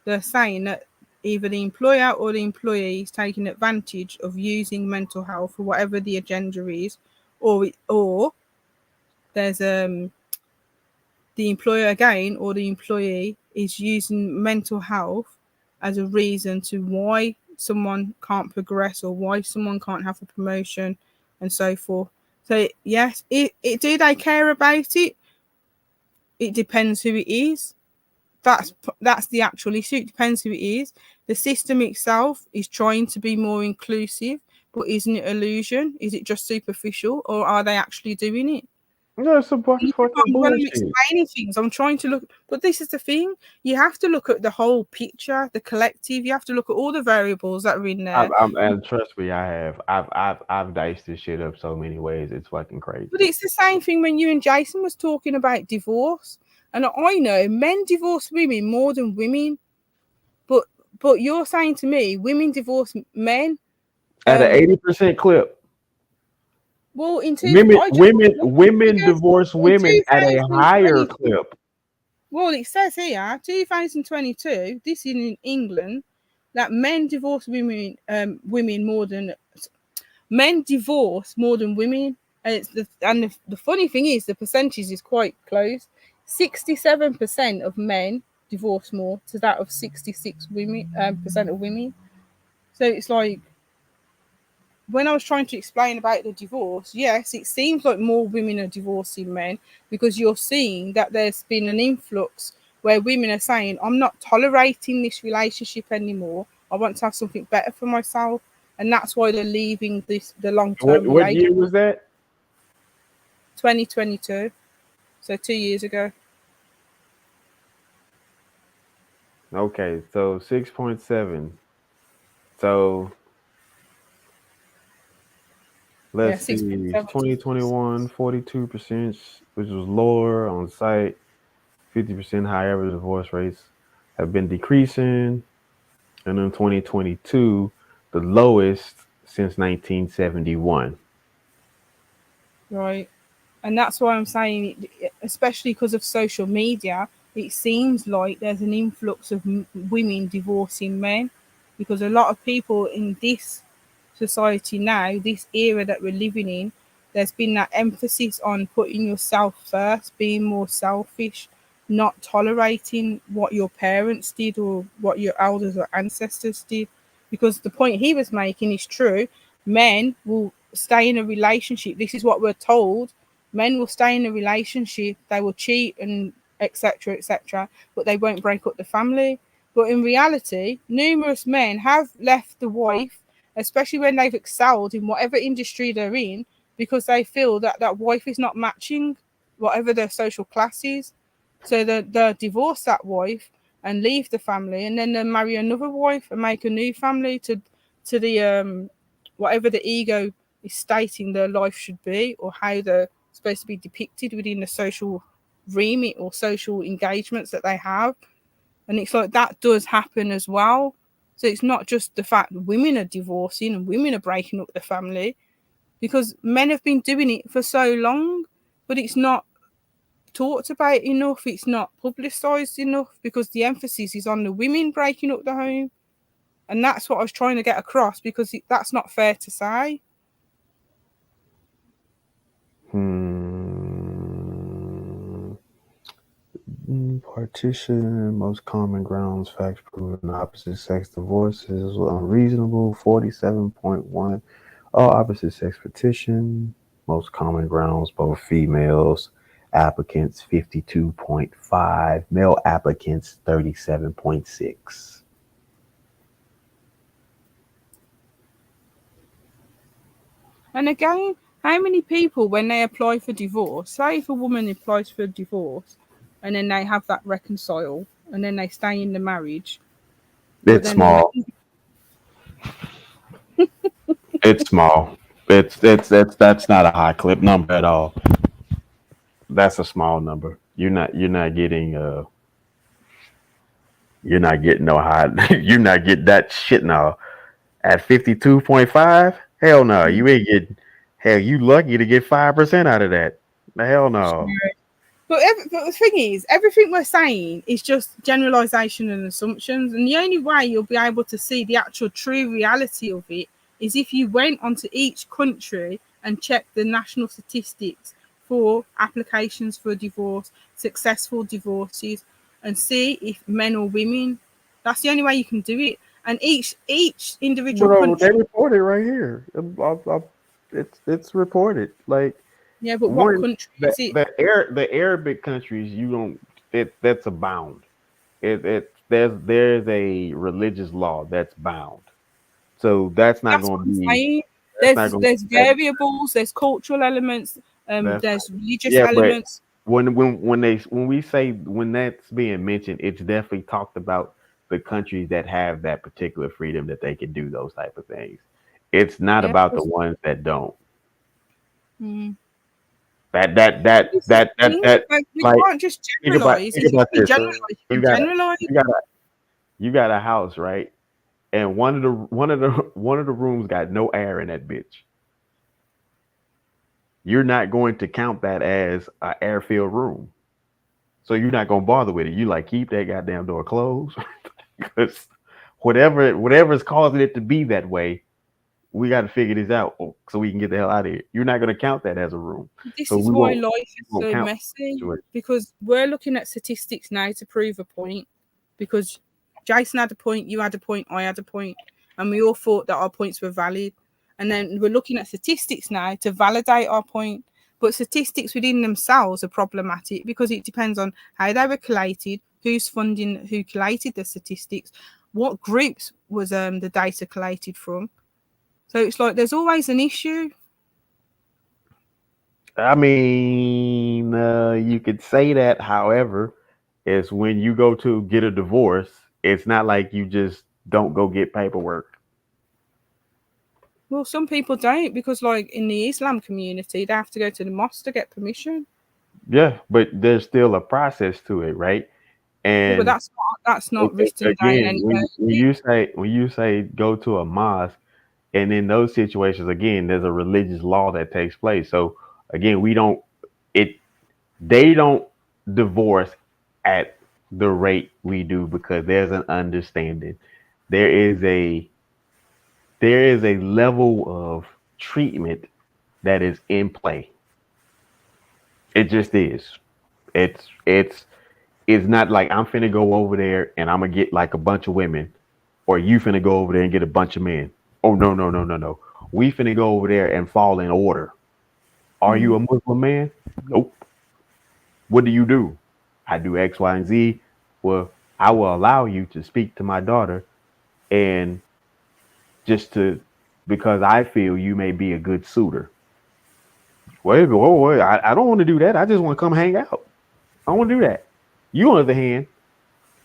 they're saying that either the employer or the employee is taking advantage of using mental health for whatever the agenda is, or there's the employer again or the employee is using mental health as a reason to why someone can't progress or why someone can't have a promotion and so forth. So yes, do they care about it? It depends who it is. That's the actual issue. It depends who it is. The system itself is trying to be more inclusive, but isn't it illusion? Is it just superficial, or are they actually doing it? No, it's a bunch of fucking When I'm bullshit. explaining things, I'm trying to look, but this is the thing. You have to look at the whole picture, the collective. You have to look at all the variables that are in there. And trust me, I've diced this shit up so many ways. It's fucking crazy. But it's the same thing when you and Jason was talking about divorce. And I know men divorce women more than women, but you're saying to me women divorce men at an 80% clip. Well, in women divorce women at a higher clip. Well, it says here 2022. This is in England that men divorce women more than women. And the funny thing is the percentage is quite close. 67% of men divorce more to that of 66% of women. So it's like, when I was trying to explain about the divorce, yes, it seems like more women are divorcing men because you're seeing that there's been an influx where women are saying, I'm not tolerating this relationship anymore. I want to have something better for myself. And that's why they're leaving the long-term relationship. What year was that? 2022. So 2 years ago. Okay, so 6.7. So let's see, 2021, 42%, which was lower on site, 50% high. Average divorce rates have been decreasing. And in 2022, the lowest since 1971. Right. And that's why I'm saying, especially because of social media, it seems like there's an influx of women divorcing men, because a lot of people in this society now, this era that we're living in, there's been that emphasis on putting yourself first, being more selfish, not tolerating what your parents did or what your elders or ancestors did. Because the point he was making is true. Men will stay in a relationship. This is what we're told. Men will stay in a relationship, they will cheat and etc. etc., but they won't break up the family. But in reality, numerous men have left the wife, especially when they've excelled in whatever industry they're in, because they feel that that wife is not matching whatever their social class is. So they'll divorce that wife and leave the family, and then they'll marry another wife and make a new family to the whatever the ego is stating their life should be, or how they're supposed to be depicted within the social remit or social engagements that they have. And it's like that does happen as well. So it's not just the fact that women are divorcing and women are breaking up the family, because men have been doing it for so long, but it's not talked about enough, it's not publicized enough, because the emphasis is on the women breaking up the home. And that's what I was trying to get across, because that's not fair to say. Partition, most common grounds, facts proven opposite sex divorces unreasonable, 47.1. All opposite sex petition, most common grounds, both females applicants 52.5, male applicants 37.6. And again, how many people, when they apply for divorce, say if a woman applies for divorce and then they have that reconcile and then they stay in the marriage, It's small. It's small. That's not a high clip number at all. That's a small number. You're not getting you're not getting no high. You're not getting that shit now. At 52.5, hell no. You ain't getting. Hell, you lucky to get 5% out of that. The hell no. But the thing is, everything we're saying is just generalization and assumptions. And the only way you'll be able to see the actual true reality of it is if you went onto each country and checked the national statistics for applications for divorce, successful divorces, and see if men or women. That's the only way you can do it. And each individual country. They report it right here. It's reported. Like, yeah, but what country is it? The Arabic countries, you don't. That's a bound. There's a religious law that's bound. So that's not going to be. There's variables. There's cultural elements. There's religious elements. When we say when that's being mentioned, it's definitely talked about the countries that have that particular freedom that they can do those type of things. It's not about the ones that don't. Mm. That we can't just generalize. Think about this. You got a house, right? And one of the rooms got no air in that bitch. You're not going to count that as an air-filled room. So you're not gonna bother with it. You like keep that goddamn door closed. Because whatever's causing it to be that way, we got to figure this out so we can get the hell out of here. You're not going to count that as a room. This is why life is so messy, because we're looking at statistics now to prove a point. Because Jason had a point, you had a point, I had a point, and we all thought that our points were valid. And then we're looking at statistics now to validate our point. But statistics within themselves are problematic because it depends on how they were collated, who's funding, who collated the statistics, what groups was the data collated from. So it's like there's always an issue. I mean, you could say that. However, is when you go to get a divorce, it's not like you just don't go get paperwork. Well, some people don't, because like in the Islam community, they have to go to the mosque to get permission. Yeah, but there's still a process to it, right? And but that's not written down again, anywhere. when you say go to a mosque, and in those situations, again, there's a religious law that takes place. So again, they don't divorce at the rate we do because there's an understanding. There is a level of treatment that is in play. It just is. It's not like I'm finna go over there and I'm gonna get like a bunch of women, or you finna go over there and get a bunch of men. Oh no, no, no, no, no. We finna go over there and fall in order. Are you a Muslim man? Nope. What do you do? I do X, Y, and Z. Well, I will allow you to speak to my daughter, and just to because I feel you may be a good suitor. Wait. I don't want to do that. I just want to come hang out. I don't want to do that. You, on the other hand,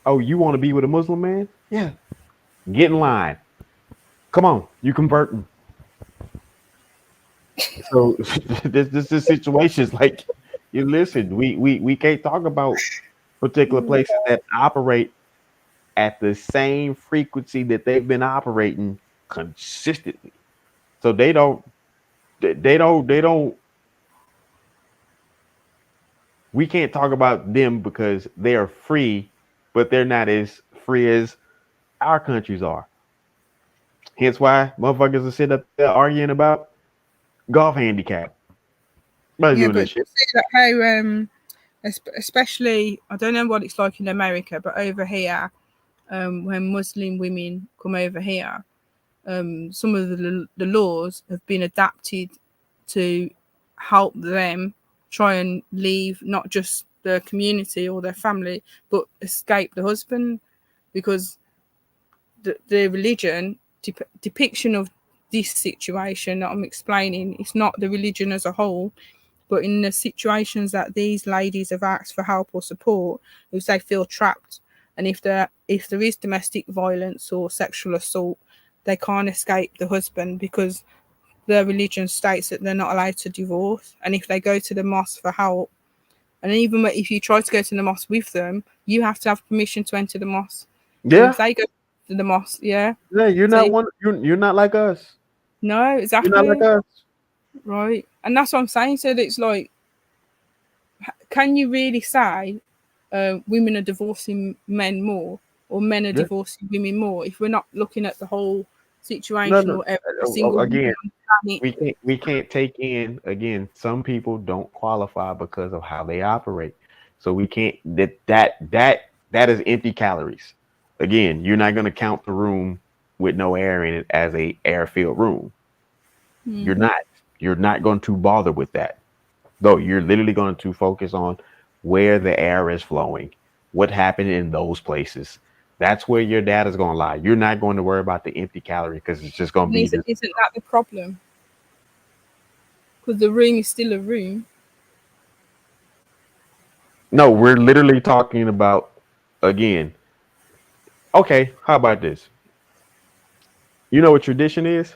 oh, you want to be with a Muslim man? Yeah. Get in line. Come on, you converting. So this is situations like you listen. We can't talk about particular places that operate at the same frequency that they've been operating consistently. So they don't. We can't talk about them because they are free, but they're not as free as our countries are. Hence why motherfuckers are sitting up there arguing about golf handicap. About Yeah, doing that but shit. see that how especially I don't know what it's like in America, but over here, when Muslim women come over here, some of the laws have been adapted to help them try and leave not just their community or their family, but escape the husband, because the religion depiction of this situation that I'm explaining, it's not the religion as a whole, but in the situations that these ladies have asked for help or support, if they feel trapped, and if there is domestic violence or sexual assault, they can't escape the husband because their religion states that they're not allowed to divorce. And if they go to the mosque for help, and even if you try to go to the mosque with them, you have to have permission to enter the mosque. So Yeah, if they go to the mosque, yeah. yeah. You're So not one. You're not like us. no, You're not like exactly. us. Right. And that's what I'm saying. So that it's like, can you really say women are divorcing men more, or men are Yeah. divorcing women more, if we're not looking at the whole No, situation no. or every single woman Again, on the planet? we can't take in again. Some people don't qualify because of how they operate. So we can't that is empty calories. Again, you're not going to count the room with no air in it as a air filled room. You're not. You're not going to bother with that. Though you're literally going to focus on where the air is flowing, what happened in those places. That's where your data is going to lie. You're not going to worry about the empty calorie because it's just going to And be this. isn't that the problem? Because the room is still a room. No, we're literally talking about again. Okay, how about this? You know what tradition is?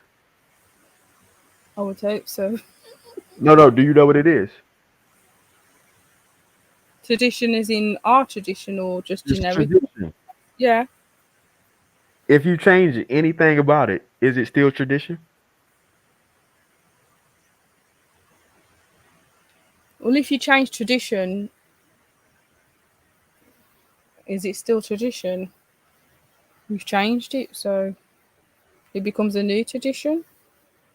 I would hope so. No, no. Do you know what it is? Tradition is in our tradition or just It's generic? tradition. Yeah. If you change anything about it, is it still tradition? Well, if you change tradition, is it still tradition? We've changed it, so it becomes a new tradition.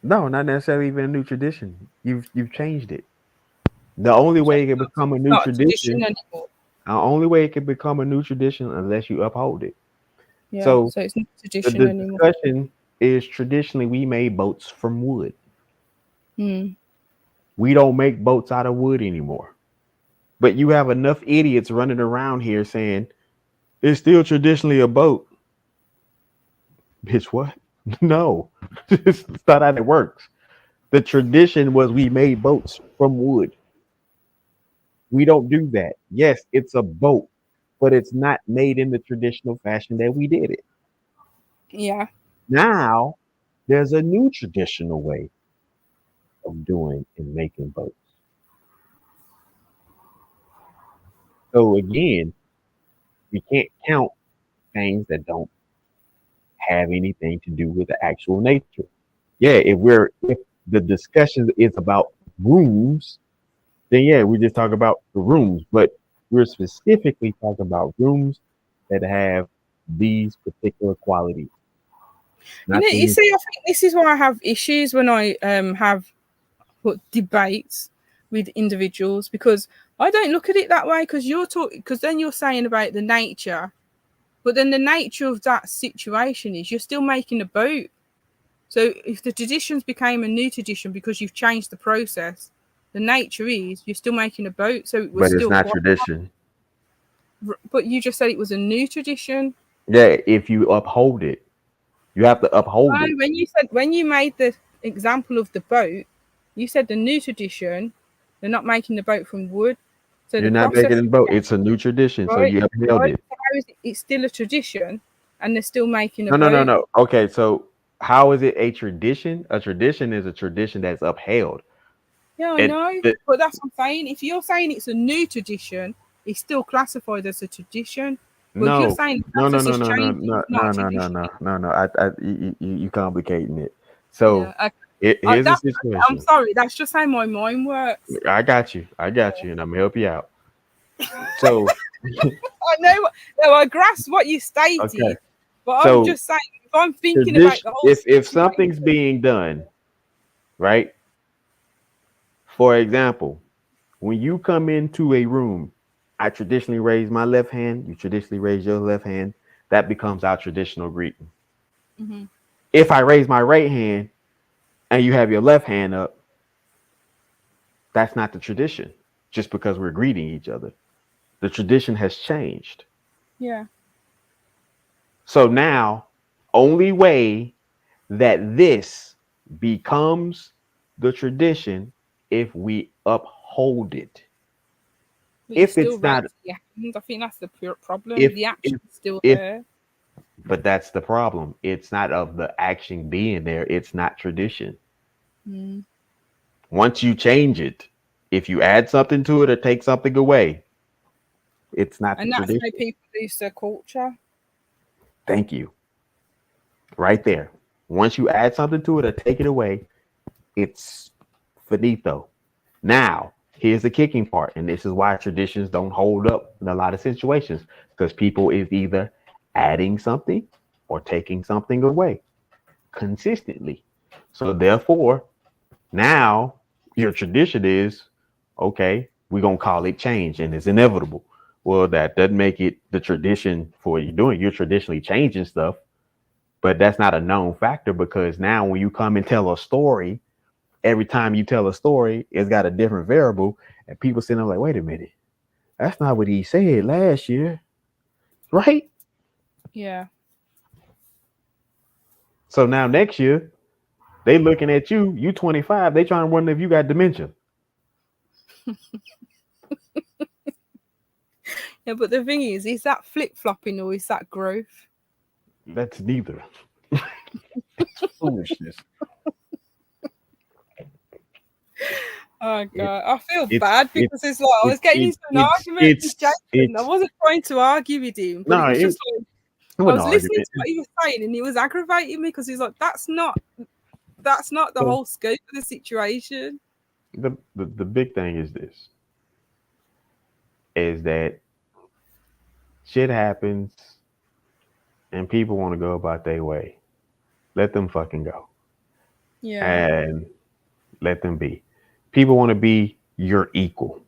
No, not necessarily even a new tradition. You've changed it. The only So way it can become a it's new not a tradition tradition, anymore. the only way it can become a new tradition unless you uphold it. Yeah, So so it's not tradition the anymore. discussion is traditionally we made boats from wood. Hmm. We don't make boats out of wood anymore. But you have enough idiots running around here saying it's still traditionally a boat. Bitch, what? No, it's not how it works. The tradition was we made boats from wood. We don't do that. Yes, it's a boat, but it's not made in the traditional fashion that we did it. Yeah. Now there's a new traditional way of doing and making boats. So again, We can't count things that don't have anything to do with the actual nature. Yeah, if the discussion is about rooms, then yeah, we just talk about the rooms, but we're specifically talking about rooms that have these particular qualities. You know, you see, I think this is why I have issues when I have debates with individuals, because I don't look at it that way. Because then you're saying about the nature, but then the nature of that situation is you're still making a boat. So if the traditions became a new tradition because you've changed the process, the nature is you're still making a boat. So it was but it's still not tradition. But you just said it was a new tradition. Yeah, if you uphold it, you have to uphold it. When you made the example of the boat, you said the new tradition, they're not making the boat from wood. So you're not making a boat. It's a new tradition, right? So you upheld it. How is it? It's still a tradition, and they're still making a boat. No. Okay, so how is it a tradition? A tradition is a tradition that's upheld. Yeah, I know, but that's what I'm saying. If you're saying it's a new tradition, it's still classified as a tradition. But if you're saying no. You complicating it. So here's the situation. I'm sorry, that's just how my mind works. I got you, and I'm gonna help you out. So I know. No, I grasp what you stated, but I'm just saying, if I'm thinking about the whole, if something's being done, right? For example, when you come into a room, I traditionally raise my left hand. You traditionally raise your left hand. That becomes our traditional greeting. Mm-hmm. If I raise my right hand and you have your left hand up, that's not the tradition. Just because we're greeting each other, the tradition has changed. Yeah. So now, only way that this becomes the tradition if we uphold it. But if it's not, I think that's the pure problem. The action is still there. But that's the problem. It's not of the action being there. It's not tradition. Mm. Once you change it, if you add something to it or take something away, it's not. And that's how people lose their culture. Thank you. Right there. Once you add something to it or take it away, it's finito. Now, here's the kicking part, and this is why traditions don't hold up in a lot of situations, because people is either adding something or taking something away consistently. So therefore, now your tradition is, okay, we're going to call it change, and it's inevitable. Well, that doesn't make it the tradition for what you're doing. You're traditionally changing stuff, but that's not a known factor, because now when you come and tell a story, every time you tell a story, it's got a different variable, and people sitting there like, wait a minute, that's not what he said last year, right? Yeah. So now next year, they looking at you, you 25, they trying to wonder if you got dementia. Yeah, but the thing is that flip-flopping or is that growth? That's neither. Foolishness. Oh God, I feel bad because it's like I was getting into an argument with Jason. I wasn't trying to argue with him, but it was just like I was listening to what he was saying, and it was aggravating me because he's like, "That's not the whole scope of the situation." The big thing is this: is that shit happens, and people want to go about their way. Let them fucking go. Yeah. And let them be. People want to be your equal.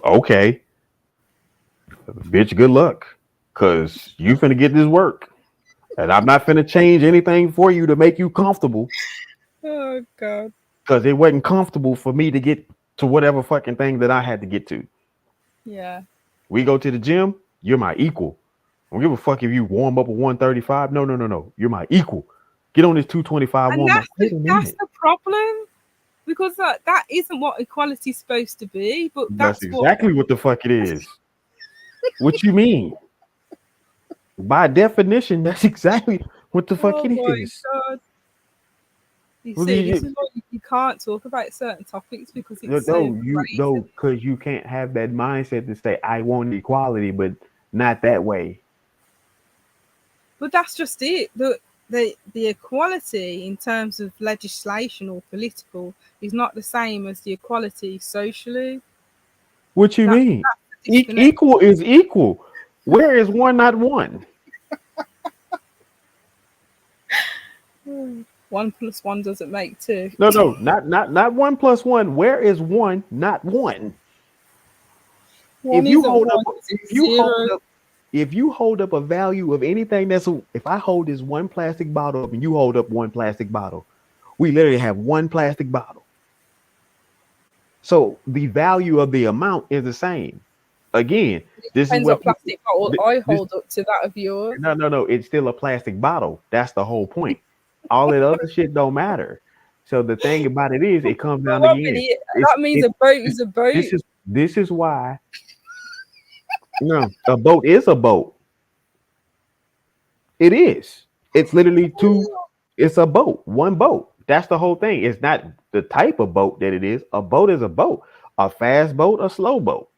Okay. Bitch, good luck. Because you finna get this work. And I'm not finna change anything for you to make you comfortable. Oh, God. Because it wasn't comfortable for me to get to whatever fucking thing that I had to get to. Yeah. We go to the gym, you're my equal. I don't give a fuck if you warm up a 135. No. You're my equal. Get on this 225 and warm up. That's the problem. Because that isn't what equality is supposed to be, but that's exactly what the fuck it is. What you mean? By definition, that's exactly what the fuck it is. God. You see, this is why you can't talk about certain topics because it's because you can't have that mindset to say I want equality, but not that way. But that's just it. The equality in terms of legislation or political is not the same as the equality socially. What you mean? Equal is equal. Where is one not one? 1 + 1 doesn't make 2. No, not 1 + 1. Where is one not one? One If you isn't hold one, up, it's zero. if you hold up a value of anything if I hold this one plastic bottle up and you hold up one plastic bottle, we literally have one plastic bottle. So the value of the amount is the same. Again, this is what plastic bottle I hold up to that of yours. No. It's still a plastic bottle. That's the whole point. All that other shit don't matter. So the thing about it is, it comes down again. That means a boat is a boat. This is why. No, a boat is a boat. It is. It's literally two. It's a boat. One boat. That's the whole thing. It's not the type of boat that it is. A boat is a boat. A fast boat, a slow boat,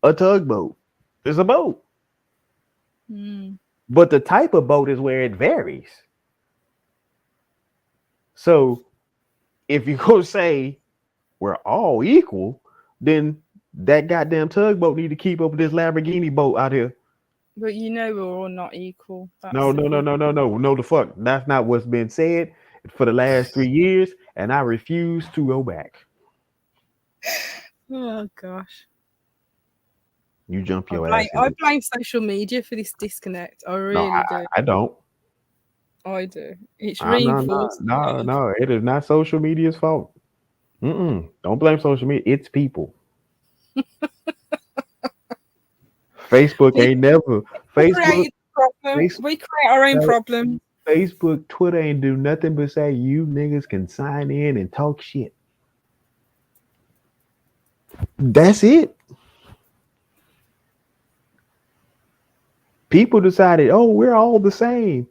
a tugboat. It's a boat. But the type of boat is where it varies. So if you go say we're all equal, then that goddamn tugboat need to keep up with this Lamborghini boat out here. But you know we're all not equal. No. No, the fuck. That's not what's been said for the last 3 years, and I refuse to go back. Oh gosh. You jump your ass. I blame social media for this disconnect. I really do. I don't. I do. It's reinforced. No. It is not social media's fault. Don't blame social media. It's people. Facebook ain't never. We create our own problem. Facebook, Twitter ain't do nothing but say you niggas can sign in and talk shit. That's it. People decided, oh, we're all the same.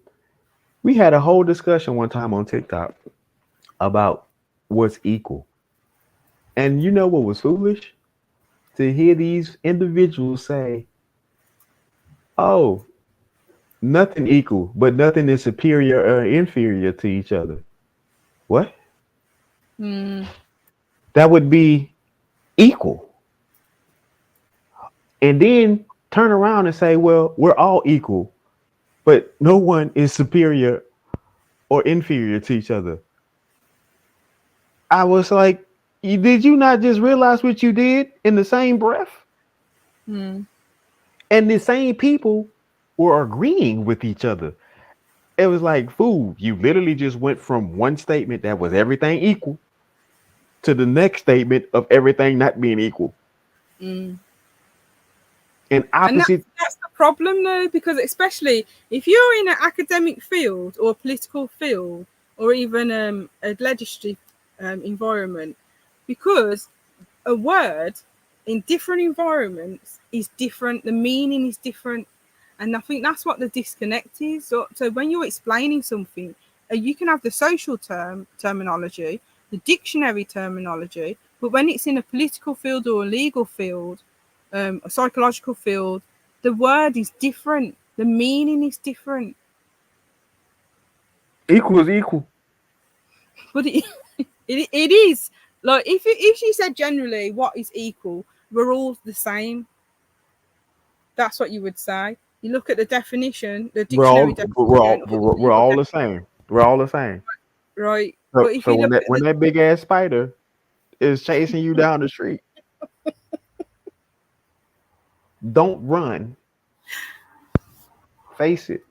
We had a whole discussion one time on TikTok about what's equal. And you know what was foolish? To hear these individuals say, oh, nothing equal, but nothing is superior or inferior to each other. What? That would be equal. And then turn around and say, well, we're all equal, but no one is superior or inferior to each other. I was like, did you not just realize what you did in the same breath? And the same people were agreeing with each other. It was like, fool, you literally just went from one statement that was everything equal to the next statement of everything not being equal. And opposite. That's the problem, though, because especially if you're in an academic field or a political field or even a legislative environment, because a word in different environments is different, the meaning is different, and I think that's what the disconnect is. So when you're explaining something, you can have the social terminology, the dictionary terminology, but when it's in a political field or a legal field, a psychological field, the word is different, the meaning is different. Equal is equal. But it is like if you said generally what is equal, we're all the same. That's what you would say. You look at the definition, the dictionary definition. We're all the same. We're all the same. Right. So, but if you when that big ass spider is chasing you down the street, don't run. Face it.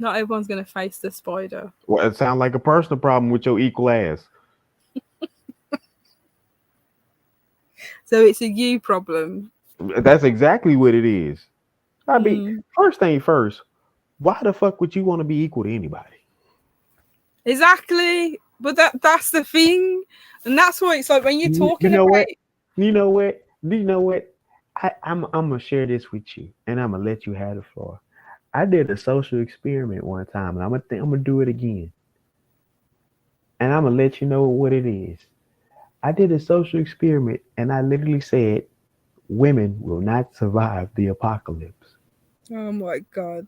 Not everyone's going to face the spider. Well, it sounds like a personal problem with your equal ass. So it's a you problem. That's exactly what it is. I mean, first thing first, why the fuck would you want to be equal to anybody? Exactly. But that's the thing. And that's why it's like when you're talking about You know what? I'm gonna share this with you, and I'm gonna let you have the floor. I did a social experiment one time, and I'm gonna do it again. And I'm gonna let you know what it is. I did a social experiment, and I literally said, women will not survive the apocalypse. Oh my God.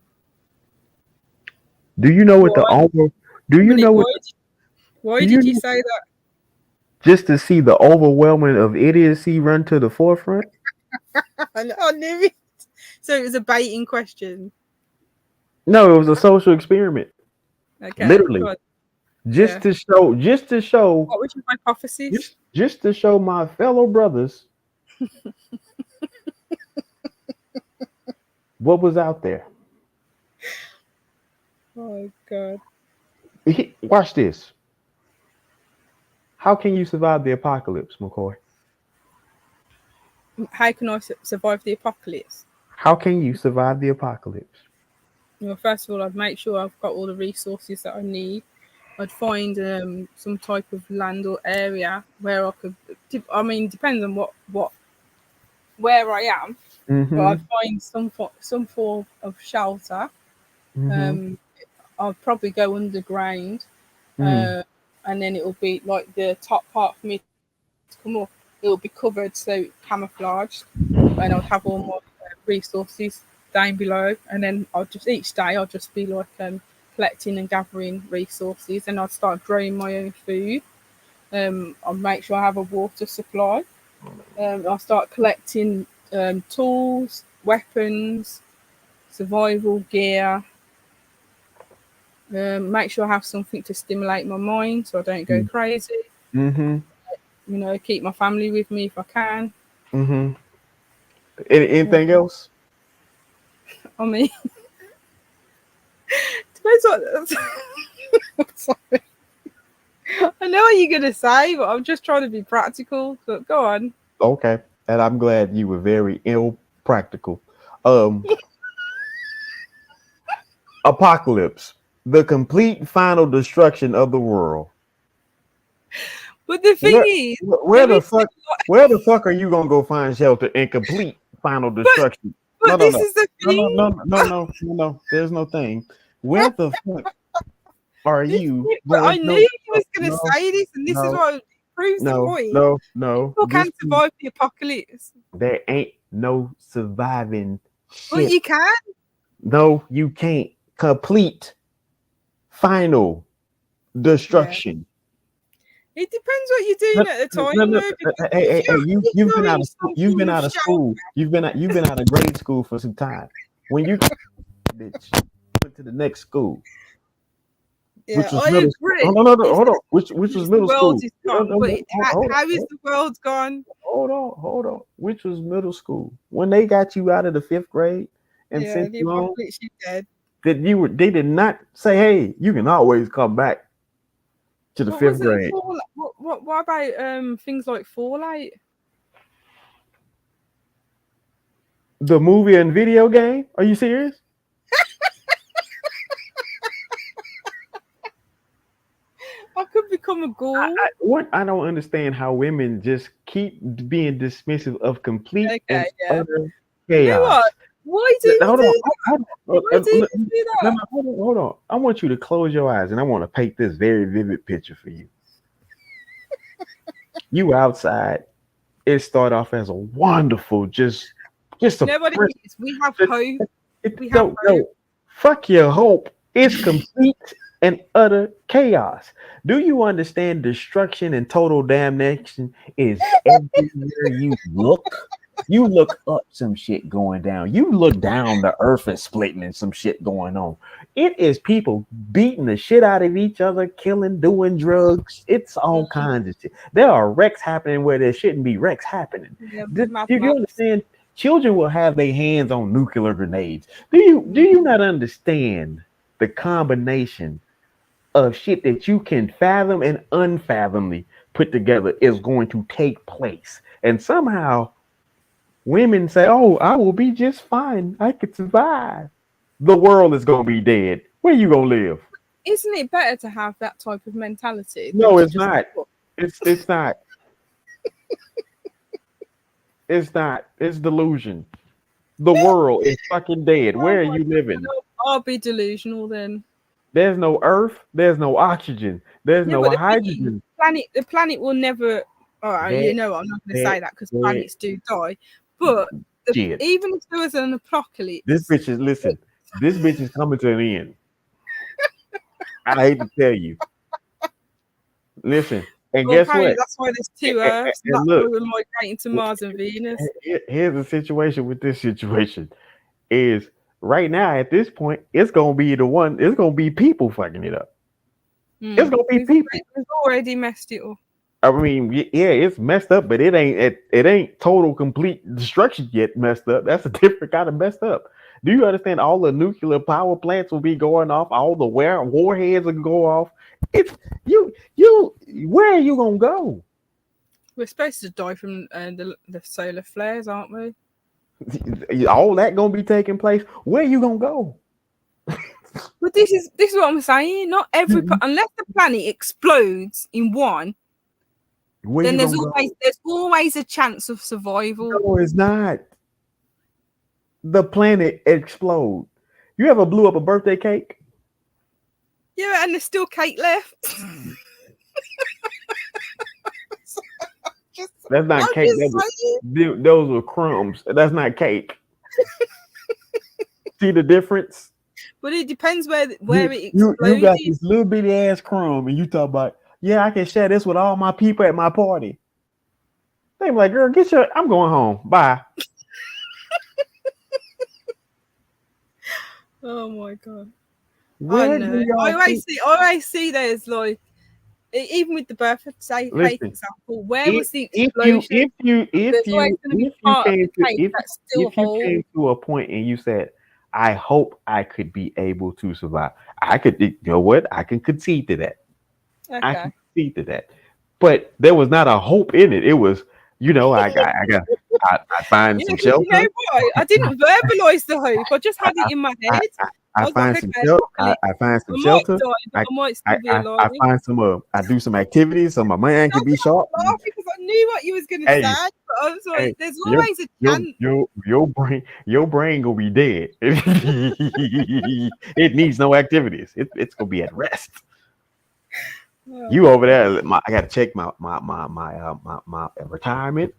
Do you know what the Why? over? Do A you minute, know what? why Do you did you know say that? just to see the overwhelming of idiocy run to the forefront? I knew it. So it was a baiting question. No, it was a social experiment. Okay, Literally, good. just Yeah. to show, just to show, What was your hypothesis? just to show my fellow brothers what was out there. Oh God. Watch this. How can you survive the apocalypse, McCoy? How can I survive the apocalypse? How can you survive the apocalypse? Well, first of all, I'd make sure I've got all the resources that I need. I'd find some type of land or area where I could. I mean, depends on where I am, but Mm-hmm. I'd find some form of shelter. Mm-hmm. I'd probably go underground, Mm. and then it'll be like the top part for me to come up. It'll be covered, so camouflaged, and I'll have all my resources down below. And then each day I'll just be like collecting and gathering resources, and I'll start growing my own food. I'll make sure I have a water supply. I'll start collecting tools, weapons, survival gear. Make sure I have something to stimulate my mind so I don't go crazy. Mm-hmm. Keep my family with me if I can. Mm-hmm. Anything else? I mean, depends what. Sorry. I know what you're gonna say, but I'm just trying to be practical. But go on. Okay. And I'm glad you were very practical. Apocalypse. The complete final destruction of the world. But the thing is, Where the fuck are you gonna go find shelter in complete final destruction? But this is the thing. No. There's no thing. Where the fuck are you But I going? knew you was going to say this, and this is what proves the point. No. People can't survive the apocalypse. There ain't no surviving shit. But you can. No, you can't. Complete final destruction. It depends what you're doing at the time. Hey, you've been out of school. You've been out of school. You've been out of grade school for some time. When you bitch went to the next school. Yeah, which was I middle agree. School. Hold on. Which was middle school? How is the world gone? Hold on. Which was middle school? When they got you out of the 5th grade and sent you home, dead. They did not say, hey, you can always come back to the 5th grade. What about things like Fallout? The movie and video game? Are you serious? I could become a ghoul. I don't understand how women just keep being dismissive of complete and utter chaos. You know what? Why do you do that? Hold on. I want you to close your eyes and I want to paint this very vivid picture for you. You outside, it started off as a wonderful, just a. Nobody is. We have hope. Hope. Fuck your hope. It's complete and utter chaos. Do you understand destruction and total damnation is everywhere you look? You look up, some shit going down. You look down, the earth is splitting and some shit going on. It is people beating the shit out of each other, killing, doing drugs. It's all kinds of shit. There are wrecks happening where there shouldn't be wrecks happening. Do you understand? Children will have their hands on nuclear grenades. Do you not understand the combination of shit that you can fathom and unfathomably put together is going to take place? And somehow women say, oh, I will be just fine. I could survive. The world is going to be dead. Where you going to live? Isn't it better to have that type of mentality? No, it's not. It's not. It's not. It's delusion. The world is fucking dead. Where are you living? I'll be delusional then. There's no earth. There's no oxygen. There's no hydrogen. The planet will never. All right, I'm not going to say that because planets do die. But Shit. even if there was an apocalypse, This bitch is coming to an end. I hate to tell you. Listen, and well, guess apparently what? that's why there's two Earths. And That's look, why we're migrating to Mars and Venus. Here's the situation with this situation is right now at this point, it's gonna be people fucking it up. It's gonna be people. We've already messed it up. I mean, yeah, it's messed up, but it ain't total complete destruction yet. Messed up. That's a different kind of messed up. Do you understand? All the nuclear power plants will be going off. All the warheads will go off. It's you. Where are you gonna go? We're supposed to die from the solar flares, aren't we? All that gonna be taking place. Where are you gonna go? But this is what I'm saying. Not every unless the planet explodes in one, then there's always a chance of survival. No, it's not. The planet explode. You ever blew up a birthday cake? Yeah, and there's still cake left. That's not cake. Those are crumbs. That's not cake. See the difference? But it depends where it exploded. You got this little bitty ass crumb, and you talk about, yeah, I can share this with all my people at my party. They be like, girl, I'm going home. Bye. Oh my god. I always see there's like, even with the birthday cake example, where was the explosion? If you came to a point and you said, I hope I could be able to survive, I could, you know what? I can concede to that. Okay. I can concede to that. But there was not a hope in it. It was, I find some shelter. You know what? I didn't verbalize the hope. I just had it in my head. I find some shelter. I find some shelter. I might still be alive. I find some. I do some activities so my mind can be sharp. Because I knew what you was gonna say. But I was like, there's always a chance. Your brain gonna be dead. It needs no activities. It's gonna be at rest. You over there? I gotta check my retirement.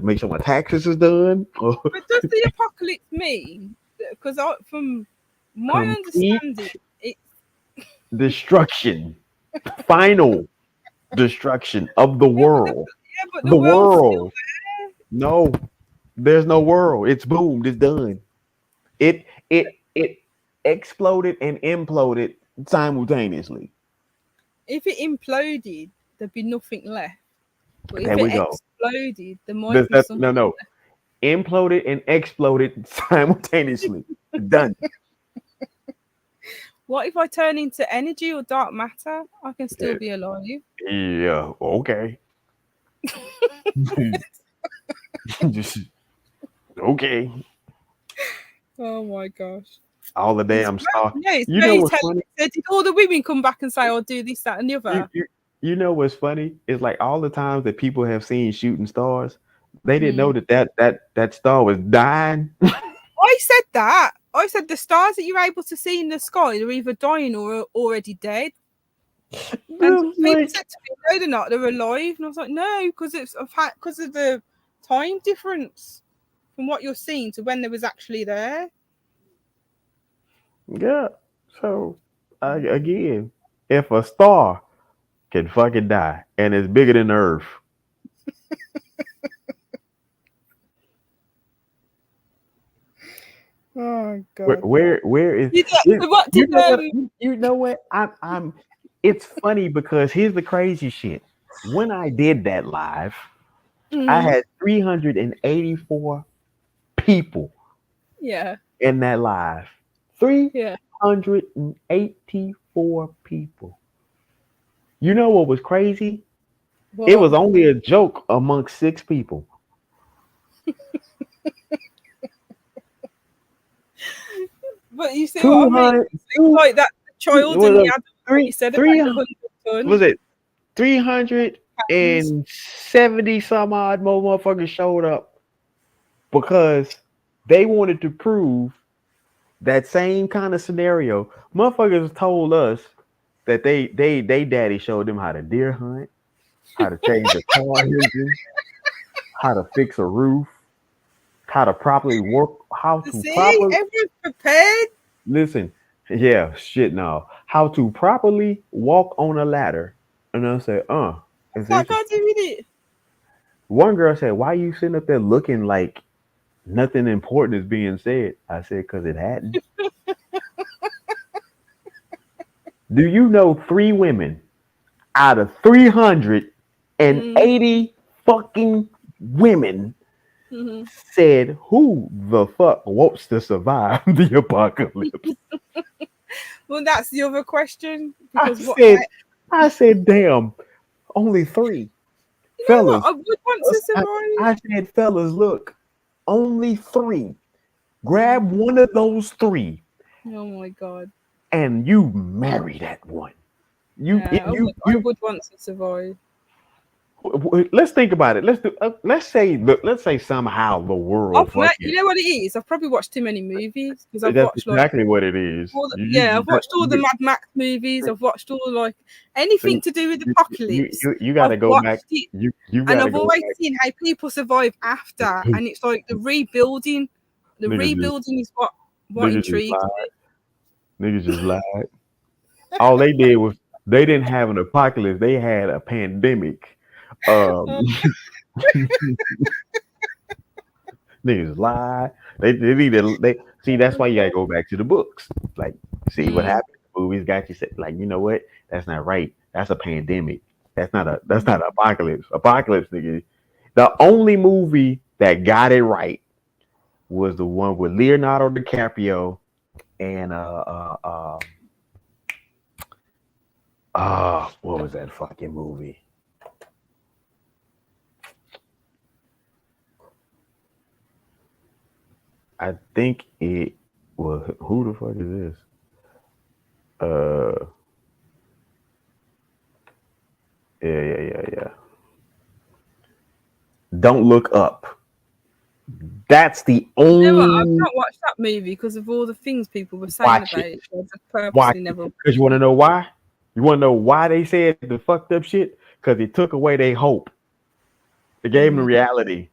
Make sure my taxes is done. But does the apocalypse mean? Because from my understanding, it's destruction, final destruction of the world. But the world. No, there's no world. It's boomed. It's done. It exploded and imploded simultaneously. If it imploded, there'd be nothing left. But there if we it go. Exploded, there might be something. No. Imploded and exploded simultaneously. Done. What if I turn into energy or dark matter? I can still be alive. Yeah, okay. Just okay. Oh my gosh. All the damn stuff. No, you know what's funny? Did all the women come back and say, I'll do this, that, and the other? You know what's funny? It's like all the times that people have seen shooting stars, they didn't know that star was dying. I said that. I said the stars that you're able to see in the sky are either dying or already dead. And people said to me, no, they're not. They're alive. And I was like, no, because of the time difference from what you're seeing to when they was actually there. Yeah. So again, if a star can fucking die and it's bigger than the Earth. Oh God. Where is you know what? I'm it's funny because here's the crazy shit. When I did that live, I had 384 people in that live. 384 people. You know what was crazy? Well, it was only a joke amongst 6 people. But you see what I mean? Like that child and the adult, you said about 100 tons. Was it 370 some odd more motherfuckers showed up because they wanted to prove that same kind of scenario. Motherfuckers told us that they daddy showed them how to deer hunt, how to change a car engine, how to fix a roof, how to properly work, how to See, properly everyone's prepared. listen. Yeah, shit. No, how to properly walk on a ladder. And I said, it's What's that interesting. got to do with it? One girl said, "Why you sitting up there looking like nothing important is being said?" I said, "Because it hadn't." Do you know 3 women out of 380 fucking women Mm-hmm. said, "Who the fuck wants to survive the apocalypse?" Well, that's the other question. I Because what said, I said, damn, only 3. you know what? Fellas, I would want to survive. I said, fellas, look, only 3. Grab one of those 3 Oh my god. and you marry that one. Yeah, I would want to survive. Let's think about it. Let's say somehow the world You fucking. know what it is? I've probably watched too many movies because I've That's watched exactly what it is. I've watched all the Mad Max movies. I've watched all like anything to do with apocalypse. You got to I've go watched back. it, You and got to I've go always back. seen how people survive after, and it's like the rebuilding. The Niggas just, rebuilding is what niggas just intrigues lied. me. Niggas just lied. All they did was they didn't have an apocalypse. They had a pandemic. Niggas lie. They need to. They see. That's why you gotta go back to the books. Like, see what happened. Movies got you said. Like, you know what? That's not right. That's a pandemic. That's not an apocalypse. Apocalypse, nigga. The only movie that got it right was the one with Leonardo DiCaprio and what was that fucking movie? I think it was. Who the fuck is this? Yeah. Don't Look Up. That's the only. You know what? I've not watched that movie because of all the things people were saying about it. So I just purposely never. Because you want to know why? You want to know why they said the fucked up shit? Because it took away their hope. It gave them reality.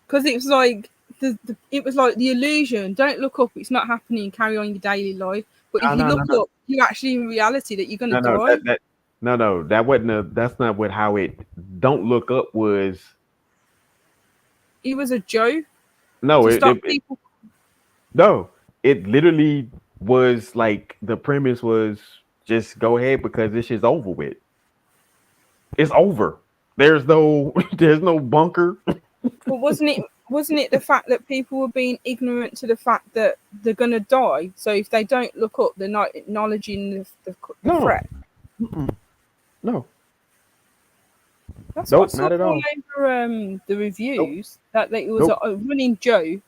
Because it was like it was like the illusion. Don't look up; it's not happening. Carry on your daily life. But if you look up, you're actually in reality that you're gonna die. That wasn't. That's not what how it. Don't Look Up was. It was a joke. No, it literally was like the premise was just go ahead because this shit's over with. It's over. There's no bunker. But wasn't it the fact that people were being ignorant to the fact that they're gonna die? So if they don't look up, they're not acknowledging the threat. No. That's what not at all. Over the reviews that it was a running joke.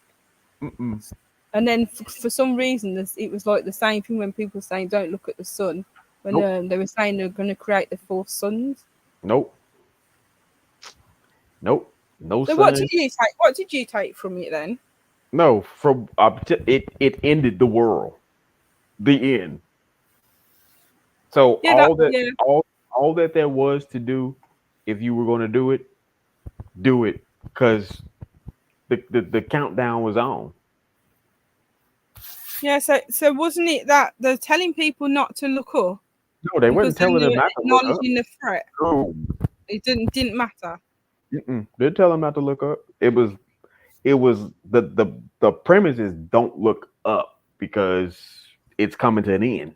And then for some reason, it was like the same thing when people were saying don't look at the sun. When they were saying they're going to create the 4 suns. No so sun. What did you take from it then? No, from it ended the world. The end. So all that there was to do, if you were going to do it, because the countdown was on. Yeah, so wasn't it that they're telling people not to look up? No, they weren't telling them not to look up. Acknowledging the threat. No. It didn't matter. They're telling them not to look up. It was the premise is don't look up because it's coming to an end.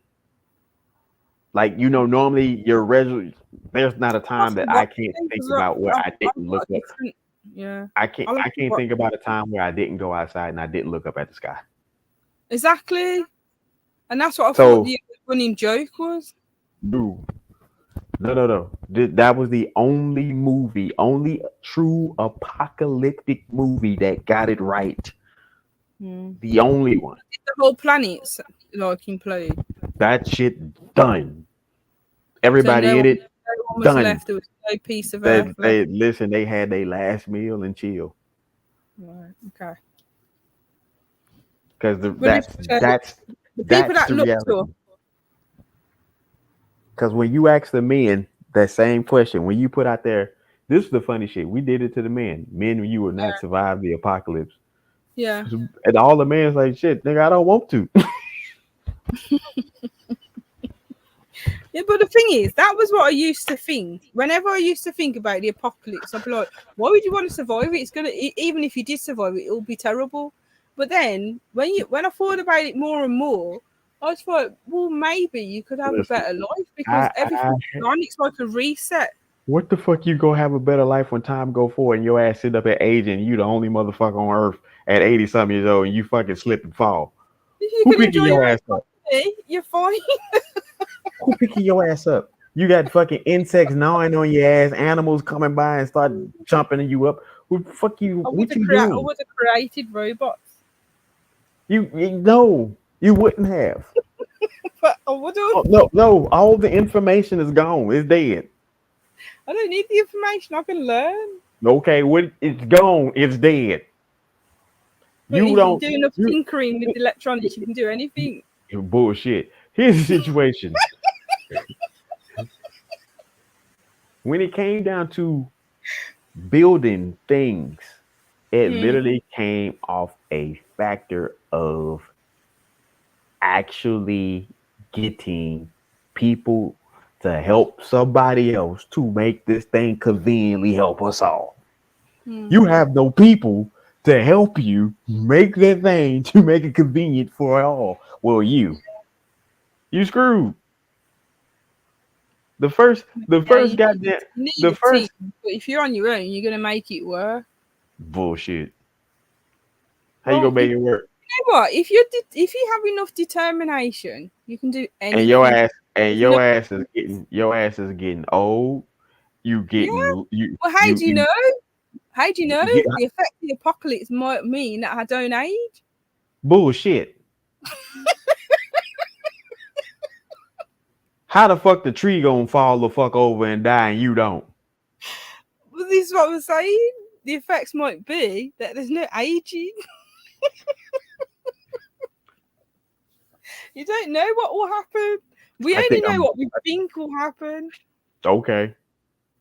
Like, normally there's not a time that I can't think about where I didn't look up. Yeah. I can't think about a time where I didn't go outside and I didn't look up at the sky. Exactly. And that's what I thought the running joke was. No. That was the only true apocalyptic movie that got it right. The only one. Did the whole planet implode? That shit done. Everybody in it done. Left. There was no piece of earth. They had their last meal and chill. Right. Okay. Because that's the people that the looked up. Because when you ask the men that same question, when you put out there, This is the funny shit. We did it to the men. Men, you will not survive the apocalypse. Yeah. And all the men's like, shit, nigga, I don't want to. Yeah, but the thing is, that was what I used to think. Whenever I used to think about the apocalypse, I'd be like, why would you want to survive it? It's gonna, even if you did survive it, it'll be terrible. But then when I thought about it more and more, I was like, well, maybe you could have a better life because everything's gone. It's like a reset. What the fuck you go have a better life when time go forward and your ass sit up at age and you the only motherfucker on earth at 80 something years old and you fucking slip and fall? Who picking your ass up? You're fine. Who picking your ass up? You got fucking insects gnawing on your ass, animals coming by and start jumping you up. Who fuck you? What you doing? I would have created robots. You no, you wouldn't have. But I would have. Oh, no, all the information is gone. It's dead. I don't need the information. I can learn. Okay, it's gone. It's dead. But you don't do enough tinkering with electronics. You can do anything. Bullshit. Here's the situation. When it came down to building things, it literally came off a factor of actually getting people to help somebody else to make this thing conveniently help us all. You have no people to help you make that thing to make it convenient for all. Well, you screwed. The first goddamn the first. Team, but if you're on your own, you're gonna make it work. Bullshit. How you gonna make it work? You know what? If you have enough determination, you can do anything. And your ass is getting old. You getting Well, how do you know? How do you know? The effect of the apocalypse might mean that I don't age. Bullshit. How the fuck the tree gonna fall the fuck over and die and you don't? Well, this is what I'm saying. The effects might be that there's no aging. You don't know what will happen. We only know what we think will happen. Okay.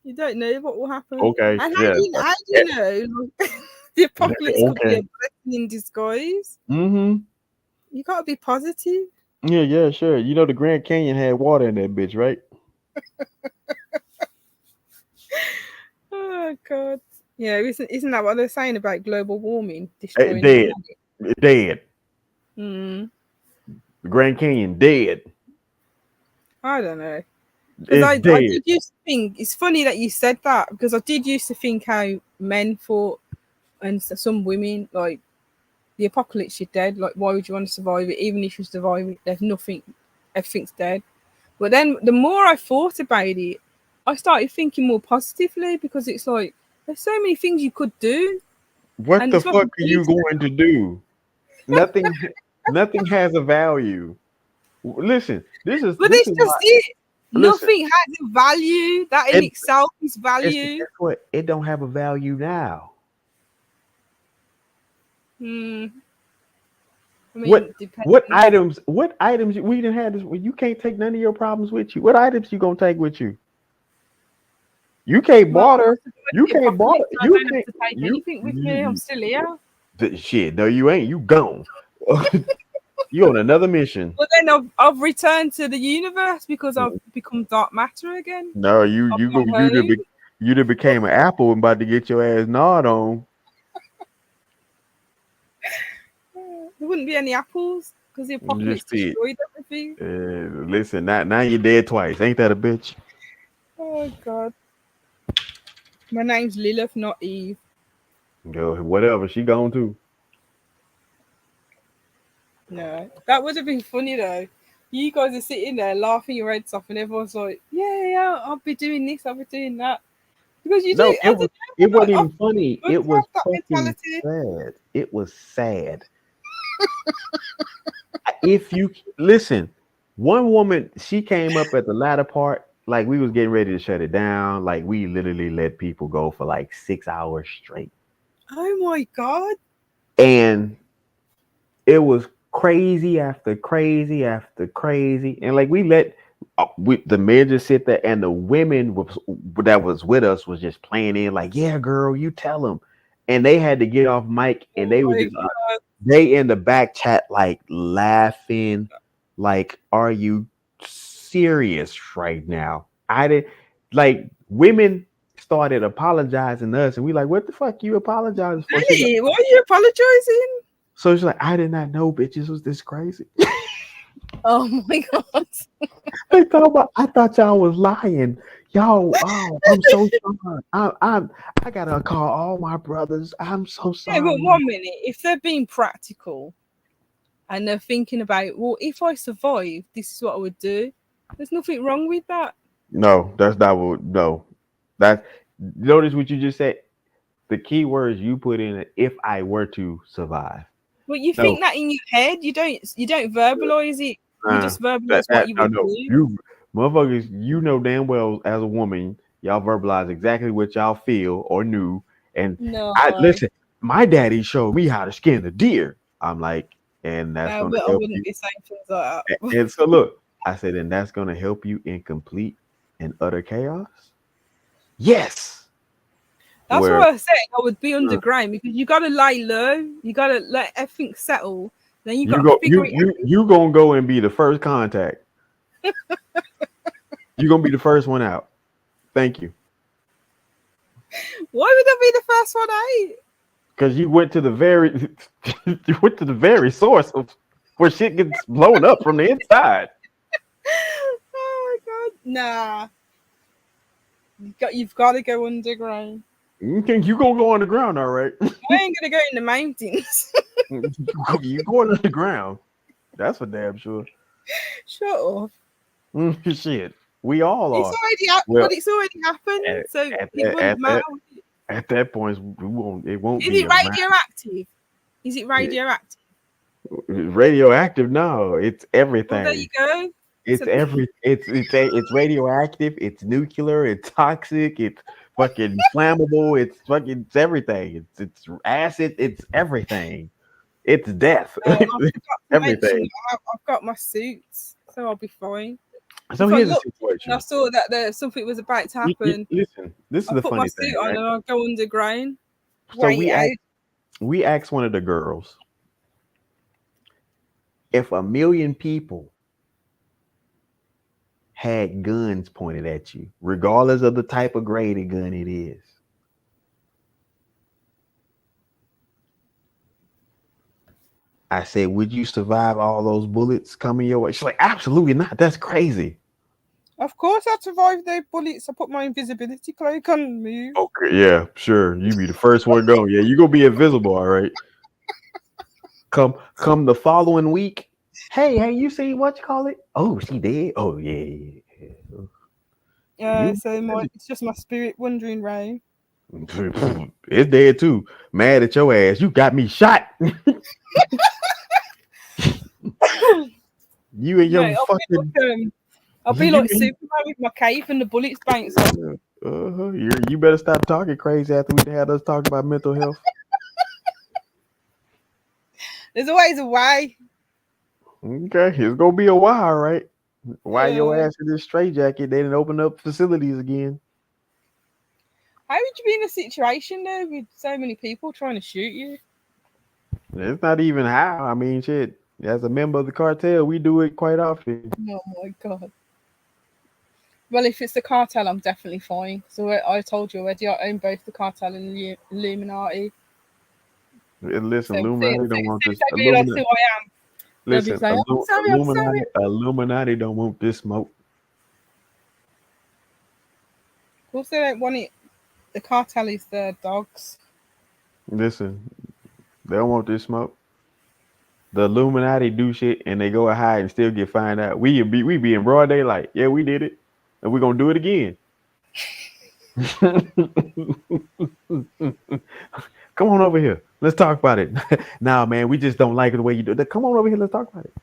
You don't know what will happen. Okay. And how do you know the apocalypse could be a blessing in disguise? Mm-hmm. You gotta be positive. Yeah, sure. You know the Grand Canyon had water in that bitch, right? Oh God. Yeah, isn't that what they're saying about global warming? Dead. The Grand Canyon dead. I don't know. I did used to think it's funny that you said that because I did used to think how men fought and some women like the apocalypse, you're dead. Like, why would you want to survive it? Even if you survive it, there's nothing, everything's dead. But then the more I thought about it, I started thinking more positively because it's like there's so many things you could do. What the fuck are you going to do? Nothing has a value. Listen, this is just it. Nothing has a value. That in itself is value. Guess what? It don't have a value now. I mean, what items we didn't have this? You can't take none of your problems with you. What items you gonna take with you? You can't barter. You can't barter. You can't take anything with me. I'm still here. Shit, no, you ain't. You gone. You on another mission. Well, then I've returned to the universe because I've become dark matter again. No, you done became an apple and about to get your ass gnawed on. There wouldn't be any apples because the apocalypse destroyed everything. Listen, now you're dead twice. Ain't that a bitch? Oh God. My name's Lilith, not Eve. Yo, whatever. She gone too. No, that would have been funny though. You guys are sitting there laughing your heads off, and everyone's like, "Yeah, I'll be doing this, I'll be doing that." Because you do. It wasn't even funny. It was fucking sad. It was sad. If you listen, one woman, she came up at the latter part, like we was getting ready to shut it down. Like we literally let people go for like 6 hours straight. Oh my God. And it was crazy after crazy after crazy. And like we let the men just sit there, and the women that was with us was just playing in like, yeah, girl, you tell them, and they had to get off mic, and they were just they in the back chat like laughing, like, are you serious right now? I did like women started apologizing to us, and we like, what the fuck you apologizing for? Really? Why are you apologizing? So she's like, I did not know bitches was this crazy. Oh my god! I thought y'all was lying. Y'all, oh, I'm so sorry. I gotta call all my brothers. I'm so sorry. Yeah, but 1 minute. If they're being practical and they're thinking about, well, if I survive, this is what I would do. There's nothing wrong with that. No, that's not what. No, that. Notice what you just said. The key words you put in it, if I were to survive. But you think that in your head, you don't verbalize it. You just verbalize what you would do. You motherfuckers, you know damn well as a woman, y'all verbalize exactly what y'all feel or knew. And I listen, my daddy showed me how to skin a deer. I'm like, and that's gonna help I wouldn't you. be saying things like that. And so look, I said, and that's gonna help you in complete and utter chaos. Yes. That's what I said. I would be underground because you gotta lie low. You gotta let everything settle. Then you gotta figure it out. You gonna go and be the first contact. You're gonna be the first one out. Thank you. Why would I be the first one out? Because you went to the very source of where shit gets blown up from the inside. Oh my god, nah. You've got to go underground. You gonna go underground, all right? I ain't gonna go in the mountains. You going underground? That's for damn sure. Shut up. Shit, we all are. But it's already happened, so it wouldn't matter. At that point, it won't. Is it radioactive? Is it radioactive? Radioactive? No, it's everything. Well, there you go. It's radioactive. It's nuclear. It's toxic. It's fucking flammable. It's everything. It's acid. It's everything. It's death. Everything. I've got my suits, so I'll be fine. So here's the situation. I saw that something was about to happen. Listen, this is the funny thing. I put my suit on and I'll go underground. So we asked one of the girls, if 1 million people had guns pointed at you, regardless of the type of graded gun it is, I said, would you survive all those bullets coming your way? She's like, absolutely not. That's crazy. Of course I'd survive those bullets. I put my invisibility cloak on and move. Okay, yeah, sure. You be the first one going. Yeah, you gonna be invisible, all right. Come the following week. Hey, you see what you call it? Oh, she dead. Oh, yeah. It's just my spirit wandering around. It's dead too. Mad at your ass. You got me shot. You and your fucking. I'll be like Superman with my cape and the bullets bounce off. You better stop talking crazy after we had us talk about mental health. There's always a way. Okay, it's gonna be a while, right? Why your ass in this straitjacket? They didn't open up facilities again. How would you be in a situation though with so many people trying to shoot you? It's not even how. I mean, shit. As a member of the cartel, we do it quite often. Oh my god. Well, if it's the cartel, I'm definitely fine. So I told you already, I own both the cartel and the Illuminati. Listen, Illuminati don't want this. Illuminati. Listen, Illuminati don't want this smoke. Of course, they don't want it. The cartel is their dogs. Listen, they don't want this smoke. The Illuminati do shit and they go and hide and still get found out. We be in broad daylight. Yeah, we did it, and we're gonna do it again. Come on over here. Let's talk about it. Nah, man, we just don't like the way you do it. Come on over here. Let's talk about it.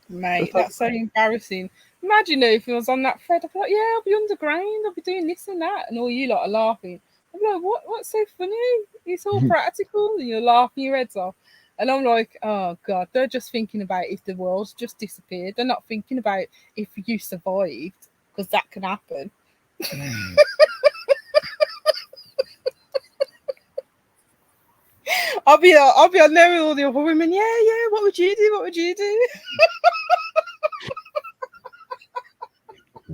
Mate, that's so embarrassing. Imagine if it was on that thread. I'd be like, yeah, I'll be underground. I'll be doing this and that. And all you lot are laughing. I'd be like, what's so funny? It's all practical. And you're laughing your heads off. And I'm like, oh God, they're just thinking about if the world's just disappeared. They're not thinking about if you survived, because that can happen. I'll be on there with all the other women. Yeah, what would you do? What would you do?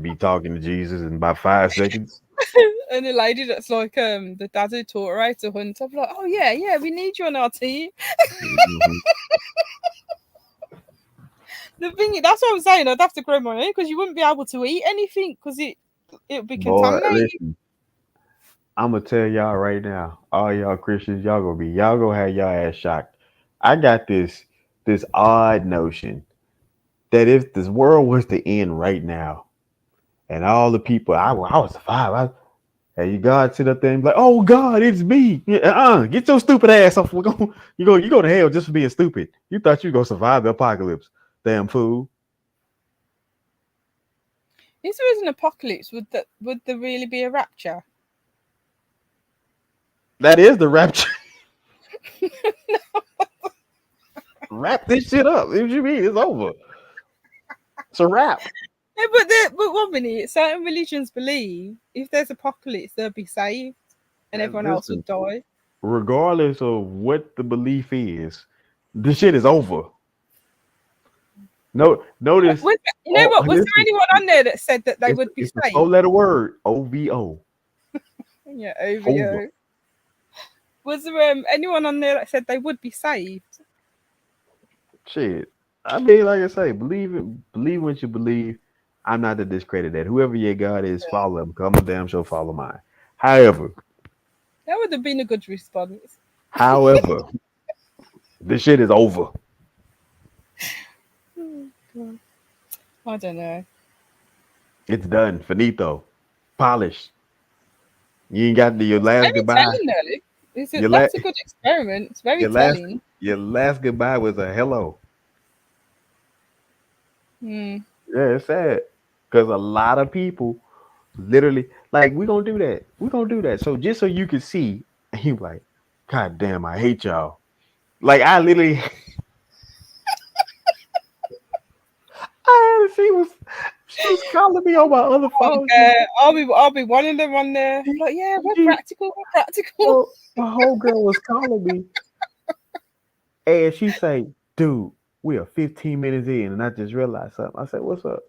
Be talking to Jesus in about 5 seconds. And the lady that's like the dad who taught her how to hunt, I'm like, oh yeah, we need you on our team. Mhm. The thing, that's what I'm saying. I'd have to grow my own because you wouldn't be able to eat anything because it would be Boy, contaminated. listen, I'm gonna tell y'all right now, all y'all Christians, y'all gonna have y'all ass shocked. I got this odd notion that if this world was to end right now, and all the people I was survive, hey, you God sit up there and be like, oh God, it's me. Yeah, get your stupid ass off. You go to hell just for being stupid. You thought you were gonna survive the apocalypse, damn fool. If there was an apocalypse, would there really be a rapture? That is the rapture. Wrap this shit up. What you mean? It's over. It's a wrap. Yeah, but 1 minute, certain religions believe if there's apocalypse, they'll be saved, and everyone else Listen, would die. regardless of what the belief is, this shit is over. No, notice. You know what? Was Listen, there anyone on there that said that they would be it's a saved? 4-letter word. OVO. Yeah, OVO. Over. Was there anyone on there that said they would be saved? Shit. I mean, like I say, believe what you believe. I'm not to discredit that. Whoever your God is, follow him. Come a damn show, follow mine. However, That would have been a good response. this shit is over. I don't know. It's done. Finito. Polished. You ain't got your last Very goodbye. telling, though. Your That's a good experiment. It's very telling. Your last goodbye was a hello. Hmm. Yeah, it's sad. Because a lot of people literally like, we're gonna do that. We're gonna do that. So just so you can see, and he like, God damn, I hate y'all. Like I literally she was calling me on my other phone. Okay, I'll be one of them on there. I'm like, yeah, we're practical. So my whole girl was calling me, and she say, "Dude, we are 15 minutes in," and I just realized something. I said, "What's up?"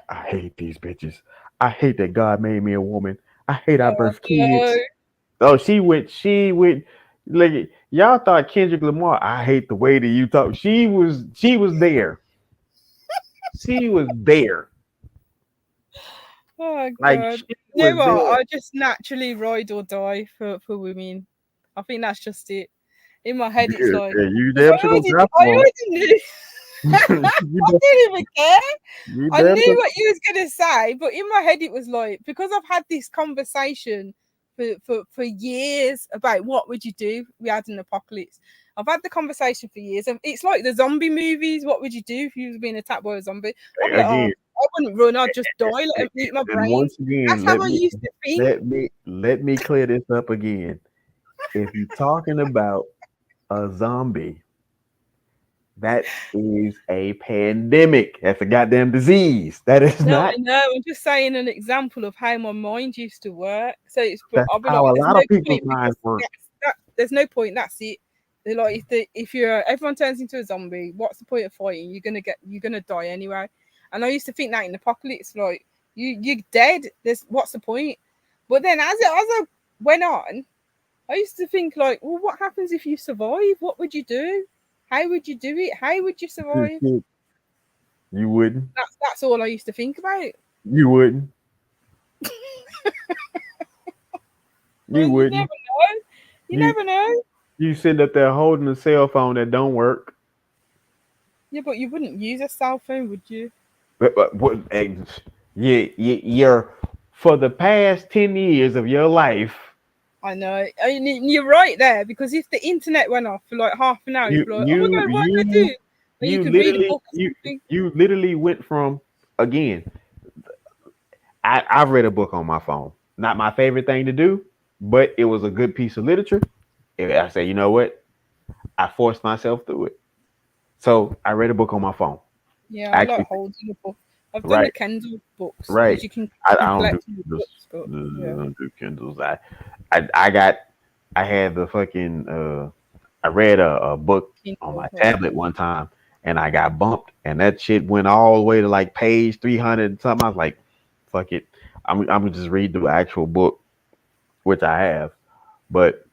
I hate these bitches. I hate that God made me a woman. I hate I birthed kids. Oh, she went. Like y'all thought Kendrick Lamar. I hate the way that you talk. She was there. She was there. Oh Like God! she You know was what? there. I just naturally ride or die for women. I think that's just it. In my head, it's Yeah, like you 'cause damn sure gonna drop I them on. already knew. I didn't even care. You I damn knew sure. what you was gonna say, but in my head it was like, because I've had this conversation for years about what would you do if we had an apocalypse. I've had the conversation for years, and it's like the zombie movies. What would you do if you was being attacked by a zombie? I'd be like, Again, I wouldn't run. I'd just die, let them eat my and brain. once again, That's how I used to think. let me clear this up again. If you're talking about a zombie, that is a pandemic. That's a goddamn disease. That is No, not. I know. I'm just saying an example of how my mind used to work. So That's I'll be like, how a there's lot no of people's point minds because work. there's no point. That's it. They're like, if you're everyone turns into a zombie, what's the point of fighting? You're gonna die anyway. And I used to think that in apocalypse, like you're dead. What's the point? But then as I went on, I used to think like, well, what happens if you survive? What would you do? How would you do it? How would you survive? You wouldn't. That's all I used to think about. You wouldn't. Well, You you wouldn't. never know. You never know. You sitting up there holding a cell phone that don't work. Yeah, but you wouldn't use a cell phone, would you? But what? You're for the past 10 years of your life. I know. I mean, you're right there, because if the internet went off for like half an hour, you'd be like, oh my God, what did I do? And you could read a book or something. You literally went from, again, I've read a book on my phone. Not my favorite thing to do, but it was a good piece of literature. I say, you know what? I forced myself through it. So I read a book on my phone. Yeah, I like Actually, holding a book. I've done the right, Kindle books right. because you can I don't do collect your Kindles. books, but I yeah, don't do Kindles. I got I had the fucking I read a book on Kindle, my right? tablet one time and I got bumped and that shit went all the way to like page 300 and something. I was like, fuck it. I'm gonna just read the actual book, which I have. But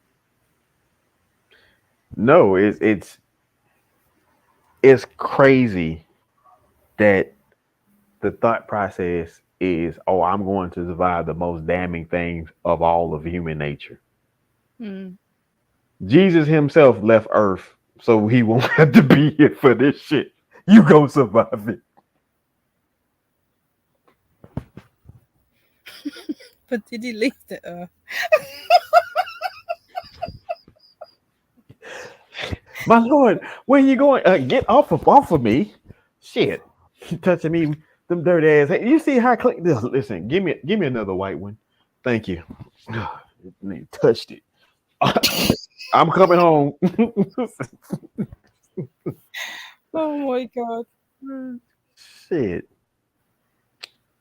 no, it's crazy that the thought process is, oh, I'm going to survive the most damning things of all of human nature. Hmm. Jesus himself left Earth so he won't have to be here for this shit. You go survive it. But did he leave the earth? My lord, where you going? Get off of me. Shit. You touching me, them dirty ass. Hey, you see how clean this? Listen, give me another white one. Thank you. You touched it. I'm coming home. Oh my god. Hmm. Shit.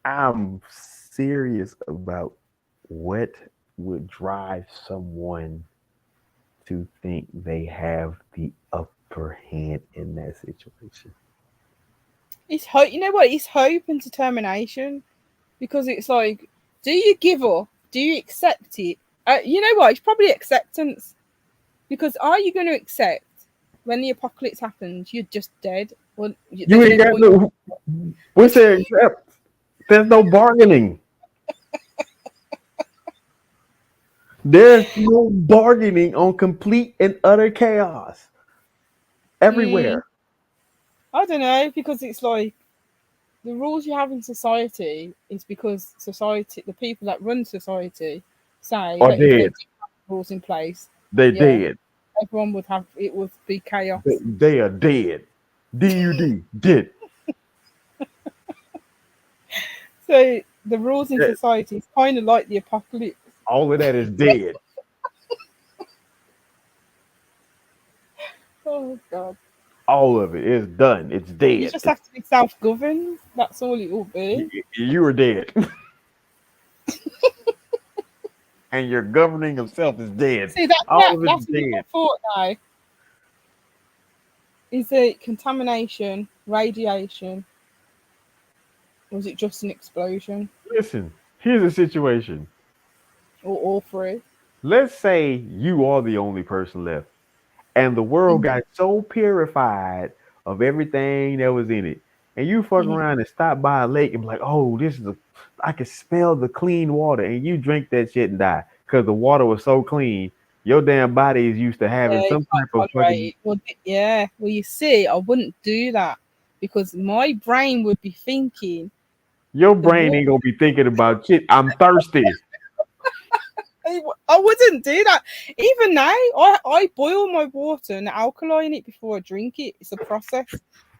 I'm serious about what would drive someone to think they have the upper hand in that situation. It's hope. You know what? It's hope and determination because it's like, do you give up? Do you accept it? You know what? It's probably acceptance because are you going to accept when the apocalypse happens? You're just dead. Well, You there's ain't no got point. no. We said accept. There's no bargaining. There's no bargaining on complete and utter chaos Mm, everywhere. I don't know because it's like the rules you have in society is because society, the people that run society, say Are that if they dead. did have rules in place, They yeah, dead. everyone would have it would be They, chaos. they are dead. DUD. Dead. So the rules in Dead. society is kind of like the apocalypse. All of that is dead. Oh god. All of it is done. It's You dead. just have to be self-governed. That's all it will be. You are dead. And your governing of self is dead. See that, All that of it is that's a dead. different thought now. Is it contamination, radiation, or is it just an explosion? Listen, here's a situation. Or all three? Let's say you are the only person left, and the world Mm-hmm. got so purified of everything that was in it, and you fuck Mm-hmm. around and stop by a lake and be like, "Oh, I can smell the clean water," and you drink that shit and die because the water was so clean. Your damn body is used to having Yeah, you some can't type of tolerate fucking. it. Well, yeah. Well, you see, I wouldn't do that because my brain would be thinking Your the brain water. ain't gonna be thinking about shit. I'm thirsty. I wouldn't do that. Even now, I boil my water and alkaline it before I drink it. It's a process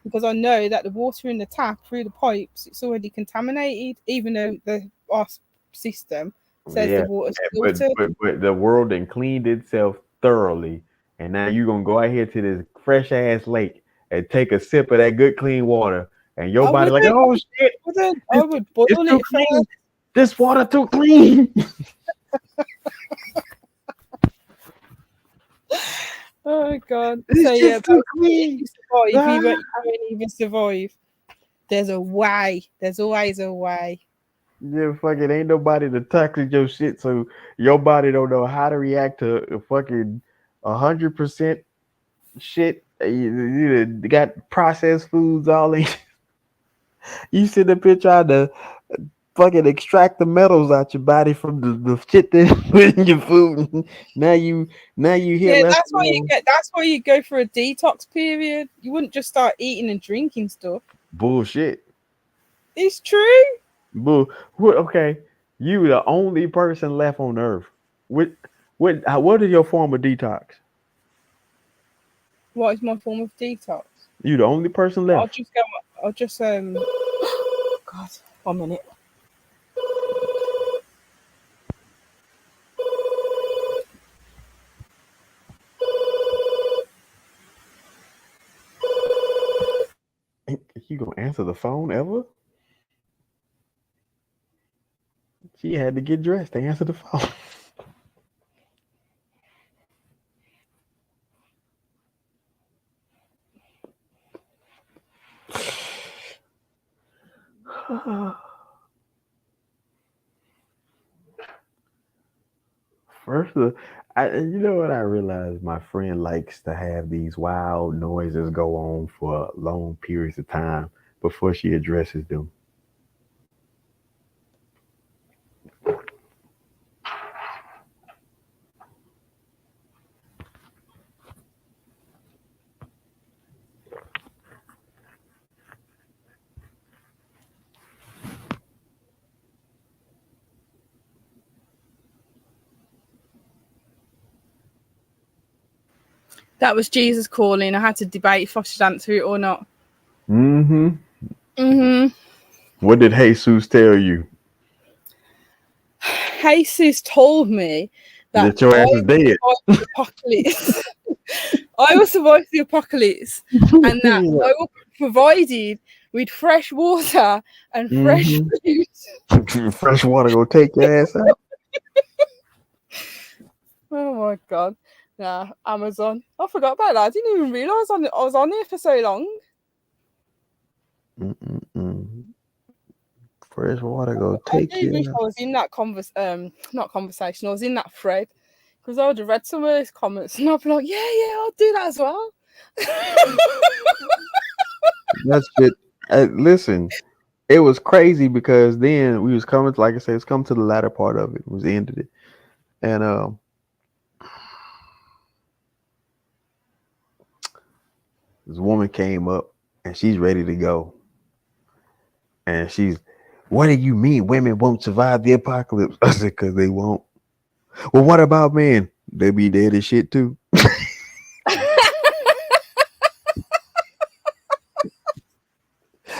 because I know that the water in the tap through the pipes it's already contaminated, even though our system says the Yeah, water's but filtered. but but the world then cleaned itself thoroughly, and now you're gonna go out here to this fresh ass lake and take a sip of that good clean water, and your I body like, wouldn't. oh shit, Wouldn't. I this would it's boil too it clean. first. This water too clean. Oh god. So It's yeah, just too basically, if clean. you survive, Ah. you won't even survive. There's a way. There's always a way. Yeah, fucking ain't nobody to toxic your shit, so your body don't know how to react to a fucking 100% shit. You got processed foods all in. You sit up here trying to fucking extract the metals out your body from the shit that put in your food. Now you here Yeah, left that's why you alone. get. That's why you go for a detox period. You wouldn't just start eating and drinking stuff. Bullshit. It's true. What? Okay, you the only person left on Earth. What is your form of detox? What is my form of detox? You the only person I'll left. just go. I'll just God, 1 minute. you gonna answer the phone ever? She had to get dressed to answer the phone. First, you know what I realized? My friend likes to have these wild noises go on for long periods of time before she addresses them. That was Jesus calling. I had to debate if I should answer it or not. Mm-hmm. Mm-hmm. What did Jesus tell you? Jesus told me that your ass is dead. The apocalypse. I will survive the apocalypse, and that I will be provided with fresh water and fresh food. Fresh water go take your ass out. Oh my god. Nah, Amazon. I forgot about that. I didn't even realise I was on here for so long. Fresh water go take you. I wish I was in that not conversation. I was in that thread, because I would have read some of those comments and I'd be like, yeah, I'll do that as well. That's it. Listen, it was crazy because then we was coming, like I said, it's coming to the latter part of it. It was the end of it. And this woman came up and she's ready to go. And she's, what do you mean women won't survive the apocalypse? I said, because they won't. Well, what about men? They be dead as shit too.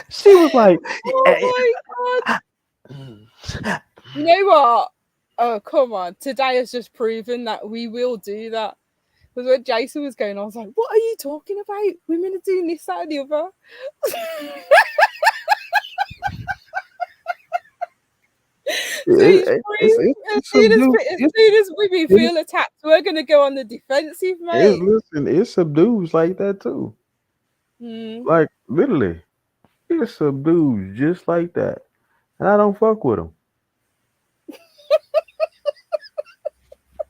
She was like, oh my god. You know what? Oh, come on. Today has just proven that we will do that. Because when Jason was going on, I was like, what are you talking about? Women are doing this, that, and the other. As soon as women feel attacked, we're going to go on the defensive, mate. It subdues like that too. Like, literally. It subdues just like that. And I don't fuck with them.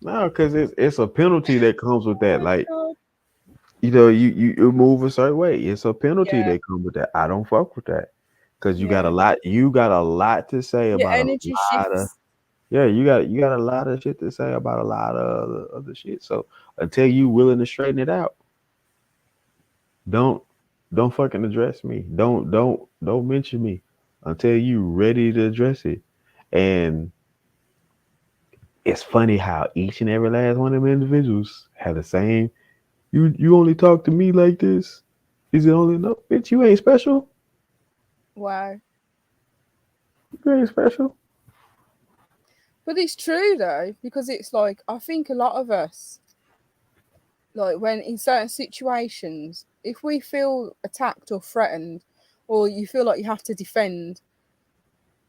No, because it's a penalty that comes with that. Like, you know, you move a certain way. It's a penalty that comes with that. I don't fuck with that. Because you got a lot to say about energy shifts. You got a lot of shit to say about a lot of other shit. So until you willing to straighten it out, don't fucking address me. Don't mention me until you ready to address it. And it's funny how each and every last one of them individuals have the same. You only talk to me like this. Is it only no? Bitch, you ain't special. Wow. You ain't special. But it's true though, because it's like, I think a lot of us, like when in certain situations, if we feel attacked or threatened, or you feel like you have to defend,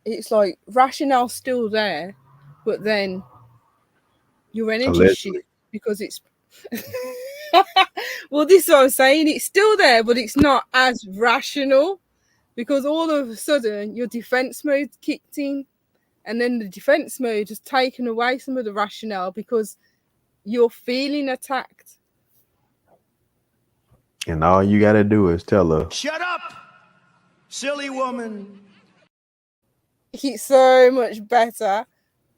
it's like rationale's still there, but then your energy shifts because it's well, this is what I'm saying. It's still there, but it's not as rational, because all of a sudden your defense mode kicked in, and then the defense mode has taken away some of the rationale because you're feeling attacked. And all you got to do is tell her, shut up, silly woman. It's so much better,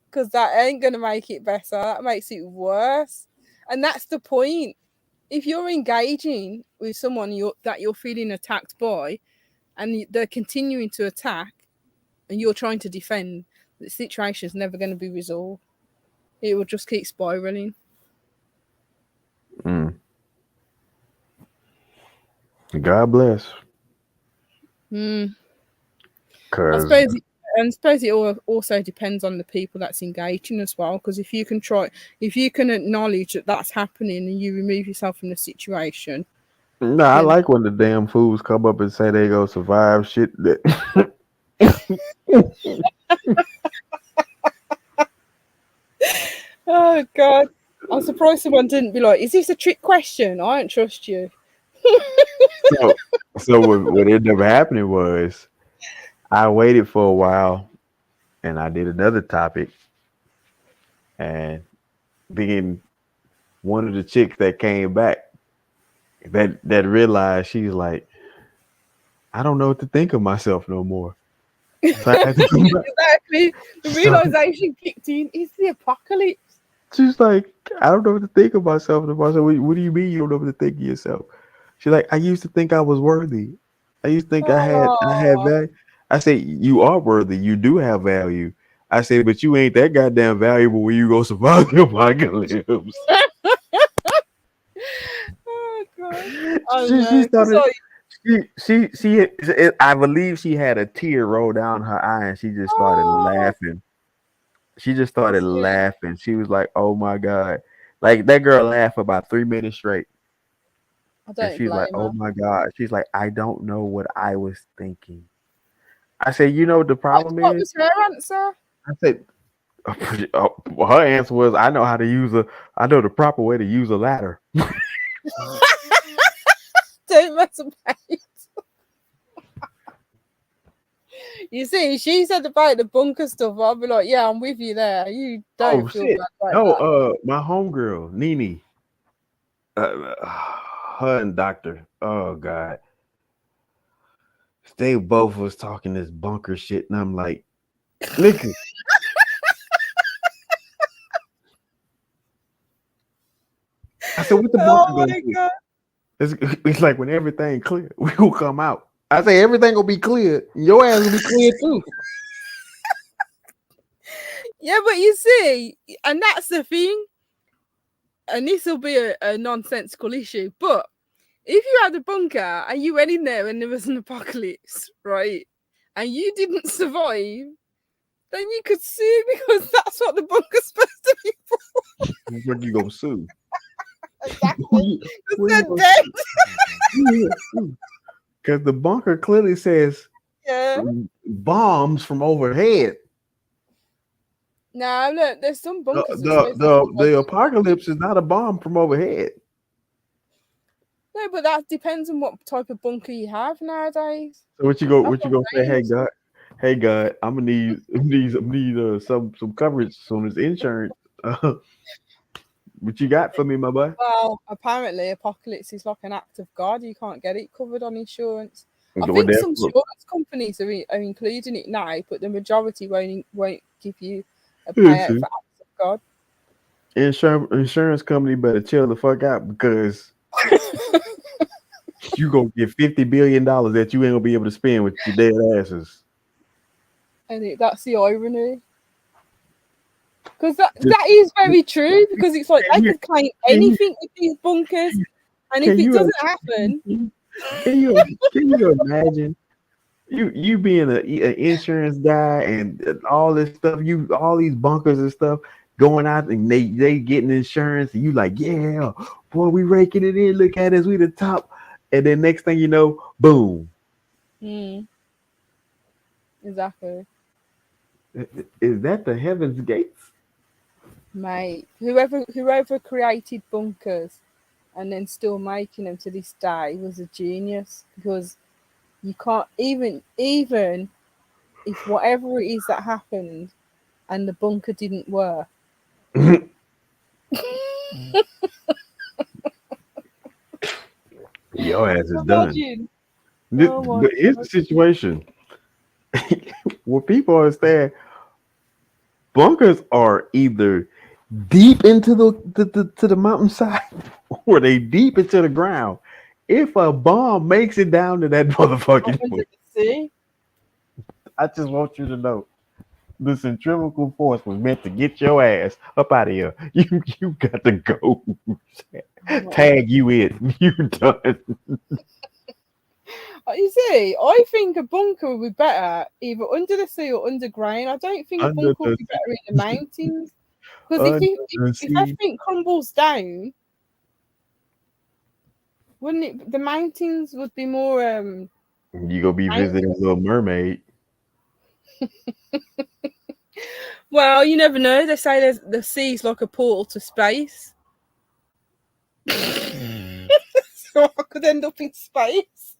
because that ain't going to make it better. That makes it worse. And that's the point. If you're engaging with someone that you're feeling attacked by, and they're continuing to attack, and you're trying to defend, the situation is never going to be resolved. It will just keep spiraling. God bless. I suppose it also depends on the people that's engaging as well. Because if you can acknowledge that that's happening and you remove yourself from the situation, No, I You know? like when the damn fools come up and say they go survive shit that Oh God. I'm surprised someone didn't be like, is this a trick question? I don't trust you. so what ended up happening was I waited for a while and I did another topic and being one of the chicks that came back that realized she's like, I don't know what to think of myself no more. So I had to come back. Exactly. The So realization kicked in. It's the apocalypse. she's like, I don't know what to think of myself no more. I said, what do you mean you don't know what to think of yourself? She's like, I used to think I was worthy. I used to think I had Oh, value. I say, you are worthy. You do have value. I say, but you ain't that goddamn valuable when you go survive the apocalypse. oh God. Oh She no. Because started. I believe she had a tear roll down her eye, and she just started oh, laughing. She just started yeah, laughing. She was like, "Oh my god!" Like that girl laughed for about 3 minutes straight, I and don't she's like, blame "Oh her. my god!" She's like, "I don't know what I was thinking." I said, "You know what the What, problem what is?" was her answer? I said, well, her answer was, "I know how to use a. I know the proper way to use a ladder." Don't mess about. You see, she said about the bunker stuff. I'll be like, yeah, I'm with you there. You Oh don't feel shit! bad like No, that. my homegirl Nene, her and Doctor. Oh god, they both was talking this bunker shit, and I'm like, nigga. I said, what the bunker Oh gonna my do? God. It's like when everything clear, we will come out. I say everything will be clear. Your ass will be clear too. Yeah, but you see, and that's the thing, and this will be a nonsensical issue, but if you had a bunker and you went in there and there was an apocalypse, right, and you didn't survive, then you could sue because that's what the bunker's supposed to be for. What you gonna sue? Exactly. Because Where you they're gonna dead. sue? Because the bunker clearly says Yeah. bombs from overhead. No, look, there's some The bunkers that the supposed to the, survive. the apocalypse is not a bomb from overhead. No, but that depends on what type of bunker you have nowadays. So what you go? That's What you what I'm gonna say? saying. Hey God, I'm gonna need some coverage on this insurance. What you got for me, my boy? Well, apparently, apocalypse is like an act of God. You can't get it covered on insurance. I What think that some for? insurance companies are including it now, but the majority won't give you a payout Listen, for acts of God. insurance company better chill the fuck out because you gonna get $50 billion that you ain't gonna be able to spend with your dead asses. And that's the irony. Because that, Just, that is very true, because it's like can they you could claim can you anything with these bunkers, and if can it you doesn't happen, can you imagine you being an insurance guy and all this stuff, you all these bunkers and stuff going out and they getting insurance and you like, yeah, boy, we raking it in. Look at us, we the top. And then next thing you know, boom. exactly, Is that the heaven's gates? mate. Whoever created bunkers and then still making them to this day was a genius, because you can't even if whatever it is that happened and the bunker didn't work. Your ass is done. Imagine. Oh my But here's the God. situation. What people understand, bunkers are either deep into the mountainside or they deep into the ground. If a bomb makes it down to that Not motherfucking under point, the sea. I just want you to know the centrifugal force was meant to get your ass up out of here. You got to go. Oh my God. Tag you in. You done. You see, I think a bunker would be better either under the sea or underground. I don't think a Under bunker would the be better in the mountains, because under the if sea. everything crumbles down, Wouldn't it? The mountains would be more. You go be visiting Little Mermaid. Well, you never know. They say the sea's like a portal to space. So I could end up in space.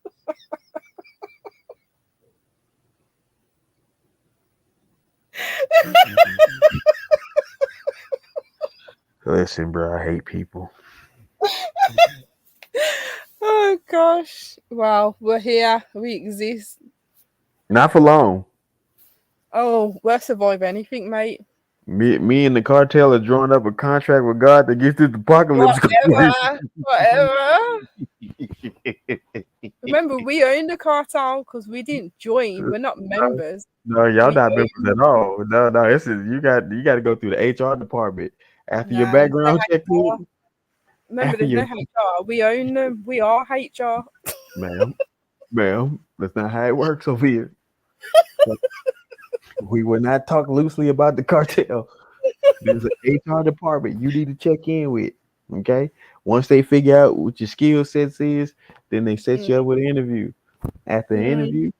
Listen, bro, I hate people. Oh gosh! Well, we're here. We exist. Not for long. Oh, we'll survive anything, mate. Me and the cartel are drawing up a contract with God to get through the apocalypse. Whatever. Remember, we own the cartel because we didn't join. We're not members. No, y'all not members at all. No, this is you got to go through the HR department after your background check. Remember, there's no HR. We own them. We are HR. Ma'am, that's not how it works over here. We will not talk loosely about the cartel. There's an HR department you need to check in with. Okay. Once they figure out what your skill sets is, then they set you up with an interview. After the interview,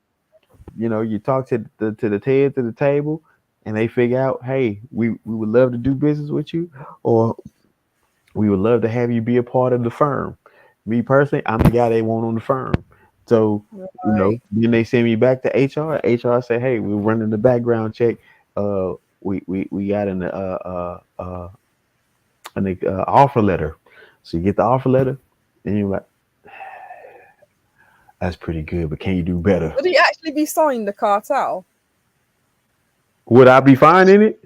you talk to the heads of the table, and they figure out, hey, we would love to do business with you, or we would love to have you be a part of the firm. Me personally, I'm the guy they want on the firm. So, then they send me back to HR. HR say, hey, we're running the background check. We got an offer letter. So you get the offer letter, and you're like, that's pretty good, but can you do better? Would he actually be signing the cartel? Would I be fine in it?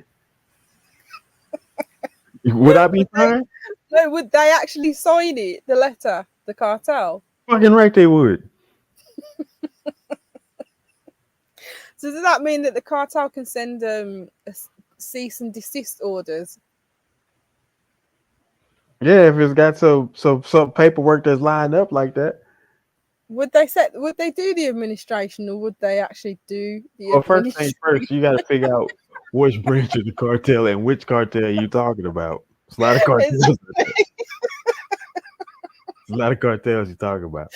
Would I be fine? No, would they actually sign it, the letter, the cartel? Fucking right they would. So does that mean that the cartel can send a cease and desist orders? Yeah, if it's got some paperwork that's lined up like that. Would they do the administration, or would they actually do the Well, first thing first, you got to figure out which branch of the cartel and which cartel you talking about. It's a lot of cartels. A lot of cartels you talk about.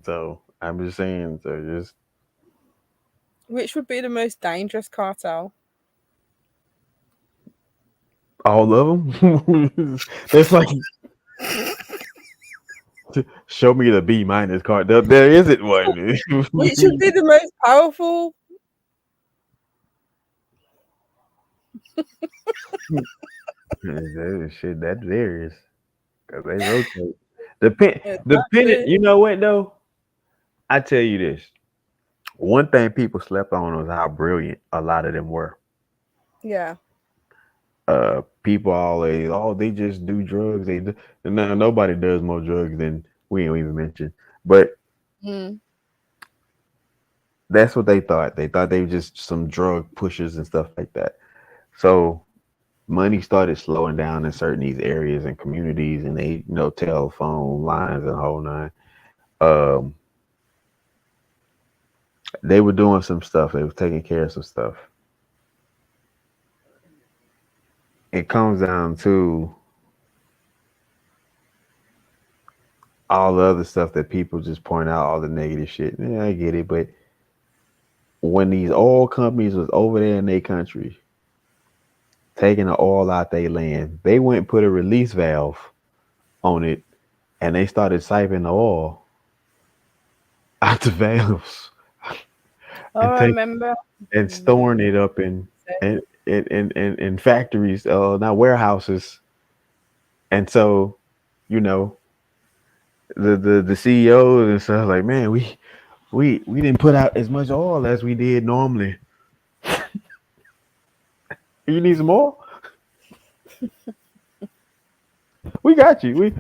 So I'm just saying, which would be the most dangerous cartel? All of them. There's like, show me the B- cartel. There isn't one. Which would be the most powerful? Shit, that varies. Cause they rotate. Dependent. You know what though? I tell you this. One thing people slept on was how brilliant a lot of them were. Yeah. People always, they just do drugs. Nobody does more drugs than we don't even mention. But that's what they thought. They thought they were just some drug pushers and stuff like that. So money started slowing down in certain these areas and communities, and they, telephone lines and the whole nine. They were doing some stuff. They were taking care of some stuff. It comes down to all the other stuff that people just point out, all the negative shit. Yeah, I get it, but when these oil companies was over there in their country, taking the oil out their land, they went and put a release valve on it, and they started siphoning the oil out the valves. I remember. And storing it up in factories, not warehouses. And so, the CEOs and stuff like, man, we didn't put out as much oil as we did normally. You need some more? We got you. We've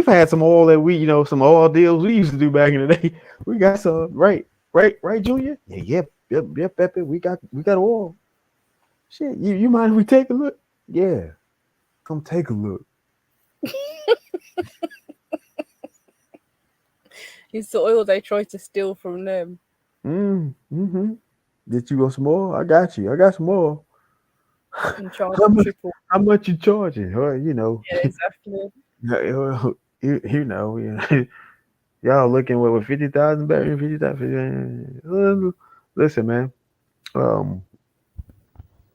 had some oil that some oil deals we used to do back in the day. We got some, right, Junior? Yep, Pepe. We got oil. Shit, you mind if we take a look? Yeah, come take a look. It's the oil they tried to steal from them. Mm-hmm. Did you want some more? I got you. I got some more. How much you charging? Yeah, exactly. You know, y'all looking with 50,000 barrels, 50,000. Listen, man.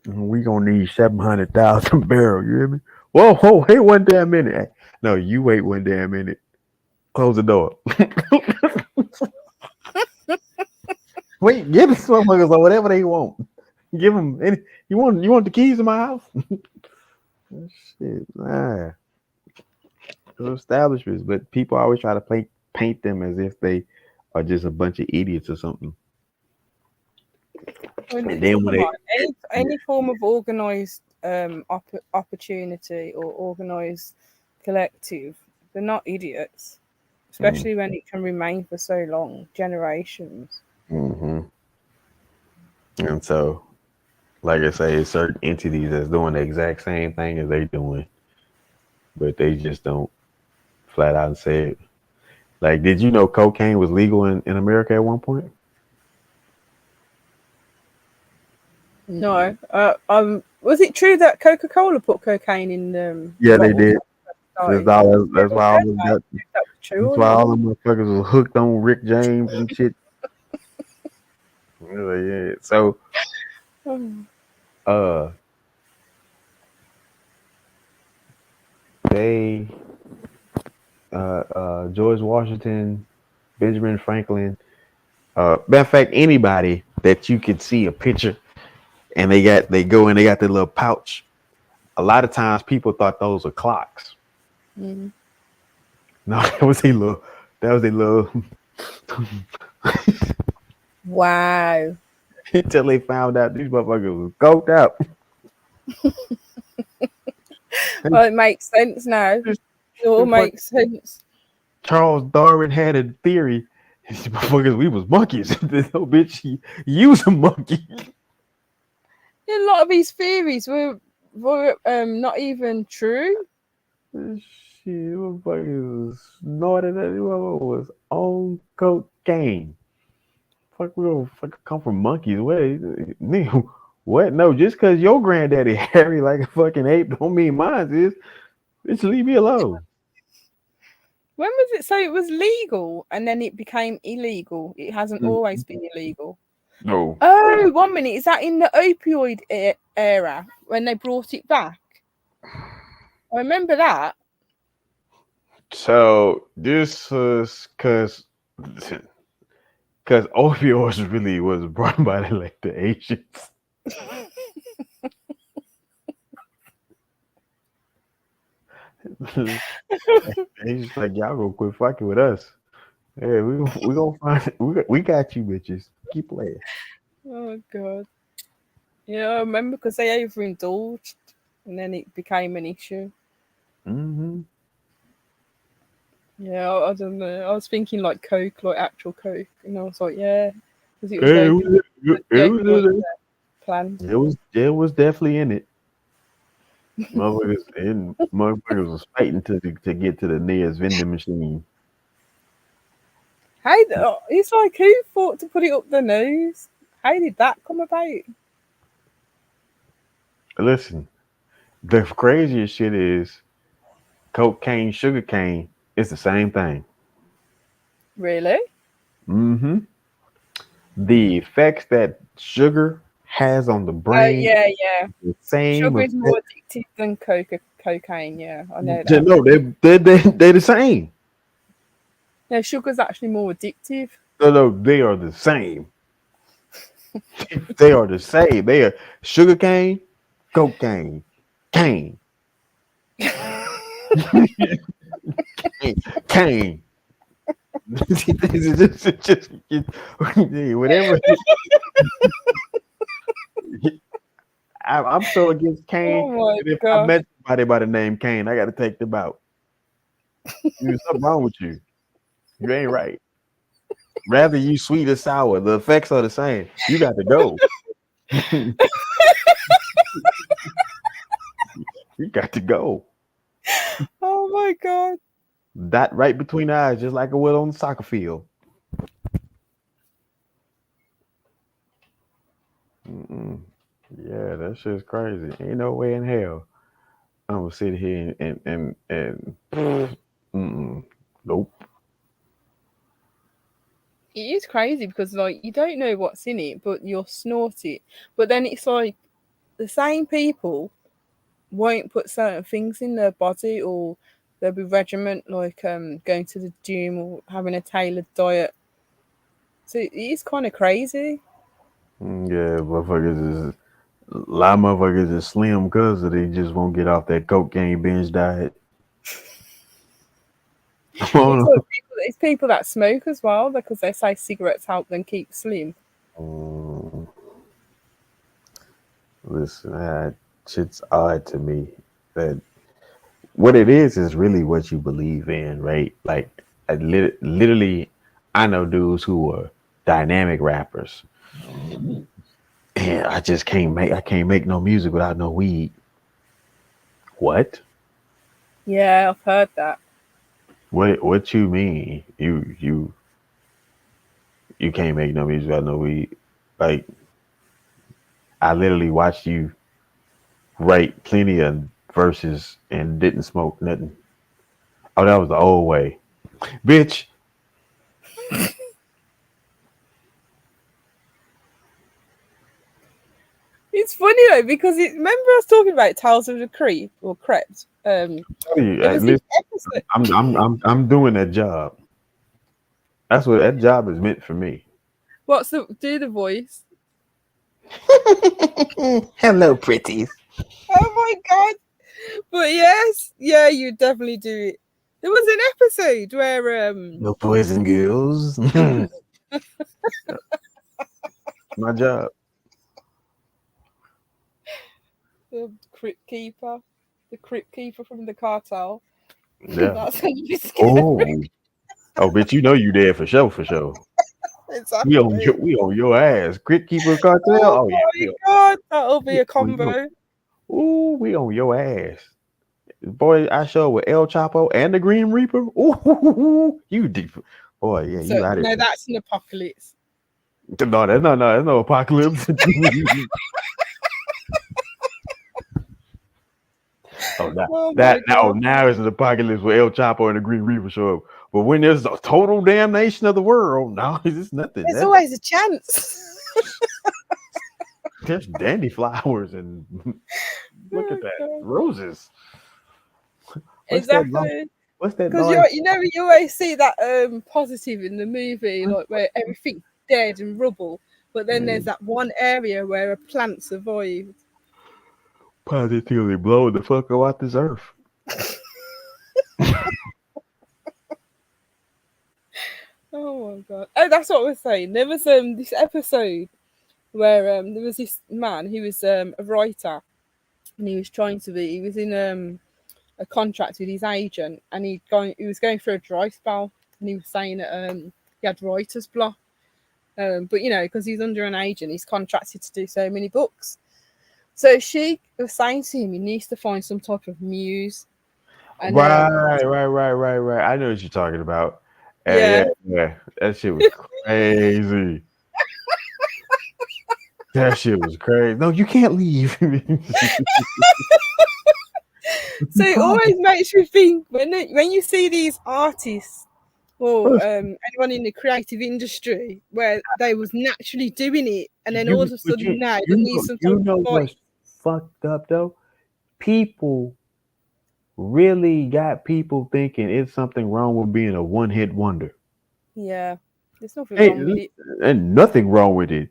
We gonna need 700,000 barrels. You hear me? Whoa, wait one damn minute. No, you wait one damn minute. Close the door. Wait, give the motherfuckers or whatever they want. Give them any. You want the keys to my house? Shit, nah. Those establishments, but people always try to paint them as if they are just a bunch of idiots or something. And then when any form of organized opportunity or organized collective, they're not idiots, especially when it can remain for so long, generations. Mm-hmm. And so, like I say, it's certain entities that's doing the exact same thing as they doing, but they just don't flat out say it. Like, did you know cocaine was legal in America at one point? No. Was it true that Coca-Cola put cocaine in Yeah, they did. That's That's why all of them that's why all them motherfuckers was hooked on Rick James and shit. Yeah. So, they, George Washington, Benjamin Franklin, matter of fact, anybody that you could see a picture and they got the little pouch. A lot of times people thought those were clocks. Mm. No, that was a little Wow. until they found out these motherfuckers was coked out. Well, it makes sense now. It all makes sense. Charles Darwin had a theory. These motherfuckers, we was monkeys. This whole bitch, you was a monkey. A lot of these theories were not even true. Shit, motherfuckers was snorting at was on cocaine. Fuck, we don't fucking come from monkeys. What? No, just because your granddaddy Harry like a fucking ape don't mean mine is. Just leave me alone. When was it? So it was legal and then it became illegal. It hasn't always been illegal. No. Oh, 1 minute. Is that in the opioid era when they brought it back? I remember that. So this was because opioids really was brought by the Asians. He's just like, y'all gonna quit fucking with us. Yeah, we gonna find it. We got you bitches. Keep playing. Oh god. Yeah, I remember because they overindulged and then it became an issue. Mm-hmm. Yeah, I don't know. I was thinking like Coke, like actual Coke, and I was like, yeah, because it was planned. It was definitely in it. Motherfuckers was fighting to get to the nearest vending machine. It's like who thought to put it up the nose? How did that come about? Listen, the craziest shit is cocaine, sugar cane. It's the same thing. Really? Mm-hmm. The effects that sugar has on the brain. Yeah. The same. Sugar is more addictive than cocaine. Yeah, I know that. No, they're the same. No, sugar's actually more addictive. No, they are the same. They are the same. They are sugar cane, cocaine, cane. Cane. just whatever. I'm so against Kane. Oh if I met somebody by the name Kane, I got to take them out. There's something wrong with you. You ain't right. Rather you sweet or sour, the effects are the same. You got to go. You got to go. Oh my god. That right between the eyes, just like it would on the soccer field. Yeah, that shit's crazy. Ain't no way in hell I'm gonna sit here and nope. It is crazy because like you don't know what's in it, but you'll snort it. But then it's like the same people won't put certain things in their body, or there'll be regiment like going to the gym or having a tailored diet. So it is kind of crazy. Yeah, motherfuckers is a lot of motherfuckers is slim because they just won't get off that cocaine binge diet. It's people that smoke as well because they say cigarettes help them keep slim. Listen, shit's odd to me that what it is really what you believe in, right? Like, literally, I know dudes who are dynamic rappers, and I can't make no music without no weed. What? Yeah, I've heard that. What you mean? You can't make no music without no weed? Like, I literally watched you write plenty of verses and didn't smoke nothing. Oh, that was the old way, bitch. It's funny though because remember I was talking about Tales of the Creep or Crept. There was this episode. I'm doing that job. That's what that job is meant for me. Do the voice? Hello, pretties. Oh my god! But yes, yeah, you definitely do it. There was an episode where No boys and girls. My job. the crypt keeper from the cartel. Yeah. That's how you be scared. Oh, bitch, you know you dead for sure, for sure. Exactly. We on your ass. Crit Keeper Cartel. Oh my god, that'll be a combo. Ooh, we on your ass. Boy, I show with El Chapo and the Green Reaper. Ooh, you deep. Boy, yeah, So, you out of no, here. that's an apocalypse. No, that's no apocalypse. Now it's an apocalypse with El Chapo and the Green Reaper show up. But when there's a total damnation of the world, no, it's nothing. There's always a chance. There's dandy flowers and look at that roses. Exactly. What's that? Because you always see that positive in the movie, like where everything's dead and rubble, but then there's that one area where a plant survived. Positively blowing the fuck out this earth. Oh my god! Oh, that's what we're saying. There was this episode where there was this man who was a writer, and he was in a contract with his agent, and he was going through a dry spell, and he was saying that he had writer's block, but because he's under an agent, he's contracted to do so many books. So she was saying to him, he needs to find some type of muse. And right. I know what you're talking about. Yeah. That shit was crazy. That shit was crazy. No, you can't leave. So it always makes you think when you see these artists or anyone in the creative industry where they was naturally doing it, and then all of a sudden now they need some type of voice. What's fucked up though? People really got people thinking it's something wrong with being a one-hit wonder. Yeah, there's nothing wrong with it. And nothing wrong with it.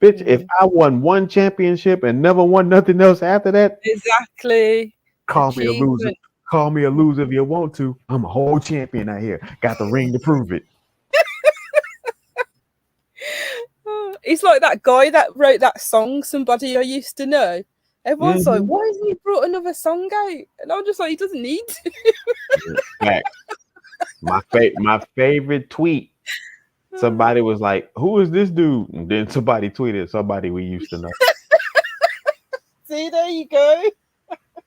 Bitch, if I won one championship and never won nothing else after that, exactly. Call me a loser. Call me a loser if you want to. I'm a whole champion out here. Got the ring to prove it. It's like that guy that wrote that song, Somebody I Used to Know. Everyone's like, why hasn't he brought another song out? And I'm just like, he doesn't need to. My favorite tweet. Somebody was like, who is this dude? And then somebody tweeted, somebody we used to know. See, there you go.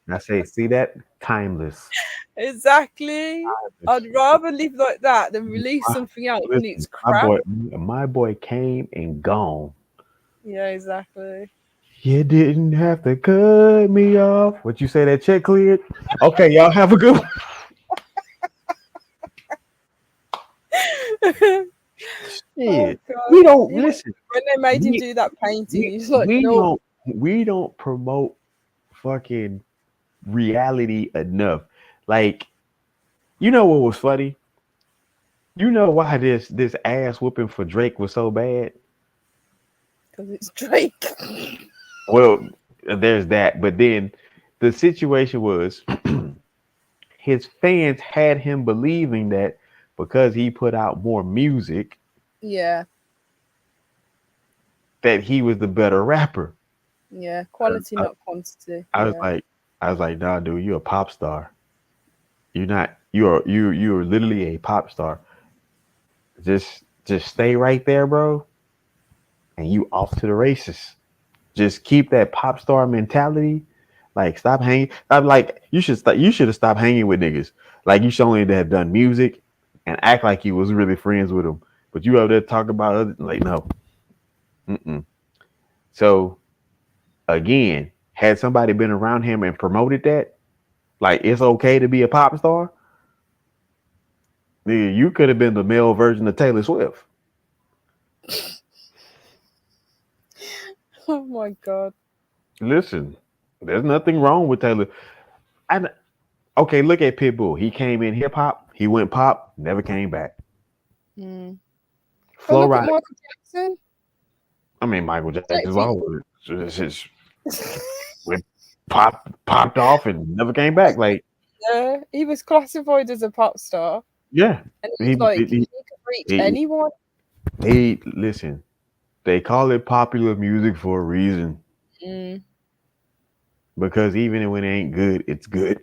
I say, see that? Timeless. Exactly. I'd rather live like that than release something else and it's crap. My boy came and gone. Yeah, exactly. You didn't have to cut me off. What you say? That check cleared? Okay, y'all have a good one. Shit. God. We don't listen. When they made him We, do that painting, he's like, we no. don't promote fucking reality enough. Like, you know what was funny? You know why this ass whooping for Drake was so bad? Because it's Drake. Well, there's that, but then the situation was his fans had him believing that because he put out more music Yeah. that he was the better rapper. Yeah. Quality, not quantity. I was like, nah, dude, you're a pop star. You're not. You're literally a pop star. Just stay right there, bro, and you off to the races. Just keep that pop star mentality. Like, stop hanging. I'm like, you should have stopped hanging with niggas. Like, you should only have done music and act like you was really friends with them. But you out there talk about other, like, no. Mm-mm. So again, had somebody been around him and promoted that, like, it's okay to be a pop star, nigga, you could have been the male version of Taylor Swift. Oh my God. Listen, there's nothing wrong with Taylor. Okay, look at Pitbull. He came in hip hop, he went pop, never came back. But look at Michael Jackson. I mean, Michael Jackson's always just popped off and never came back. Like, yeah, he was classified as a pop star. Yeah, and he could reach anyone. Listen, they call it popular music for a reason. Because even when it ain't good, it's good.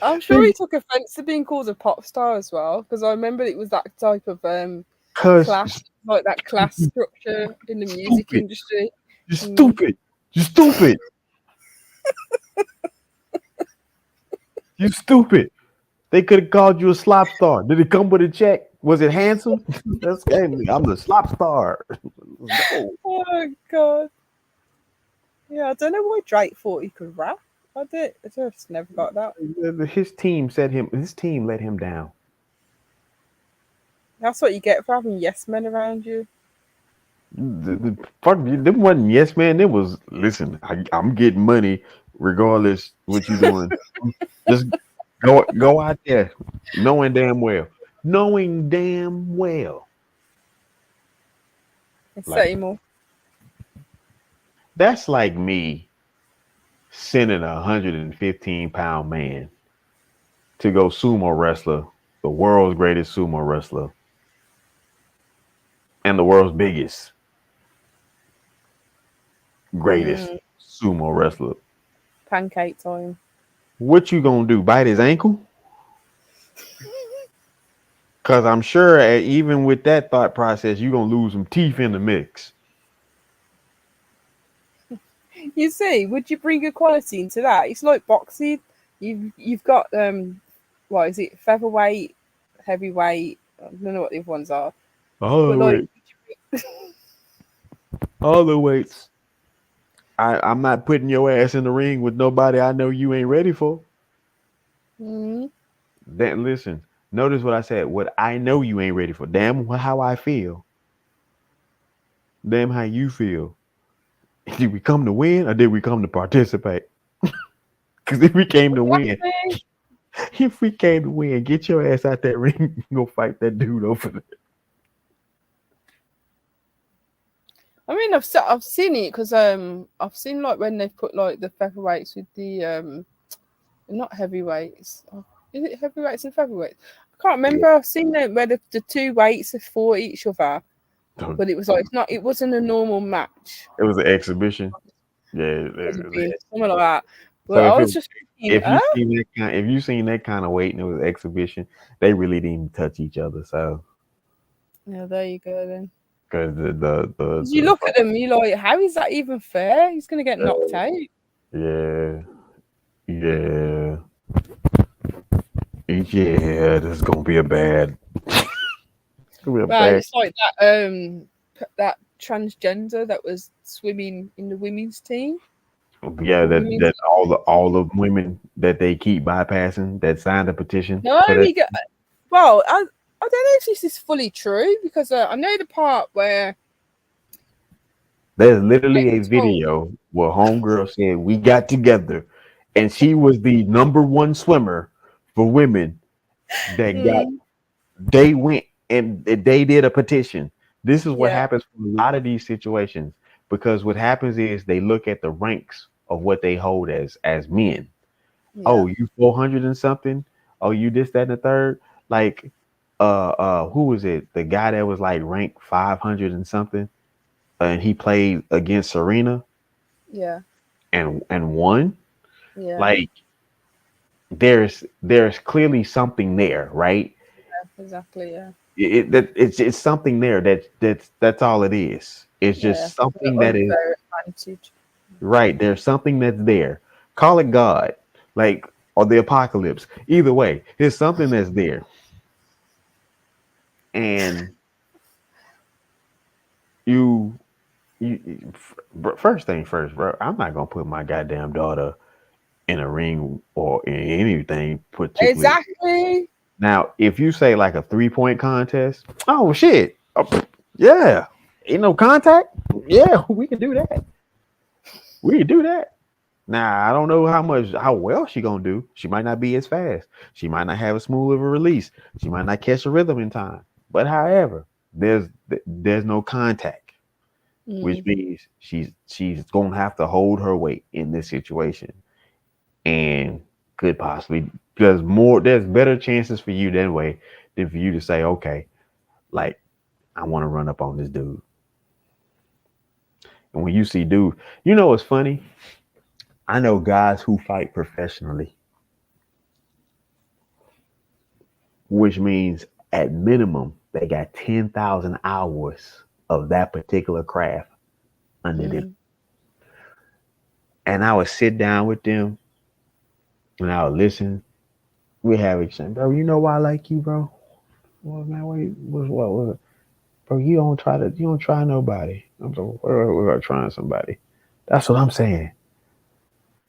I'm sure he took offense to being called a pop star as well, because I remember it was that type of class, like that class structure in the music industry. You're stupid. You're stupid. You stupid. They could have called you a slop star. Did it come with a check? Was it handsome? That's I'm the slop star. No. Oh God. Yeah, I don't know why Drake thought he could rap. I just never got that. His team let him down. That's what you get for having yes men around you. Fuck, them wasn't yes man. It was, listen, I'm getting money regardless what you doing. Just go out there knowing damn well. Say more. That's like me sending a 115-pound man to go sumo wrestler, the world's greatest sumo wrestler, and the world's greatest sumo wrestler. Pancake time. What you gonna do? Bite his ankle? Because I'm sure even with that thought process, you're gonna lose some teeth in the mix. You see, would you bring equality into that? It's like boxing. You've got what is it? Featherweight, heavyweight. I don't know what the other ones are. All the weights. I'm not putting your ass in the ring with nobody I know you ain't ready for. Then listen, notice what I said. What I know you ain't ready for. Damn how I feel. Damn how you feel. Did we come to win or did we come to participate? Because if we came to win, get your ass out that ring and go fight that dude over there. I mean, I've seen it because I've seen like when they've put like the featherweights with the not heavyweights. Is it heavyweights and featherweights? I can't remember. Yeah. I've seen them where the two weights are for each other, but it was like it wasn't a normal match. It was an exhibition. Yeah, something like that. But so I was just thinking, if you seen that kind of weight and it was an exhibition, they really didn't even touch each other. So yeah, there you go then. Because you look at them, you're like, how is that even fair? He's gonna get knocked out. Yeah. This is gonna be a bad. Right, it's like that transgender that was swimming in the women's team. Yeah, that all the women that they keep bypassing that signed a petition. No, for that. well, I don't know if this is fully true because I know the part where There's literally a video where homegirl said we got together, and she was the number one swimmer for women that got. They went and they did a petition. This is what happens for a lot of these situations, because what happens is they look at the ranks of what they hold as men. Yeah. Oh, you 400 and something. Oh, you this, that, and the third. Like, who was it? The guy that was like ranked 500 and something, and he played against Serena. Yeah. And won. Yeah. Like, there's clearly something there, right? Yeah, exactly. Yeah. It's something there that's all it is. It's just something that is advantage. Right. There's something that's there. Call it God, like, or the apocalypse. Either way, there's something that's there. And you first thing first, bro. I'm not gonna put my goddamn daughter in a ring or in anything particularly. Exactly. Now, if you say like a 3-point contest, oh shit, yeah, ain't no contact. Yeah, we can do that. We can do that. Now, I don't know how well she gonna do. She might not be as fast. She might not have as smooth of a release. She might not catch a rhythm in time. But however, there's no contact, which means she's gonna have to hold her weight in this situation, and could possibly there's better chances for you that way than for you to say, okay, like, I want to run up on this dude. And when you see dude, you know what's funny? I know guys who fight professionally, which means at minimum they got 10,000 hours of that particular craft under them. And I would sit down with them and I would listen. We have exchange, bro. You know why I like you, bro? Well, man, what? Bro, you don't try nobody. I'm so we're trying somebody. That's what I'm saying.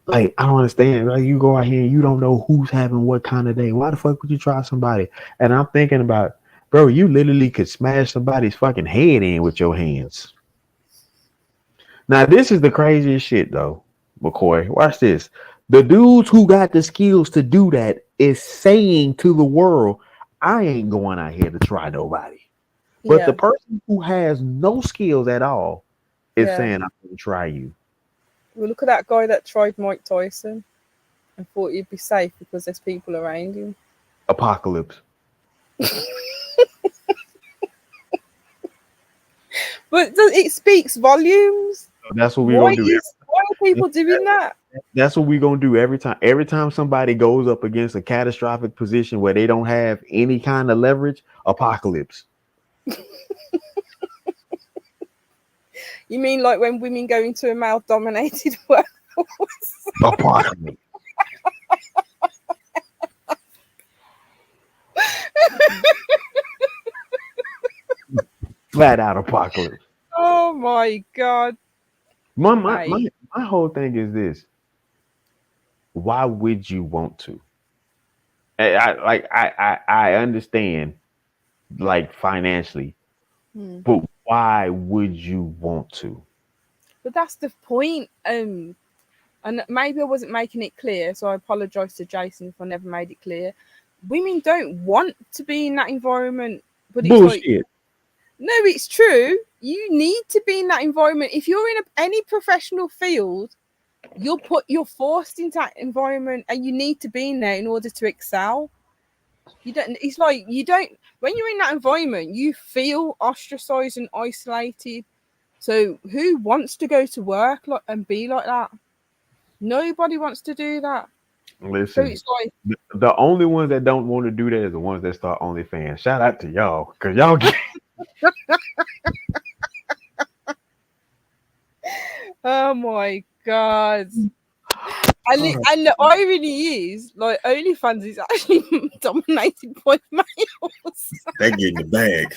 Like, I don't understand. Like, you go out here and you don't know who's having what kind of day. Why the fuck would you try somebody? And I'm thinking about, bro, you literally could smash somebody's fucking head in with your hands. Now, this is the craziest shit, though, McCoy. Watch this. The dudes who got the skills to do that is saying to the world, I ain't going out here to try nobody. But the person who has no skills at all is saying, I'm going to try you. Well, look at that guy that tried Mike Tyson and thought he'd be safe because there's people around him. Apocalypse. But it speaks volumes. That's what we're going to do. Why are people doing that? That's what we're going to do every time. Every time somebody goes up against a catastrophic position where they don't have any kind of leverage, apocalypse. You mean like when women go into a male-dominated workforce? Apocalypse. Flat out apocalypse. Oh my god. My whole thing is this. Why would you want to? I understand, like, financially, but why would you want to? But that's the point. And maybe I wasn't making it clear, so I apologize to Jason if I never made it clear. Women don't want to be in that environment, but it's bullshit. Like, no, it's true. You need to be in that environment. If you're in any professional field, you're forced into that environment, and you need to be in there in order to excel. It's like you don't. When you're in that environment, you feel ostracized and isolated. So who wants to go to work and be like that? Nobody wants to do that. Listen, so it's like the only ones that don't want to do that is the ones that start OnlyFans. Shout out to y'all, because y'all get. Oh my god. And the irony is, like, OnlyFans is actually dominated by males. They get in the bag.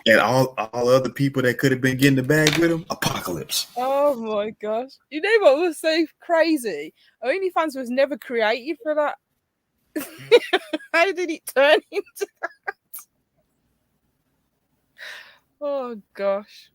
And all other people that could have been getting the bag with him, apocalypse. Oh my gosh. You know what was so crazy? OnlyFans was never created for that. How did it turn into that? Oh gosh.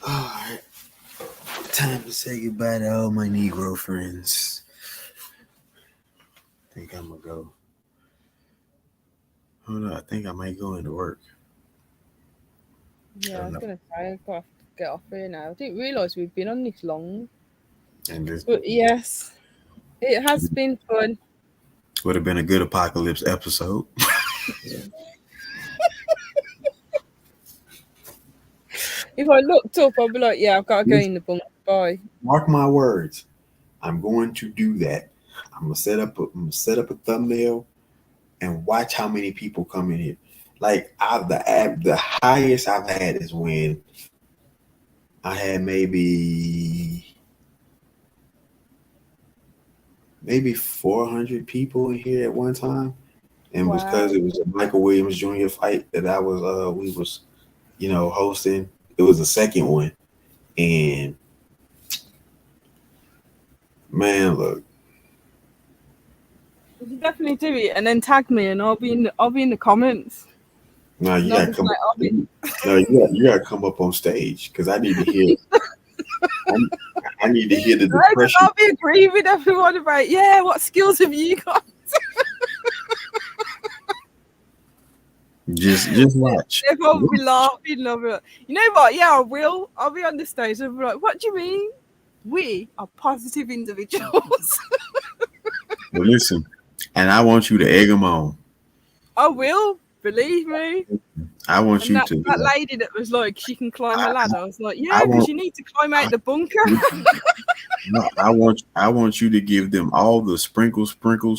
All right. Time to say goodbye to all my Negro friends. I think I'm gonna go. Oh no, I think I might go into work. Yeah, I was gonna say I've got to get off here now. I didn't realise we've been on this long. And this But yes, it has been fun. would have been a good apocalypse episode. If I looked up, I'd be like, yeah, I've got to go in the bunker. Bye. Mark my words. I'm going to do that. I'm gonna set up a thumbnail and watch how many people come in here. Like the highest I've had is when I had maybe 400 people in here at one time, and Wow. because it was a Michael Williams Jr. fight that I was we was hosting. It was the second one, and man, look. You should definitely do it and then tag me and I'll be in the comments. No, you gotta come. No, you gotta come up on stage because I need to hear. I need to hear the depression. I'll be agreeing with everyone about what skills have you got? Just watch. Everyone will be laughing. I'll be like, you know what? Yeah, I will. I'll be on the stage and be like, what do you mean? We are positive individuals. Well, listen, and I want you to egg them on. I will. Believe me. I want you to. That lady that was like, she can climb a ladder. I was like, yeah, because you need to climb out the bunker. No, I want you to give them all the sprinkles,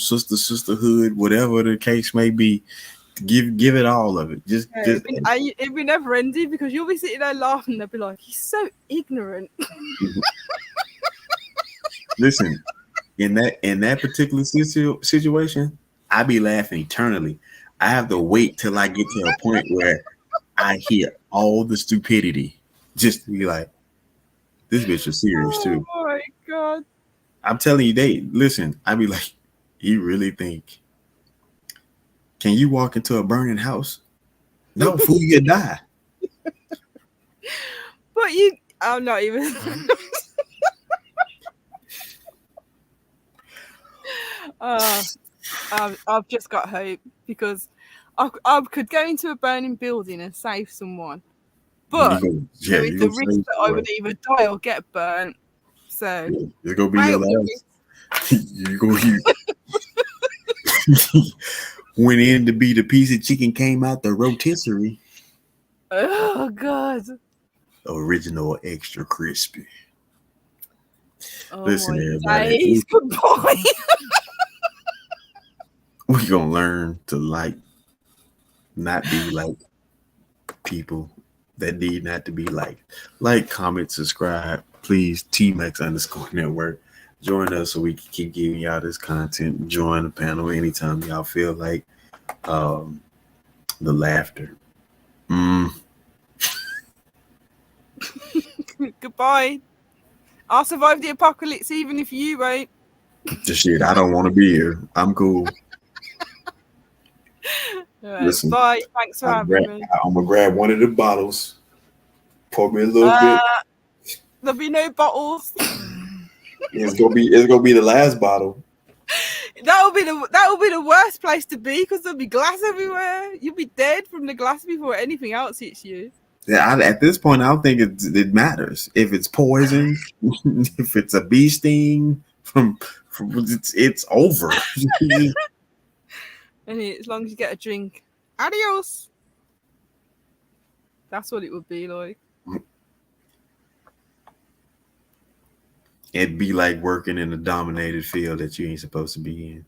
sisterhood, whatever the case may be. Give it all of it. It'd be never ending because you'll be sitting there laughing. They'll be like, he's so ignorant. Listen, in that particular situation, I be laughing eternally. I have to wait till I get to a point where I hear all the stupidity. Just to be like, this bitch is serious too. Oh my god! I'm telling you, listen. I be like, you really think? Can you walk into a burning house? No, fool, you die. But I'm not even. I've just got hope because I could go into a burning building and save someone, but there is the risk that I would either die or get burnt. So it's gonna be your last. You're gonna went in to be the piece of chicken, came out the rotisserie. Oh god! Original extra crispy. Oh, listen, everybody. Goodbye. We're gonna learn to not be like people that need not to be liked. Like, comment, subscribe. Please, TMAX_network. Join us so we can keep giving y'all this content. Join the panel anytime y'all feel like the laughter. Goodbye. I'll survive the apocalypse even if you won't. Just shit, I don't want to be here. I'm cool. Right, listen, bye. Thanks for having me. I'm gonna grab one of the bottles. Pour me a little bit. There'll be no bottles. It's gonna be the last bottle. That will be the worst place to be because there'll be glass everywhere. You'll be dead from the glass before anything else hits you. Yeah, at this point, I don't think it matters if it's poison, if it's a bee sting. It's over. And as long as you get a drink, adios. That's what it would be like. It'd be like working in a dominated field that you ain't supposed to be in.